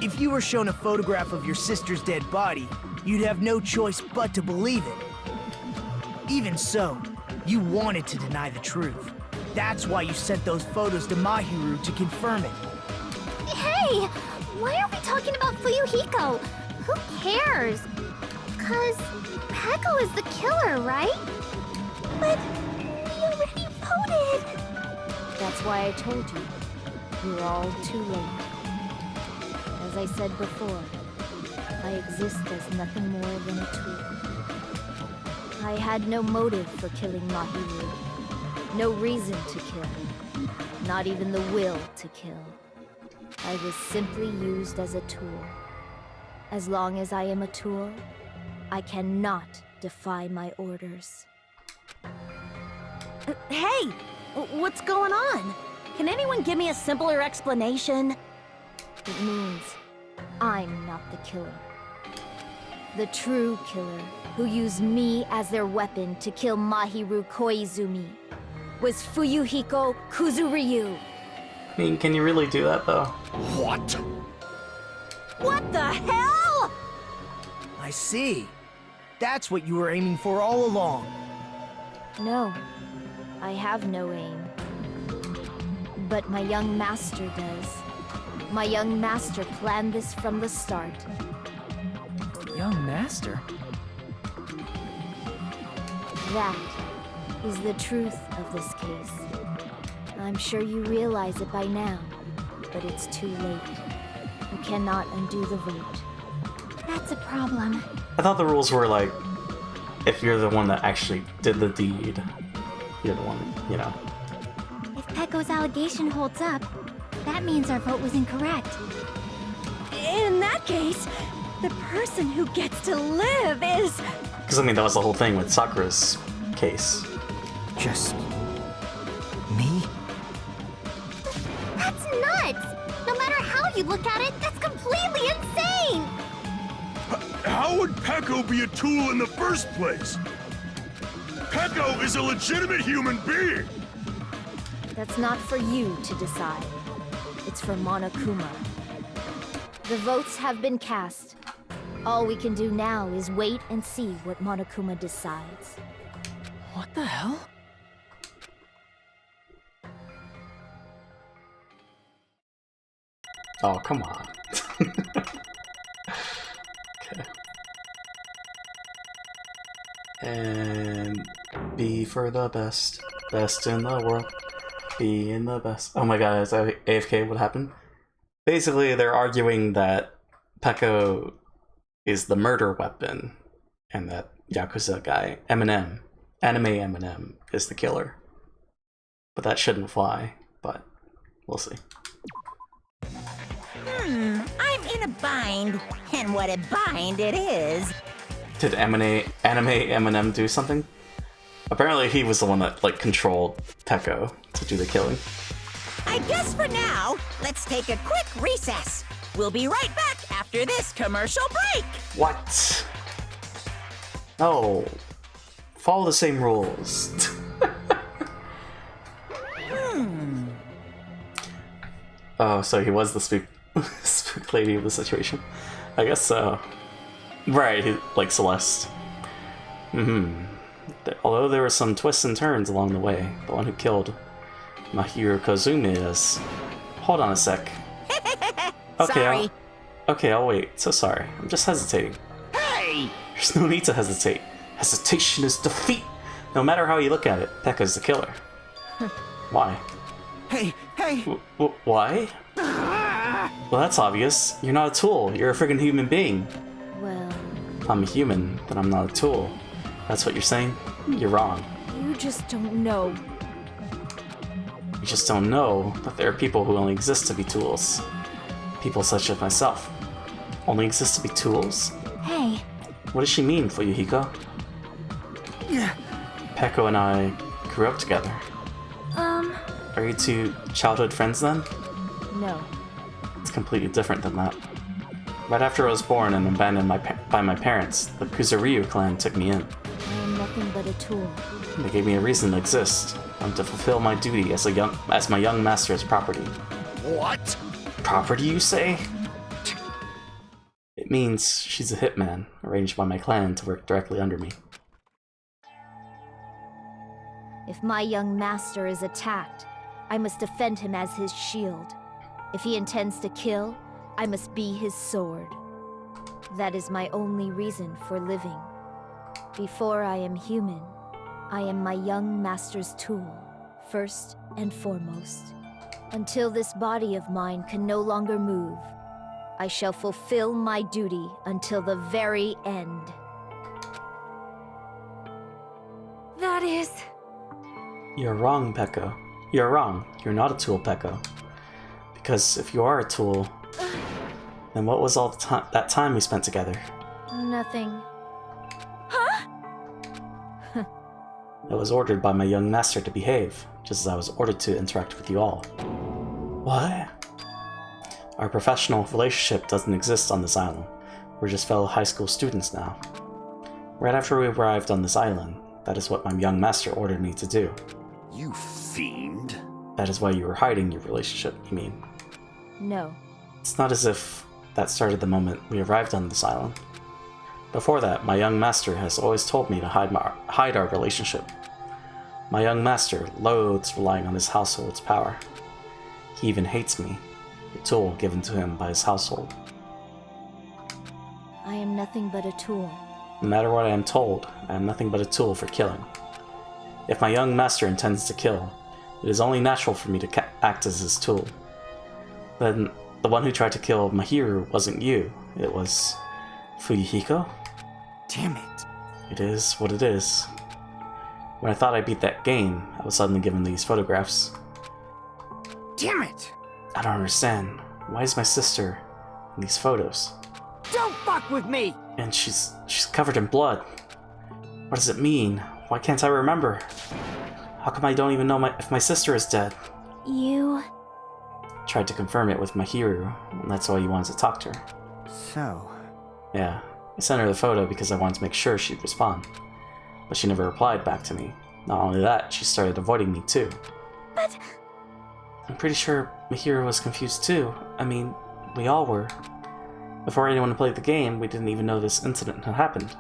If you were shown a photograph of your sister's dead body, you'd have no choice but to believe it. Even so, you wanted to deny the truth. That's why you sent those photos to Mahiru to confirm it. Hey! Why are we talking about Fuyuhiko? Who cares? 'Cause Peko is the killer, right? But we already voted! That's why I told you. You're all too late. As I said before, I exist as nothing more than a tool. I had no motive for killing Mahiru. No reason to kill. Not even the will to kill. I was simply used as a tool. As long as I am a tool, I cannot defy my orders. Hey! What's going on? Can anyone give me a simpler explanation? It means I'm not the killer. The true killer, who used me as their weapon to kill Mahiru Koizumi, was Fuyuhiko Kuzuryu. I mean, can you really do that, though? What? What the hell? I see. That's what you were aiming for all along. No, I have no aim. But my young master does. My young master planned this from the start. Young master? That is the truth of this case. I'm sure you realize it by now, but it's too late. You cannot undo the vote. That's a problem. I thought the rules were like, if you're the one that actually did the deed, you're the one, you know. If Pecco's allegation holds up, that means our vote was incorrect. In that case, the person who gets to live is... Because, I mean, that was the whole thing with Sakura's case. Just... me? That's nuts! No matter how you look at it, that's completely insane! How would Pecco be a tool in the first place? Pecco is a legitimate human being! That's not for you to decide. It's for Monokuma. The votes have been cast. All we can do now is wait and see what Monokuma decides. What the hell? Oh, come on. Okay. And be for the best. Best in the world. Being the best. Oh my god, is that AFK? What happened? Basically, they're arguing that Pecco is the murder weapon, and that Yakuza guy, Eminem, Anime Eminem, is the killer. But that shouldn't fly, but we'll see. I'm in a bind, and what a bind it is. Did Anime Eminem do something? Apparently he was the one that, like, controlled Pecco to do the killing. I guess for now, let's take a quick recess. We'll be right back after this commercial break. What? No. Follow the same rules. Oh, so he was the spook lady of the situation. I guess so. Right, like Celeste. Although there were some twists and turns along the way, the one who killed Mahiru Kozumi is... Hold on a sec. Okay, Sorry. I'll wait. So sorry. I'm just hesitating. Hey! There's no need to hesitate. Hesitation is defeat! No matter how you look at it, Pekka's the killer. Why? Hey! Why? Well, that's obvious. You're not a tool. You're a friggin' human being. Well, If I'm a human, then I'm not a tool. That's what you're saying? You're wrong. you just don't know. You just don't know that there are people who only exist to be tools. People such as myself. Only exist to be tools? Hey, What does she mean, Fuyuhiko? Yeah. Pecco and I grew up together. Are you two childhood friends then? No. It's completely different than that. Right after I was born and abandoned by my parents, the Kuzuryu clan took me in. I am nothing but a tool. They gave me a reason to exist. I'm to fulfill my duty as my young master's property. What? Property, you say? It means she's a hitman, arranged by my clan to work directly under me. If my young master is attacked, I must defend him as his shield. If he intends to kill, I must be his sword. That is my only reason for living. Before I am human, I am my young master's tool, first and foremost. Until this body of mine can no longer move, I shall fulfill my duty until the very end. is... You're wrong, Pekko. You're wrong. You're not a tool, Pekko. Because if you are a tool, then what was all that time we spent together? Nothing. Huh? I was ordered by my young master to behave, just as I was ordered to interact with you all. What? Our professional relationship doesn't exist on this island. We're just fellow high school students now. Right after we arrived on this island, that is what my young master ordered me to do. You fiend. That is why you were hiding your relationship, you mean? No. It's not as if that started the moment we arrived on this island. Before that, my young master has always told me to hide our relationship. My young master loathes relying on his household's power. He even hates me, the tool given to him by his household. I am nothing but a tool. No matter what I am told, I am nothing but a tool for killing. If my young master intends to kill, it is only natural for me to act as his tool. Then, the one who tried to kill Mahiru wasn't you, it was... Fuyuhiko? Damn it. It is what it is. When I thought I beat that game, I was suddenly given these photographs. Damn it! I don't understand. Why is my sister in these photos? Don't fuck with me! And she's covered in blood. What does it mean? Why can't I remember? How come I don't even know if my sister is dead? You... Tried to confirm it with Mahiru, and that's why you wanted to talk to her. So... Yeah, I sent her the photo because I wanted to make sure she'd respond. But she never replied back to me. Not only that, she started avoiding me too. But... I'm pretty sure Mahiru was confused too. I mean, we all were. Before anyone played the game, we didn't even know this incident had happened.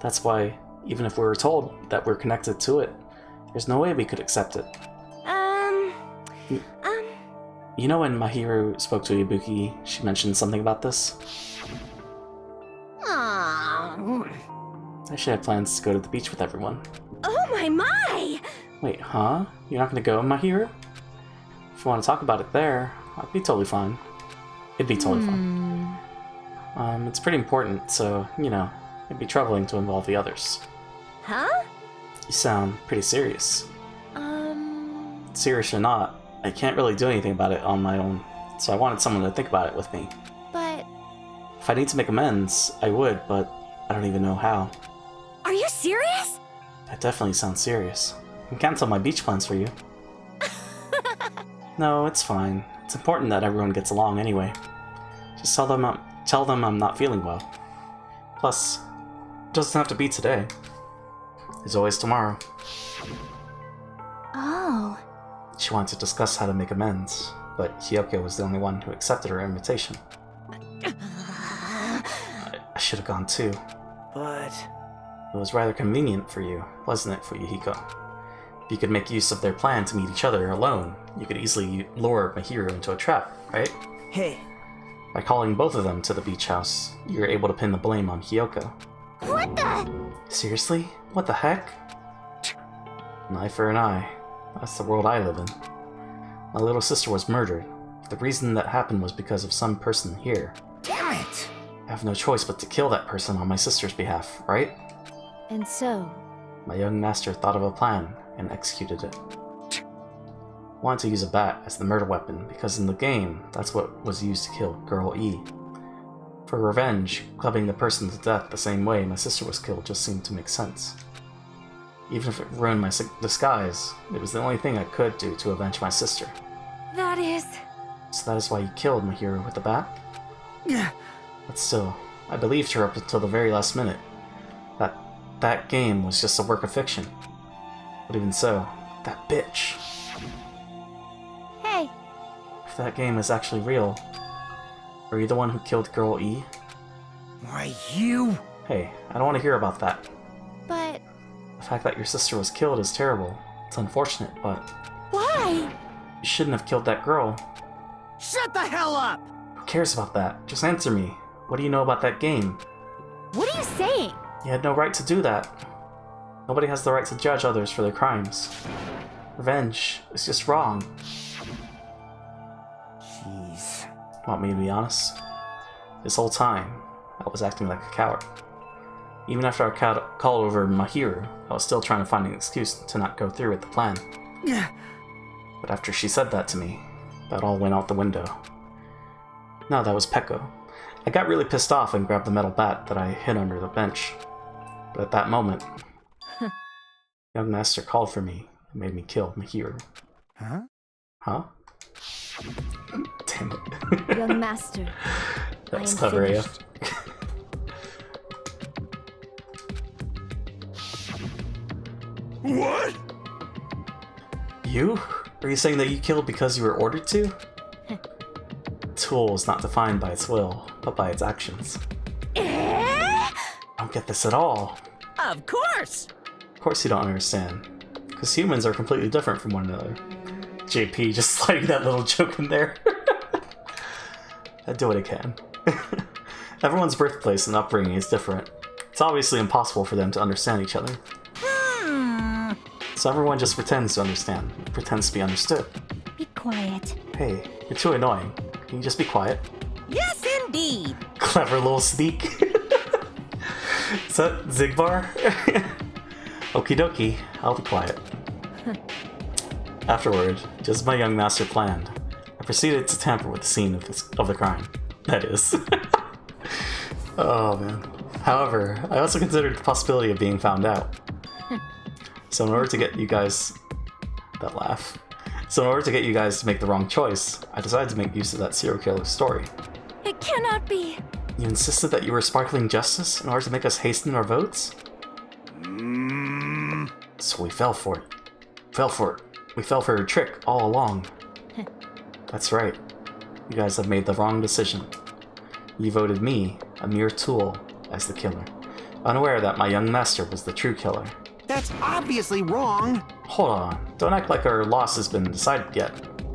That's why, even if we were told that we're connected to it, there's no way we could accept it. You know when Mahiru spoke to Ibuki, she mentioned something about this? I should have plans to go to the beach with everyone. Oh my! Wait, huh? You're not gonna go, Mahiru? If you want to talk about it there, I'd be totally fine. It'd be totally fine. It's pretty important, so, you know, it'd be troubling to involve the others. Huh? You sound pretty serious. Serious or not, I can't really do anything about it on my own, so I wanted someone to think about it with me. But... If I need to make amends, I would, but I don't even know how. Are you serious? That definitely sounds serious. I can cancel my beach plans for you. No, it's fine. It's important that everyone gets along anyway. Just tell them I'm not feeling well. Plus, it doesn't have to be today. There's always tomorrow. Oh. She wanted to discuss how to make amends, but Hyoko was the only one who accepted her invitation. I should have gone too. But... It was rather convenient for you, wasn't it, Fuyuhiko? If you could make use of their plan to meet each other alone, you could easily lure Mahiru into a trap, right? Hey. By calling both of them to the beach house, you were able to pin the blame on Hyoko. What the? Seriously? What the heck? An eye for an eye. That's the world I live in. My little sister was murdered. The reason that happened was because of some person here. Damn it! I have no choice but to kill that person on my sister's behalf, right? And so? My young master thought of a plan and executed it. Wanted to use a bat as the murder weapon because in the game, that's what was used to kill Girl E. For revenge, clubbing the person to death the same way my sister was killed just seemed to make sense. Even if it ruined my disguise, it was the only thing I could do to avenge my sister. That is... So that is why you killed Mahiru with the bat? Yeah. But still, I believed her up until the very last minute. That game was just a work of fiction. But even so, that bitch. Hey. If that game is actually real, are you the one who killed Girl E? Why, you? Hey, I don't want to hear about that. But... The fact that your sister was killed is terrible. It's unfortunate, but... Why? You shouldn't have killed that girl. Shut the hell up! Who cares about that? Just answer me. What do you know about that game? What are you saying? You had no right to do that. Nobody has the right to judge others for their crimes. Revenge is just wrong. Jeez. Want me to be honest? This whole time, I was acting like a coward. Even after I called over Mahiru, I was still trying to find an excuse to not go through with the plan. But after she said that to me, that all went out the window. No, that was Peko. I got really pissed off and grabbed the metal bat that I hid under the bench. But at that moment, young master called for me and made me kill Mahiru. Huh? Huh? Damn it. Young master, That was I am clever AF. finished. What? You? Are you saying that you killed because you were ordered to? Tool is not defined by its will, but by its actions. I don't get this at all. Of course! Of course you don't understand. Because humans are completely different from one another. JP just sliding that little joke in there. I do what I can. Everyone's birthplace and upbringing is different. It's obviously impossible for them to understand each other. So everyone just pretends to understand, pretends to be understood. Be quiet. Hey, you're too annoying. Can you just be quiet? Yes, indeed! Clever little sneak. Is that Zigbar? Okie dokie, I'll be quiet. Afterward, just as my young master planned, I proceeded to tamper with the scene of the crime. That is. Oh man. However, I also considered the possibility of being found out. So in order to get you guys... That laugh. So in order to get you guys to make the wrong choice, I decided to make use of that serial killer story. It cannot be. You insisted that you were sparkling justice in order to make us hasten our votes? So we fell for it. We fell for her trick all along. That's right. You guys have made the wrong decision. You voted me, a mere tool, as the killer, unaware that my young master was the true killer. That's obviously wrong. Hold on. Don't act like our loss has been decided yet.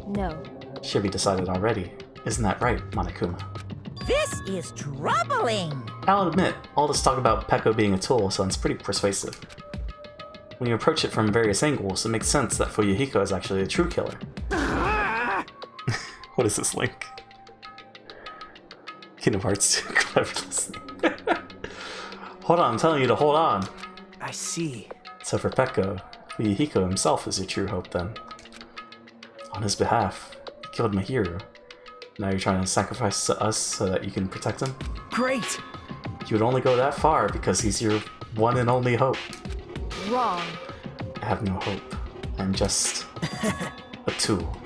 No. Should be decided already. Isn't that right, Monokuma? This is troubling! I'll admit, all this talk about Peko being a tool sounds pretty persuasive. When you approach it from various angles, it makes sense that Fuyuhiko is actually a true killer. What is this link? Kingdom Hearts 2 clever listening. Hold on, I'm telling you to hold on. I see. So for Peko, Fuyuhiko himself is your true hope then. On his behalf, he killed Mahiru. Now you're trying to sacrifice to us so that you can protect him? Great! You would only go that far because he's your one and only hope. Wrong. I have no hope. I'm just a tool.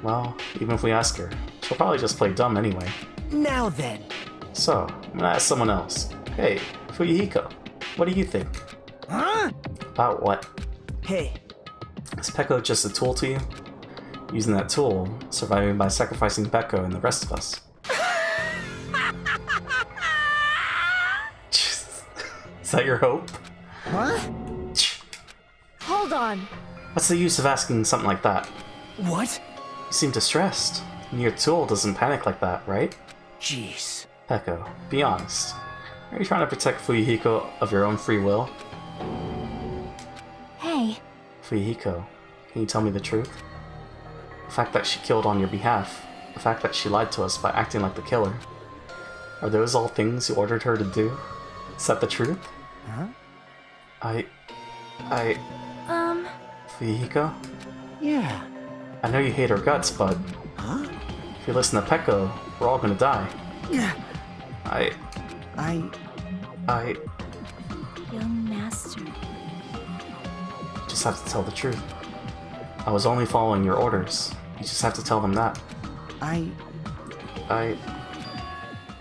Well, even if we ask her, she'll probably just play dumb anyway. Now then. So, I'm gonna ask someone else. Hey, Fuyuhiko, what do you think? Huh? About what? Hey. Is Peko just a tool to you? Using that tool, surviving by sacrificing Peko and the rest of us. Is that your hope? Huh? Hold on. What's the use of asking something like that? What? You seem distressed. And your tool doesn't panic like that, right? Jeez. Peko, be honest. Are you trying to protect Fuyuhiko of your own free will? Hey, Fuyuhiko, can you tell me the truth? The fact that she killed on your behalf, the fact that she lied to us by acting like the killer, are those all things you ordered her to do? Is that the truth? Huh? Fuyuhiko? Yeah. I know you hate her guts, but... Huh? If you listen to Peko, we're all gonna die. Yeah. Young master. Just have to tell the truth. I was only following your orders. You just have to tell them that.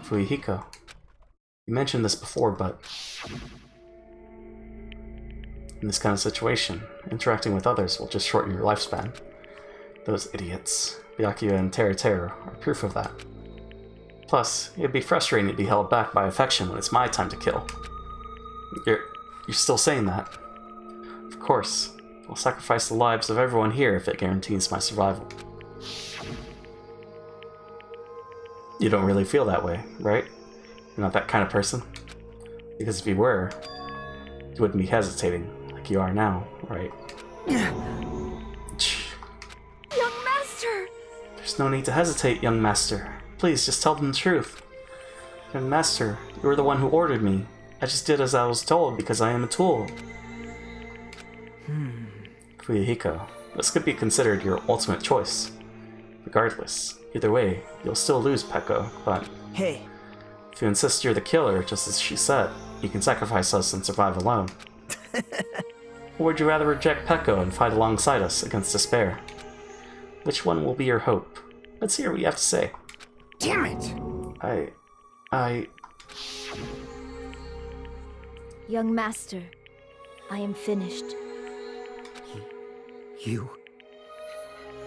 Fuyuhiko. You mentioned this before, but... in this kind of situation, interacting with others will just shorten your lifespan. Those idiots, Byakuya and Teru are proof of that. Plus, it'd be frustrating to be held back by affection when it's my time to kill. You're still saying that? Of course. I'll sacrifice the lives of everyone here if it guarantees my survival. You don't really feel that way, right? You're not that kind of person? Because if you were, you wouldn't be hesitating like you are now, right? Young master! There's no need to hesitate, young master. Please, just tell them the truth. Young master, you were the one who ordered me. I just did as I was told because I am a tool. Fuyuhiko, this could be considered your ultimate choice. Regardless, either way, you'll still lose Peko, but... Hey. If you insist you're the killer, just as she said, you can sacrifice us and survive alone. Or would you rather reject Peko and fight alongside us against despair? Which one will be your hope? Let's hear what you have to say. Damn it! Young master, I am finished. You...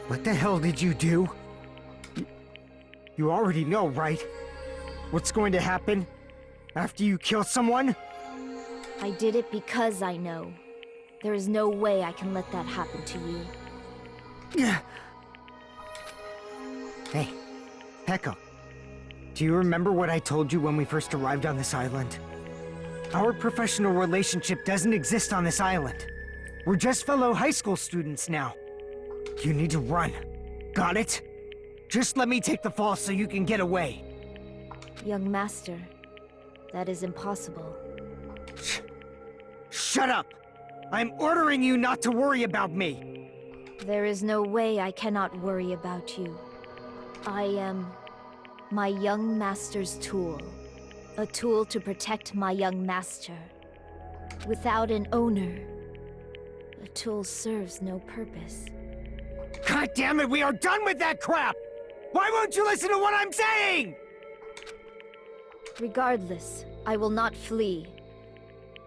What the hell did you do? You already know, right? What's going to happen after you kill someone? I did it because I know. There is no way I can let that happen to you. Hey, Peko. Do you remember what I told you when we first arrived on this island? Our professional relationship doesn't exist on this island. We're just fellow high school students now. You need to run. Got it? Just let me take the fall so you can get away. Young master, that is impossible. Shut up! I'm ordering you not to worry about me! There is no way I cannot worry about you. I am my young master's tool. A tool to protect my young master. Without an owner, a tool serves no purpose. God damn it, we are done with that crap! Why won't you listen to what I'm saying?! Regardless, I will not flee.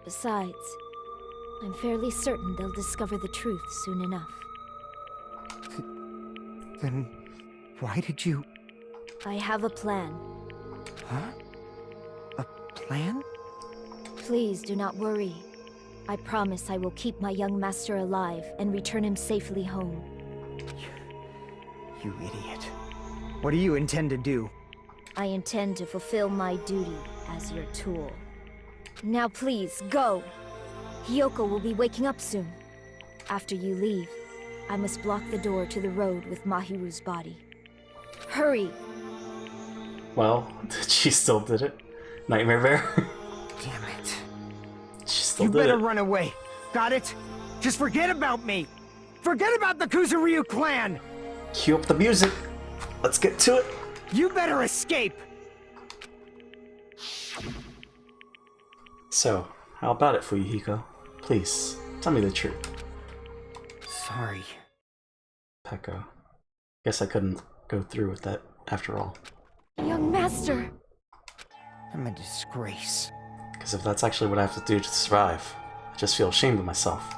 Besides, I'm fairly certain they'll discover the truth soon enough. Then why did you... I have a plan. Huh? A plan? Please do not worry. I promise I will keep my young master alive and return him safely home. You idiot. What do you intend to do? I intend to fulfill my duty as your tool. Now please, go! Hiyoko will be waking up soon. After you leave, I must block the door to the road with Mahiru's body. Hurry! Well, she still did it. Nightmare Bear. Damn it. She still You did better it. run away. Got it? Just forget about me. Forget about the Kuzuryu clan. Cue up the music. Let's get to it. You better escape. So, how about it, Fuyuhiko? Please, tell me the truth. Sorry. Peko. Guess I couldn't go through with that after all. Young master! I'm a disgrace. Because if that's actually what I have to do to survive, I just feel ashamed of myself.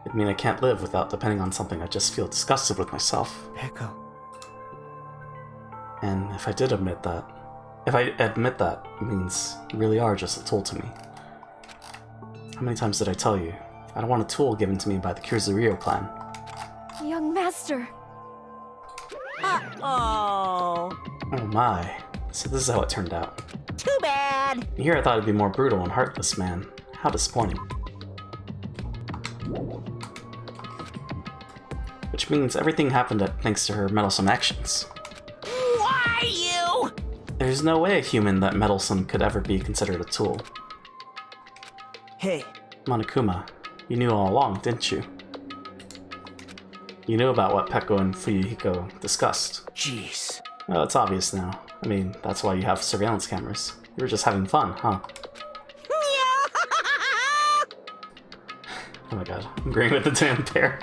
It'd mean I can't live without depending on something. I just feel disgusted with myself. Peko. And if I did admit that, it means you really are just a tool to me. How many times did I tell you? I don't want a tool given to me by the Kuzuryu clan. Young master! Uh-oh. Oh my. So this is how it turned out. Too bad. Here I thought it'd be more brutal and heartless, man. How disappointing. Which means everything happened thanks to her meddlesome actions. Why you? There's no way a human that meddlesome could ever be considered a tool. Hey. Monokuma, you knew all along, didn't you? You knew about what Peko and Fuyuhiko discussed. Jeez. Well, it's obvious now. I mean, that's why you have surveillance cameras. You were just having fun, huh? Oh my god, I'm agreeing with the damn pair.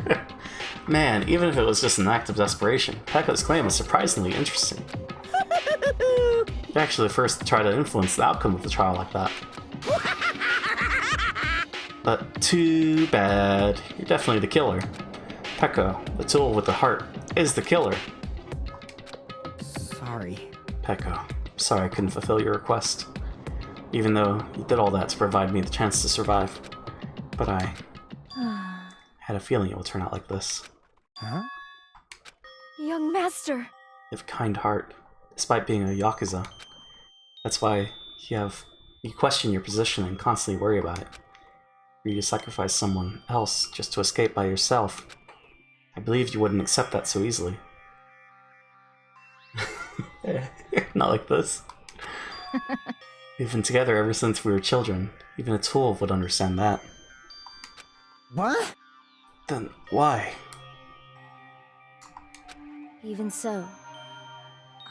Man, even if it was just an act of desperation, Peko's claim is surprisingly interesting. You're actually the first to try to influence the outcome of the trial like that. But too bad. You're definitely the killer. Peko, the tool with the heart, is the killer. Sorry. Peko, sorry I couldn't fulfill your request. Even though you did all that to provide me the chance to survive. But I had a feeling it would turn out like this. Huh? Young master! You have a kind heart, despite being a Yakuza. That's why you question your position and constantly worry about it. For you to sacrifice someone else just to escape by yourself. I believe you wouldn't accept that so easily. Not like this. We've been together ever since we were children. Even a tool would understand that. What? Then why? Even so,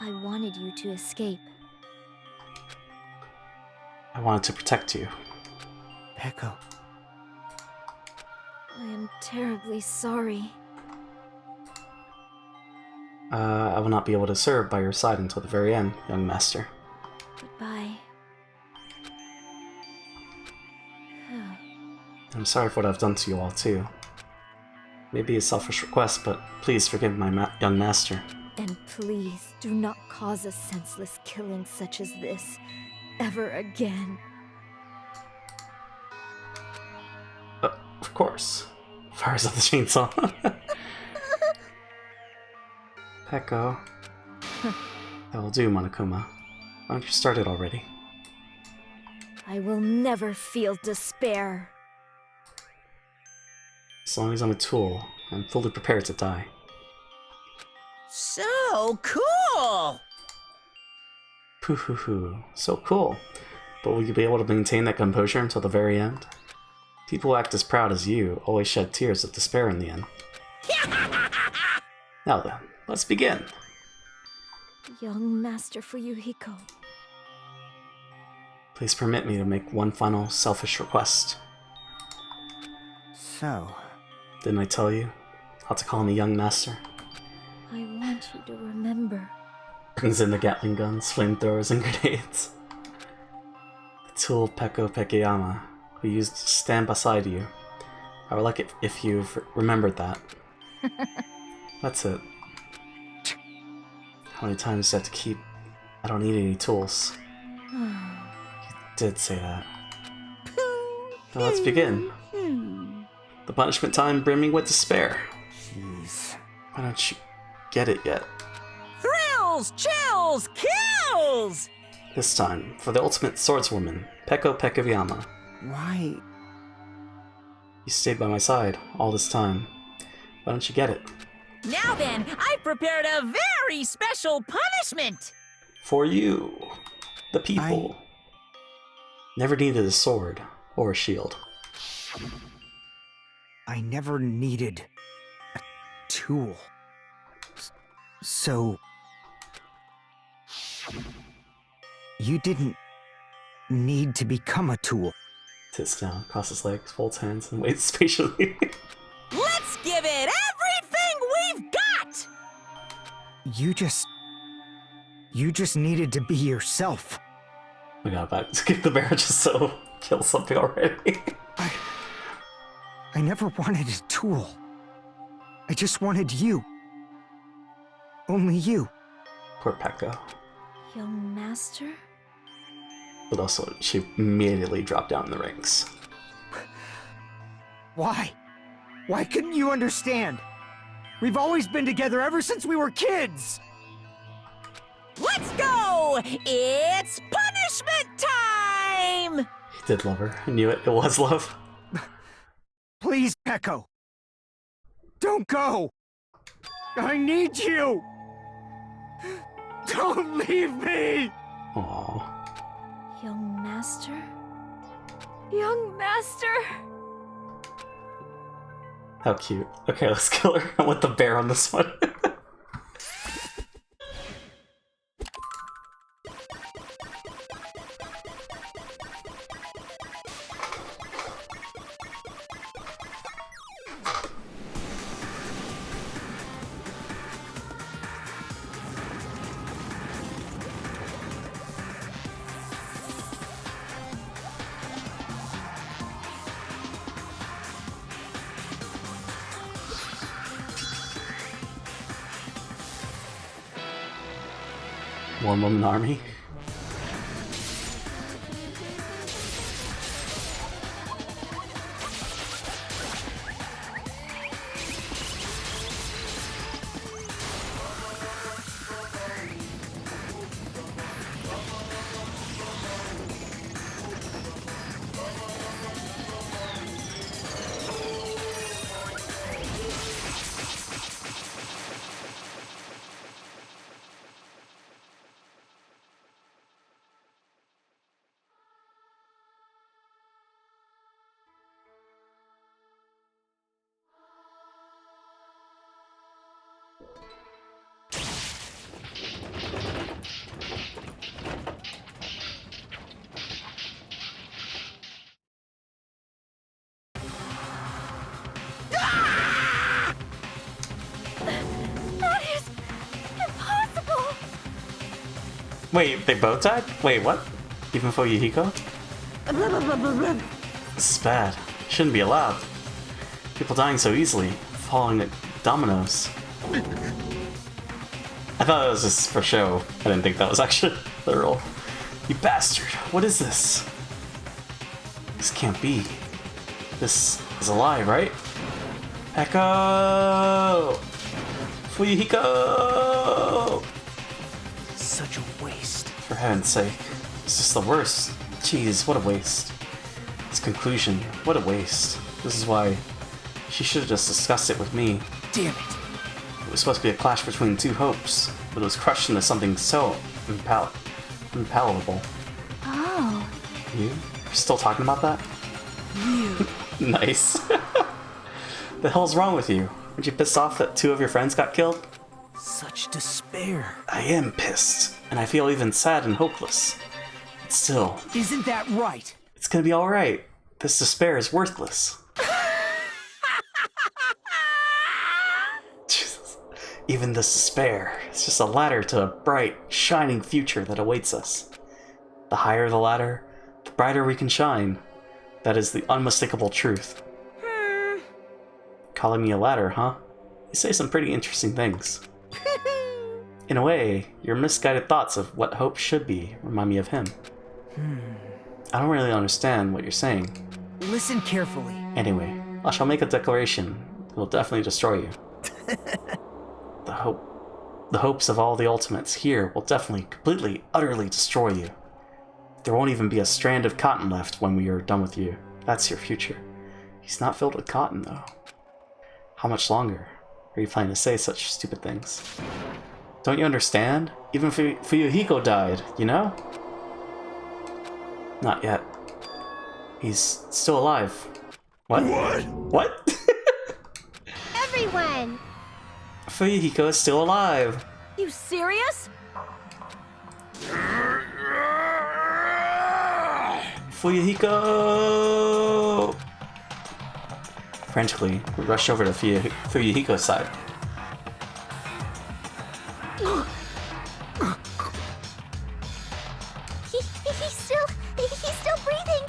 I wanted you to escape. I wanted to protect you. Peko. I am terribly sorry. I will not be able to serve by your side until the very end, young master. Goodbye. I'm sorry for what I've done to you all, too. Maybe a selfish request, but please forgive my young master. And please do not cause a senseless killing such as this ever again. Of course. Fires up the chainsaw. Peko. That will do, Monokuma. Why don't you start it already? I will never feel despair. As long as I'm a tool, I'm fully prepared to die. So cool! Poo-hoo-hoo. So cool. But will you be able to maintain that composure until the very end? People who act as proud as you always shed tears of despair in the end. Now then, let's begin. Young Master Fuyuhiko. Please permit me to make one final selfish request. So... Didn't I tell you not to call me young master? I want you to remember. Brings in the Gatling guns, flamethrowers, and grenades. The tool Peko Pekeyama, who used to stand beside you. I would like it if you've remembered that. That's it. How many times do I have to keep... I don't need any tools. You did say that. Now let's begin. The punishment time brimming with despair. Jeez. Why don't you get it yet? Thrills, chills, kills! This time, for the ultimate swordswoman, Peko Pekeyama. Why? You stayed by my side all this time. Why don't you get it? Now then, I prepared a very special punishment! For you, the people. Never needed a sword or a shield. I never needed a tool. So... You didn't need to become a tool. Sits down, crosses legs, folds hands, and waits patiently. Let's give it everything we've got! You just needed to be yourself. We got back to kick the bear just so kill something already. I never wanted a tool. I just wanted you. Only you. Poor Peko. Young Master? But also, she immediately dropped down in the ranks. Why? Why couldn't you understand? We've always been together ever since we were kids! Let's go! It's punishment time! He did love her. I knew it. It was love. Please, Peko. Don't go! I need you! Don't leave me! Aww. Young Master? Young Master! How cute. Okay, let's kill her. I want the bear on this one. One-woman army. That is impossible! Wait, they both died? Wait, what? Even Fuyuhiko? This is bad. Shouldn't be allowed. People dying so easily, falling like dominoes. I thought it was just for show. I didn't think that was actually literal. You bastard! What is this? This can't be. This is a lie, right? Echo! Fuyuhiko! Such a waste. For heaven's sake. It's just the worst. Jeez, what a waste. Its conclusion, what a waste. This is why she should have just discussed it with me. Damn it. It was supposed to be a clash between two hopes, but it was crushed into something so unpalatable. Oh. You? You're still talking about that? You. Nice. The hell's wrong with you? Aren't you pissed off that 2 of your friends got killed? Such despair. I am pissed, and I feel even sad and hopeless. But still... Isn't that right? It's gonna be alright. This despair is worthless. Jesus. Even this despair is just a ladder to a bright, shining future that awaits us. The higher the ladder, the brighter we can shine. That is the unmistakable truth. Calling me a ladder, huh? You say some pretty interesting things. In a way, your misguided thoughts of what hope should be remind me of him. I don't really understand what you're saying. Listen carefully. Anyway, I shall make a declaration. It will definitely destroy you. The hopes of all the ultimates here will definitely, completely, utterly destroy you. There won't even be a strand of cotton left when we are done with you. That's your future. He's not filled with cotton, though. How much longer are you planning to say such stupid things? Don't you understand? Even Fuyuhiko died, you know? Not yet. He's still alive. What? What? Everyone! Fuyuhiko is still alive. You serious? Fuyuhiko! Frantically, we rushed over to Fuyuhiko's side. He's still breathing.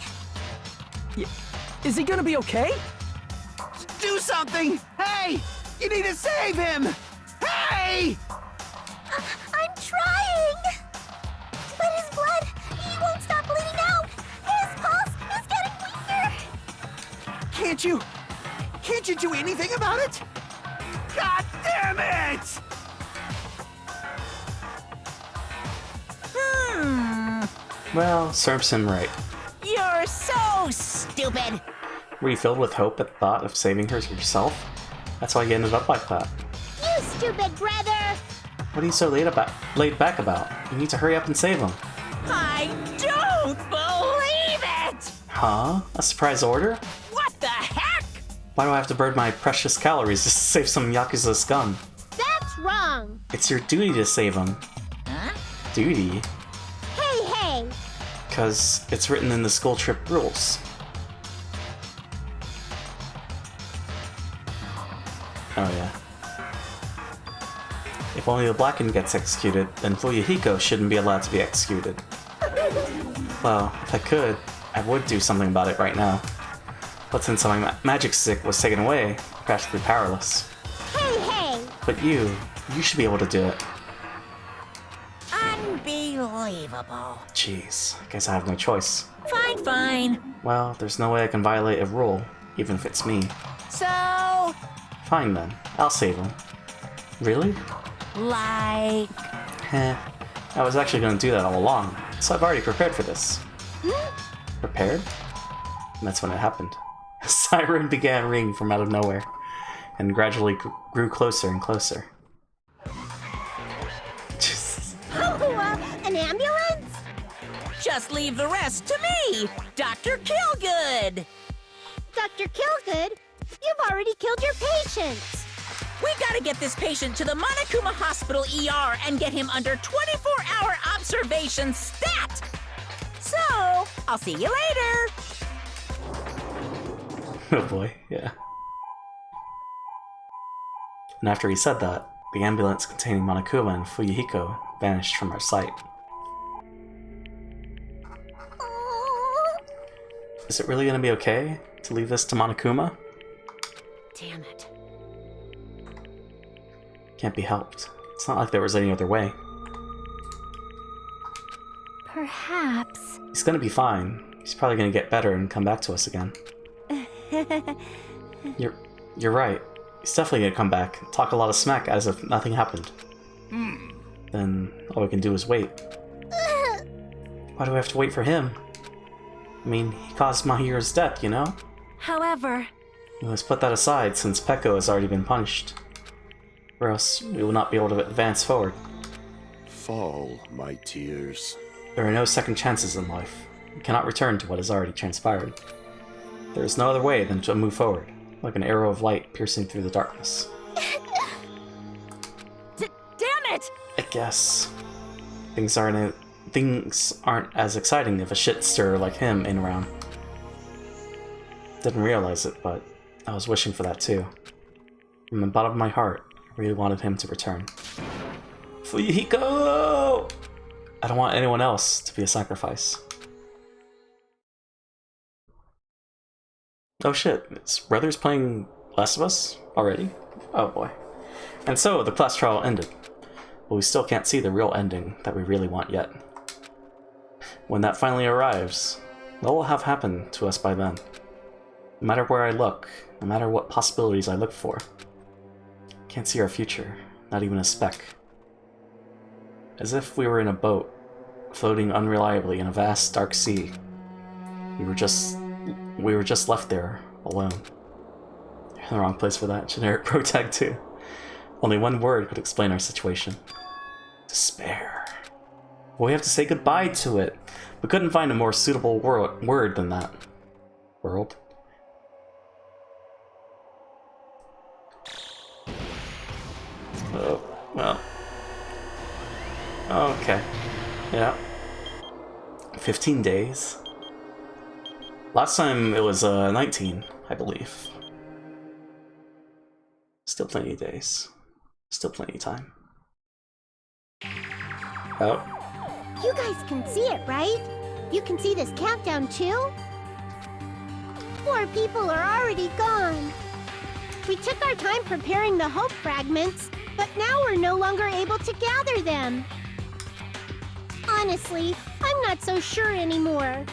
Is he gonna be okay? Do something! Hey! You need to save him! Hey! I'm trying! But his blood, he won't stop bleeding out! His pulse is getting weaker! Can't you do anything about it? God damn it! Well, serves him right. You're so stupid. Were you filled with hope at the thought of saving her yourself? That's why you ended up like that. You stupid brother! What are you so laid back about? You need to hurry up and save him. I don't believe it! Huh? A surprise order? What the heck? Why do I have to burn my precious calories just to save some Yakuza scum? That's wrong! It's your duty to save him. Huh? Duty? Hey! Because it's written in the school trip rules. Oh yeah. If only the Blackened gets executed, then Fuyuhiko shouldn't be allowed to be executed. Well, if I could, I would do something about it right now. But since my magic stick was taken away, I'm practically powerless. Hey! But you should be able to do it. Unbelievable. Jeez, I guess I have no choice. Fine. Well, there's no way I can violate a rule, even if it's me. So, Fine then, I'll save him. Really? like... Heh. I was actually going to do that all along, so I've already prepared for this. Prepared? And that's when it happened. A siren began ringing from out of nowhere, and gradually grew closer and closer. An ambulance? Just leave the rest to me, Dr. Killgood. Dr. Killgood, you've already killed your patients. We gotta get this patient to the Monokuma Hospital ER and get him under 24-hour observation stat! So, I'll see you later! Oh boy, yeah. And after he said that, the ambulance containing Monokuma and Fuyuhiko vanished from our sight. Is it really gonna be okay to leave this to Monokuma? Damn it. Can't be helped. It's not like there was any other way. Perhaps. He's gonna be fine. He's probably gonna get better and come back to us again. You're right. He's definitely gonna come back and talk a lot of smack as if nothing happened. Then all we can do is wait. Why do we have to wait for him? I mean, he caused Mahiru's death, you know? However... Let's put that aside since Peko has already been punished. Or else we will not be able to advance forward. Fall, my tears. There are no second chances in life. We cannot return to what has already transpired. There is no other way than to move forward, like an arrow of light piercing through the darkness. Damn it! I guess things aren't as exciting if a shit-stirrer like him ain't around. Didn't realize it, but I was wishing for that too. From the bottom of my heart, I really wanted him to return. Fuyuhiko! I don't want anyone else to be a sacrifice. Oh shit, is Brothers playing Last of Us already? Oh boy. And so, the class trial ended. But we still can't see the real ending that we really want yet. When that finally arrives, what will have happened to us by then? No matter where I look, no matter what possibilities I look for, can't see our future, not even a speck. As if we were in a boat, floating unreliably in a vast, dark sea. We were just left there, alone. You're in the wrong place for that. Generic pro tag too. Only one word could explain our situation. Despair. Well, we have to say goodbye to it. We couldn't find a more suitable word than that. World. Oh, well. Okay. Yeah. 15 days. Last time it was 19, I believe. Still plenty of days. Still plenty of time. Oh. You guys can see it, right? You can see this countdown too? Poor people are already gone. We took our time preparing the hope fragments, but now we're no longer able to gather them. Honestly, I'm not so sure anymore.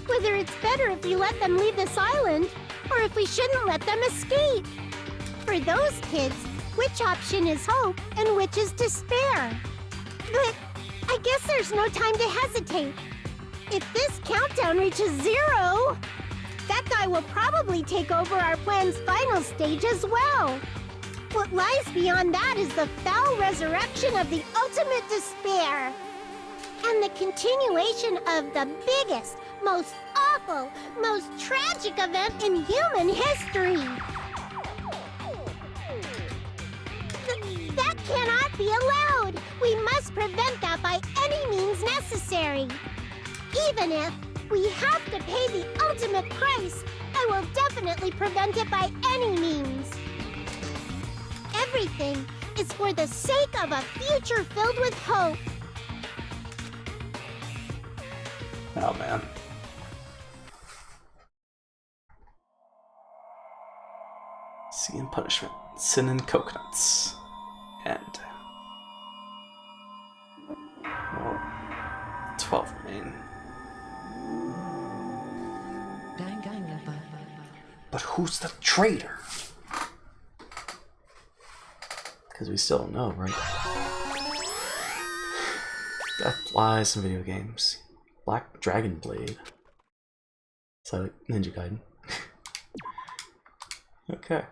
Whether it's better if we let them leave this island, or if we shouldn't let them escape. For those kids, which option is hope and which is despair? But I guess there's no time to hesitate. If this countdown reaches 0, that guy will probably take over our plan's final stage as well. What lies beyond that is the foul resurrection of the ultimate despair. And the continuation of the biggest, most awful, most tragic event in human history. That cannot be allowed. We must prevent that by any means necessary. Even if we have to pay the ultimate price, I will definitely prevent it by any means. Everything is for the sake of a future filled with hope. Oh man. Sea and punishment, sin and coconuts, and 12 remain. But who's the traitor? Because we still don't know, right? Death lies in video games. Black Dragon Blade. Is that Ninja Gaiden? Okay.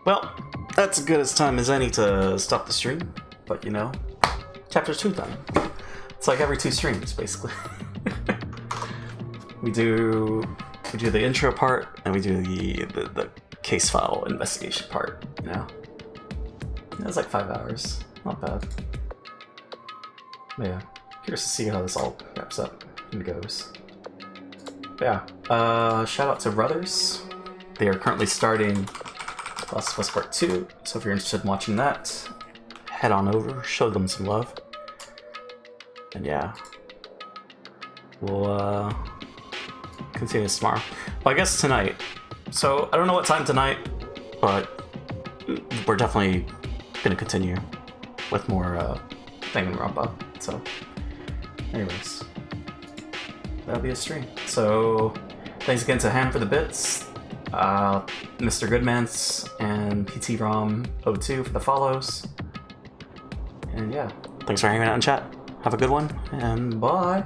Well, that's as good as time as any to stop the stream. But you know, chapter 2 time. It's like every 2 streams, basically. we do the intro part, and we do the case file investigation part, you know? It was like 5 hours. Not bad. But yeah, curious to see how this all wraps up and goes. But yeah, shout out to Brothers. They are currently starting Last of Us Part 2, so if you're interested in watching that, head on over, show them some love. And yeah, we'll continue this tomorrow. Well, I guess tonight. So I don't know what time tonight, but we're definitely gonna continue with more Danganronpa. So, anyways, that'll be a stream. So, thanks again to Ham for the bits, Mr. Goodmans, and PTROM02 for the follows. And yeah, thanks for hanging out in chat. Have a good one, and bye.